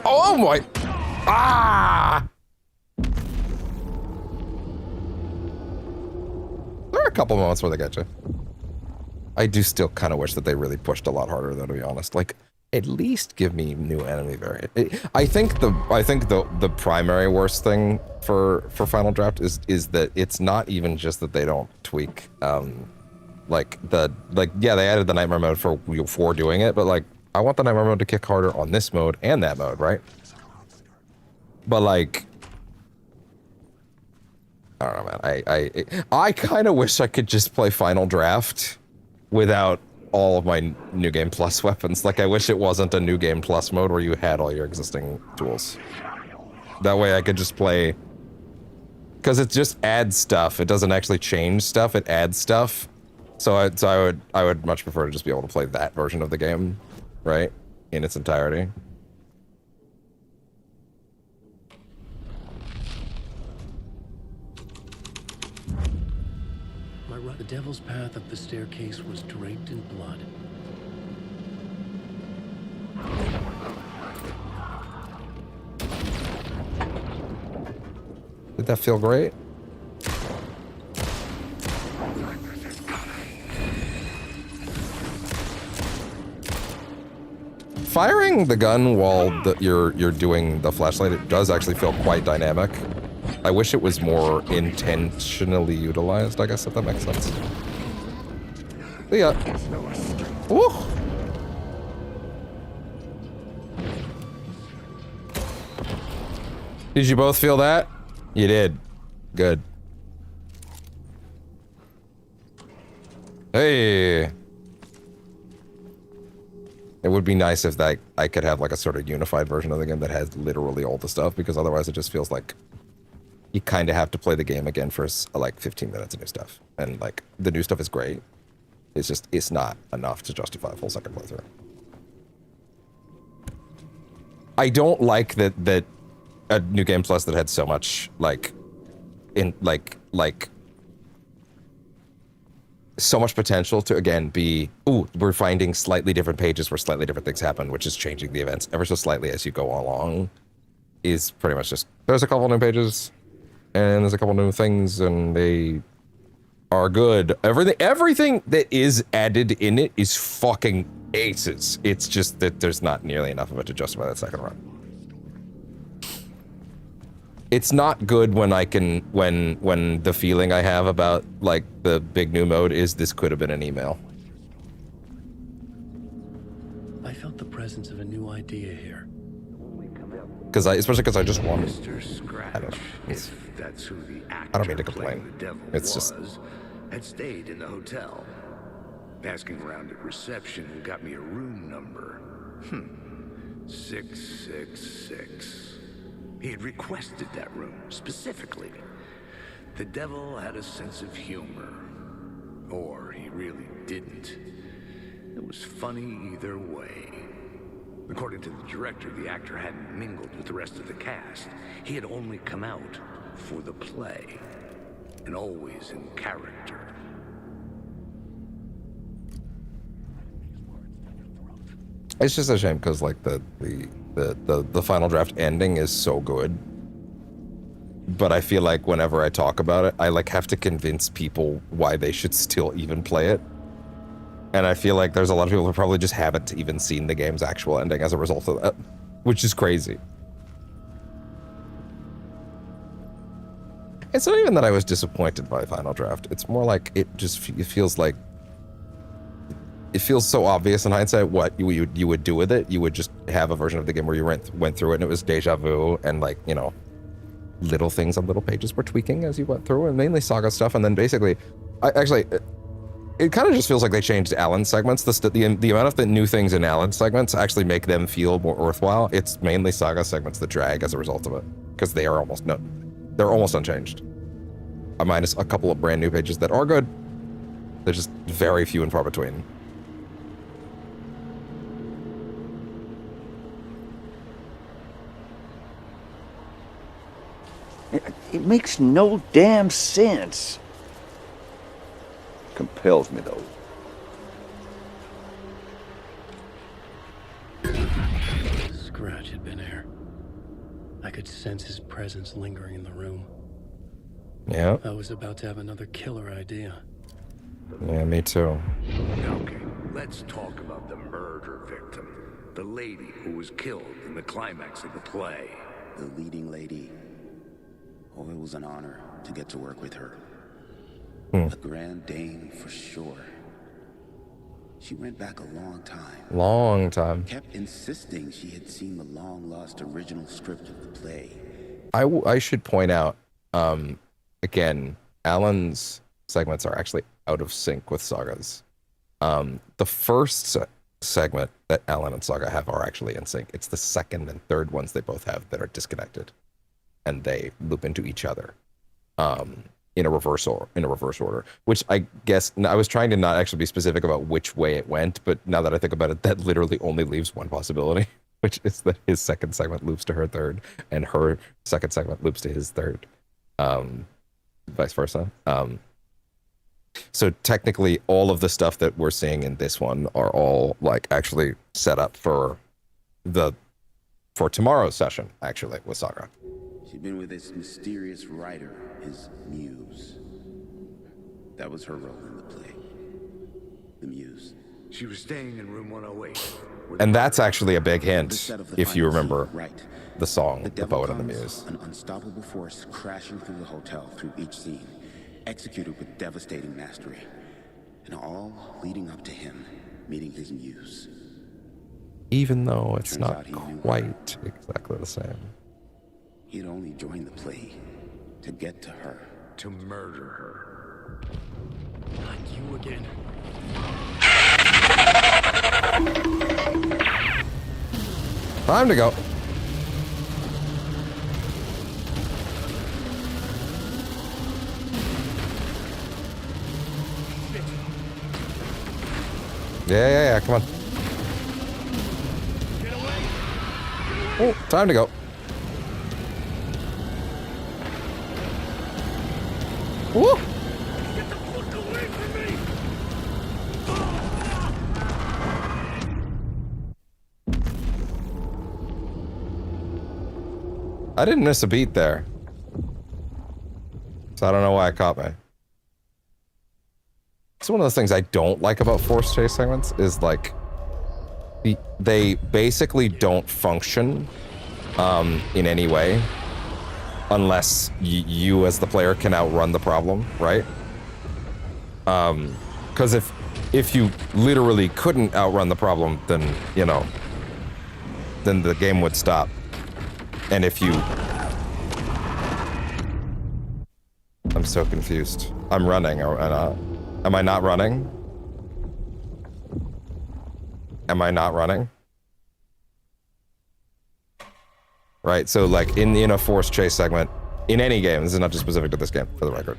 Oh my! Ah! There are a couple moments where they get you. I do still kind of wish that they really pushed a lot harder, though, to be honest. Like, at least give me new enemy variant. I think the primary worst thing for Final Draft is that it's not even just that they don't tweak, yeah, they added the nightmare mode for doing it, but like, I want the nightmare mode to kick harder on this mode and that mode, right? But like, I don't know, man. I kind of wish I could just play Final Draft without all of my New Game Plus weapons. Like, I wish it wasn't a New Game Plus mode where you had all your existing tools. That way I could just play... Because it just adds stuff. It doesn't actually change stuff, it adds stuff. So I would much prefer to just be able to play that version of the game, right? In its entirety. The devil's path up the staircase was draped in blood. that feel great? Firing the gun while you're doing the flashlight, it does actually feel quite dynamic. I wish it was more intentionally utilized, I guess, if that makes sense. But yeah. Woo! Did you both feel that? You did. Good. Hey. It would be nice if that I could have like a sort of unified version of the game that has literally all the stuff, because otherwise it just feels like you kind of have to play the game again for like 15 minutes of new stuff. And like the new stuff is great. It's just, it's not enough to justify a full second playthrough. I don't like that a New Game Plus that had so much like so much potential to again be, ooh, we're finding slightly different pages where slightly different things happen, which is changing the events ever so slightly as you go along, is pretty much just, there's a couple new pages and there's a couple new things and they are good. Everything that is added in it is fucking aces. It's just that there's not nearly enough of it to justify that second run. It's not good when I can, when the feeling I have about like the big new mode is this could have been an email. I felt the presence of a new idea here. Especially because I just want. Mr. Scratch, I don't know. if that's who the actor I don't mean to complain. The devil It's was, just had stayed in the hotel. Asking around at reception got me a room number. 666. He had requested that room, specifically. The devil had a sense of humor. Or he really didn't. It was funny either way. According to the director, the actor hadn't mingled with the rest of the cast. He had only come out for the play. And always in character. It's just a shame because like the final draft ending is so good, but I feel like whenever I talk about it, I like have to convince people why they should still even play it, and I feel like there's a lot of people who probably just haven't even seen the game's actual ending as a result of that, which is crazy. It's not even that I was disappointed by final draft. It's more like it feels like. It feels so obvious in hindsight what you would do with it. You would just have a version of the game where you went through it and it was deja vu and like, you know, little things on little pages were tweaking as you went through, and mainly Saga stuff. And then basically, it kind of just feels like they changed Alan's segments. The amount of the new things in Alan's segments actually make them feel more worthwhile. It's mainly Saga segments that drag as a result of it because they are they're almost unchanged. Minus a couple of brand new pages that are good. They're just very few and far between. It makes no damn sense. Compels me, though. Scratch had been here. I could sense his presence lingering in the room. Yeah. I was about to have another killer idea. Yeah, me too. Okay, let's talk about the murder victim. The lady who was killed in the climax of the play. The leading lady. Oh, it was an honor to get to work with her. A grand dame for sure. She went back a long time. Long time. Kept insisting she had seen the long-lost original script of the play. I should point out, again, Alan's segments are actually out of sync with Saga's. The first segment that Alan and Saga have are actually in sync. It's the second and third ones they both have that are disconnected, and they loop into each other in a reverse order. Which I guess I was trying to not actually be specific about which way it went, but now that I think about it, that literally only leaves one possibility, which is that his second segment loops to her third, and her second segment loops to his third, vice versa. So technically, all of the stuff that we're seeing in this one are all like actually set up for tomorrow's session, actually, with Saga. She'd been with this mysterious writer, his muse. That was her role in the play. The muse. She was staying in room 108. And that's actually a big hint, if you remember Right. the song, The devil Poet and the comes, Muse. An unstoppable force crashing through the hotel through each scene, executed with devastating mastery. And all leading up to him meeting his muse. Even though it's Turns not out he knew quite exactly the same. He'd only joined the play to get to her. To murder her. Not you again. Time to go. Yeah, come on. Oh, time to go. Woo! I didn't miss a beat there. So I don't know why it caught me. It's one of those things I don't like about forced chase segments is like they basically don't function in any way unless you as the player can outrun the problem, right? Because if you literally couldn't outrun the problem, then you know, then the game would stop. And if you... I'm so confused. I'm running, or am I not running? Am I not running? Right, so like in a forced chase segment, in any game, this is not just specific to this game, for the record,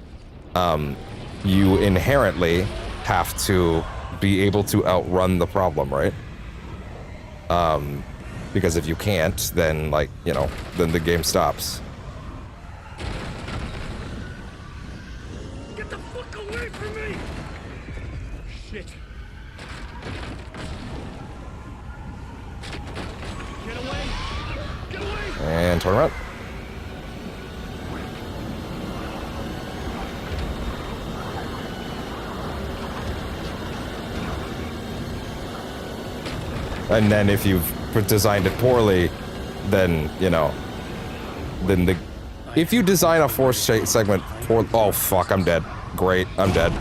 you inherently have to be able to outrun the problem, right? Because if you can't, then, like, you know, then the game stops. Get the fuck away from me! Shit. Get away! Get away! And turn around. And then if you've designed it poorly, then, you know, then the... If you design a forced segment poor... Oh, fuck, I'm dead. Great, I'm dead.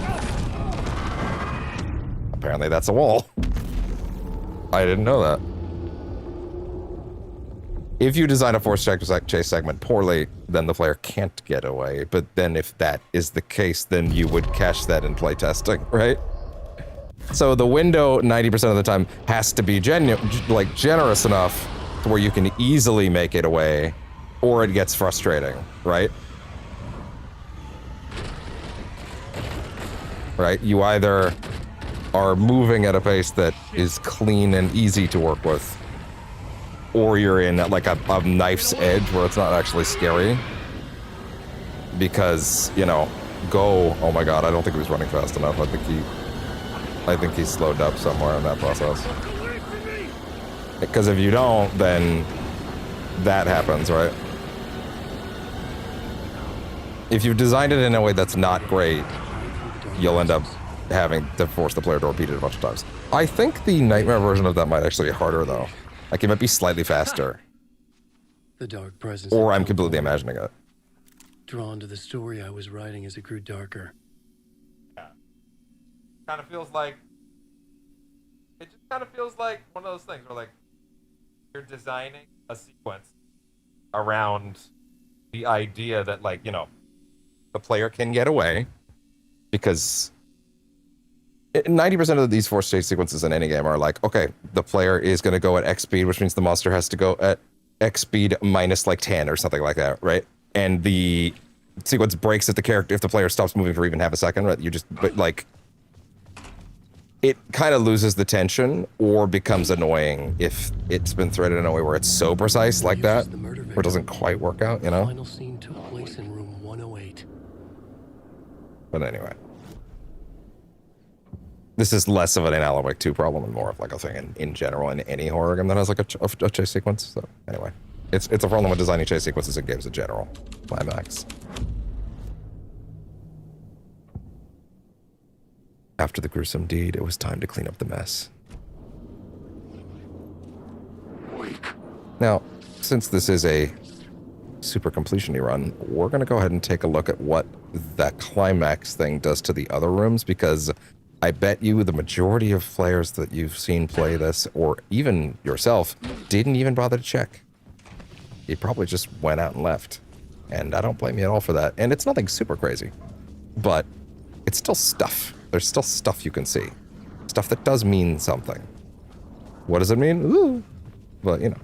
Apparently that's a wall. I didn't know that. If you design a forced chase segment poorly, then the player can't get away. But then if that is the case, then you would catch that in playtesting, right? So the window, 90% of the time, has to be generous enough to where you can easily make it away, or it gets frustrating, right? Right? You either are moving at a pace that is clean and easy to work with, or you're in like a knife's edge where it's not actually scary. Because, you know, go... Oh my god, I don't think he was running fast enough. I think he's slowed up somewhere in that process. Because if you don't, then that happens, right? If you've designed it in a way that's not great, you'll end up having to force the player to repeat it a bunch of times. I think the nightmare version of that might actually be harder, though. Like, it might be slightly faster. The dark presence. Or I'm completely imagining it. Drawn to the story I was writing as it grew darker. Kind of feels like... It just kind of feels like one of those things where, like, you're designing a sequence around the idea that, like, you know, the player can get away, because 90% of these forced chase sequences in any game are like, okay, the player is going to go at X speed, which means the monster has to go at X speed minus like 10 or something like that, right? And the sequence breaks if the player stops moving for even half a second, right? But like, it kind of loses the tension or becomes annoying if it's been threaded in a way where it's so precise like that, where it doesn't quite work out, you know? Final scene took place in room 108. But anyway. This is less of an Alan Wake 2 problem and more of like a thing in general in any horror game that has like a chase sequence, so anyway. It's a problem with designing chase sequences in games in general. Climax. After the gruesome deed, it was time to clean up the mess. Now, since this is a super completion-y run, we're going to go ahead and take a look at what that climax thing does to the other rooms, because I bet you the majority of players that you've seen play this, or even yourself, didn't even bother to check. You probably just went out and left. And I don't blame you at all for that. And it's nothing super crazy. But it's still stuff. There's still stuff you can see. Stuff that does mean something. What does it mean? Ooh. But, you know.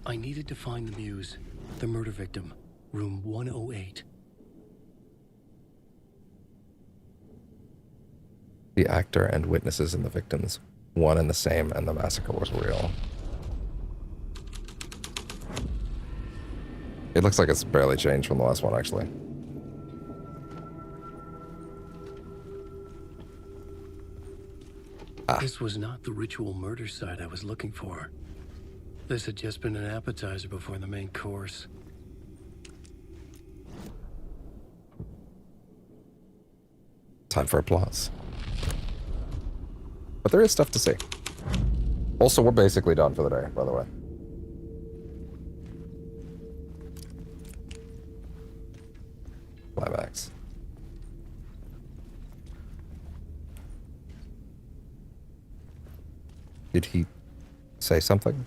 I needed to find the muse, the murder victim, room 108. The actor and witnesses and the victims, one and the same, and the massacre was real. It looks like it's barely changed from the last one, actually. This was not the ritual murder site I was looking for. This had just been an appetizer before the main course. Time for applause. But there is stuff to see. Also, we're basically done for the day, by the way. Climax. Did he say something?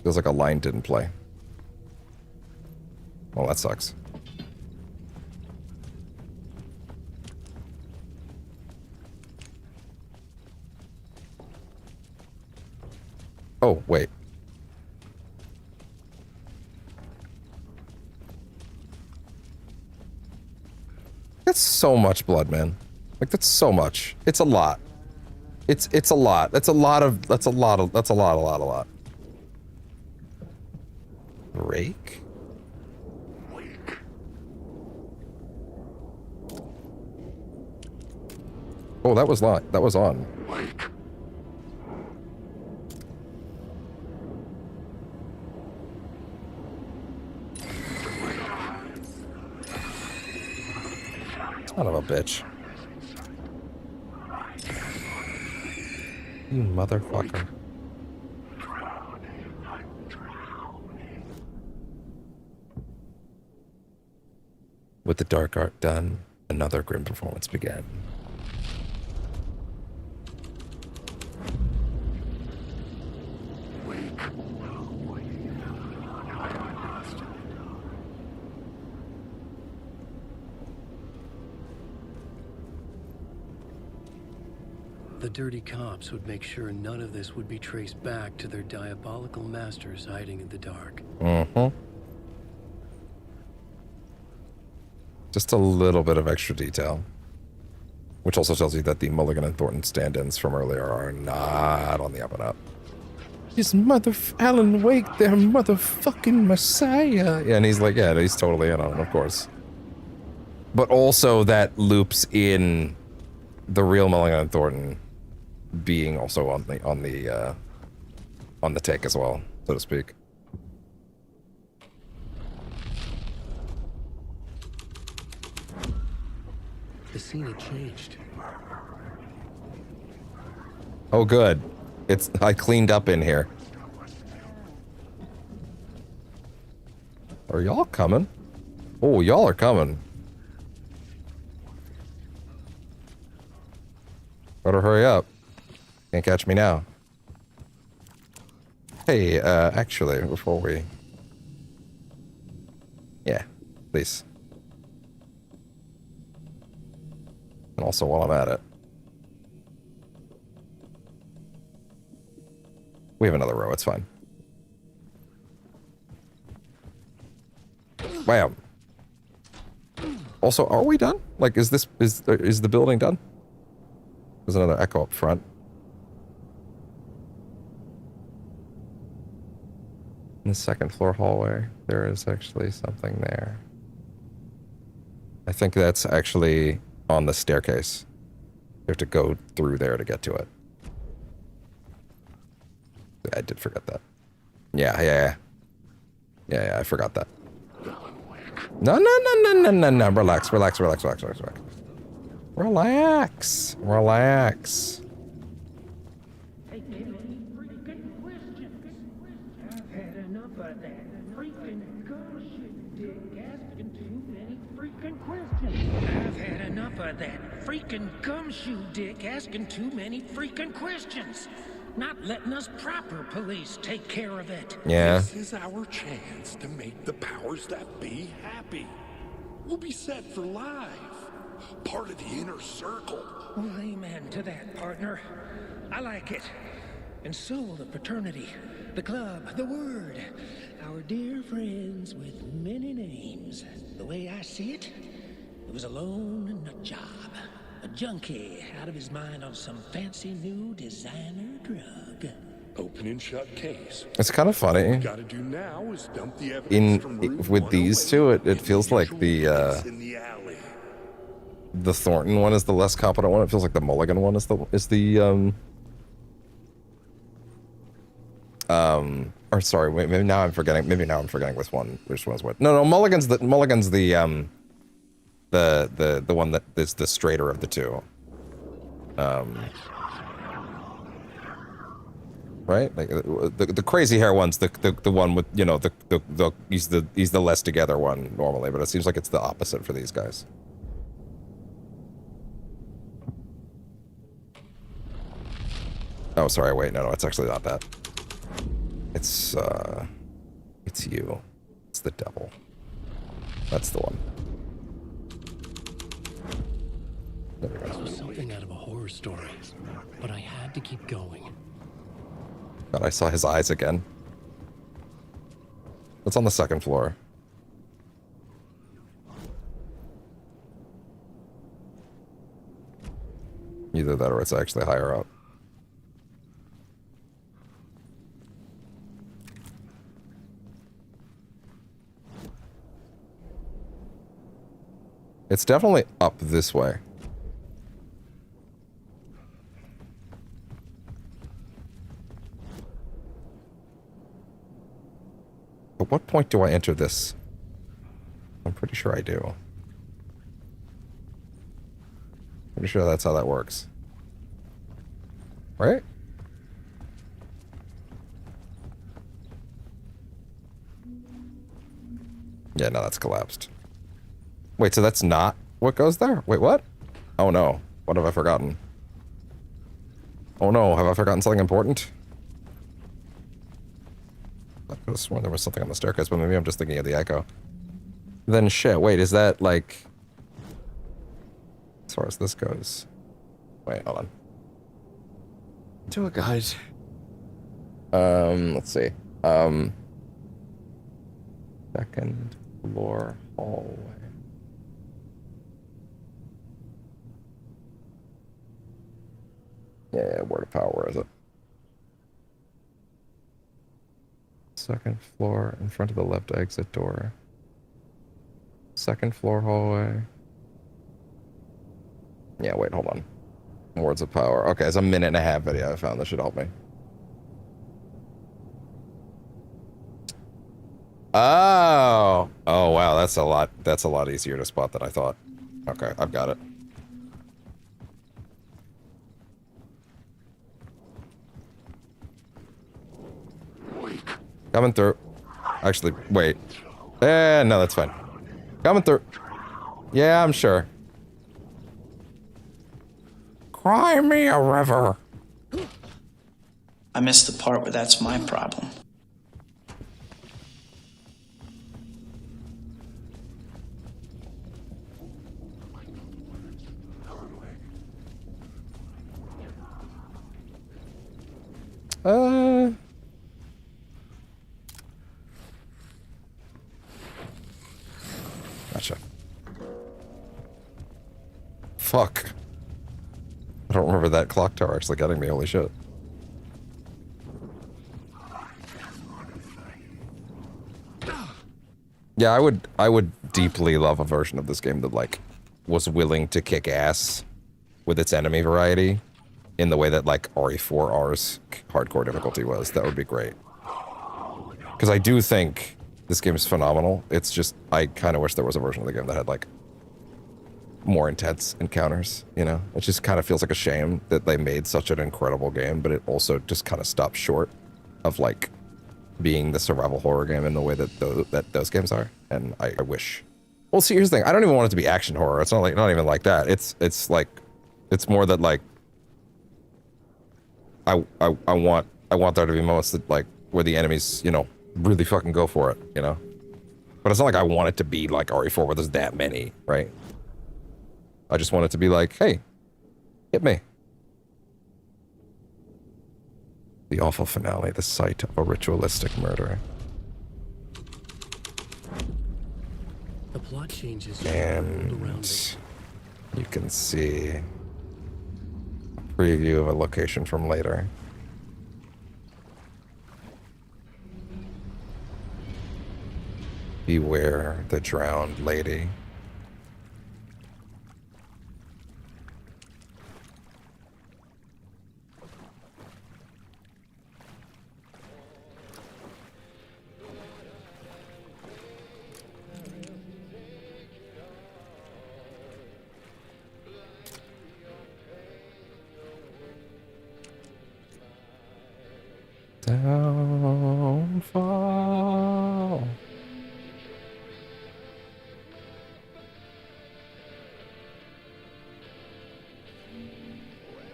Feels like a line didn't play. Well, that sucks. Oh, wait. That's so much blood, man. Like, that's so much. It's a lot. It's a lot. That's a lot. Rake? Oh, that was on. Son of a bitch. You motherfucker. With the dark art done, another grim performance began. The dirty cops would make sure none of this would be traced back to their diabolical masters hiding in the dark. Mm-hmm. Just a little bit of extra detail. Which also tells you that the Mulligan and Thornton stand-ins from earlier are not on the up and up. Is Alan Wake their motherfucking messiah? Yeah, and he's like, yeah, he's totally in on it, of course. But also that loops in the real Mulligan and Thornton being also on the take as well, so to speak. The scene had changed. Oh, good. I cleaned up in here. Are y'all coming? Oh, y'all are coming. Better hurry up. Can't catch me now. Hey, actually, before we... Yeah, please. And also while I'm at it. We have another row, it's fine. Wham. Also, are we done? Like, is the building done? There's another echo up front. In the second floor hallway, there is actually something there. I think that's actually on the staircase. You have to go through there to get to it. I did forget that. Yeah, I forgot that. No. Relax. I've had enough of that freaking gumshoe dick asking too many freaking questions. Not letting us proper police take care of it. Yeah. This is our chance to make the powers that be happy. We'll be set for life. Part of the inner circle. Well, amen to that, partner. I like it. And so will the fraternity, the club, the word. Our dear friends with many names. The way I see it, it was a lone nut job. A junkie out of his mind on some fancy new designer drug. Open and shut case. It's kind of funny. What we gotta do now is dump the evidence from room With these two, it feels like the Thornton one is the less competent one. It feels like the Mulligan one is the or sorry, maybe now I'm forgetting which one's what. No, Mulligan's the one that is the straighter of the two. Right? Like the crazy hair one's the one with, you know, he's the less together one normally, but it seems like it's the opposite for these guys. Oh, sorry, wait, no, it's actually not that. It's you. It's the devil. That's the one. There we go. This was something out of a horror story, but I had to keep going. God, I saw his eyes again. It's on the second floor. Either that or it's actually higher up. It's definitely up this way. At what point do I enter this? I'm pretty sure I do. Pretty sure that's how that works. Right? Yeah, no, that's collapsed. Wait, so that's not what goes there? Wait, what? Oh no. What have I forgotten? Oh no, have I forgotten something important? I could have sworn there was something on the staircase, but maybe I'm just thinking of the echo. Then shit, wait, is that like... As far as this goes... Wait, hold on. Do a guide. Let's see. Second floor hallway. Yeah, word of power, where is it? Second floor, in front of the left exit door. Second floor hallway. Yeah, wait, hold on. Words of power. Okay, it's a 1.5-minute video I found. That should help me. Oh! Oh, wow, that's a lot easier to spot than I thought. Okay, I've got it. Coming through. Actually, wait. No, that's fine. Coming through. Yeah, I'm sure. Cry me a river. I missed the part where that's my problem. Gotcha. Fuck. I don't remember that clock tower actually getting me, holy shit. Yeah, I would deeply love a version of this game that, like, was willing to kick ass with its enemy variety in the way that like RE4R's hardcore difficulty was, that would be great. Because I do think this game is phenomenal. It's just, I kind of wish there was a version of the game that had like more intense encounters, you know? It just kind of feels like a shame that they made such an incredible game, but it also just kind of stops short of like being the survival horror game in the way that those games are. And I wish. Well, see, here's the thing. I don't even want it to be action horror. It's not even like that. It's like, it's more that like, I want there to be moments that like where the enemies, you know, really fucking go for it, you know? But it's not like I want it to be like RE4 where there's that many, right? I just want it to be like, hey, hit me. The awful finale, the site of a ritualistic murder. The plot changes And you can see a preview of a location from later. Beware the drowned lady. Downfall.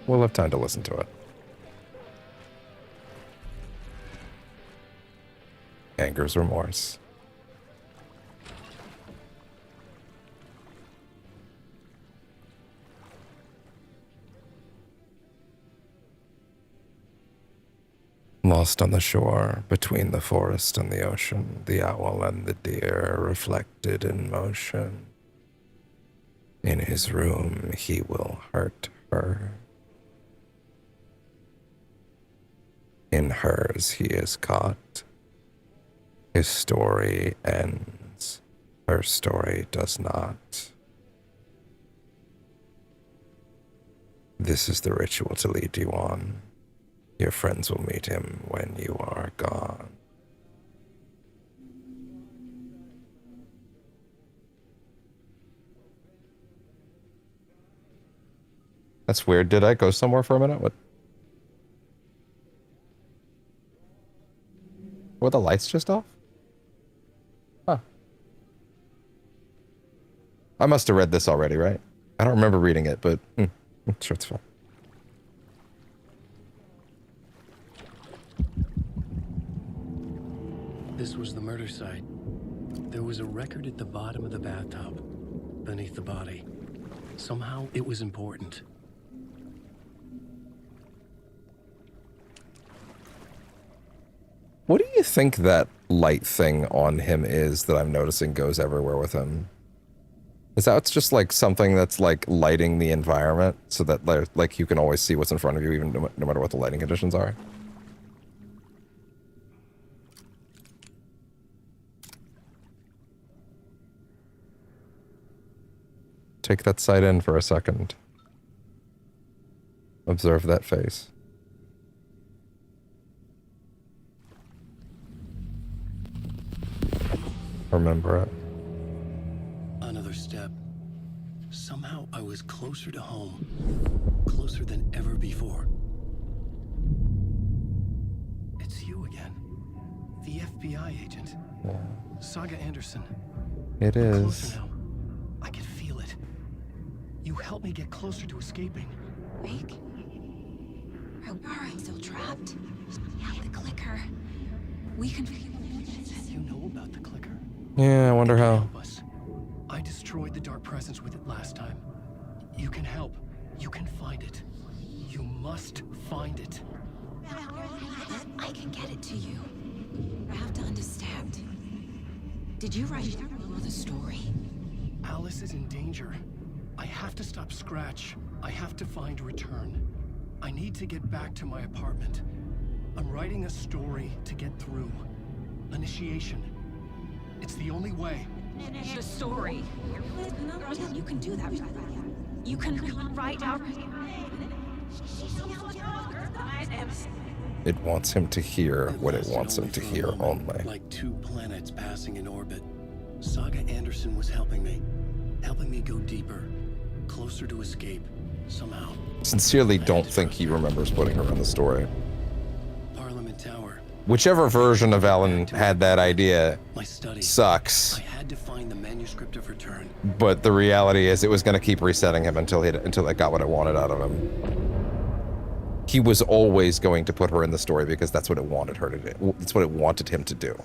We'll have time to listen to it. Anger's remorse. Lost on the shore, between the forest and the ocean, the owl and the deer reflected in motion. In his room, he will hurt her. In hers, he is caught. His story ends. Her story does not. This is the ritual to lead you on. Your friends will meet him when you are gone. That's weird. Did I go somewhere for a minute? What? Were the lights just off? Huh. I must have read this already, right? I don't remember reading it, but I'm sure it's fine. This was the murder site. There was a record at the bottom of the bathtub, beneath the body. Somehow it was important. What do you think that light thing on him is that I'm noticing goes everywhere with him? Is that it's just like something that's like lighting the environment so that like you can always see what's in front of you even no matter what the lighting conditions are? Take that sight in for a second. Observe that face. Remember it. Another step. Somehow I was closer to home. Closer than ever before. It's you again. The FBI agent. Yeah. Saga Anderson. It I'm is. closer now. I can feel it. You helped me get closer to escaping. Wake? Are I still trapped? Yeah, the clicker. We can... You know about the clicker. Yeah, I wonder how. Help us. I destroyed the dark presence with it last time. You can help. You can find it. You must find it. I can get it to you. I have to understand. Did you write the story? Alice is in danger. I have to stop Scratch. I have to find Return. I need to get back to my apartment. I'm writing a story to get through. Initiation. It's the only way. finish the story. You can do that. You can write out. It wants him to hear what it wants him to hear only. Like two planets passing in orbit, Saga Anderson was helping me go deeper, closer to escape, somehow. Sincerely don't think he remembers putting her in the story. Parliament Tower. Whichever version of Alan had that idea sucks. I had to find the manuscript of Return. But the reality is it was going to keep resetting him until it got what it wanted out of him. He was always going to put her in the story because that's what it wanted her to do. That's what it wanted him to do.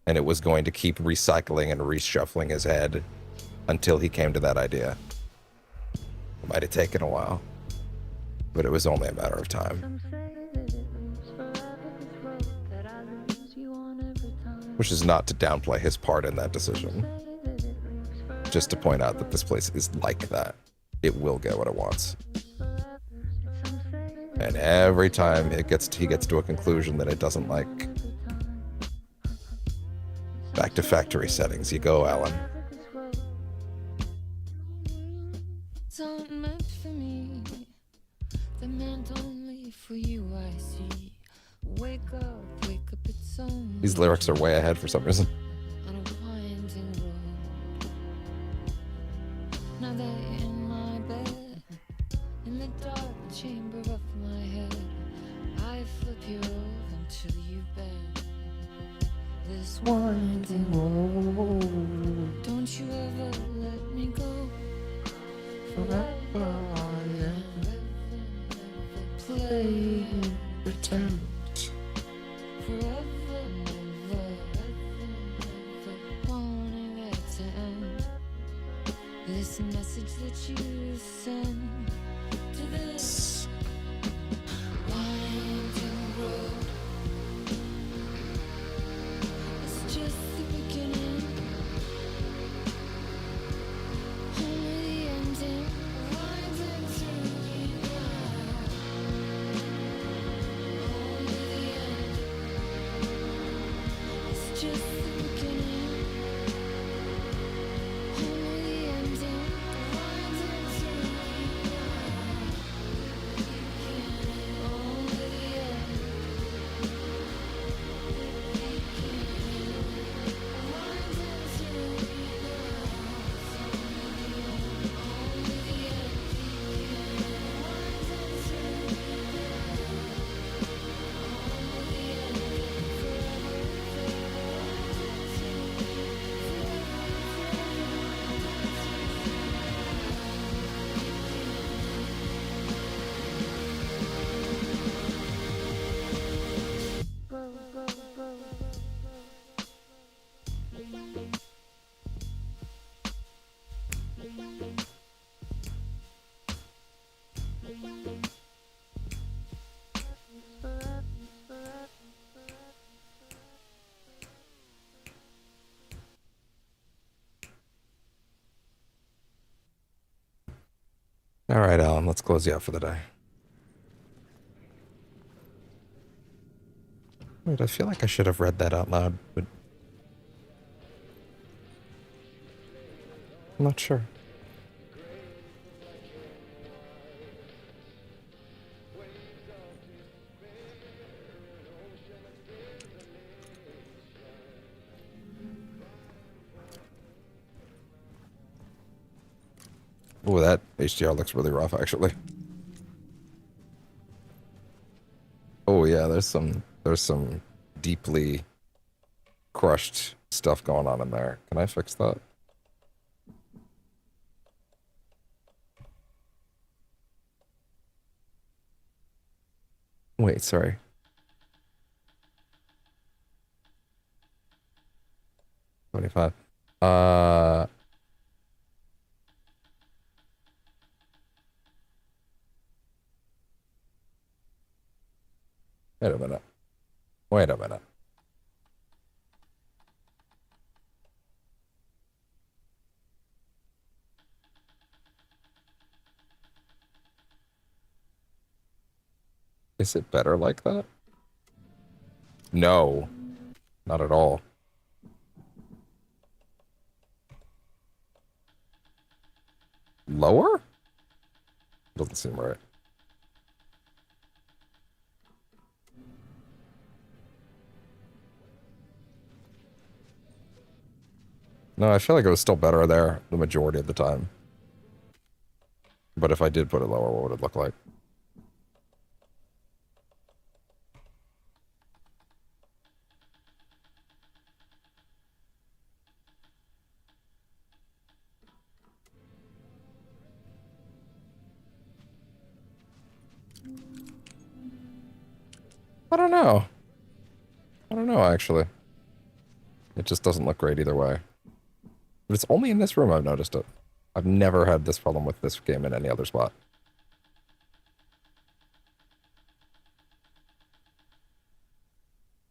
And it was going to keep recycling and reshuffling his head until he came to that idea. It might have taken a while, but it was only a matter of time. Which is not to downplay his part in that decision. Just to point out that this place is like that. It will get what it wants. And every time he gets to a conclusion that it doesn't like, back to factory settings you go, Alan. For me, the meant only for you, I see. Wake up, it's on. These lyrics are way ahead for some reason. On a winding road. Now they're in my bed, in the dark chamber of my head. I flip you over until you bend. This winding road. Don't you ever let me go. Forever on play pretend. Forever, never, wanting it to end. This message that you send to this winding road. It's just the beginning. Only the ending. Winding through me now. Only the end. It's just the beginning. Only the ending. Winding through me now. Only the end. All right, Alan, let's close you out for the day. Wait, I feel like I should have read that out loud, but I'm not sure. Oh, that HDR looks really rough, actually. Oh yeah, there's some deeply crushed stuff going on in there. Can I fix that? Wait, sorry. $25. Wait a minute. Wait a minute. Is it better like that? No, not at all. lower? Doesn't seem right. No, I feel like it was still better there the majority of the time. But if I did put it lower, what would it look like? I don't know. I don't know, actually. It just doesn't look great either way. But it's only in this room I've noticed it. I've never had this problem with this game in any other spot.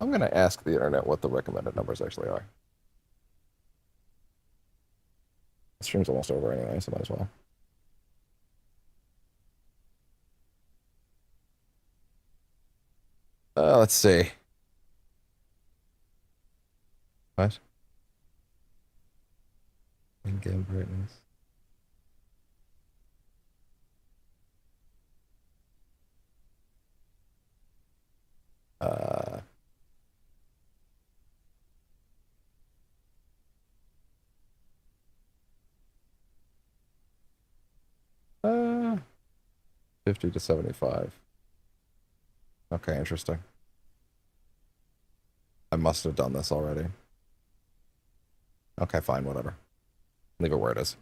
I'm going to ask the internet what the recommended numbers actually are. The stream's almost over anyway, so might as well. Let's see. What? In-game brightness. Uh... 50 to 75. Okay, interesting. I must have done this already. Okay, fine, whatever. Leave it where it is.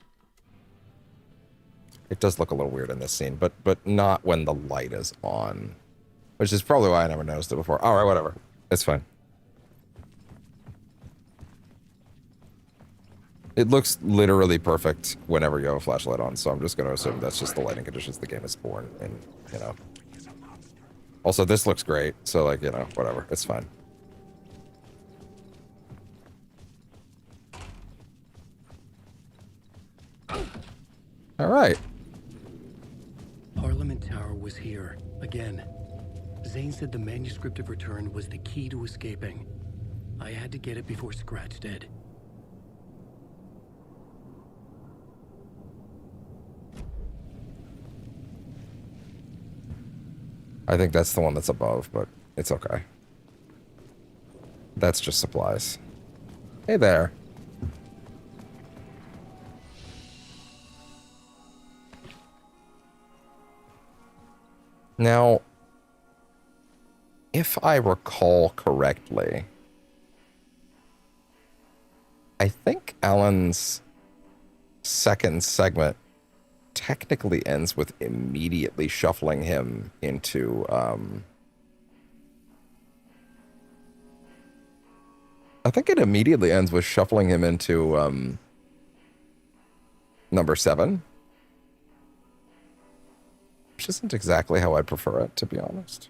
It does look a little weird in this scene, but not when the light is on. Which is probably why I never noticed it before. Alright, whatever. It's fine. It looks literally perfect whenever you have a flashlight on, so I'm just going to assume that's just the lighting conditions the game is born in, you know. Also, this looks great, so, like, you know, whatever. It's fine. Alright. Parliament Tower was here, again. Zane said the manuscript of return was the key to escaping. I had to get it before Scratch did. I think that's the one that's above, but it's okay. That's just supplies. Hey there. Now, if I recall correctly, I think Alan's second segment technically ends with immediately shuffling him into, I think it immediately ends with shuffling him into, number 7. Which isn't exactly how I'd prefer it, to be honest.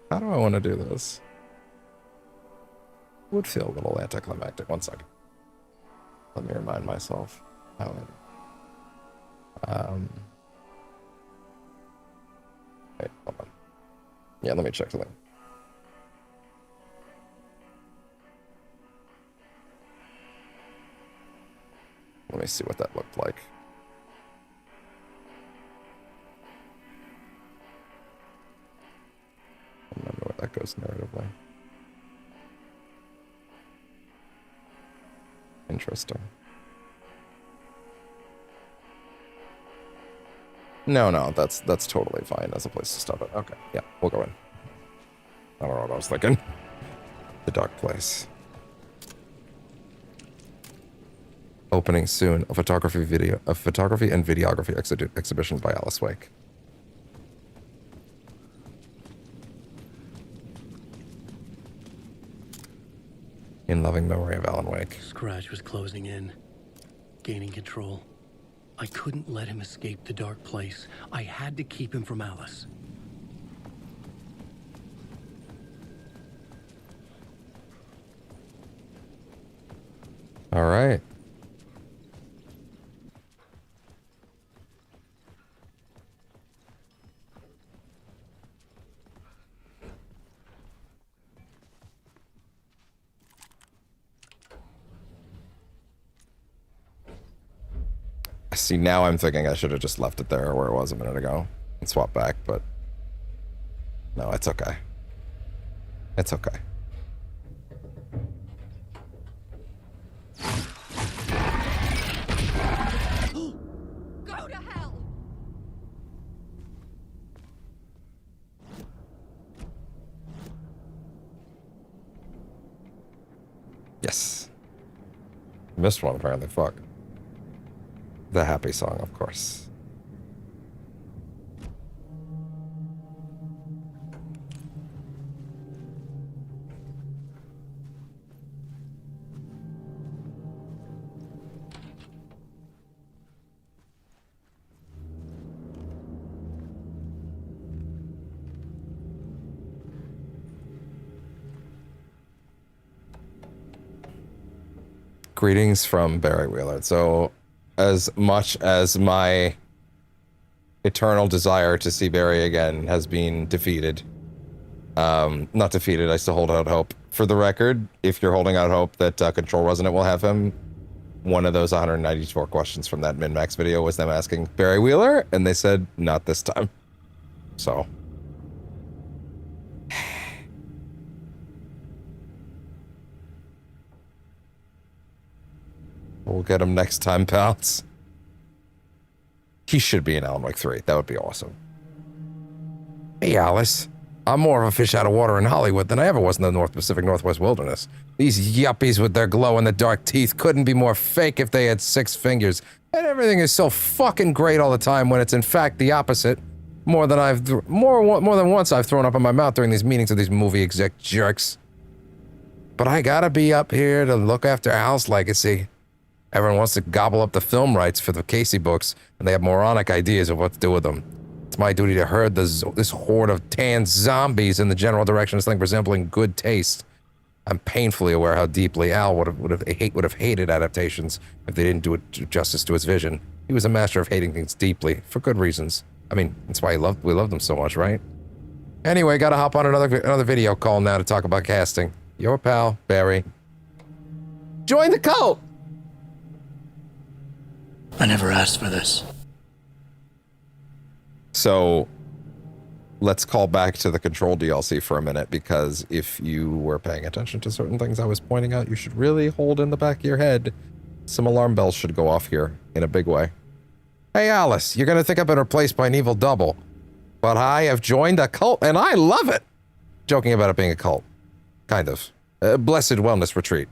How do I want to do this? Would feel a little anticlimactic. One second. Let me remind myself how it... Wait, hold on. Yeah, let me check something. Let me see what that looked like. I remember where that goes narratively. Interesting. No, that's totally fine as a place to stop it. Okay, yeah, we'll go in. I don't know what I was thinking. The dark place. Opening soon, a photography and videography exhibition by Alice Wake. In loving memory of Alan Wake. Scratch was closing in, gaining control. I couldn't let him escape the dark place. I had to keep him from Alice. All right. See, now I'm thinking I should have just left it there where it was a minute ago and swapped back, but no, it's okay. It's okay. Go to hell! Yes. Missed one, apparently. Fuck. The happy song, of course. Greetings from Barry Wheeler. So, as much as my eternal desire to see Barry again has been defeated, not defeated, I still hold out hope. For the record, if you're holding out hope that Control Resonant will have him, one of those 194 questions from that min-max video was them asking Barry Wheeler, and they said, not this time. So... we'll get him next time, pals. He should be in Alan Wake 3. That would be awesome. Hey, Alice. I'm more of a fish out of water in Hollywood than I ever was in the North Pacific Northwest Wilderness. These yuppies with their glow-in-the-dark teeth couldn't be more fake if they had 6 fingers. And everything is so fucking great all the time when it's in fact the opposite. More than once I've thrown up in my mouth during these meetings of these movie exec jerks. But I gotta be up here to look after Al's legacy. Everyone wants to gobble up the film rights for the Casey books, and they have moronic ideas of what to do with them. It's my duty to herd this horde of tanned zombies in the general direction of something resembling good taste. I'm painfully aware how deeply Al would have hated adaptations if they didn't do it justice to his vision. He was a master of hating things deeply, for good reasons. I mean, that's why we loved him so much, right? Anyway, gotta hop on another video call now to talk about casting. Your pal, Barry. Join the cult! I never asked for this. So, let's call back to the Control DLC for a minute, because if you were paying attention to certain things I was pointing out, you should really hold in the back of your head. Some alarm bells should go off here in a big way. Hey, Alice, you're going to think I've been replaced by an evil double, but I have joined a cult, and I love it! Joking about it being a cult. Kind of. A blessed wellness retreat.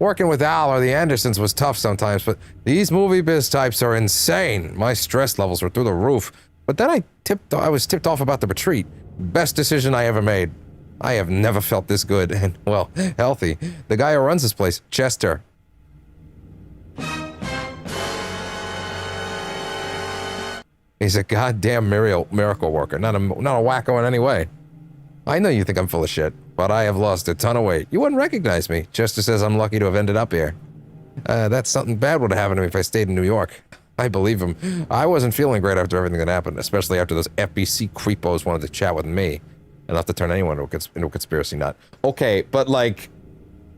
Working with Al or the Andersons was tough sometimes, but these movie biz types are insane. My stress levels were through the roof. But then I was tipped off about the retreat. Best decision I ever made. I have never felt this good and, well, healthy. The guy who runs this place, Chester. He's a goddamn miracle worker, not a wacko in any way. I know you think I'm full of shit, but I have lost a ton of weight. You wouldn't recognize me. Chester says I'm lucky to have ended up here. That something bad would have happened to me if I stayed in New York. I believe him. I wasn't feeling great after everything that happened, especially after those FBC creepos wanted to chat with me. Enough to turn anyone into a conspiracy nut. Okay, but like,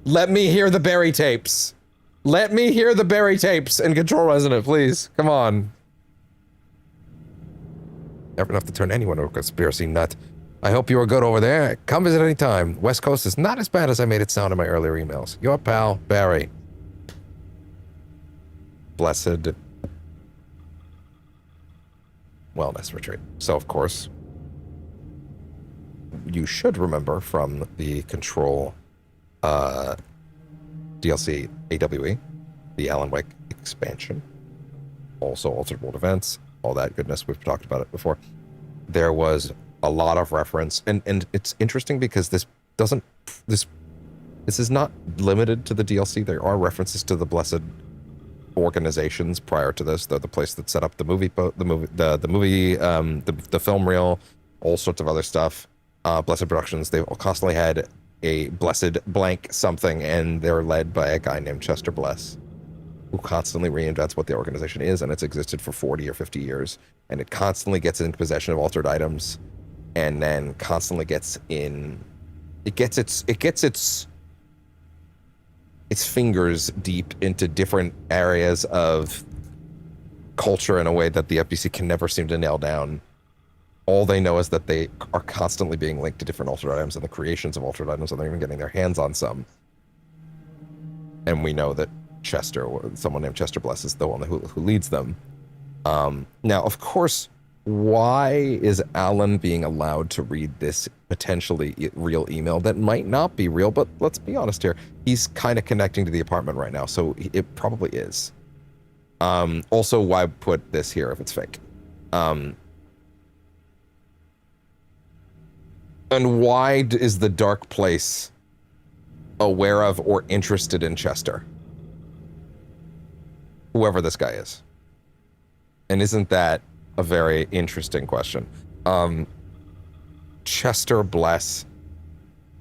let me hear the Barry tapes. Let me hear the Barry tapes and Control Resonant, please. Come on. Never enough to turn anyone into a conspiracy nut. I hope you are good over there. Come visit any time. West Coast is not as bad as I made it sound in my earlier emails. Your pal, Barry. Blessed wellness retreat. So, of course, you should remember from the Control DLC AWE, the Alan Wake expansion, also Altered World events, all that goodness. We've talked about it before. There was a lot of reference, and it's interesting because this is not limited to the DLC. There are references to the Blessed organizations prior to this. They're the place that set up the film reel, all sorts of other stuff. Blessed Productions, they've constantly had a Blessed blank something, and they're led by a guy named Chester Bless, who constantly reinvents what the organization is, and it's existed for 40 or 50 years, and it constantly gets in possession of altered items, and then constantly gets in it gets its fingers deep into different areas of culture in a way that the FBC can never seem to nail down. All they know is that they are constantly being linked to different altered items and the creations of altered items, and they're even getting their hands on some. And we know that Chester, or someone named Chester Bless, is the one who leads them. Now, of course, why is Alan being allowed to read this potentially real email that might not be real? But let's be honest here. He's kind of connecting to the apartment right now, so it probably is. Also, why put this here if it's fake? And why is the Dark Place aware of or interested in Chester? Whoever this guy is. And isn't that a very interesting question? Chester Bless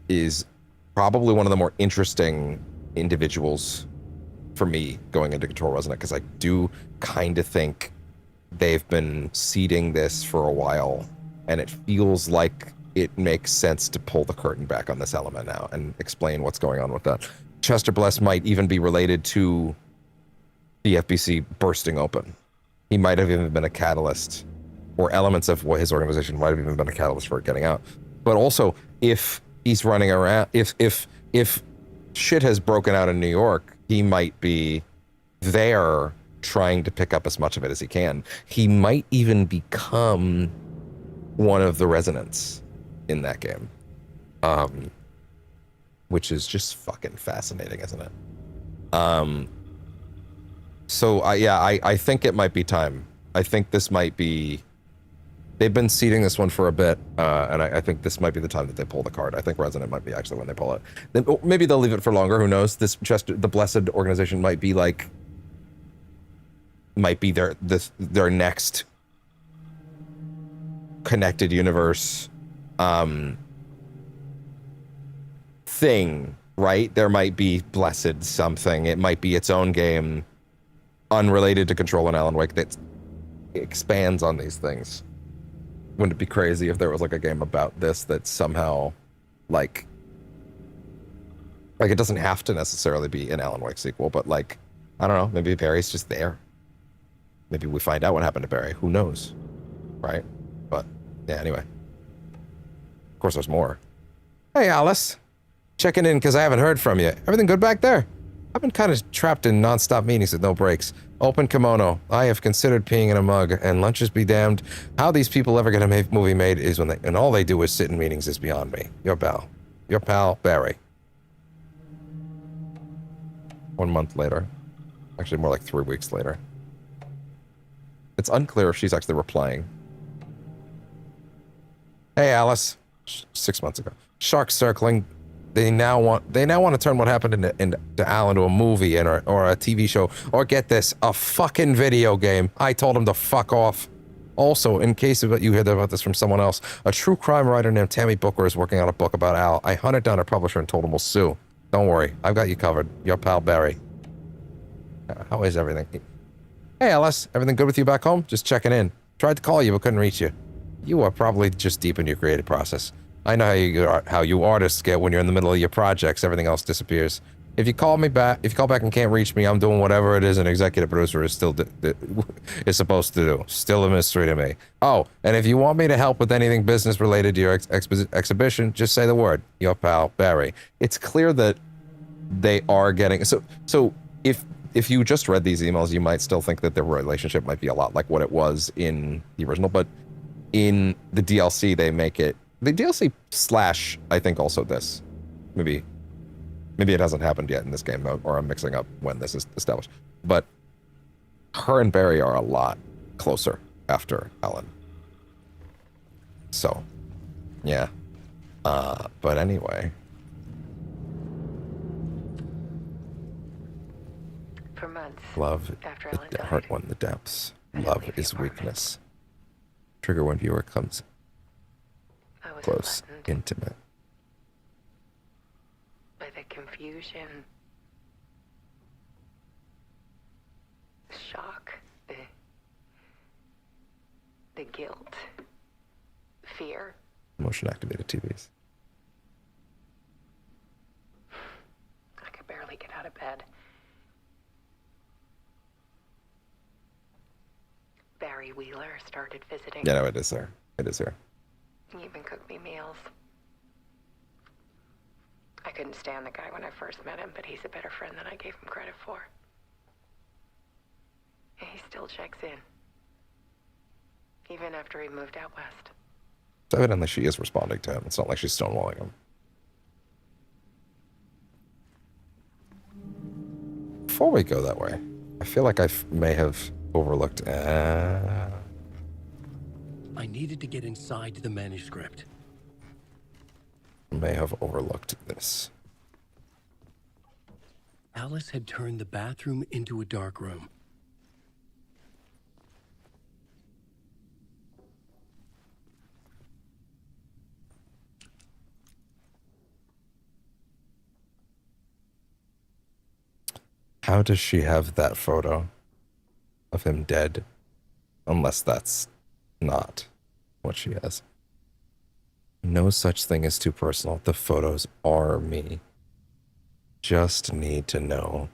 is probably one of the more interesting individuals for me going into Control Resonant, because I do kind of think they've been seeding this for a while, and it feels like it makes sense to pull the curtain back on this element now and explain what's going on with that. Chester Bless might even be related to the FBC bursting open. He might have even been a catalyst, or elements of what his organization might have even been a catalyst for it getting out. But also, if he's running around, if shit has broken out in New York, he might be there trying to pick up as much of it as he can. He might even become one of the Resonants in that game, which is just fucking fascinating, isn't it? So I think it might be time. I think this might be. They've been seeding this one for a bit, and I think this might be the time that they pull the card. I think Resonant might be actually when they pull it. Then maybe they'll leave it for longer. Who knows? This Chester, the Blessed organization, might be their next connected universe thing, right? There might be Blessed something. It might be its own game, unrelated to Control and Alan Wake, that expands on these things. Wouldn't it be crazy if there was like a game about this that somehow like it doesn't have to necessarily be an Alan Wake sequel, but like, I don't know, maybe Barry's just there. Maybe we find out what happened to Barry. Who knows? Right? But yeah, anyway. Of course there's more. Hey Alice. Checking in because I haven't heard from you. Everything good back there? I've been kind of trapped in non-stop meetings with no breaks. Open kimono. I have considered peeing in a mug, and lunches be damned. How these people ever get a movie made is and all they do is sit in meetings is beyond me. Your pal, Barry. 1 month later. Actually, more like 3 weeks later. It's unclear if she's actually replying. Hey, Alice. 6 months ago. Sharks circling. They now want to turn what happened into Al into a movie or a TV show, or get this, a fucking video game. I told him to fuck off. Also, in case of you heard about this from someone else, a true crime writer named Tammy Booker is working on a book about Al. I hunted down her publisher and told him we'll sue. Don't worry, I've got you covered. Your pal Barry. How is everything? Hey Alice, everything good with you back home? Just checking in. Tried to call you but couldn't reach you. You are probably just deep in your creative process. I know how you artists get when you're in the middle of your projects. Everything else disappears. If you call back and can't reach me, I'm doing whatever it is an executive producer is still is supposed to do. Still a mystery to me. Oh, and if you want me to help with anything business related to your exhibition, just say the word. Your pal Barry. It's clear that they are getting so if you just read these emails, you might still think that their relationship might be a lot like what it was in the original, but in the DLC they make it. The DLC / I think also this. Maybe it hasn't happened yet in this game, or I'm mixing up when this is established. But her and Barry are a lot closer after Alan. So, yeah. But anyway. For months. Love, after Alan died, heart won the depths. Love is weakness. Trigger when viewer comes close, intimate. By the confusion, the shock, the guilt, fear. Motion activated TVs. Gary Wheeler started visiting. Yeah, no, it is there. It is here. He even cooked me meals. I couldn't stand the guy when I first met him, but he's a better friend than I gave him credit for. And he still checks in. Even after he moved out west. Evidently, she is responding to him. It's not like she's stonewalling him. Before we go that way, I feel like I may have overlooked... I needed to get inside the manuscript. May have overlooked this. Alice had turned the bathroom into a dark room. How does she have that photo of him dead? Unless that's not what she has. No such thing as too personal. The photos are me. Just need to know.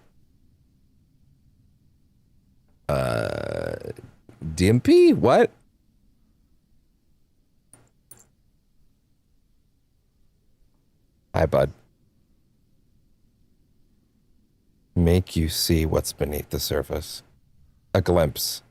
DMP? What? Hi, bud. Make you see what's beneath the surface. A glimpse.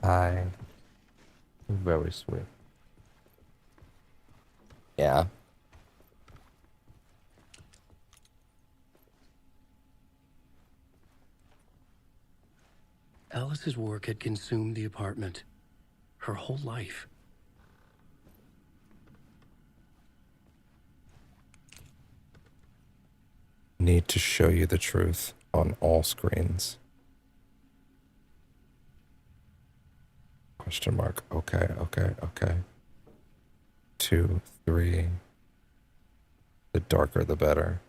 Hi. Very sweet. Yeah. Alice's work had consumed the apartment. Her whole life. Need to show you the truth on all screens. Question mark. Okay, okay, okay. 2, 3. The darker, the better.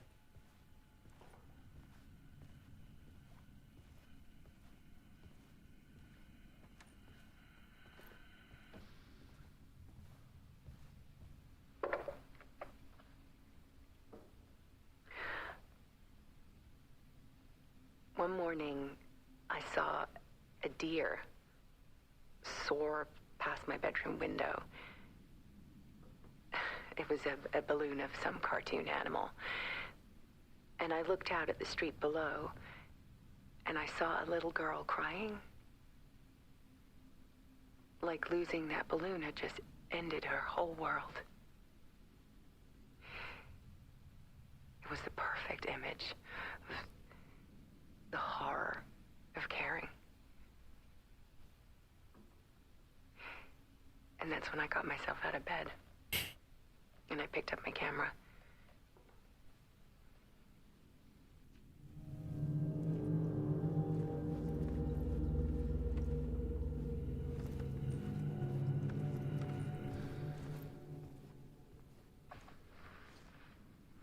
One morning, I saw a deer soar past my bedroom window. It was a balloon of some cartoon animal. And I looked out at the street below, and I saw a little girl crying. Like losing that balloon had just ended her whole world. It was the perfect image of the horror of caring. And that's when I got myself out of bed. And I picked up my camera.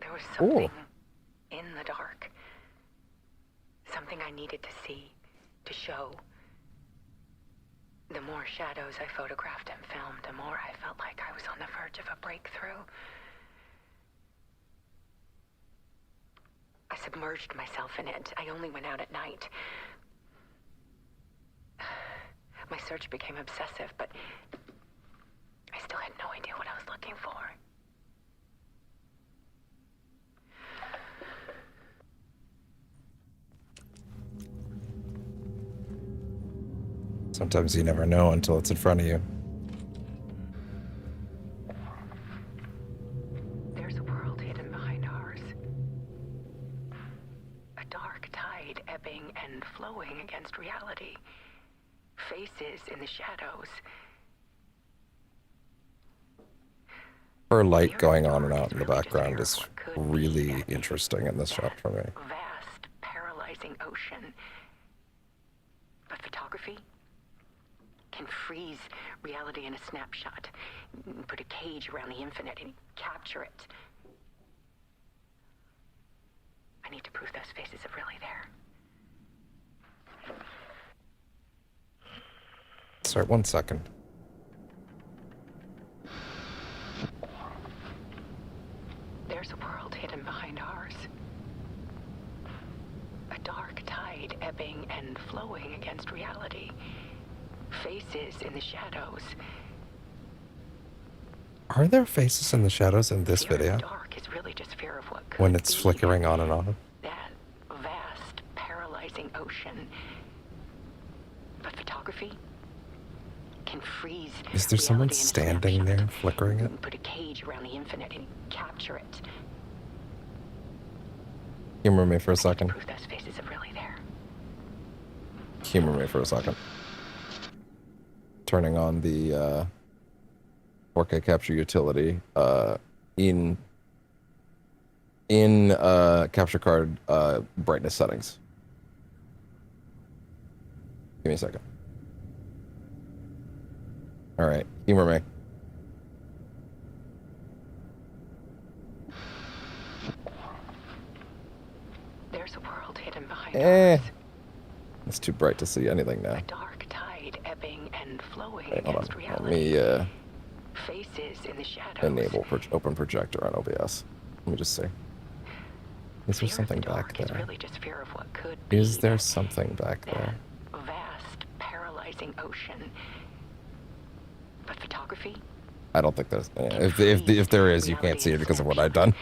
There was something in the dark. Something I needed to see, to show. The more shadows I photographed and filmed, the more I felt like I was on the verge of a breakthrough. I submerged myself in it. I only went out at night. My search became obsessive, but I still had no idea what I was looking for. Sometimes you never know until it's in front of you. There's a world hidden behind ours. A dark tide ebbing and flowing against reality. Faces in the shadows. Her light going on and out in the background is really interesting in this shot for me. Vast, paralyzing ocean. But photography can freeze reality in a snapshot, put a cage around the infinite and capture it. I need to prove those faces are really there. restart. 1 second. There's a world hidden behind ours. A dark tide ebbing and flowing against reality. Faces in the shadows. Are there faces in the shadows in this video? Dark is really just fear of what could When it's be. flickering on and off? That vast, paralyzing ocean. But photography can freeze. Is there someone standing there flickering it? Put a cage around the infinite and capture it. Humor me for a second. Prove those faces are really there. Humor me for a second. Turning on the 4K capture utility in capture card brightness settings. Give me a second. All right, humor me. There's a world hidden behind us. It's too bright to see anything now. A dark tide ebbing and flowing Wait, hold on. against Let reality. me Faces in the shadows. enable open projector on OBS. Let me just see. Is there something back It's there? really just fear of what could be. Is there something back there? Vast, paralyzing ocean. But photography I don't think there's. If there is, you can't see it because of what I've done.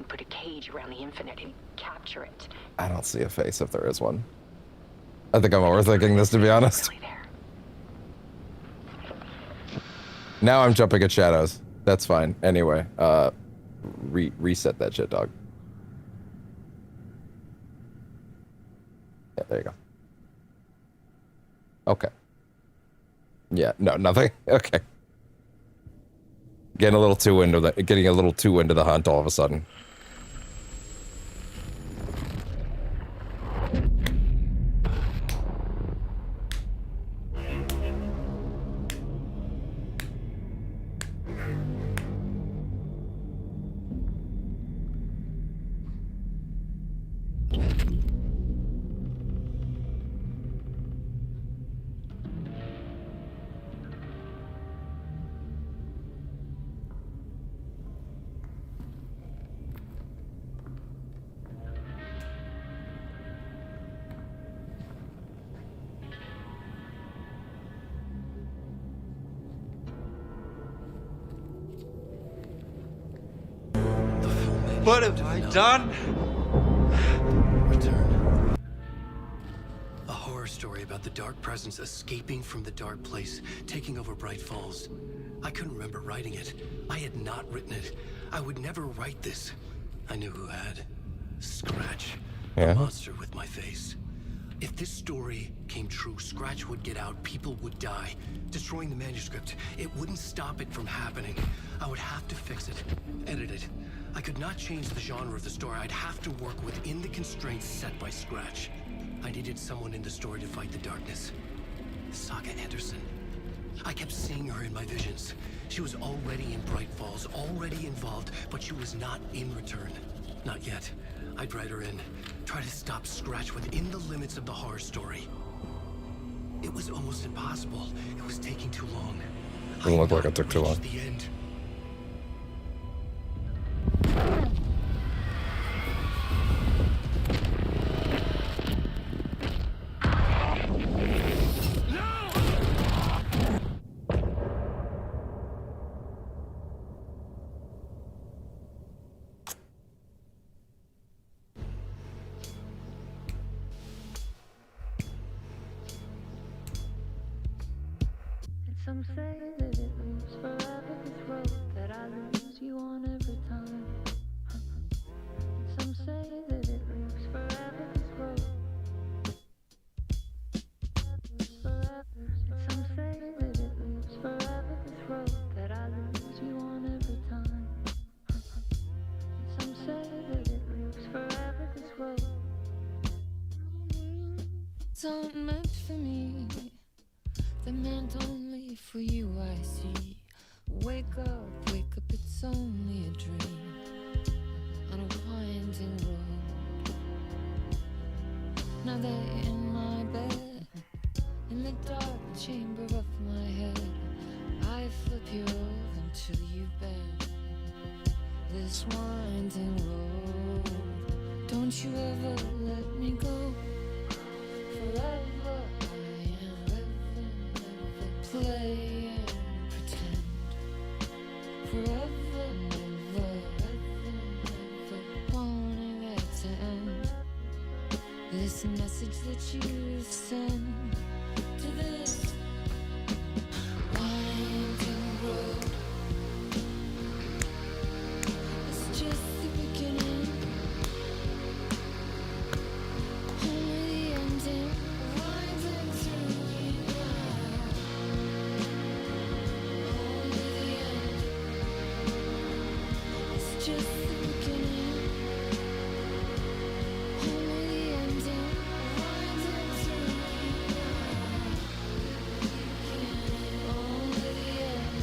put a cage around the infinite and capture it. I don't see a face if there is one. I think I'm overthinking this, to be honest. Now I'm jumping at shadows. That's fine. Anyway, reset that shit, dog. Yeah, there you go. Okay. Yeah, no, nothing. Okay. Getting a little too into the hunt all of a sudden. What have I done? Return. A horror story about the dark presence escaping from the dark place, taking over Bright Falls. I couldn't remember writing it. I had not written it. I would never write this. I knew who had. Scratch. Yeah. A monster with my face. If this story came true, Scratch would get out, people would die. Destroying the manuscript, it wouldn't stop it from happening. I would have to fix it, edit it. I could not change the genre of the story. I'd have to work within the constraints set by Scratch. I needed someone in the story to fight the darkness. Saga Anderson. I kept seeing her in my visions. She was already in Bright Falls, already involved, but she was not in Return. Not yet. I'd write her in, try to stop Scratch within the limits of the horror story. It was almost impossible. It was taking too long. Doesn't look like it took too long. The end. Some say that it moves forever, this road that I lose you on every time. Some say that it moves forever, this road. Some say that it moves forever, this road that I lose you on every time. Some say that it moves forever, this road. It's not meant for me. The meant only for you, I see. Wake up, it's only a dream. On a winding road. Now they're in my bed, in the dark chamber of my Won't you ever let me go? Forever I am living, never play and pretend. Forever, never, never wanting it to end. This message that you send to this winding road. It's just the beginning, only the ending, winding through me now. Only the end, it's just the beginning, only the ending, winding through me now. Only the end.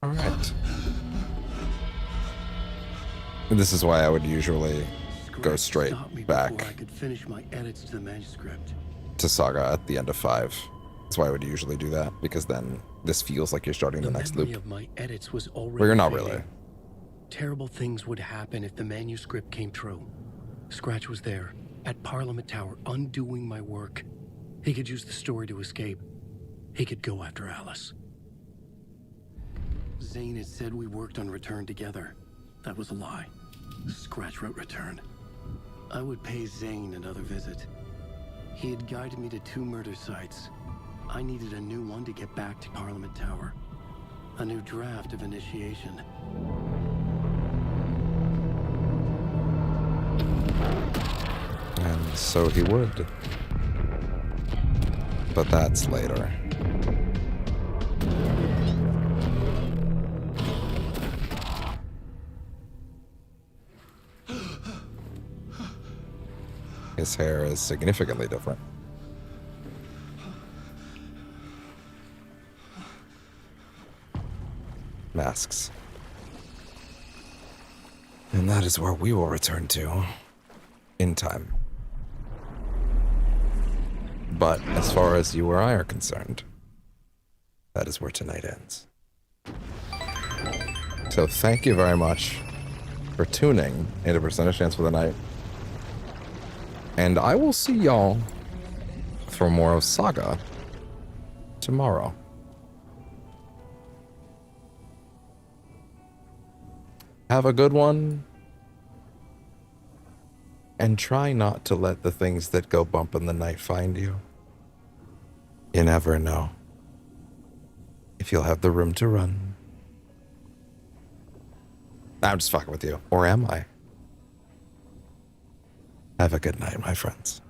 All right. This is why I would usually go straight back I could finish my edits to the manuscript. to Saga at the end of 5. That's why I would usually do that, because then this feels like you're starting the next memory loop. of my edits was already But you're not fading. really. Terrible things would happen if the manuscript came true. Scratch was there, at Parliament Tower, undoing my work. He could use the story to escape. He could go after Alice. Zane had said we worked on Return together. That was a lie. Scratch wrote Return. I would pay Zane another visit. He had guided me to 2 murder sites. I needed a new one to get back to Parliament Tower. A new draft of initiation. And so he would. But that's later. His hair is significantly different. Masks. And that is where we will return to in time. But as far as you or I are concerned, that is where tonight ends. So thank you very much for tuning into Percentage Chance for the Night. And I will see y'all for more of Saga tomorrow. Have a good one. And try not to let the things that go bump in the night find you. You never know if you'll have the room to run. I'm just fucking with you. Or am I? Have a good night, my friends.